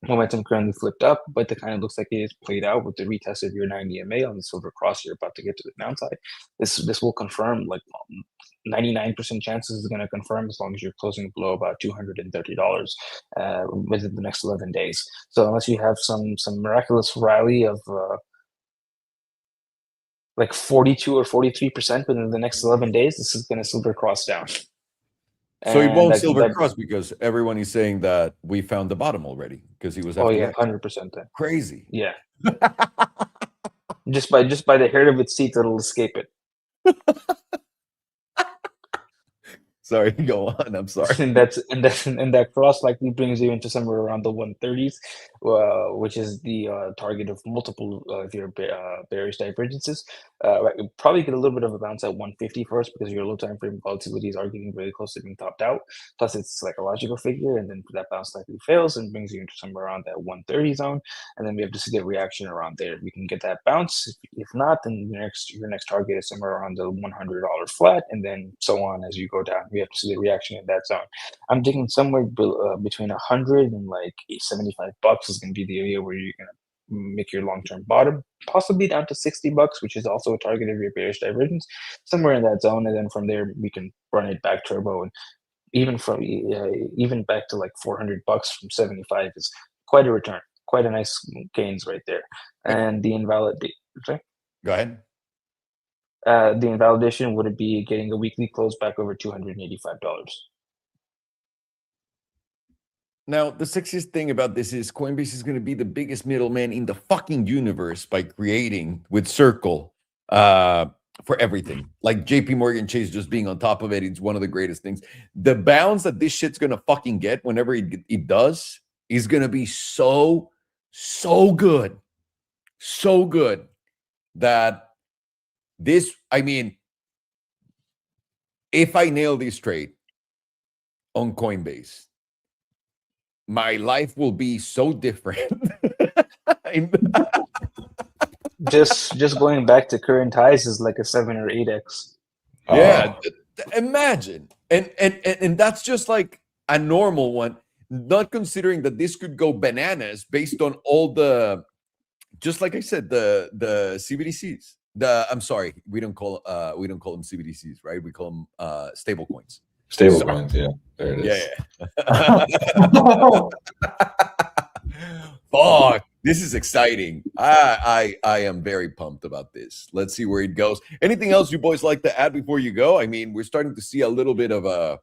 momentum currently flipped up, but it kind of looks like it is played out with the retest of your 9 EMA on the silver cross. You're about to get to the downside. This will confirm, like 99% chances is going to confirm as long as you're closing below about $230 within the next 11 days. So unless you have some miraculous rally of like 42 or 43% within the next 11 days, this is going to silver cross down. So he won't silver cross because everyone is saying that we found the bottom already because he was. Oh yeah, 100%. Then crazy. Yeah. just by the hair of its teeth, it'll escape it. Sorry, go on. I'm sorry. And that cross likely brings you into somewhere around the 130s, which is the target of multiple of your bearish divergences. You'll probably get a little bit of a bounce at 150 first because your low time frame volatilities are getting really close to being topped out. Plus, it's like a logical figure, and then that bounce likely fails and brings you into somewhere around that 130 zone. And then we have to see the reaction around there. We can get that bounce. If not, then your next target is somewhere around the $100 flat, and then so on as you go down we have to see the reaction in that zone. I'm thinking somewhere between 100 and like $75 is going to be the area where you're going to make your long-term bottom, possibly down to $60, which is also a target of your bearish divergence, somewhere in that zone. And then from there, we can run it back turbo, and even back to like $400 from 75 is quite a return, quite a nice gains right there. And the Go ahead. The invalidation would be getting a weekly close back over $285. Now, the sexiest thing about this is Coinbase is going to be the biggest middleman in the fucking universe by creating with Circle for everything. Like JP Morgan Chase just being on top of it. It's one of the greatest things. The bounce that this shit's going to fucking get whenever it does is going to be so good. So good that this, I mean, if I nail this trade on Coinbase, my life will be so different. just going back to current highs is like a 7 or 8x. Yeah, imagine. And that's just like a normal one, not considering that this could go bananas based on all the, just like I said, the CBDCs. I'm sorry, we don't call them CBDCs, right? We call them stable coins. Stable coins, yeah. There it is. Yeah. Fuck, this is exciting. I am very pumped about this. Let's see where it goes. Anything else you boys like to add before you go? I mean, we're starting to see a little bit of a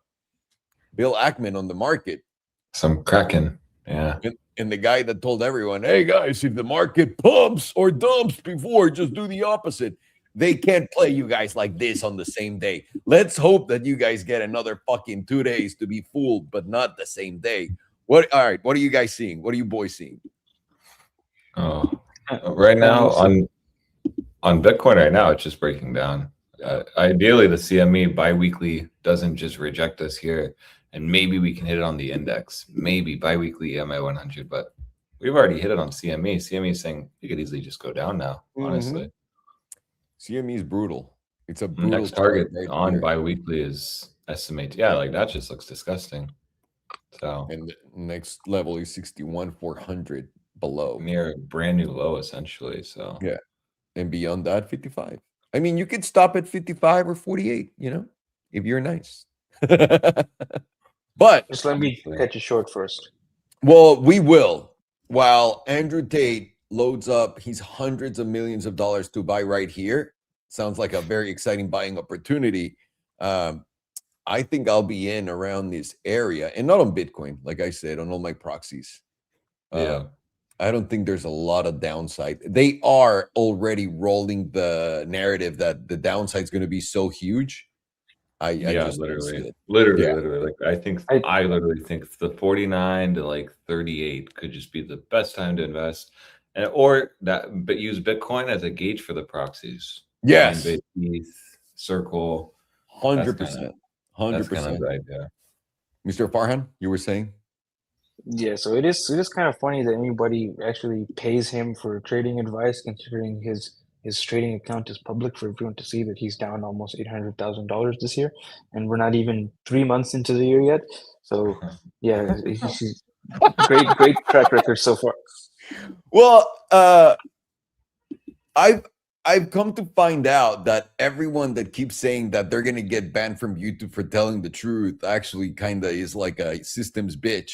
Bill Ackman on the market. Some cracking, yeah. And the guy that told everyone, hey guys, if the market pumps or dumps before, just do the opposite. They can't play you guys like this on the same day. Let's hope that you guys get another fucking 2 days to be fooled, but not the same day. All right, what are you guys seeing? What are you boys seeing? Oh, right now on Bitcoin right now, it's just breaking down. Ideally, the CME biweekly doesn't just reject us here, and maybe we can hit it on the index, maybe biweekly EMA 100, but we've already hit it on CME. CME is saying you could easily just go down now, honestly. CME is brutal. It's a brutal next target right on here. biweekly is estimated. Yeah, like that just looks disgusting. So, and the next level is 61,400 below, near brand new low essentially. So yeah, and beyond that 55. I mean, you could stop at 55 or 48, you know, if you're nice. But just let me catch you short first. Well, we will. While Andrew Tate loads up his hundreds of millions of dollars to buy right here, sounds like a very exciting buying opportunity. I think I'll be in around this area, and not on Bitcoin, like I said, on all my proxies. Yeah. I don't think there's a lot of downside. They are already rolling the narrative that the downside is going to be so huge. I just literally. Like I literally think the 49 to like 38 could just be the best time to invest, but use Bitcoin as a gauge for the proxies. Yes, Coinbase, Circle, 100%, 100%. Right, yeah. Mr. Farhan, you were saying? Yeah, so it is kind of funny that anybody actually pays him for trading advice, considering his trading account is public for everyone to see that he's down almost $800,000 this year, and we're not even 3 months into the year yet. So yeah, he's great track record so far. Well, I've come to find out that everyone that keeps saying that they're gonna get banned from YouTube for telling the truth actually kind of is like a systems bitch.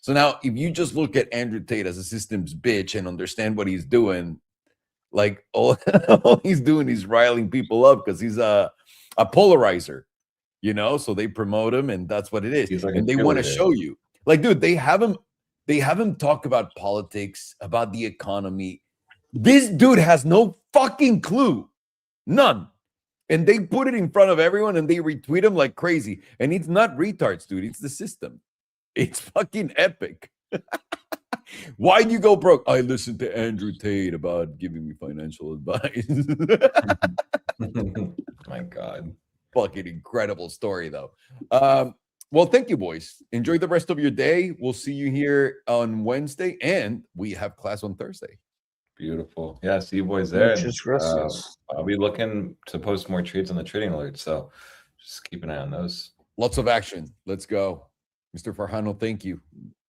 So now, if you just look at Andrew Tate as a systems bitch and understand what he's doing, like all he's doing is riling people up because he's a polarizer, you know. So they promote him, and that's what it is. Like and they want to show you, like, dude, they have him talk about politics, about the economy. This dude has no fucking clue, none. And they put it in front of everyone, and they retweet him like crazy. And it's not retards, dude. It's the system. It's fucking epic. Why'd you go broke? I listened to Andrew Tate about giving me financial advice. My God. Fucking incredible story, though. Well, thank you, boys. Enjoy the rest of your day. We'll see you here on Wednesday, and we have class on Thursday. Beautiful. Yeah, see you boys there. Gracias. I'll be looking to post more trades on the trading alert, so just keep an eye on those. Lots of action. Let's go. Mr. Farjano, thank you.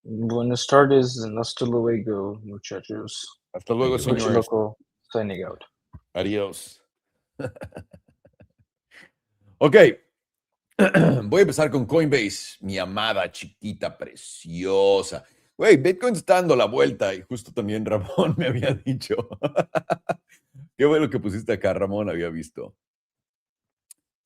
Buenas tardes and hasta luego, muchachos. Hasta luego, Thank you, señores. Loco, signing out. Adiós. Ok. Voy a empezar con Coinbase, mi amada, chiquita, preciosa. Güey, Bitcoin está dando la vuelta y justo también Ramón me había dicho. Qué bueno que pusiste acá, Ramón, había visto.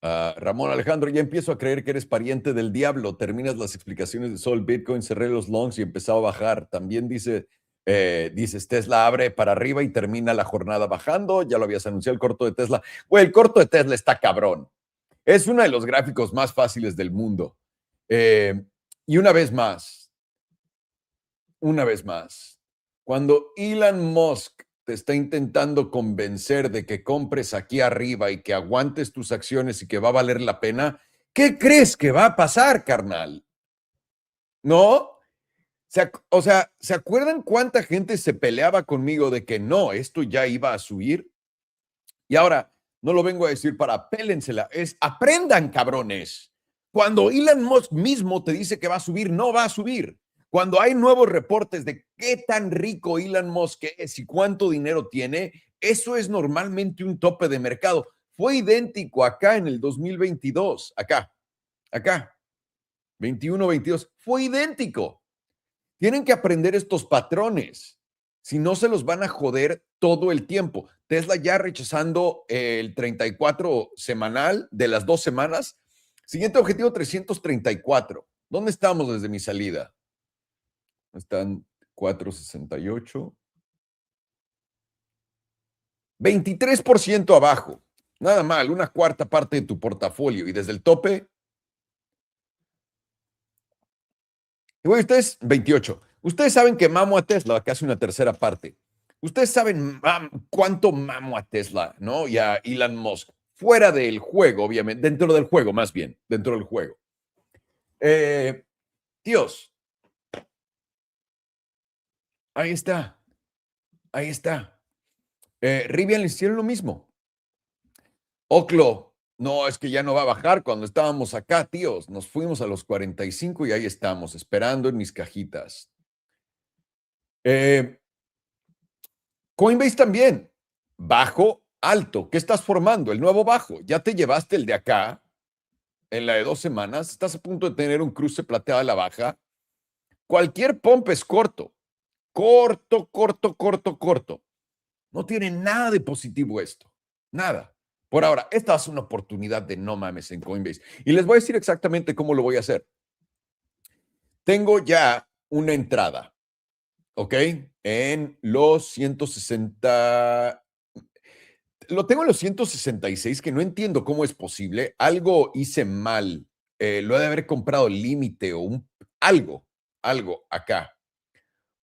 Ramón Alejandro, ya empiezo a creer que eres pariente del diablo. Terminas las explicaciones de Sol, Bitcoin, cerré los longs y empezaba a bajar. También dices, Tesla abre para arriba y termina la jornada bajando. Ya lo habías anunciado, el corto de Tesla. Güey, el corto de Tesla está cabrón. Es uno de los gráficos más fáciles del mundo. Y una vez más, cuando Elon Musk te está intentando convencer de que compres aquí arriba y que aguantes tus acciones y que va a valer la pena, ¿qué crees que va a pasar, carnal? ¿No? O sea, ¿se acuerdan cuánta gente se peleaba conmigo de que no, esto ya iba a subir? Y ahora, no lo vengo a decir para pélensela, es aprendan, cabrones. Cuando Elon Musk mismo te dice que va a subir, no va a subir. Cuando hay nuevos reportes de qué tan rico Elon Musk es y cuánto dinero tiene, eso es normalmente un tope de mercado. Fue idéntico acá en el 2022, acá, 21-22, fue idéntico. Tienen que aprender estos patrones. Si no, se los van a joder todo el tiempo. Tesla ya rechazando el 34 semanal de las 2 semanas. Siguiente objetivo, 334. ¿Dónde estamos desde mi salida? Están 468. 23% abajo. Nada mal, una cuarta parte de tu portafolio. Y desde el tope, y bueno, ustedes, 28. Ustedes saben que mamo a Tesla, casi una tercera parte. Ustedes saben cuánto mamo a Tesla, ¿no? Y a Elon Musk. Fuera del juego, obviamente. Dentro del juego, más bien. Dentro del juego. Tíos. Ahí está. Ahí está. Rivian le hicieron lo mismo. Oclo. No, es que ya no va a bajar. Cuando estábamos acá, tíos, nos fuimos a los 45 y ahí estamos, esperando en mis cajitas. Coinbase también. Bajo, alto. ¿Qué estás formando? El nuevo bajo. Ya te llevaste el de acá en la de 2 semanas. Estás a punto de tener un cruce plateado a la baja. Cualquier pump es corto. Corto. No tiene nada de positivo esto. Nada. Por ahora, esta es una oportunidad de no mames en Coinbase. Y les voy a decir exactamente cómo lo voy a hacer. Tengo ya una entrada, ¿ok? En los 160. Lo tengo en los 166, que no entiendo cómo es posible. Algo hice mal. Lo he de haber comprado límite o algo acá.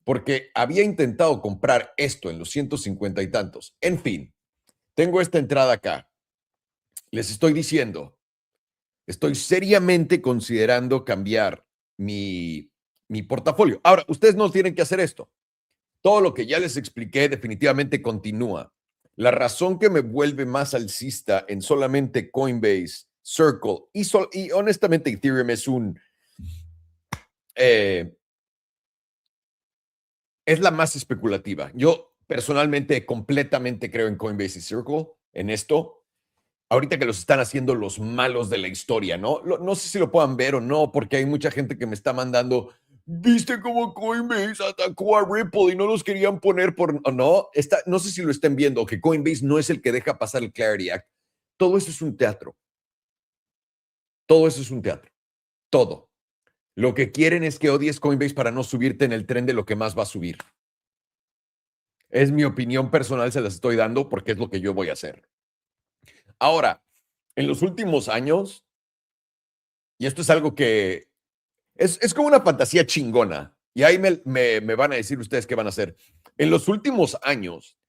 Porque había intentado comprar esto en los 150 y tantos. En fin, tengo esta entrada acá. Les estoy diciendo, estoy seriamente considerando cambiar mi portafolio. Ahora, ustedes no tienen que hacer esto. Todo lo que ya les expliqué definitivamente continúa. La razón que me vuelve más alcista en solamente Coinbase, Circle y honestamente Ethereum es la más especulativa. Yo personalmente completamente creo en Coinbase y Circle, en esto. Ahorita que los están haciendo los malos de la historia, ¿no? No sé si lo puedan ver o no, porque hay mucha gente que me está mandando, ¿viste cómo Coinbase atacó a Ripple y no los querían poner por... No, no sé si lo estén viendo, que Coinbase no es el que deja pasar el Clarity Act. Todo eso es un teatro. Todo eso es un teatro. Todo. Lo que quieren es que odies Coinbase para no subirte en el tren de lo que más va a subir. Es mi opinión personal, se las estoy dando porque es lo que yo voy a hacer. Ahora, en los últimos años, y esto es algo que es como una fantasía chingona, y ahí me van a decir ustedes qué van a hacer. En los últimos años,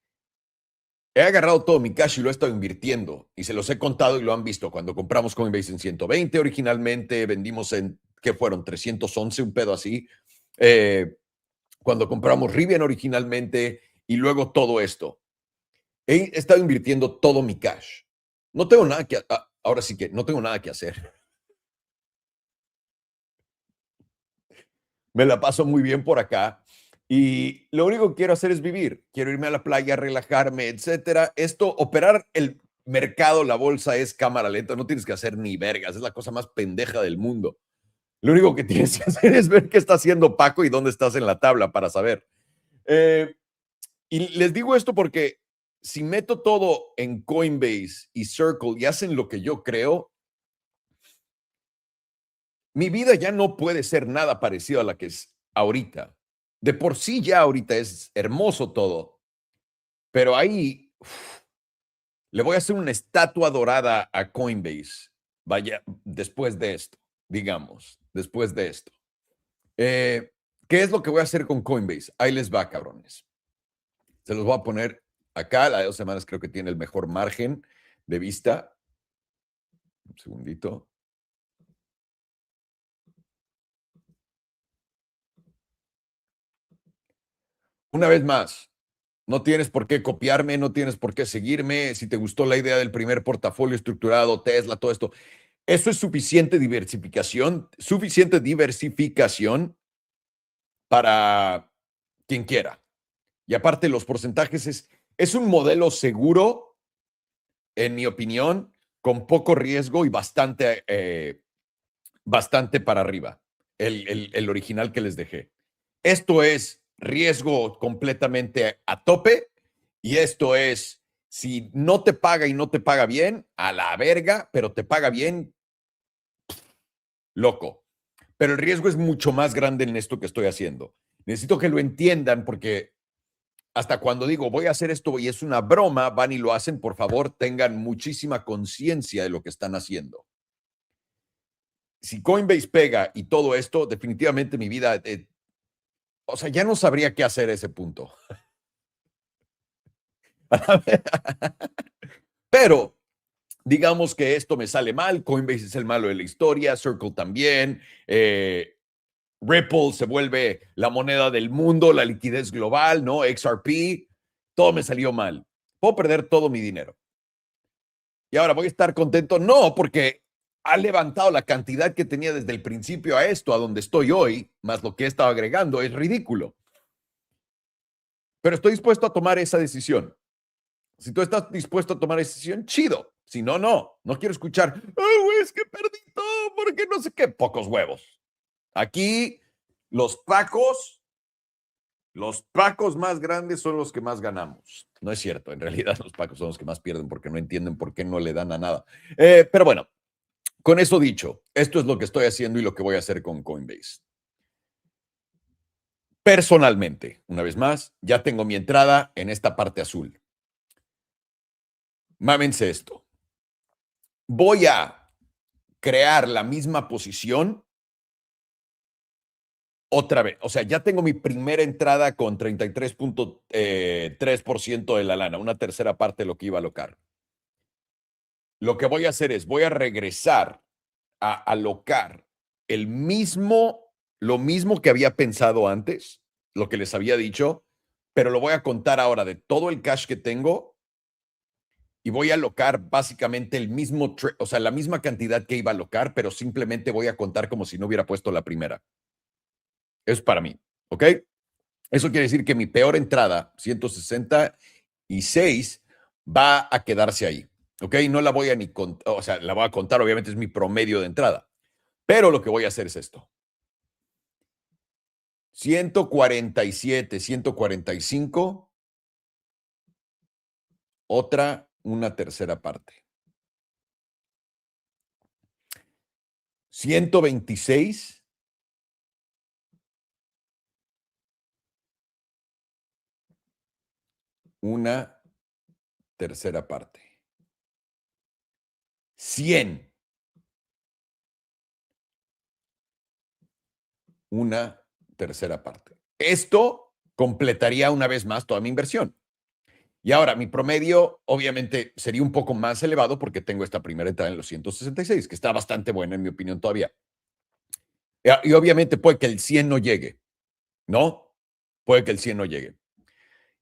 he agarrado todo mi cash y lo he estado invirtiendo, y se los he contado y lo han visto. Cuando compramos Coinbase en 120 originalmente, vendimos en, ¿qué fueron? 311, un pedo así. Cuando compramos Rivian originalmente, y luego todo esto. He estado invirtiendo todo mi cash. No tengo nada que, ahora sí que no tengo nada que hacer. me la paso muy bien por acá. Y lo único que quiero hacer es vivir. Quiero irme a la playa, relajarme, etcétera. Esto, operar el mercado, la bolsa, es cámara lenta. No tienes que hacer ni vergas. Es la cosa más pendeja del mundo. Lo único que tienes que hacer es ver qué está haciendo Paco y dónde estás en la tabla para saber. Y les digo esto porque si meto todo en Coinbase y Circle y hacen lo que yo creo, mi vida ya no puede ser nada parecido a la que es ahorita. De por sí ya ahorita es hermoso todo, pero ahí le voy a hacer una estatua dorada a Coinbase. Vaya, después de esto, digamos, después de esto. ¿Qué es lo que voy a hacer con Coinbase? Ahí les va, cabrones. Se los voy a poner acá. La de 2 semanas creo que tiene el mejor margen de vista. Un segundito. Una vez más, no tienes por qué copiarme, no tienes por qué seguirme. Si te gustó la idea del primer portafolio estructurado, Tesla, todo esto, eso es suficiente diversificación para quien quiera. Y aparte, los porcentajes es un modelo seguro, en mi opinión, con poco riesgo y bastante para arriba, el original que les dejé. Esto es riesgo completamente a tope y esto es, si no te paga y no te paga bien, a la verga, pero te paga bien, loco. Pero el riesgo es mucho más grande en esto que estoy haciendo. Necesito que lo entiendan porque hasta cuando digo voy a hacer esto y es una broma, van y lo hacen, por favor, tengan muchísima conciencia de lo que están haciendo. Si Coinbase pega y todo esto, definitivamente mi vida, o sea, ya no sabría qué hacer a ese punto. Pero digamos que esto me sale mal, Coinbase es el malo de la historia, Circle también, Ripple se vuelve la moneda del mundo, la liquidez global, ¿no? XRP, todo me salió mal. Puedo perder todo mi dinero. Y ahora voy a estar contento, no, porque ha levantado la cantidad que tenía desde el principio a esto, a donde estoy hoy, más lo que he estado agregando, es ridículo. Pero estoy dispuesto a tomar esa decisión. Si tú estás dispuesto a tomar esa decisión, chido. Si no, no. No quiero escuchar, oh, güey, es que perdí todo porque no sé qué. Pocos huevos. Aquí los pacos más grandes son los que más ganamos. No es cierto. En realidad los pacos son los que más pierden porque no entienden por qué no le dan a nada. Pero bueno, con eso dicho, esto es lo que estoy haciendo y lo que voy a hacer con Coinbase. Personalmente, una vez más, ya tengo mi entrada en esta parte azul. Mámense esto. Voy a crear la misma posición otra vez. O sea, ya tengo mi primera entrada con 33.3% de la lana, una tercera parte de lo que iba a alocar. Lo que voy a hacer es, voy a regresar a alocar lo mismo que había pensado antes, lo que les había dicho, pero lo voy a contar ahora de todo el cash que tengo y voy a alocar básicamente el mismo, o sea, la misma cantidad que iba a alocar, pero simplemente voy a contar como si no hubiera puesto la primera. Es para mí, ¿ok? Eso quiere decir que mi peor entrada, 166, va a quedarse ahí, ¿ok? No la voy a ni contar, o sea, la voy a contar, obviamente es mi promedio de entrada, pero lo que voy a hacer es esto. 147, 145, una tercera parte. 126, una tercera parte. 100, una tercera parte. Esto completaría una vez más toda mi inversión. Y ahora, mi promedio obviamente sería un poco más elevado porque tengo esta primera entrada en los 166, que está bastante buena en mi opinión todavía. Y obviamente puede que el 100 no llegue, ¿no? Puede que el 100 no llegue.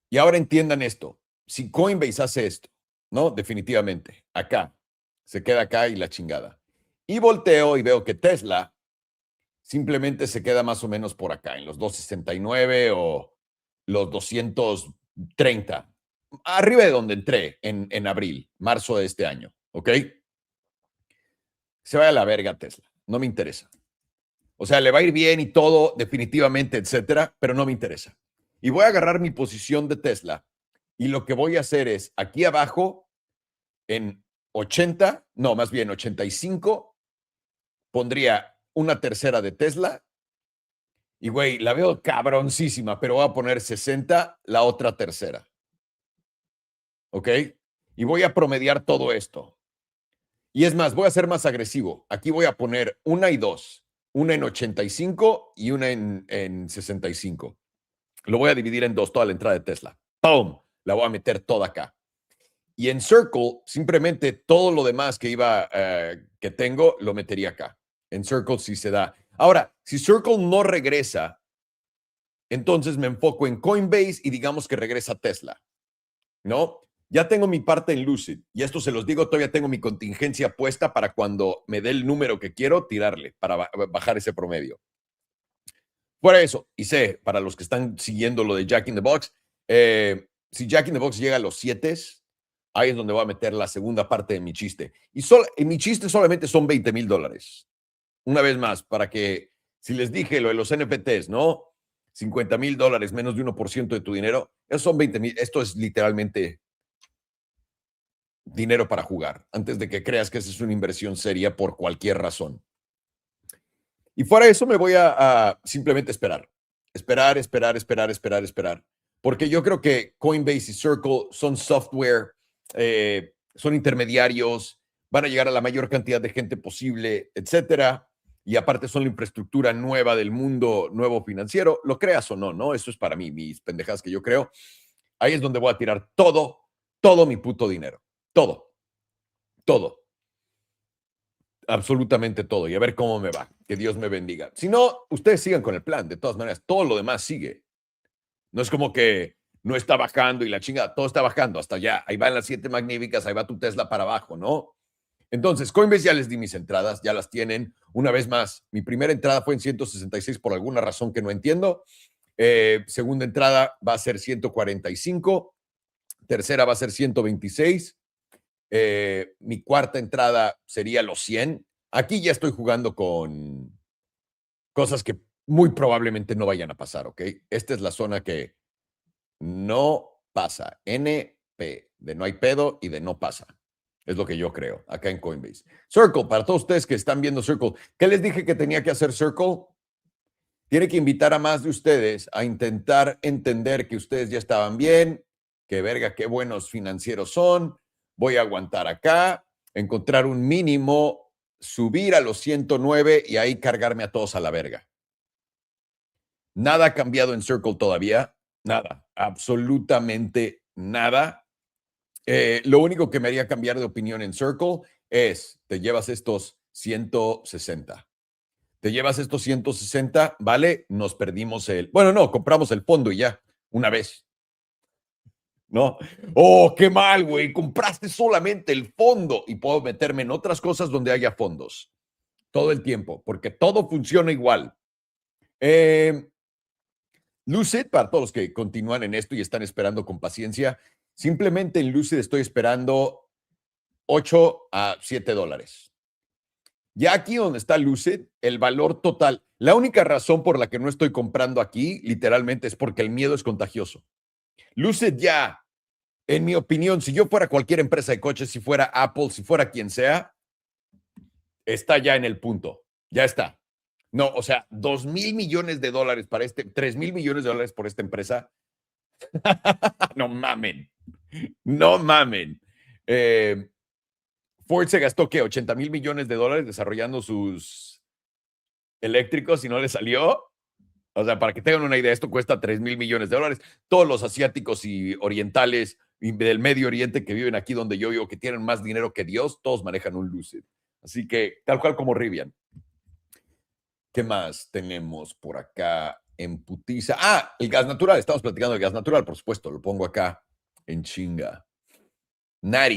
Y ahora entiendan esto. Si Coinbase hace esto, ¿no? Definitivamente, acá, se queda acá y la chingada. Y volteo y veo que Tesla simplemente se queda más o menos por acá, en los 269 o los 230. Arriba de donde entré en abril, marzo de este año, ¿ok? Se vaya a la verga Tesla, no me interesa. O sea, le va a ir bien y todo, definitivamente, etcétera, pero no me interesa. Y voy a agarrar mi posición de Tesla y lo que voy a hacer es, aquí abajo, en 80, no, más bien 85, pondría una tercera de Tesla y, güey, la veo cabroncísima, pero voy a poner 60, la otra tercera. ¿Ok? Y voy a promediar todo esto. Y es más, voy a ser más agresivo. Aquí voy a poner una y dos. Una en 85 y una en 65. Lo voy a dividir en dos, toda la entrada de Tesla. ¡Pum! La voy a meter toda acá. Y en Circle, simplemente todo lo demás que tengo, lo metería acá. En Circle sí se da. Ahora, si Circle no regresa, entonces me enfoco en Coinbase y digamos que regresa Tesla, ¿no? Ya tengo mi parte en Lucid y esto se los digo, todavía tengo mi contingencia puesta para cuando me dé el número que quiero, tirarle para bajar ese promedio. Fuera eso, y sé, para los que están siguiendo lo de Jack in the Box, si Jack in the Box llega a los 7, ahí es donde voy a meter la segunda parte de mi chiste. Y mi chiste solamente son $20,000. Una vez más, para que, si les dije lo de los NFTs, ¿no? $50,000, menos de 1% de tu dinero, esos son 20,000. Esto es literalmente dinero para jugar, antes de que creas que esa es una inversión seria por cualquier razón. Y fuera de eso me voy a simplemente esperar. Esperar. Porque yo creo que Coinbase y Circle son software, son intermediarios, van a llegar a la mayor cantidad de gente posible, etcétera. Y aparte son la infraestructura nueva del mundo nuevo financiero, lo creas o no, ¿no? Eso es para mí, mis pendejadas que yo creo. Ahí es donde voy a tirar todo mi puto dinero. Todo. Absolutamente todo. Y a ver cómo me va. Que Dios me bendiga. Si no, ustedes sigan con el plan. De todas maneras, todo lo demás sigue. No es como que no está bajando y la chingada. Todo está bajando hasta allá. Ahí van las 7 magníficas. Ahí va tu Tesla para abajo, ¿no? Entonces, Coinbase ya les di mis entradas. Ya las tienen. Una vez más, mi primera entrada fue en 166 por alguna razón que no entiendo. Segunda entrada va a ser 145. Tercera va a ser 126. Mi cuarta entrada sería los 100. Aquí ya estoy jugando con cosas que muy probablemente no vayan a pasar, ¿ok? Esta es la zona que no pasa. NP, de no hay pedo y de no pasa. Es lo que yo creo acá en Coinbase. Circle, para todos ustedes que están viendo Circle, ¿qué les dije que tenía que hacer Circle? Tiene que invitar a más de ustedes a intentar entender que ustedes ya estaban bien, que verga, qué buenos financieros son. Voy a aguantar acá, encontrar un mínimo, subir a los 109 y ahí cargarme a todos a la verga. Nada ha cambiado en Circle todavía. Nada. Absolutamente nada. Lo único que me haría cambiar de opinión en Circle es, te llevas estos 160. Te llevas estos 160, ¿vale? Nos perdimos bueno, no, compramos el fondo y ya, una vez. ¿No? Oh, qué mal, güey. Compraste solamente el fondo y puedo meterme en otras cosas donde haya fondos todo el tiempo, porque todo funciona igual. Lucid, para todos los que continúan en esto y están esperando con paciencia, simplemente en Lucid estoy esperando 8 a 7 dólares. Ya aquí donde está Lucid, el valor total, la única razón por la que no estoy comprando aquí, literalmente, es porque el miedo es contagioso. Lucid ya, en mi opinión, si yo fuera cualquier empresa de coches, si fuera Apple, si fuera quien sea, está ya en el punto. Ya está. No, o sea, $2,000 millones para 3,000 millones de dólares por esta empresa. No mamen. No mamen. Ford se gastó, ¿qué? $80,000 millones desarrollando sus eléctricos y no le salió. O sea, para que tengan una idea, esto cuesta $3,000 millones. Todos los asiáticos y orientales y del Medio Oriente que viven aquí donde yo vivo, que tienen más dinero que Dios, todos manejan un Lucid. Así que, tal cual como Rivian. ¿Qué más tenemos por acá en putiza? Ah, el gas natural. Estamos platicando del gas natural, por supuesto. Lo pongo acá en chinga. Nat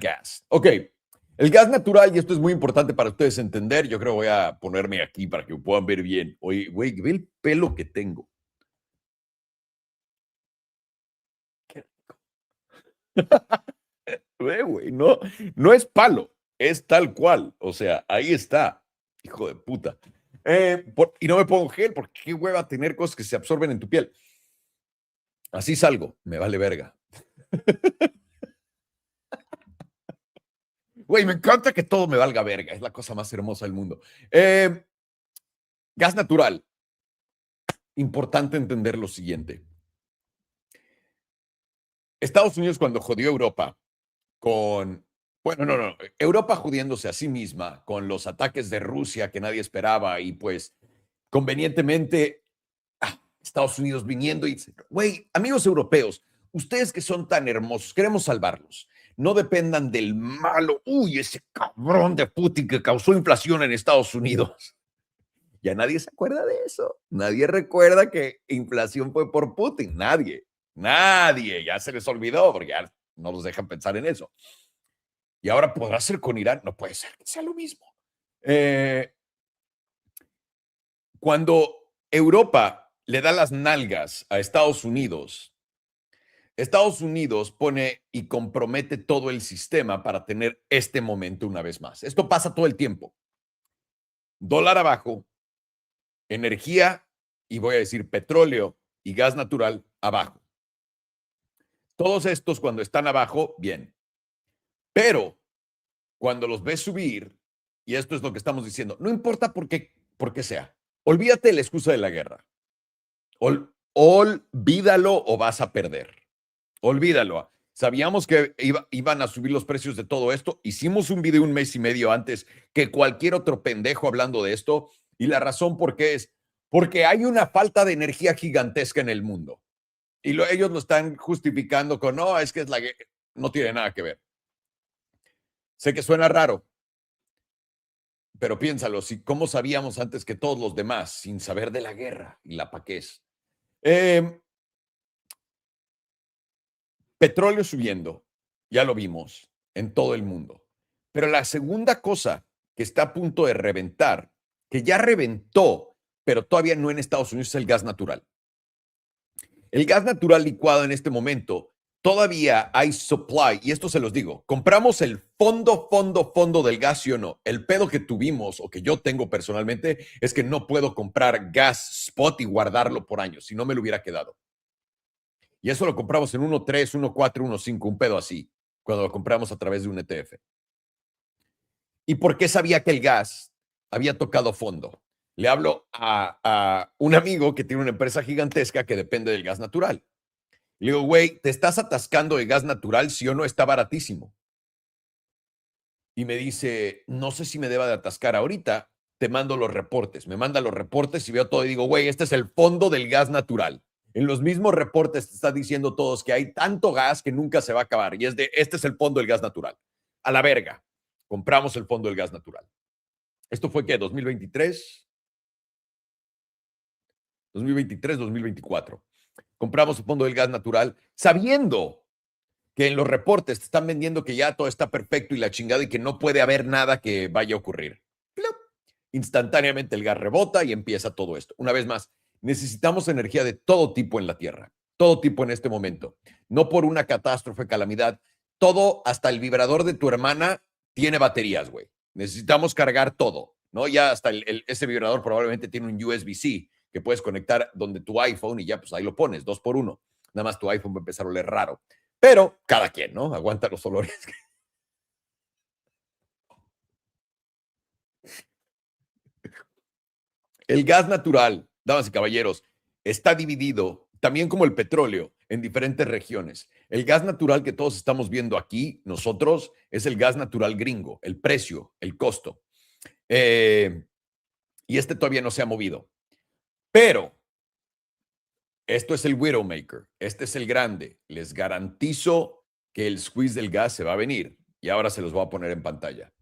gas. Ok. El gas natural, y esto es muy importante para ustedes entender, yo creo que voy a ponerme aquí para que puedan ver bien. Oye, güey, ve el pelo que tengo. Qué ve, güey, no, no es palo, es tal cual. O sea, ahí está, hijo de puta. Y no me pongo gel, porque qué hueva tener cosas que se absorben en tu piel. Así salgo, me vale verga. Güey, me encanta que todo me valga verga, es la cosa más hermosa del mundo. Gas natural. Importante entender lo siguiente. Estados Unidos cuando jodió a Europa con, bueno, no, Europa jodiéndose a sí misma con los ataques de Rusia que nadie esperaba y pues convenientemente Estados Unidos viniendo y dice, güey, amigos europeos, ustedes que son tan hermosos, queremos salvarlos. No dependan del malo, uy, ese cabrón de Putin que causó inflación en Estados Unidos. Ya nadie se acuerda de eso. Nadie recuerda que inflación fue por Putin. Nadie. Ya se les olvidó porque ya no los dejan pensar en eso. Y ahora podrá ser con Irán. No puede ser que sea lo mismo. Cuando Europa le da las nalgas a Estados Unidos pone y compromete todo el sistema para tener este momento una vez más. Esto pasa todo el tiempo. Dólar abajo, energía, y voy a decir petróleo y gas natural abajo. Todos estos cuando están abajo, bien. Pero cuando los ves subir, y esto es lo que estamos diciendo, no importa por qué sea, olvídate de la excusa de la guerra. Olvídalo o vas a perder. Olvídalo. Sabíamos que iban a subir los precios de todo esto. Hicimos un video un mes y medio antes que cualquier otro pendejo hablando de esto. Y la razón por qué es porque hay una falta de energía gigantesca en el mundo. Y ellos lo están justificando con, no, es que es la guerra. No tiene nada que ver. Sé que suena raro, pero piénsalo, ¿cómo sabíamos antes que todos los demás sin saber de la guerra y la paquez? Petróleo subiendo, ya lo vimos en todo el mundo. Pero la segunda cosa que está a punto de reventar, que ya reventó, pero todavía no en Estados Unidos, es el gas natural. El gas natural licuado en este momento, todavía hay supply, y esto se los digo, compramos el fondo del gas, ¿sí o no? El pedo que tuvimos, o que yo tengo personalmente, es que no puedo comprar gas spot y guardarlo por años, si no me lo hubiera quedado. Y eso lo compramos en 1.3, 1.4, 1.5, un pedo así, cuando lo compramos a través de un ETF. ¿Y por qué sabía que el gas había tocado fondo? Le hablo a un amigo que tiene una empresa gigantesca que depende del gas natural. Le digo, güey, ¿te estás atascando de gas natural? Sí o no, está baratísimo. Y me dice, no sé si me deba de atascar ahorita, te mando los reportes. Me manda los reportes y veo todo y digo, güey, este es el fondo del gas natural. En los mismos reportes te está diciendo todos que hay tanto gas que nunca se va a acabar. Y este es el fondo del gas natural. A la verga. Compramos el fondo del gas natural. ¿Esto fue qué? ¿2023? 2023, 2024. Compramos el fondo del gas natural sabiendo que en los reportes te están vendiendo que ya todo está perfecto y la chingada y que no puede haber nada que vaya a ocurrir. ¡Plup! Instantáneamente el gas rebota y empieza todo esto. Una vez más, necesitamos energía de todo tipo en la Tierra, todo tipo en este momento. No por una catástrofe, calamidad. Todo, hasta el vibrador de tu hermana, tiene baterías, güey. Necesitamos cargar todo, ¿no? Ya hasta ese vibrador probablemente tiene un USB-C que puedes conectar donde tu iPhone y ya pues ahí lo pones, 2x1. Nada más tu iPhone va a empezar a oler raro. Pero cada quien, ¿no? Aguanta los olores. El gas natural, damas y caballeros, está dividido, también como el petróleo, en diferentes regiones. El gas natural que todos estamos viendo aquí, nosotros, es el gas natural gringo, el precio, el costo. Y este todavía no se ha movido. Pero esto es el Widowmaker, este es el grande. Les garantizo que el squeeze del gas se va a venir. Y ahora se los voy a poner en pantalla.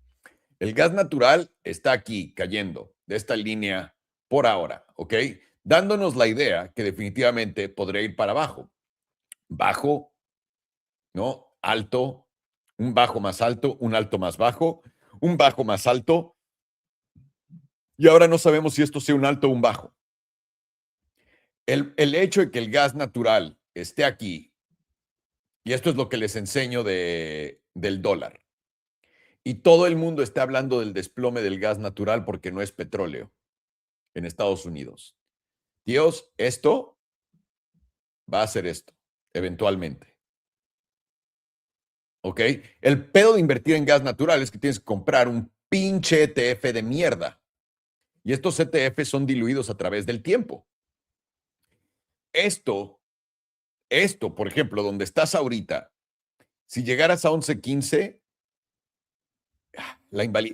El gas natural está aquí cayendo de esta línea por ahora, ¿ok? Dándonos la idea que definitivamente podría ir para abajo. Bajo, ¿no? Alto, un bajo más alto, un alto más bajo, un bajo más alto, y ahora no sabemos si esto sea un alto o un bajo. El hecho de que el gas natural esté aquí, y esto es lo que les enseño del dólar, y todo el mundo está hablando del desplome del gas natural porque no es petróleo en Estados Unidos. Dios, esto va a hacer esto, eventualmente. ¿Ok? El pedo de invertir en gas natural es que tienes que comprar un pinche ETF de mierda. Y estos ETFs son diluidos a través del tiempo. Esto, por ejemplo, donde estás ahorita, si llegaras a 11.15,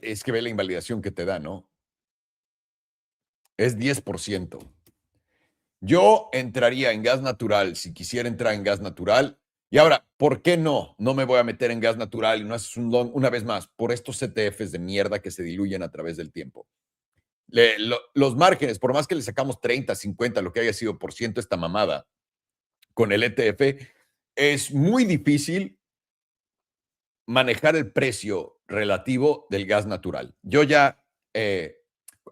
es que ve la invalidación que te da, ¿no? Es 10%. Yo entraría en gas natural si quisiera entrar en gas natural. Y ahora, ¿por qué no? No me voy a meter en gas natural y no haces un long, una vez más, por estos ETFs de mierda que se diluyen a través del tiempo. Los márgenes, por más que le sacamos 30, 50, lo que haya sido por ciento esta mamada con el ETF, es muy difícil manejar el precio relativo del gas natural. Yo ya,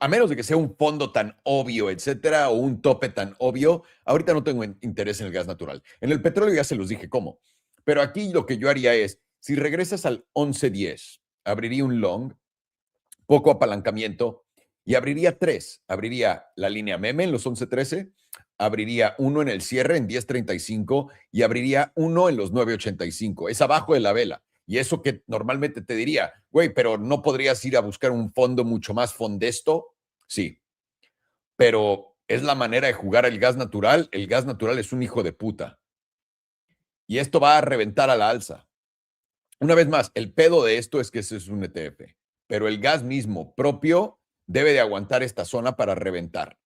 a menos de que sea un fondo tan obvio, etcétera, o un tope tan obvio, ahorita no tengo interés en el gas natural. En el petróleo ya se los dije cómo. Pero aquí lo que yo haría es, si regresas al 11.10, abriría un long, poco apalancamiento, y abriría 3. Abriría la línea meme en los 11.13, abriría uno en el cierre en 10.35 y abriría uno en los 9.85. Es abajo de la vela. Y eso que normalmente te diría, güey, pero ¿no podrías ir a buscar un fondo mucho más fondesto? Sí, pero es la manera de jugar el gas natural. El gas natural es un hijo de puta. Y esto va a reventar a la alza. Una vez más, el pedo de esto es que ese es un ETF, pero el gas mismo propio debe de aguantar esta zona para reventar.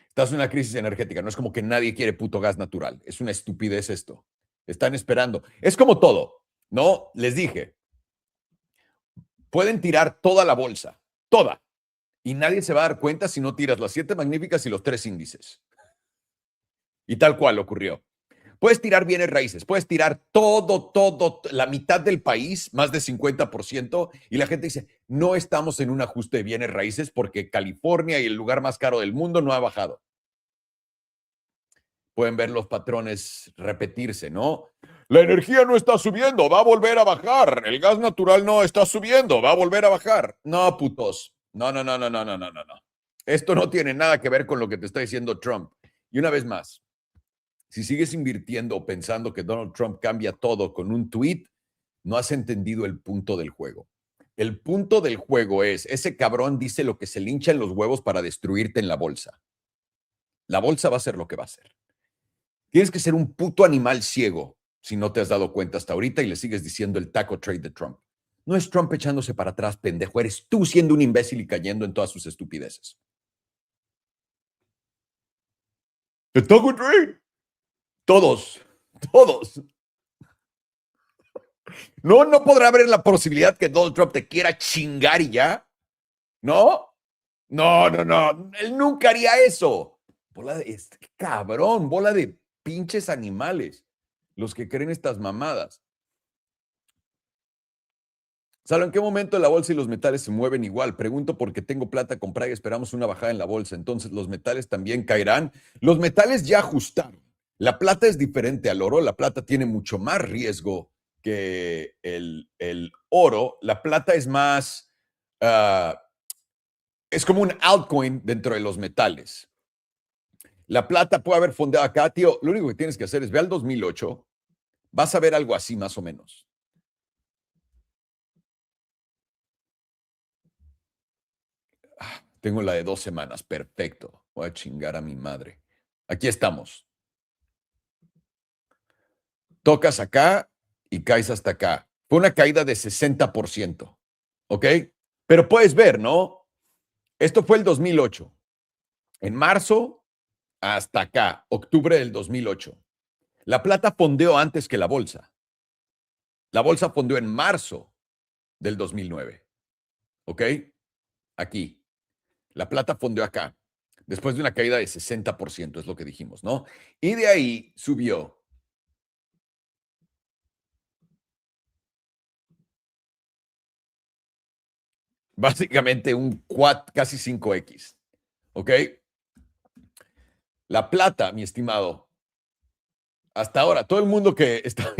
Estás en una crisis energética, no es como que nadie quiere puto gas natural, es una estupidez esto. Están esperando. Es como todo, ¿no? Les dije, pueden tirar toda la bolsa, toda, y nadie se va a dar cuenta si no tiras las 7 magníficas y los 3 índices. Y tal cual ocurrió. Puedes tirar bienes raíces, puedes tirar todo, la mitad del país, más de 50%, y la gente dice, no estamos en un ajuste de bienes raíces porque California y el lugar más caro del mundo no ha bajado. Pueden ver los patrones repetirse, ¿no? La energía no está subiendo, va a volver a bajar. El gas natural no está subiendo, va a volver a bajar. No, putos. No. Esto no tiene nada que ver con lo que te está diciendo Trump. Y una vez más, si sigues invirtiendo o pensando que Donald Trump cambia todo con un tweet, no has entendido el punto del juego. El punto del juego es, ese cabrón dice lo que se le hincha en los huevos para destruirte en la bolsa. La bolsa va a ser lo que va a ser. Tienes que ser un puto animal ciego si no te has dado cuenta hasta ahorita y le sigues diciendo el taco trade de Trump. No es Trump echándose para atrás, pendejo. Eres tú siendo un imbécil y cayendo en todas sus estupideces. El taco trade. Todos. No podrá haber la posibilidad que Donald Trump te quiera chingar y ya. ¿No? No. Él nunca haría eso. Cabrón, bola de pinches animales. Los que creen estas mamadas. ¿Saben en qué momento la bolsa y los metales se mueven igual? Pregunto porque tengo plata comprada y esperamos una bajada en la bolsa. Entonces, ¿los metales también caerán? Los metales ya ajustaron. La plata es diferente al oro. La plata tiene mucho más riesgo que el oro. La plata es más, es como un altcoin dentro de los metales. La plata puede haber fondeado acá, tío. Lo único que tienes que hacer es ve al 2008. Vas a ver algo así más o menos. Tengo la de 2 semanas. Perfecto. Voy a chingar a mi madre. Aquí estamos. Tocas acá y caes hasta acá. Fue una caída de 60%. ¿Ok? Pero puedes ver, ¿no? Esto fue el 2008. En marzo hasta acá, octubre del 2008. La plata fondeó antes que la bolsa. La bolsa fondeó en marzo del 2009. ¿Ok? Aquí. La plata fondeó acá, después de una caída de 60%, es lo que dijimos, ¿no? Y de ahí subió. Básicamente un casi 5X. ¿Ok? La plata, mi estimado. Hasta ahora, todo el mundo que está...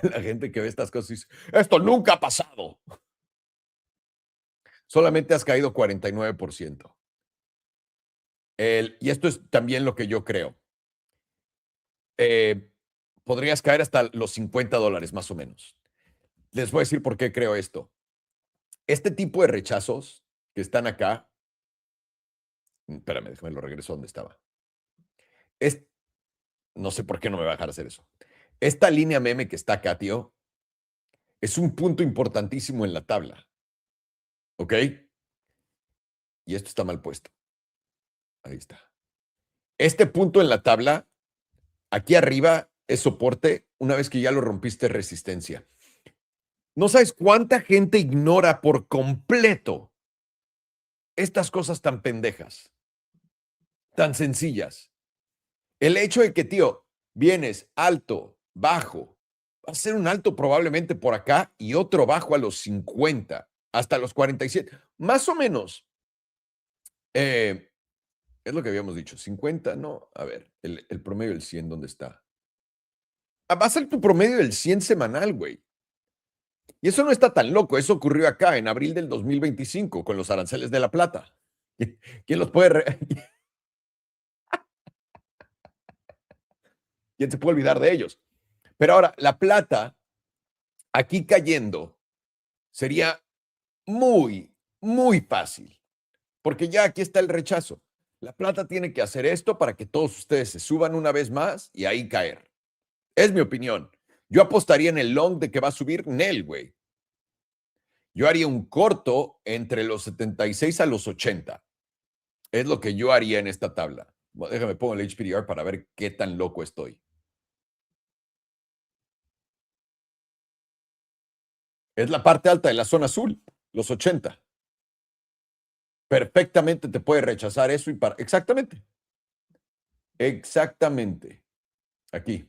La gente que ve estas cosas dice, esto nunca ha pasado. Solamente has caído 49%. Y esto es también lo que yo creo. Podrías caer hasta los $50 más o menos. Les voy a decir por qué creo esto. Este tipo de rechazos que están acá, espérame, déjame lo regreso donde estaba. No sé por qué no me va a dejar hacer eso. Esta línea meme que está acá, tío, es un punto importantísimo en la tabla. ¿Ok? Y esto está mal puesto. Ahí está. Este punto en la tabla, aquí arriba, es soporte. Una vez que ya lo rompiste, resistencia. No sabes cuánta gente ignora por completo estas cosas tan pendejas, tan sencillas. El hecho de que, tío, vienes alto, bajo, va a ser un alto probablemente por acá y otro bajo a los 50, hasta los 47. Más o menos. Es lo que habíamos dicho. 50, no. A ver, el promedio del 100, ¿dónde está? Va a ser tu promedio del 100 semanal, güey. Y eso no está tan loco. Eso ocurrió acá en abril del 2025 con los aranceles de la plata. ¿Quién los puede... ¿Quién se puede olvidar de ellos? Pero ahora, la plata, aquí cayendo, sería muy, muy fácil. Porque ya aquí está el rechazo. La plata tiene que hacer esto para que todos ustedes se suban una vez más y ahí caer. Es mi opinión. Yo apostaría en el long de que va a subir Nel, güey. Yo haría un corto entre los 76 a los 80. Es lo que yo haría en esta tabla. Bueno, déjame pongo el HPDR para ver qué tan loco estoy. Es la parte alta de la zona azul, los 80. Perfectamente te puede rechazar eso y para... Exactamente. Exactamente. Aquí.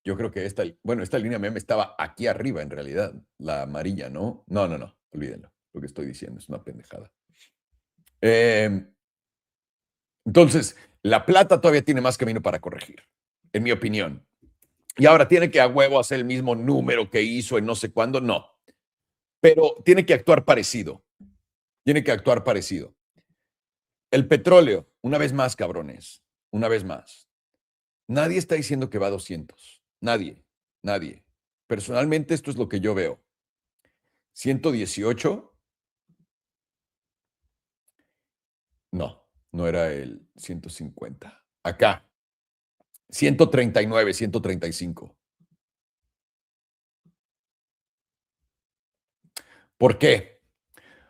Yo creo que esta línea meme estaba aquí arriba en realidad, la amarilla, ¿no? No, olvídenlo. Lo que estoy diciendo es una pendejada. Entonces, la plata todavía tiene más camino para corregir, en mi opinión. Y ahora tiene que a huevo hacer el mismo número que hizo en no sé cuándo, no. Pero tiene que actuar parecido. Tiene que actuar parecido. El petróleo, una vez más, cabrones, una vez más. Nadie está diciendo que va a 200. Nadie. Personalmente, esto es lo que yo veo. 118. No era el 150. Acá. 139, 135. ¿Por qué?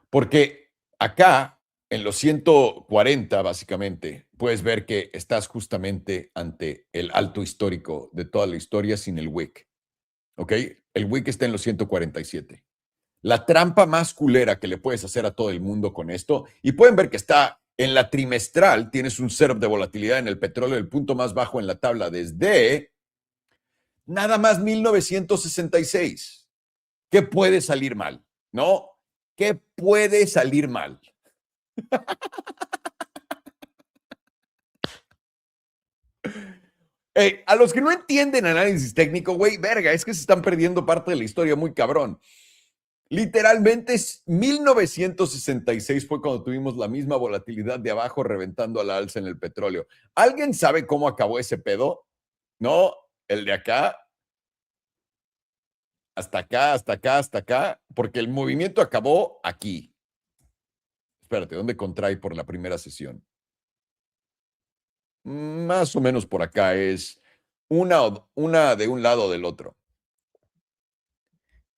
Porque acá, en los 140, básicamente, puedes ver que estás justamente ante el alto histórico de toda la historia sin el wick. ¿Ok? El wick está en los 147. La trampa más culera que le puedes hacer a todo el mundo con esto, y pueden ver que está en la trimestral, tienes un setup de volatilidad en el petróleo, el punto más bajo en la tabla desde nada más 1966. ¿Qué puede salir mal? ¿No? ¿Qué puede salir mal? A los que no entienden análisis técnico, güey, verga, es que se están perdiendo parte de la historia muy cabrón. Literalmente, 1966 fue cuando tuvimos la misma volatilidad de abajo reventando a la alza en el petróleo. ¿Alguien sabe cómo acabó ese pedo? No, el de acá, hasta acá, hasta acá, hasta acá, porque el movimiento acabó aquí. Espérate, ¿dónde contrae por la primera sesión? Más o menos por acá, es una de un lado o del otro.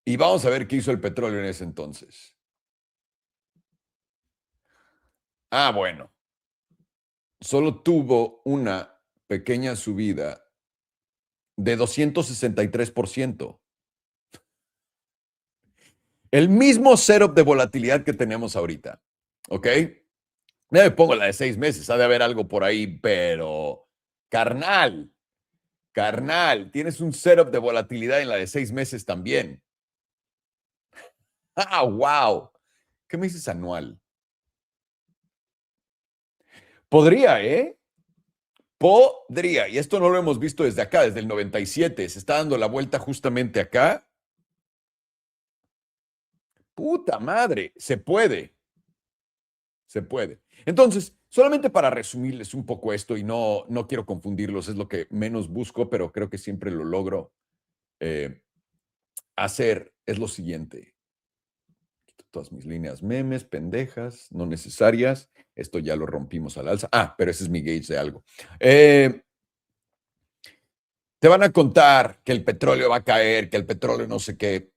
Y vamos a ver qué hizo el petróleo en ese entonces. Bueno. Solo tuvo una pequeña subida de 263%. El mismo setup de volatilidad que tenemos ahorita. ¿Ok? Me pongo la de 6 meses. Ha de haber algo por ahí, pero carnal. Carnal, tienes un setup de volatilidad en la de 6 meses también. ¡Ah, wow! ¿Qué me dices anual? Podría, ¿eh? Podría. Y esto no lo hemos visto desde acá, desde el 97. Se está dando la vuelta justamente acá. ¡Puta madre! Se puede. Se puede. Entonces, solamente para resumirles un poco esto y no quiero confundirlos, es lo que menos busco, pero creo que siempre lo logro hacer, es lo siguiente. Quito todas mis líneas memes, pendejas, no necesarias. Esto ya lo rompimos al alza. Ah, pero ese es mi gauge de algo. Te van a contar que el petróleo va a caer, que el petróleo no sé qué.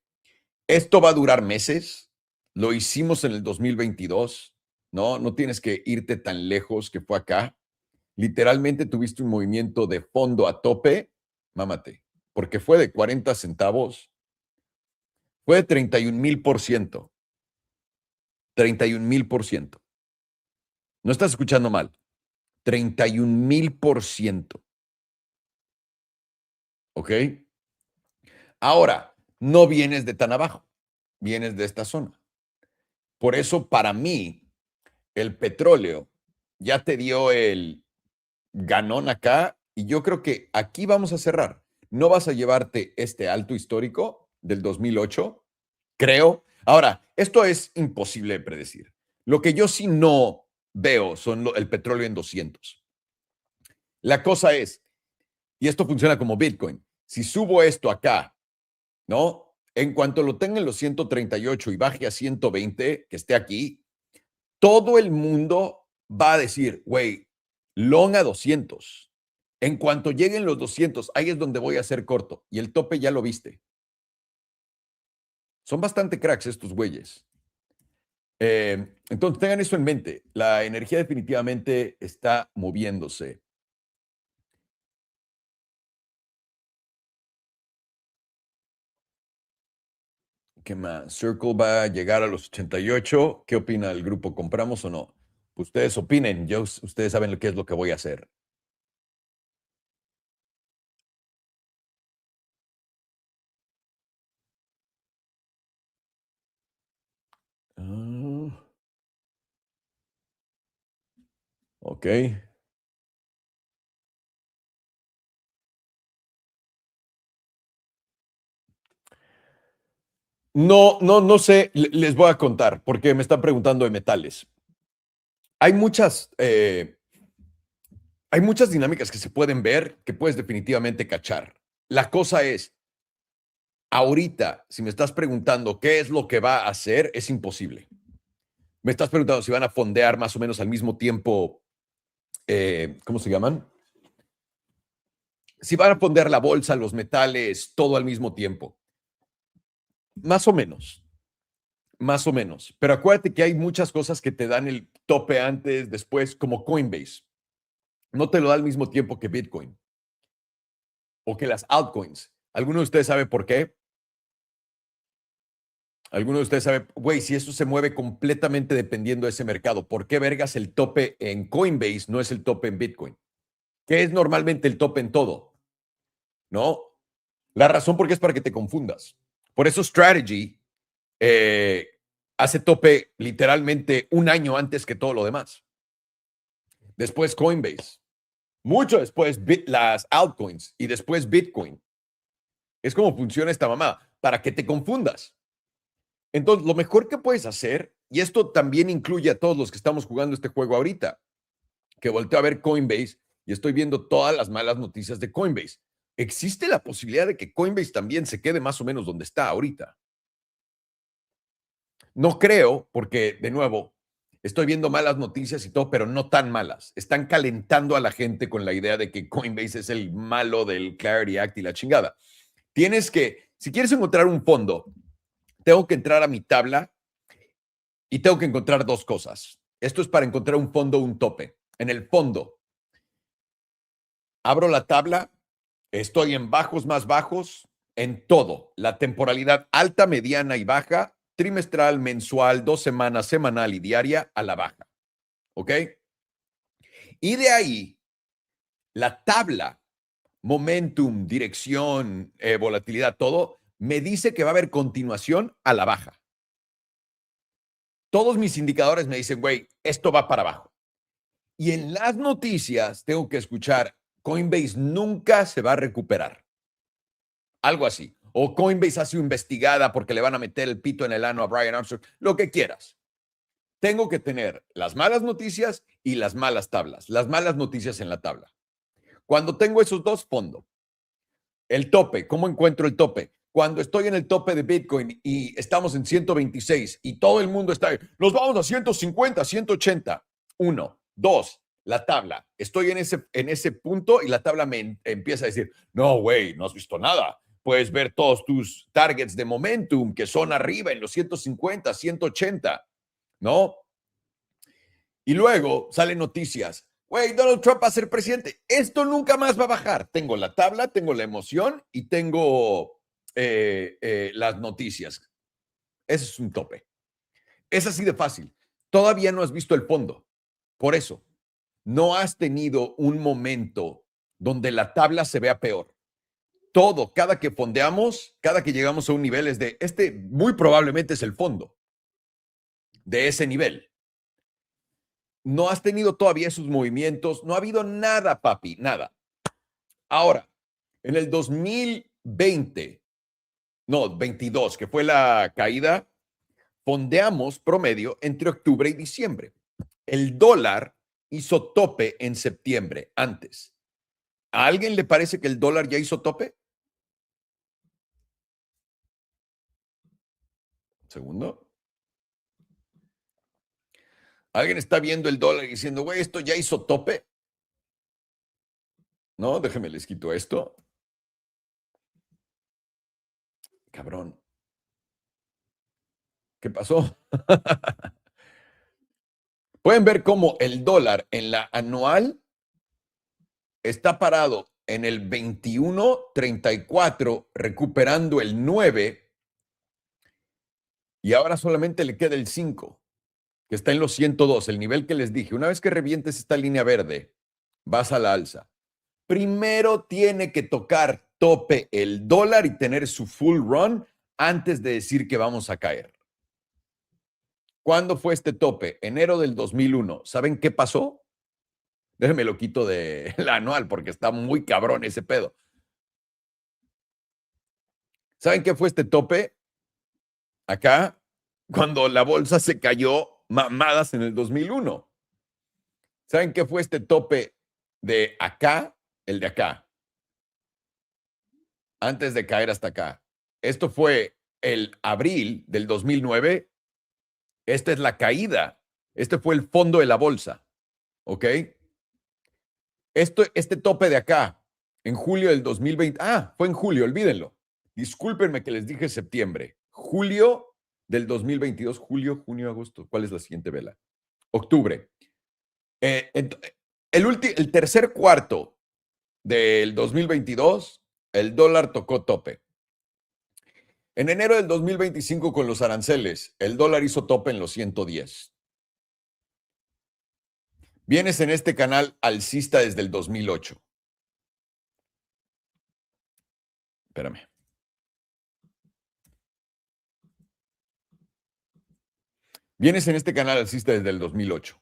Esto va a durar meses. Lo hicimos en el 2022, ¿no? No tienes que irte tan lejos que fue acá. Literalmente tuviste un movimiento de fondo a tope, mámate, porque fue de 40 centavos, fue de 31,000%. 31,000%. No estás escuchando mal. 31,000%. ¿Ok? Ahora, no vienes de tan abajo, vienes de esta zona. Por eso, para mí, el petróleo ya te dio el ganón acá y yo creo que aquí vamos a cerrar. No vas a llevarte este alto histórico del 2008, creo. Ahora, esto es imposible de predecir. Lo que yo sí no veo son el petróleo en 200. La cosa es, y esto funciona como Bitcoin, si subo esto acá, ¿no? En cuanto lo tenga en los 138 y baje a 120, que esté aquí, todo el mundo va a decir, güey, long a 200. En cuanto lleguen los 200, ahí es donde voy a hacer corto. Y el tope ya lo viste. Son bastante cracks estos güeyes. Entonces tengan eso en mente. La energía definitivamente está moviéndose. ¿Qué más? Circle va a llegar a los 88. ¿Qué opina el grupo? ¿Compramos o no? Ustedes opinen. Ustedes saben lo que es lo que voy a hacer. Ok. No sé. Les voy a contar porque me están preguntando de metales. Hay muchas dinámicas que se pueden ver que puedes definitivamente cachar. La cosa es, ahorita, si me estás preguntando qué es lo que va a hacer, es imposible. Me estás preguntando si van a fondear más o menos al mismo tiempo, ¿cómo se llaman? Si van a fondear la bolsa, los metales, todo al mismo tiempo. Más o menos. Más o menos. Pero acuérdate que hay muchas cosas que te dan el tope antes, después, como Coinbase. No te lo da al mismo tiempo que Bitcoin o que las altcoins. ¿Alguno de ustedes sabe por qué? ¿Alguno de ustedes sabe, güey, si eso se mueve completamente dependiendo de ese mercado? ¿Por qué vergas el tope en Coinbase no es el tope en Bitcoin? ¿Qué es normalmente el tope en todo? ¿No? La razón por qué es para que te confundas. Por eso Strategy hace tope literalmente un año antes que todo lo demás. Después Coinbase. Mucho después las altcoins y después Bitcoin. Es como funciona esta mamá, para que te confundas. Entonces, lo mejor que puedes hacer, y esto también incluye a todos los que estamos jugando este juego ahorita, que volteo a ver Coinbase y estoy viendo todas las malas noticias de Coinbase. Existe la posibilidad de que Coinbase también se quede más o menos donde está ahorita. No creo, porque de nuevo, estoy viendo malas noticias y todo, pero no tan malas. Están calentando a la gente con la idea de que Coinbase es el malo del Clarity Act y la chingada. Tienes que, si quieres encontrar un fondo, tengo que entrar a mi tabla y tengo que encontrar dos cosas. Esto es para encontrar un fondo, un tope. En el fondo, abro la tabla, estoy en bajos más bajos, en todo. La temporalidad alta, mediana y baja, trimestral, mensual, 2 semanas, semanal y diaria a la baja. ¿Ok? Y de ahí, la tabla momentum, dirección, volatilidad, todo, me dice que va a haber continuación a la baja. Todos mis indicadores me dicen, güey, esto va para abajo. Y en las noticias tengo que escuchar, Coinbase nunca se va a recuperar. Algo así. O Coinbase ha sido investigada porque le van a meter el pito en el ano a Brian Armstrong. Lo que quieras. Tengo que tener las malas noticias y las malas tablas. Las malas noticias en la tabla. Cuando tengo esos dos, fondo. El tope. ¿Cómo encuentro el tope? Cuando estoy en el tope de Bitcoin y estamos en 126 y todo el mundo está, nos vamos a 150, 180. 1, 2, la tabla. Estoy en ese punto y la tabla me empieza a decir, no, güey, no has visto nada. Puedes ver todos tus targets de momentum que son arriba en los 150, 180, ¿no? Y luego salen noticias. Güey, Donald Trump va a ser presidente. Esto nunca más va a bajar. Tengo la tabla, tengo la emoción y tengo las noticias. Ese es un tope. Es así de fácil. Todavía no has visto el fondo. Por eso, no has tenido un momento donde la tabla se vea peor. Todo, cada que fondeamos, cada que llegamos a un nivel es de, muy probablemente es el fondo de ese nivel. No has tenido todavía esos movimientos, no ha habido nada, papi, nada. Ahora, en el 2020, no, 22, que fue la caída, fondeamos promedio entre octubre y diciembre. El dólar hizo tope en septiembre, antes. ¿A alguien le parece que el dólar ya hizo tope? Segundo. ¿Alguien está viendo el dólar y diciendo, güey, esto ya hizo tope? No, déjenme les quito esto. Cabrón. ¿Qué pasó? Pueden ver cómo el dólar en la anual está parado en el 21.34, recuperando el 9, y ahora solamente le queda el 5, que está en los 102, el nivel que les dije. Una vez que revientes esta línea verde, vas a la alza. Primero tiene que tocar tope el dólar y tener su full run antes de decir que vamos a caer. ¿Cuándo fue este tope? Enero del 2001. ¿Saben qué pasó? Déjenme lo quito de la anual porque está muy cabrón ese pedo. ¿Saben qué fue este tope? Acá, cuando la bolsa se cayó mamadas en el 2001. ¿Saben qué fue este tope de acá? El de acá. Antes de caer hasta acá. Esto fue el abril del 2009. Esta es la caída. Este fue el fondo de la bolsa. ¿Ok? Este tope de acá, en julio del 2020. Ah, fue en julio, olvídenlo. Discúlpenme que les dije septiembre. Julio del 2022. Julio, junio, agosto. ¿Cuál es la siguiente vela? Octubre. El tercer cuarto del 2022, el dólar tocó tope. En enero del 2025, con los aranceles, el dólar hizo tope en los 110. Vienes en este canal alcista desde el 2008. Espérame. Vienes en este canal alcista desde el 2008.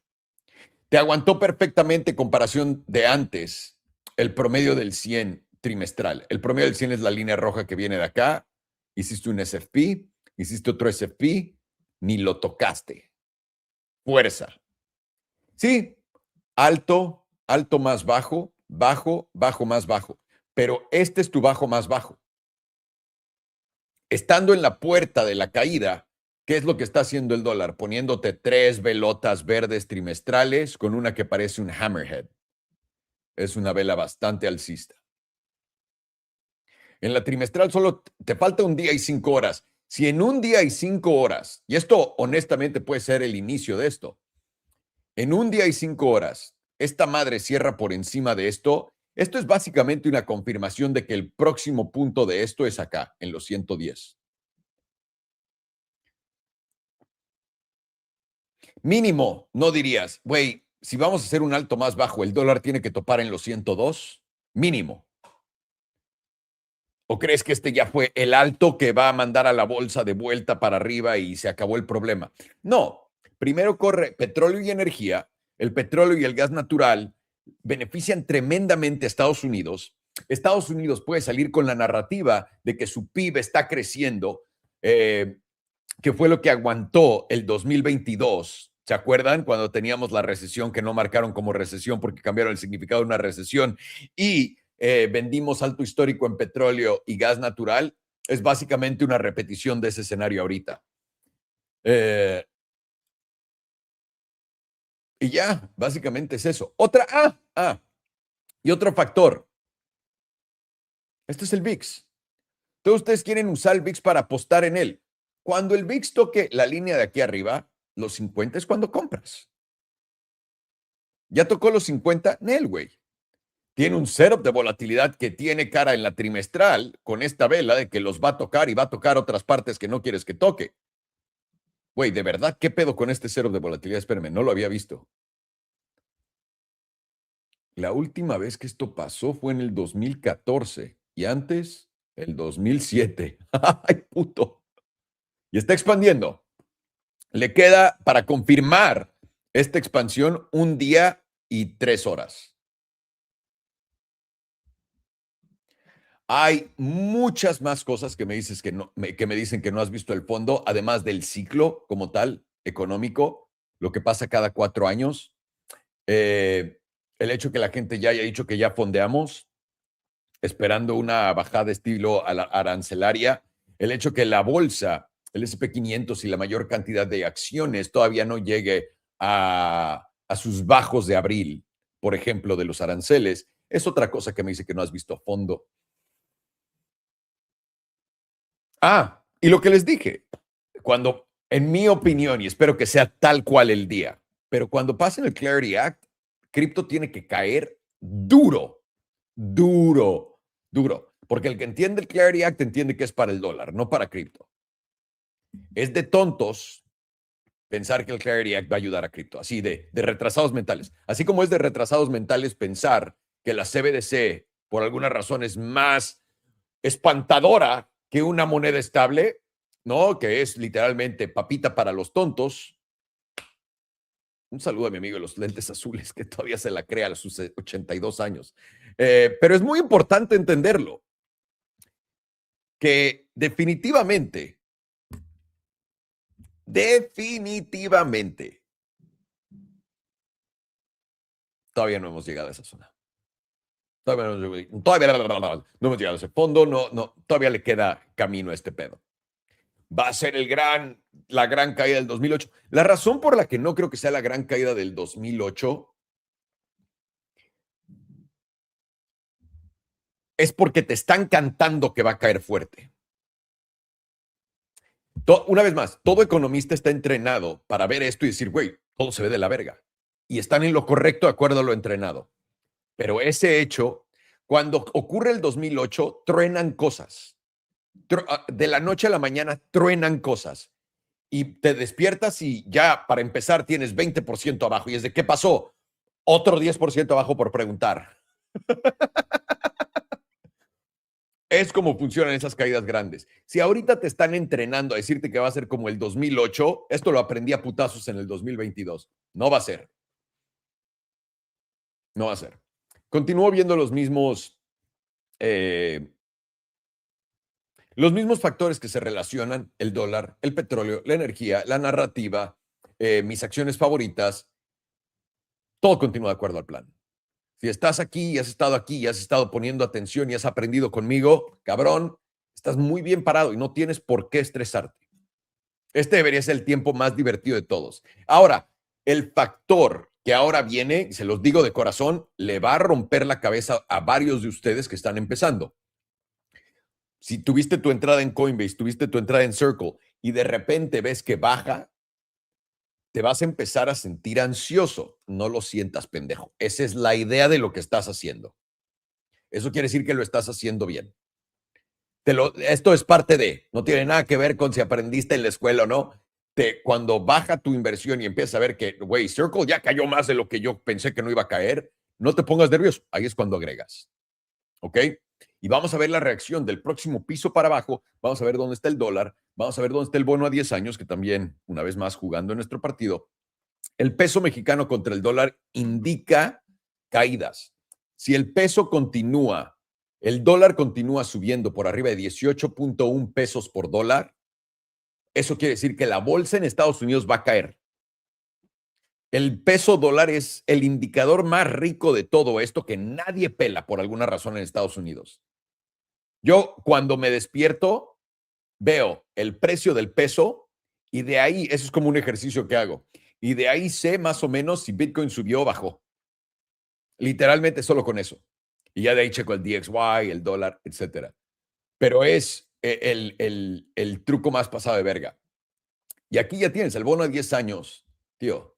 Te aguantó perfectamente comparación de antes el promedio del 100 trimestral. El promedio del 100 es la línea roja que viene de acá. Hiciste un SFP, hiciste otro SFP, ni lo tocaste. Fuerza. Sí, alto, alto más bajo, bajo, bajo más bajo. Pero este es tu bajo más bajo. Estando en la puerta de la caída, ¿qué es lo que está haciendo el dólar? Poniéndote 3 velotas verdes trimestrales con una que parece un hammerhead. Es una vela bastante alcista. En la trimestral solo te falta un día y 5 horas. Si en un día y 5 horas, y esto honestamente puede ser el inicio de esto, en un día y 5 horas, esta madre cierra por encima de esto, esto es básicamente una confirmación de que el próximo punto de esto es acá, en los 110. Mínimo, no dirías, güey, si vamos a hacer un alto más bajo, el dólar tiene que topar en los 102. Mínimo. ¿O crees que este ya fue el alto que va a mandar a la bolsa de vuelta para arriba y se acabó el problema? No, primero corre petróleo y energía. El petróleo y el gas natural benefician tremendamente a Estados Unidos. Estados Unidos puede salir con la narrativa de que su PIB está creciendo, que fue lo que aguantó el 2022. ¿Se acuerdan cuando teníamos la recesión que no marcaron como recesión porque cambiaron el significado de una recesión y vendimos alto histórico en petróleo y gas natural? Es básicamente una repetición de ese escenario ahorita. Y ya, básicamente es eso. Y otro factor. Este es el VIX. Todos ustedes quieren usar el VIX para apostar en él. Cuando el VIX toque la línea de aquí arriba, los 50 es cuando compras. Ya tocó los 50, Nel, güey. Tiene un setup de volatilidad que tiene cara en la trimestral con esta vela de que los va a tocar y va a tocar otras partes que no quieres que toque. Güey, de verdad, ¿qué pedo con este setup de volatilidad? Espérenme, no lo había visto. La última vez que esto pasó fue en el 2014 y antes, el 2007. ¡Ay, puto! Y está expandiendo. Le queda para confirmar esta expansión 1 día y 3 horas. Hay muchas más cosas que me dices que me dicen que no has visto el fondo, además del ciclo como tal, económico, lo que pasa cada 4 años. El hecho que la gente ya haya dicho que ya fondeamos, esperando una bajada estilo arancelaria. El hecho que la bolsa, el S&P 500 y la mayor cantidad de acciones todavía no llegue a sus bajos de abril, por ejemplo, de los aranceles, es otra cosa que me dice que no has visto a fondo. Y lo que les dije, cuando, en mi opinión, y espero que sea tal cual el día, pero cuando pasen el Clarity Act, cripto tiene que caer duro, duro, duro. Porque el que entiende el Clarity Act entiende que es para el dólar, no para cripto. Es de tontos pensar que el Clarity Act va a ayudar a cripto, así de retrasados mentales. Así como es de retrasados mentales pensar que la CBDC, por alguna razón, es más espantadora que una moneda estable, ¿no? Que es literalmente papita para los tontos. Un saludo a mi amigo de los lentes azules, que todavía se la crea a sus 82 años. Pero es muy importante entenderlo, que definitivamente, todavía no hemos llegado a esa zona. Todavía no hemos llegado a ese fondo, no, todavía le queda camino a este pedo. Va a ser la gran caída del 2008. La razón por la que no creo que sea la gran caída del 2008 es porque te están cantando que va a caer fuerte. Una vez más, todo economista está entrenado para ver esto y decir, güey, todo se ve de la verga. Y están en lo correcto de acuerdo a lo entrenado. Pero ese hecho, cuando ocurre el 2008, truenan cosas. De la noche a la mañana truenan cosas. Y te despiertas y ya, para empezar, tienes 20% abajo. Y es de, ¿qué pasó? Otro 10% abajo por preguntar. Es como funcionan esas caídas grandes. Si ahorita te están entrenando a decirte que va a ser como el 2008, esto lo aprendí a putazos en el 2022. No va a ser. No va a ser. Continúo viendo los mismos factores que se relacionan: el dólar, el petróleo, la energía, la narrativa, mis acciones favoritas. Todo continúa de acuerdo al plan. Si estás aquí y has estado aquí y has estado poniendo atención y has aprendido conmigo, cabrón, estás muy bien parado y no tienes por qué estresarte. Este debería ser el tiempo más divertido de todos. Ahora, el factor que ahora viene, se los digo de corazón, le va a romper la cabeza a varios de ustedes que están empezando. Si tuviste tu entrada en Coinbase, tuviste tu entrada en Circle y de repente ves que baja, te vas a empezar a sentir ansioso. No lo sientas, pendejo. Esa es la idea de lo que estás haciendo. Eso quiere decir que lo estás haciendo bien. Esto es parte de, no tiene nada que ver con si aprendiste en la escuela o no. Cuando baja tu inversión y empiezas a ver que, güey, Circle ya cayó más de lo que yo pensé que no iba a caer, no te pongas nervioso. Ahí es cuando agregas. ¿Ok? Y vamos a ver la reacción del próximo piso para abajo. Vamos a ver dónde está el dólar. Vamos a ver dónde está el bono a 10 años, que también, una vez más, jugando en nuestro partido. El peso mexicano contra el dólar indica caídas. Si el peso continúa, el dólar continúa subiendo por arriba de 18.1 pesos por dólar, eso quiere decir que la bolsa en Estados Unidos va a caer. El peso dólar es el indicador más rico de todo esto que nadie pela por alguna razón en Estados Unidos. Yo cuando me despierto veo el precio del peso y de ahí, eso es como un ejercicio que hago, y de ahí sé más o menos si Bitcoin subió o bajó. Literalmente solo con eso. Y ya de ahí checo el DXY, el dólar, etcétera. Pero es el truco más pasado de verga. Y aquí ya tienes el bono a 10 años, tío.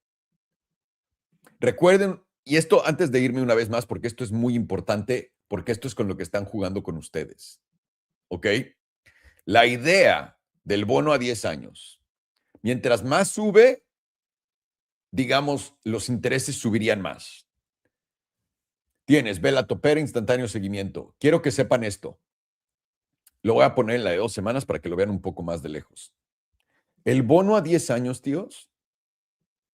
Recuerden, y esto antes de irme una vez más, porque esto es muy importante, porque esto es con lo que están jugando con ustedes. ¿Ok? La idea del bono a 10 años, mientras más sube, digamos, los intereses subirían más. Tienes vela topera, instantáneo seguimiento. Quiero que sepan esto. Lo voy a poner en la de 2 semanas para que lo vean un poco más de lejos. El bono a 10 años, tíos,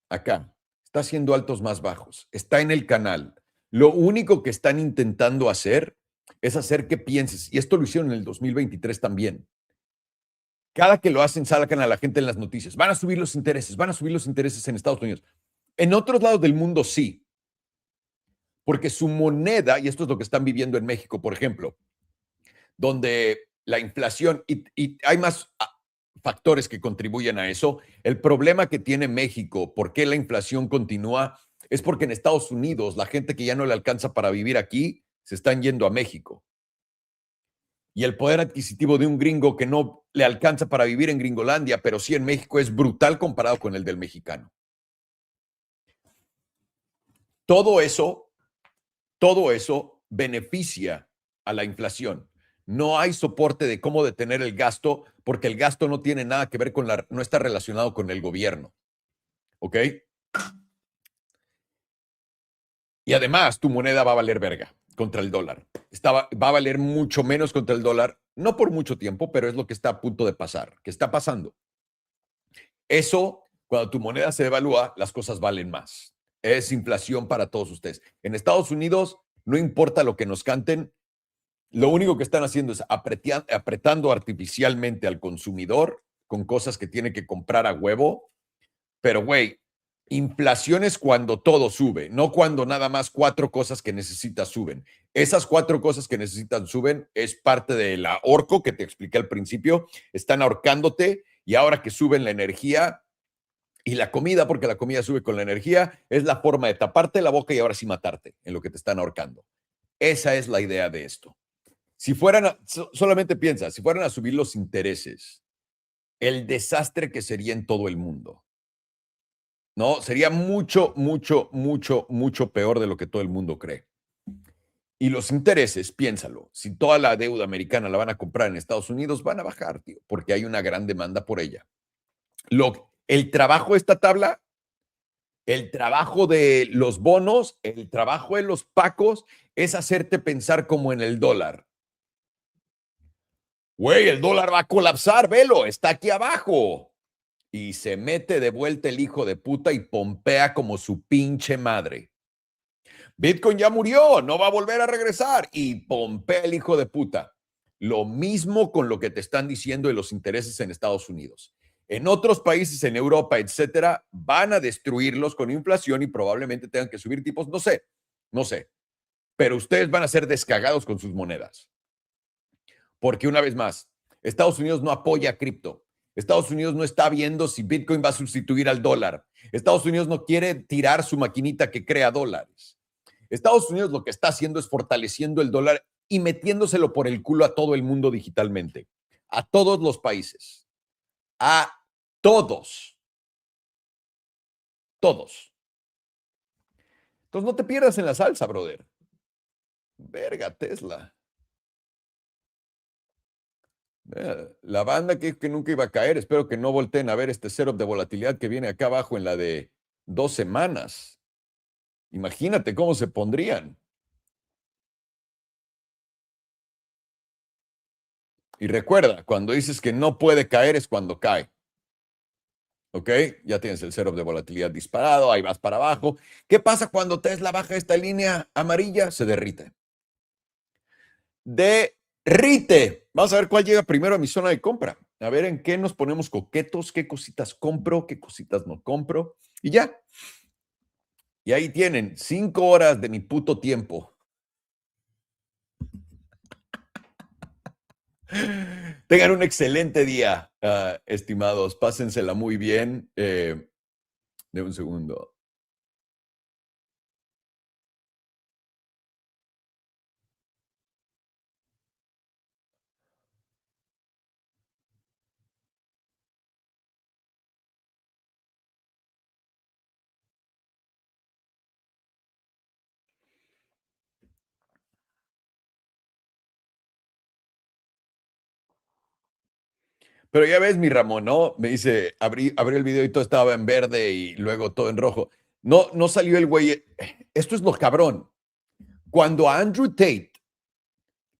acá, está haciendo altos más bajos. Está en el canal. Lo único que están intentando hacer es hacer que pienses, y esto lo hicieron en el 2023 también. Cada que lo hacen, sacan a la gente en las noticias. Van a subir los intereses en Estados Unidos. En otros lados del mundo sí. Porque su moneda, y esto es lo que están viviendo en México, por ejemplo, donde la inflación, y hay más factores que contribuyen a eso. El problema que tiene México, por qué la inflación continúa, es porque en Estados Unidos la gente que ya no le alcanza para vivir aquí se están yendo a México. Y el poder adquisitivo de un gringo que no le alcanza para vivir en Gringolandia, pero sí en México, es brutal comparado con el del mexicano. Todo eso beneficia a la inflación. No hay soporte de cómo detener el gasto, porque el gasto no tiene nada que ver con no está relacionado con el gobierno. ¿Ok? Y además, tu moneda va a valer verga contra el dólar. Va a valer mucho menos contra el dólar, no por mucho tiempo, pero es lo que está a punto de pasar, que está pasando. Eso, cuando tu moneda se devalúa, las cosas valen más. Es inflación para todos ustedes. En Estados Unidos, no importa lo que nos canten, lo único que están haciendo es apretando artificialmente al consumidor con cosas que tiene que comprar a huevo. Pero, güey, inflación es cuando todo sube, no cuando nada más 4 cosas que necesitas suben. Esas 4 cosas que necesitan suben es parte del ahorco que te expliqué al principio. Están ahorcándote y ahora que suben la energía y la comida, porque la comida sube con la energía, es la forma de taparte la boca y ahora sí matarte en lo que te están ahorcando. Esa es la idea de esto. Si fueran, solamente piensa, si fueran a subir los intereses, el desastre que sería en todo el mundo. No, sería mucho, mucho, mucho, mucho peor de lo que todo el mundo cree. Y los intereses, piénsalo, si toda la deuda americana la van a comprar en Estados Unidos, van a bajar, tío, porque hay una gran demanda por ella. El trabajo de esta tabla, el trabajo de los bonos, el trabajo de los pacos, es hacerte pensar como en el dólar. Güey, el dólar va a colapsar, velo, está aquí abajo. Y se mete de vuelta el hijo de puta y pompea como su pinche madre. Bitcoin ya murió, no va a volver a regresar. Y pompea el hijo de puta. Lo mismo con lo que te están diciendo de los intereses en Estados Unidos. En otros países, en Europa, etcétera, van a destruirlos con inflación y probablemente tengan que subir tipos. No sé. Pero ustedes van a ser descagados con sus monedas. Porque una vez más, Estados Unidos no apoya cripto. Estados Unidos no está viendo si Bitcoin va a sustituir al dólar. Estados Unidos no quiere tirar su maquinita que crea dólares. Estados Unidos lo que está haciendo es fortaleciendo el dólar y metiéndoselo por el culo a todo el mundo digitalmente. A todos los países. A todos. Todos. Entonces no te pierdas en la salsa, brother. Verga, Tesla. La banda que nunca iba a caer, espero que no volteen a ver este setup de volatilidad que viene acá abajo en la de 2 semanas. Imagínate cómo se pondrían. Y recuerda, cuando dices que no puede caer es cuando cae. ¿Ok? Ya tienes el setup de volatilidad disparado, ahí vas para abajo. ¿Qué pasa cuando Tesla baja esta línea amarilla? Se derrite. Derrite. Vamos a ver cuál llega primero a mi zona de compra. A ver en qué nos ponemos coquetos, qué cositas compro, qué cositas no compro. Y ya. Y ahí tienen 5 horas de mi puto tiempo. Tengan un excelente día, estimados. Pásensela muy bien. De un segundo. Pero ya ves, mi Ramón, ¿no? Me dice, abrí el video y todo estaba en verde y luego todo en rojo. No, no salió el güey. Esto es lo cabrón. Cuando a Andrew Tate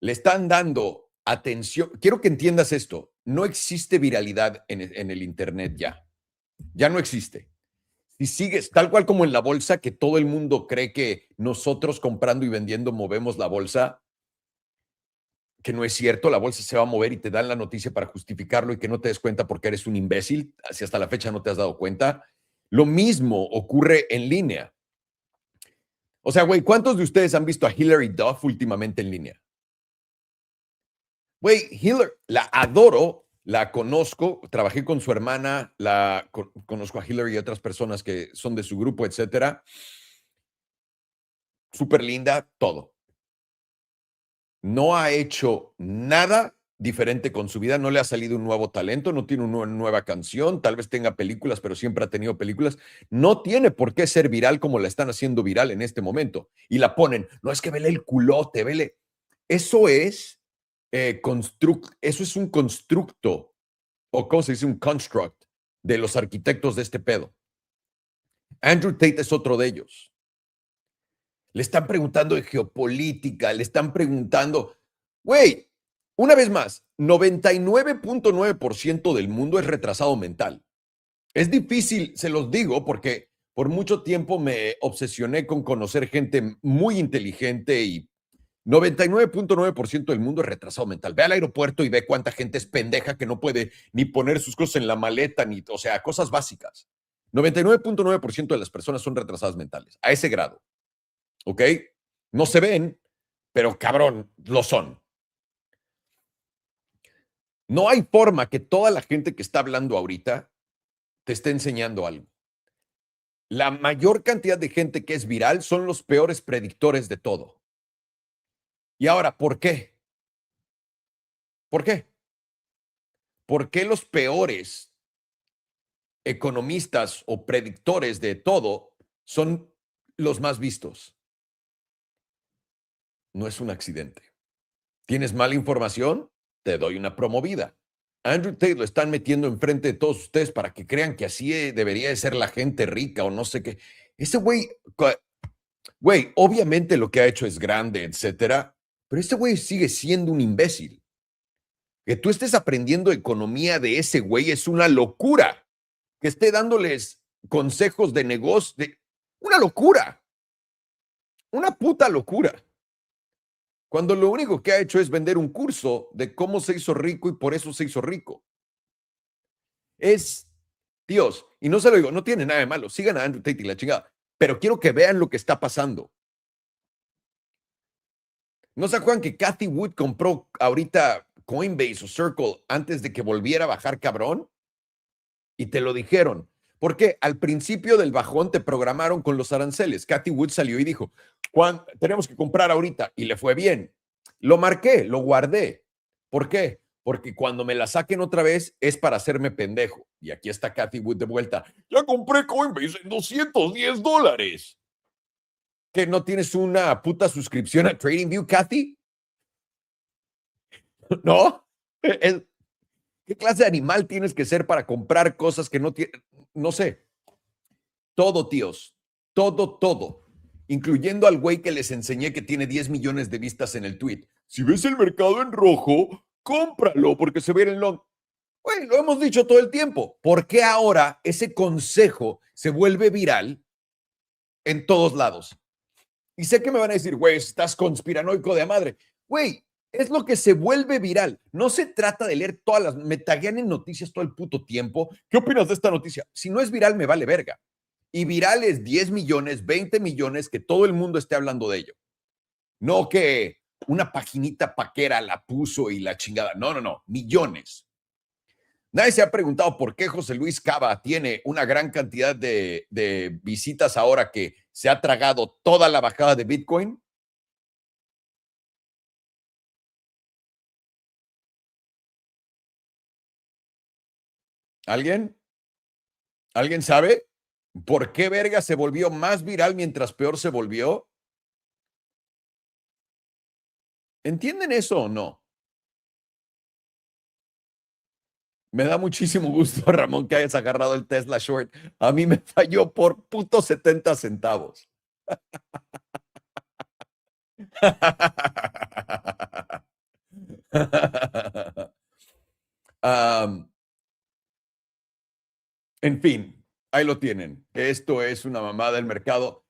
le están dando atención, quiero que entiendas esto. No existe viralidad en el Internet ya. Ya no existe. Si sigues, tal cual como en la bolsa, que todo el mundo cree que nosotros comprando y vendiendo movemos la bolsa, que no es cierto, la bolsa se va a mover y te dan la noticia para justificarlo y que no te des cuenta porque eres un imbécil, si hasta la fecha no te has dado cuenta. Lo mismo ocurre en línea. O sea, güey, ¿cuántos de ustedes han visto a Hilary Duff últimamente en línea? Güey, Hillary, la adoro, la conozco, trabajé con su hermana, conozco a Hillary y otras personas que son de su grupo, etcétera. Súper linda, todo. No ha hecho nada diferente con su vida, no le ha salido un nuevo talento, no tiene una nueva canción, tal vez tenga películas, pero siempre ha tenido películas. No tiene por qué ser viral como la están haciendo viral en este momento. Y la ponen, no es que vele el culote, vele. Eso es, eso es un constructo, o ¿cómo se dice? Un construct de los arquitectos de este pedo. Andrew Tate es otro de ellos. Le están preguntando de geopolítica, le están preguntando, güey, una vez más, 99.9% del mundo es retrasado mental. Es difícil, se los digo, porque por mucho tiempo me obsesioné con conocer gente muy inteligente y 99.9% del mundo es retrasado mental. Ve al aeropuerto y ve cuánta gente es pendeja que no puede ni poner sus cosas en la maleta, ni, o sea, cosas básicas. 99.9% de las personas son retrasadas mentales, a ese grado. ¿Ok? No se ven, pero cabrón, lo son. No hay forma que toda la gente que está hablando ahorita te esté enseñando algo. La mayor cantidad de gente que es viral son los peores predictores de todo. Y ahora, ¿por qué? ¿Por qué? ¿Por qué los peores economistas o predictores de todo son los más vistos? No es un accidente. ¿Tienes mala información? Te doy una promovida. Andrew Tate lo están metiendo enfrente de todos ustedes para que crean que así debería de ser la gente rica o no sé qué. Ese güey, obviamente lo que ha hecho es grande, etcétera, pero este güey sigue siendo un imbécil. Que tú estés aprendiendo economía de ese güey es una locura. Que esté dándoles consejos de negocio, una locura. Una puta locura. Cuando lo único que ha hecho es vender un curso de cómo se hizo rico y por eso se hizo rico. Es Dios, y no se lo digo, no tiene nada de malo, sigan a Andrew Tate y la chingada, pero quiero que vean lo que está pasando. ¿No se acuerdan que Cathie Wood compró ahorita Coinbase o Circle antes de que volviera a bajar cabrón? Y te lo dijeron. Porque al principio del bajón te programaron con los aranceles. Cathie Wood salió y dijo, tenemos que comprar ahorita. Y le fue bien. Lo marqué, lo guardé. ¿Por qué? Porque cuando me la saquen otra vez es para hacerme pendejo. Y aquí está Cathie Wood de vuelta. Ya compré Coinbase en $210. ¿Que no tienes una puta suscripción a TradingView, Cathie? ¿No? ¿Qué clase de animal tienes que ser para comprar cosas que no tienes? No sé. Todo, tíos. Todo. Incluyendo al güey que les enseñé que tiene 10 millones de vistas en el tweet. Si ves el mercado en rojo, cómpralo porque se ve en el long. Güey, lo hemos dicho todo el tiempo. ¿Por qué ahora ese consejo se vuelve viral en todos lados? Y sé que me van a decir, güey, estás conspiranoico de madre. Güey, es lo que se vuelve viral. No se trata de leer todas las... Me taguean en noticias todo el puto tiempo. ¿Qué opinas de esta noticia? Si no es viral, me vale verga. Y viral es 10 millones, 20 millones, que todo el mundo esté hablando de ello. No que una paginita paquera la puso y la chingada. No, no, no. Millones. Nadie se ha preguntado por qué José Luis Cava tiene una gran cantidad de visitas ahora que se ha tragado toda la bajada de Bitcoin. ¿Alguien? ¿Alguien sabe por qué verga se volvió más viral mientras peor se volvió? ¿Entienden eso o no? Me da muchísimo gusto, Ramón, que hayas agarrado el Tesla Short. A mí me falló por puto 70 centavos. En fin, ahí lo tienen. Esto es una mamada del mercado.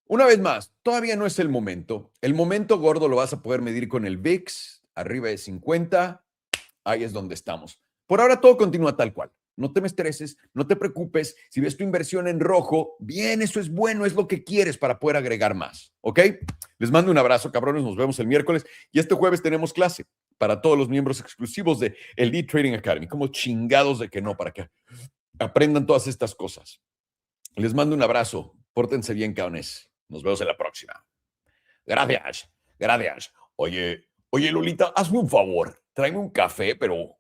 Una vez más, todavía no es el momento. El momento gordo lo vas a poder medir con el VIX, arriba de 50. Ahí es donde estamos. Por ahora todo continúa tal cual. No te me estreses, no te preocupes. Si ves tu inversión en rojo, bien, eso es bueno, es lo que quieres para poder agregar más. ¿Ok? Les mando un abrazo, cabrones. Nos vemos el miércoles. Y este jueves tenemos clase para todos los miembros exclusivos de Elite Trading Academy. Como chingados de que no, para que aprendan todas estas cosas. Les mando un abrazo. Pórtense bien, cabrones. Nos vemos en la próxima. Gracias. Gracias. Oye, Lolita, hazme un favor. Tráeme un café, pero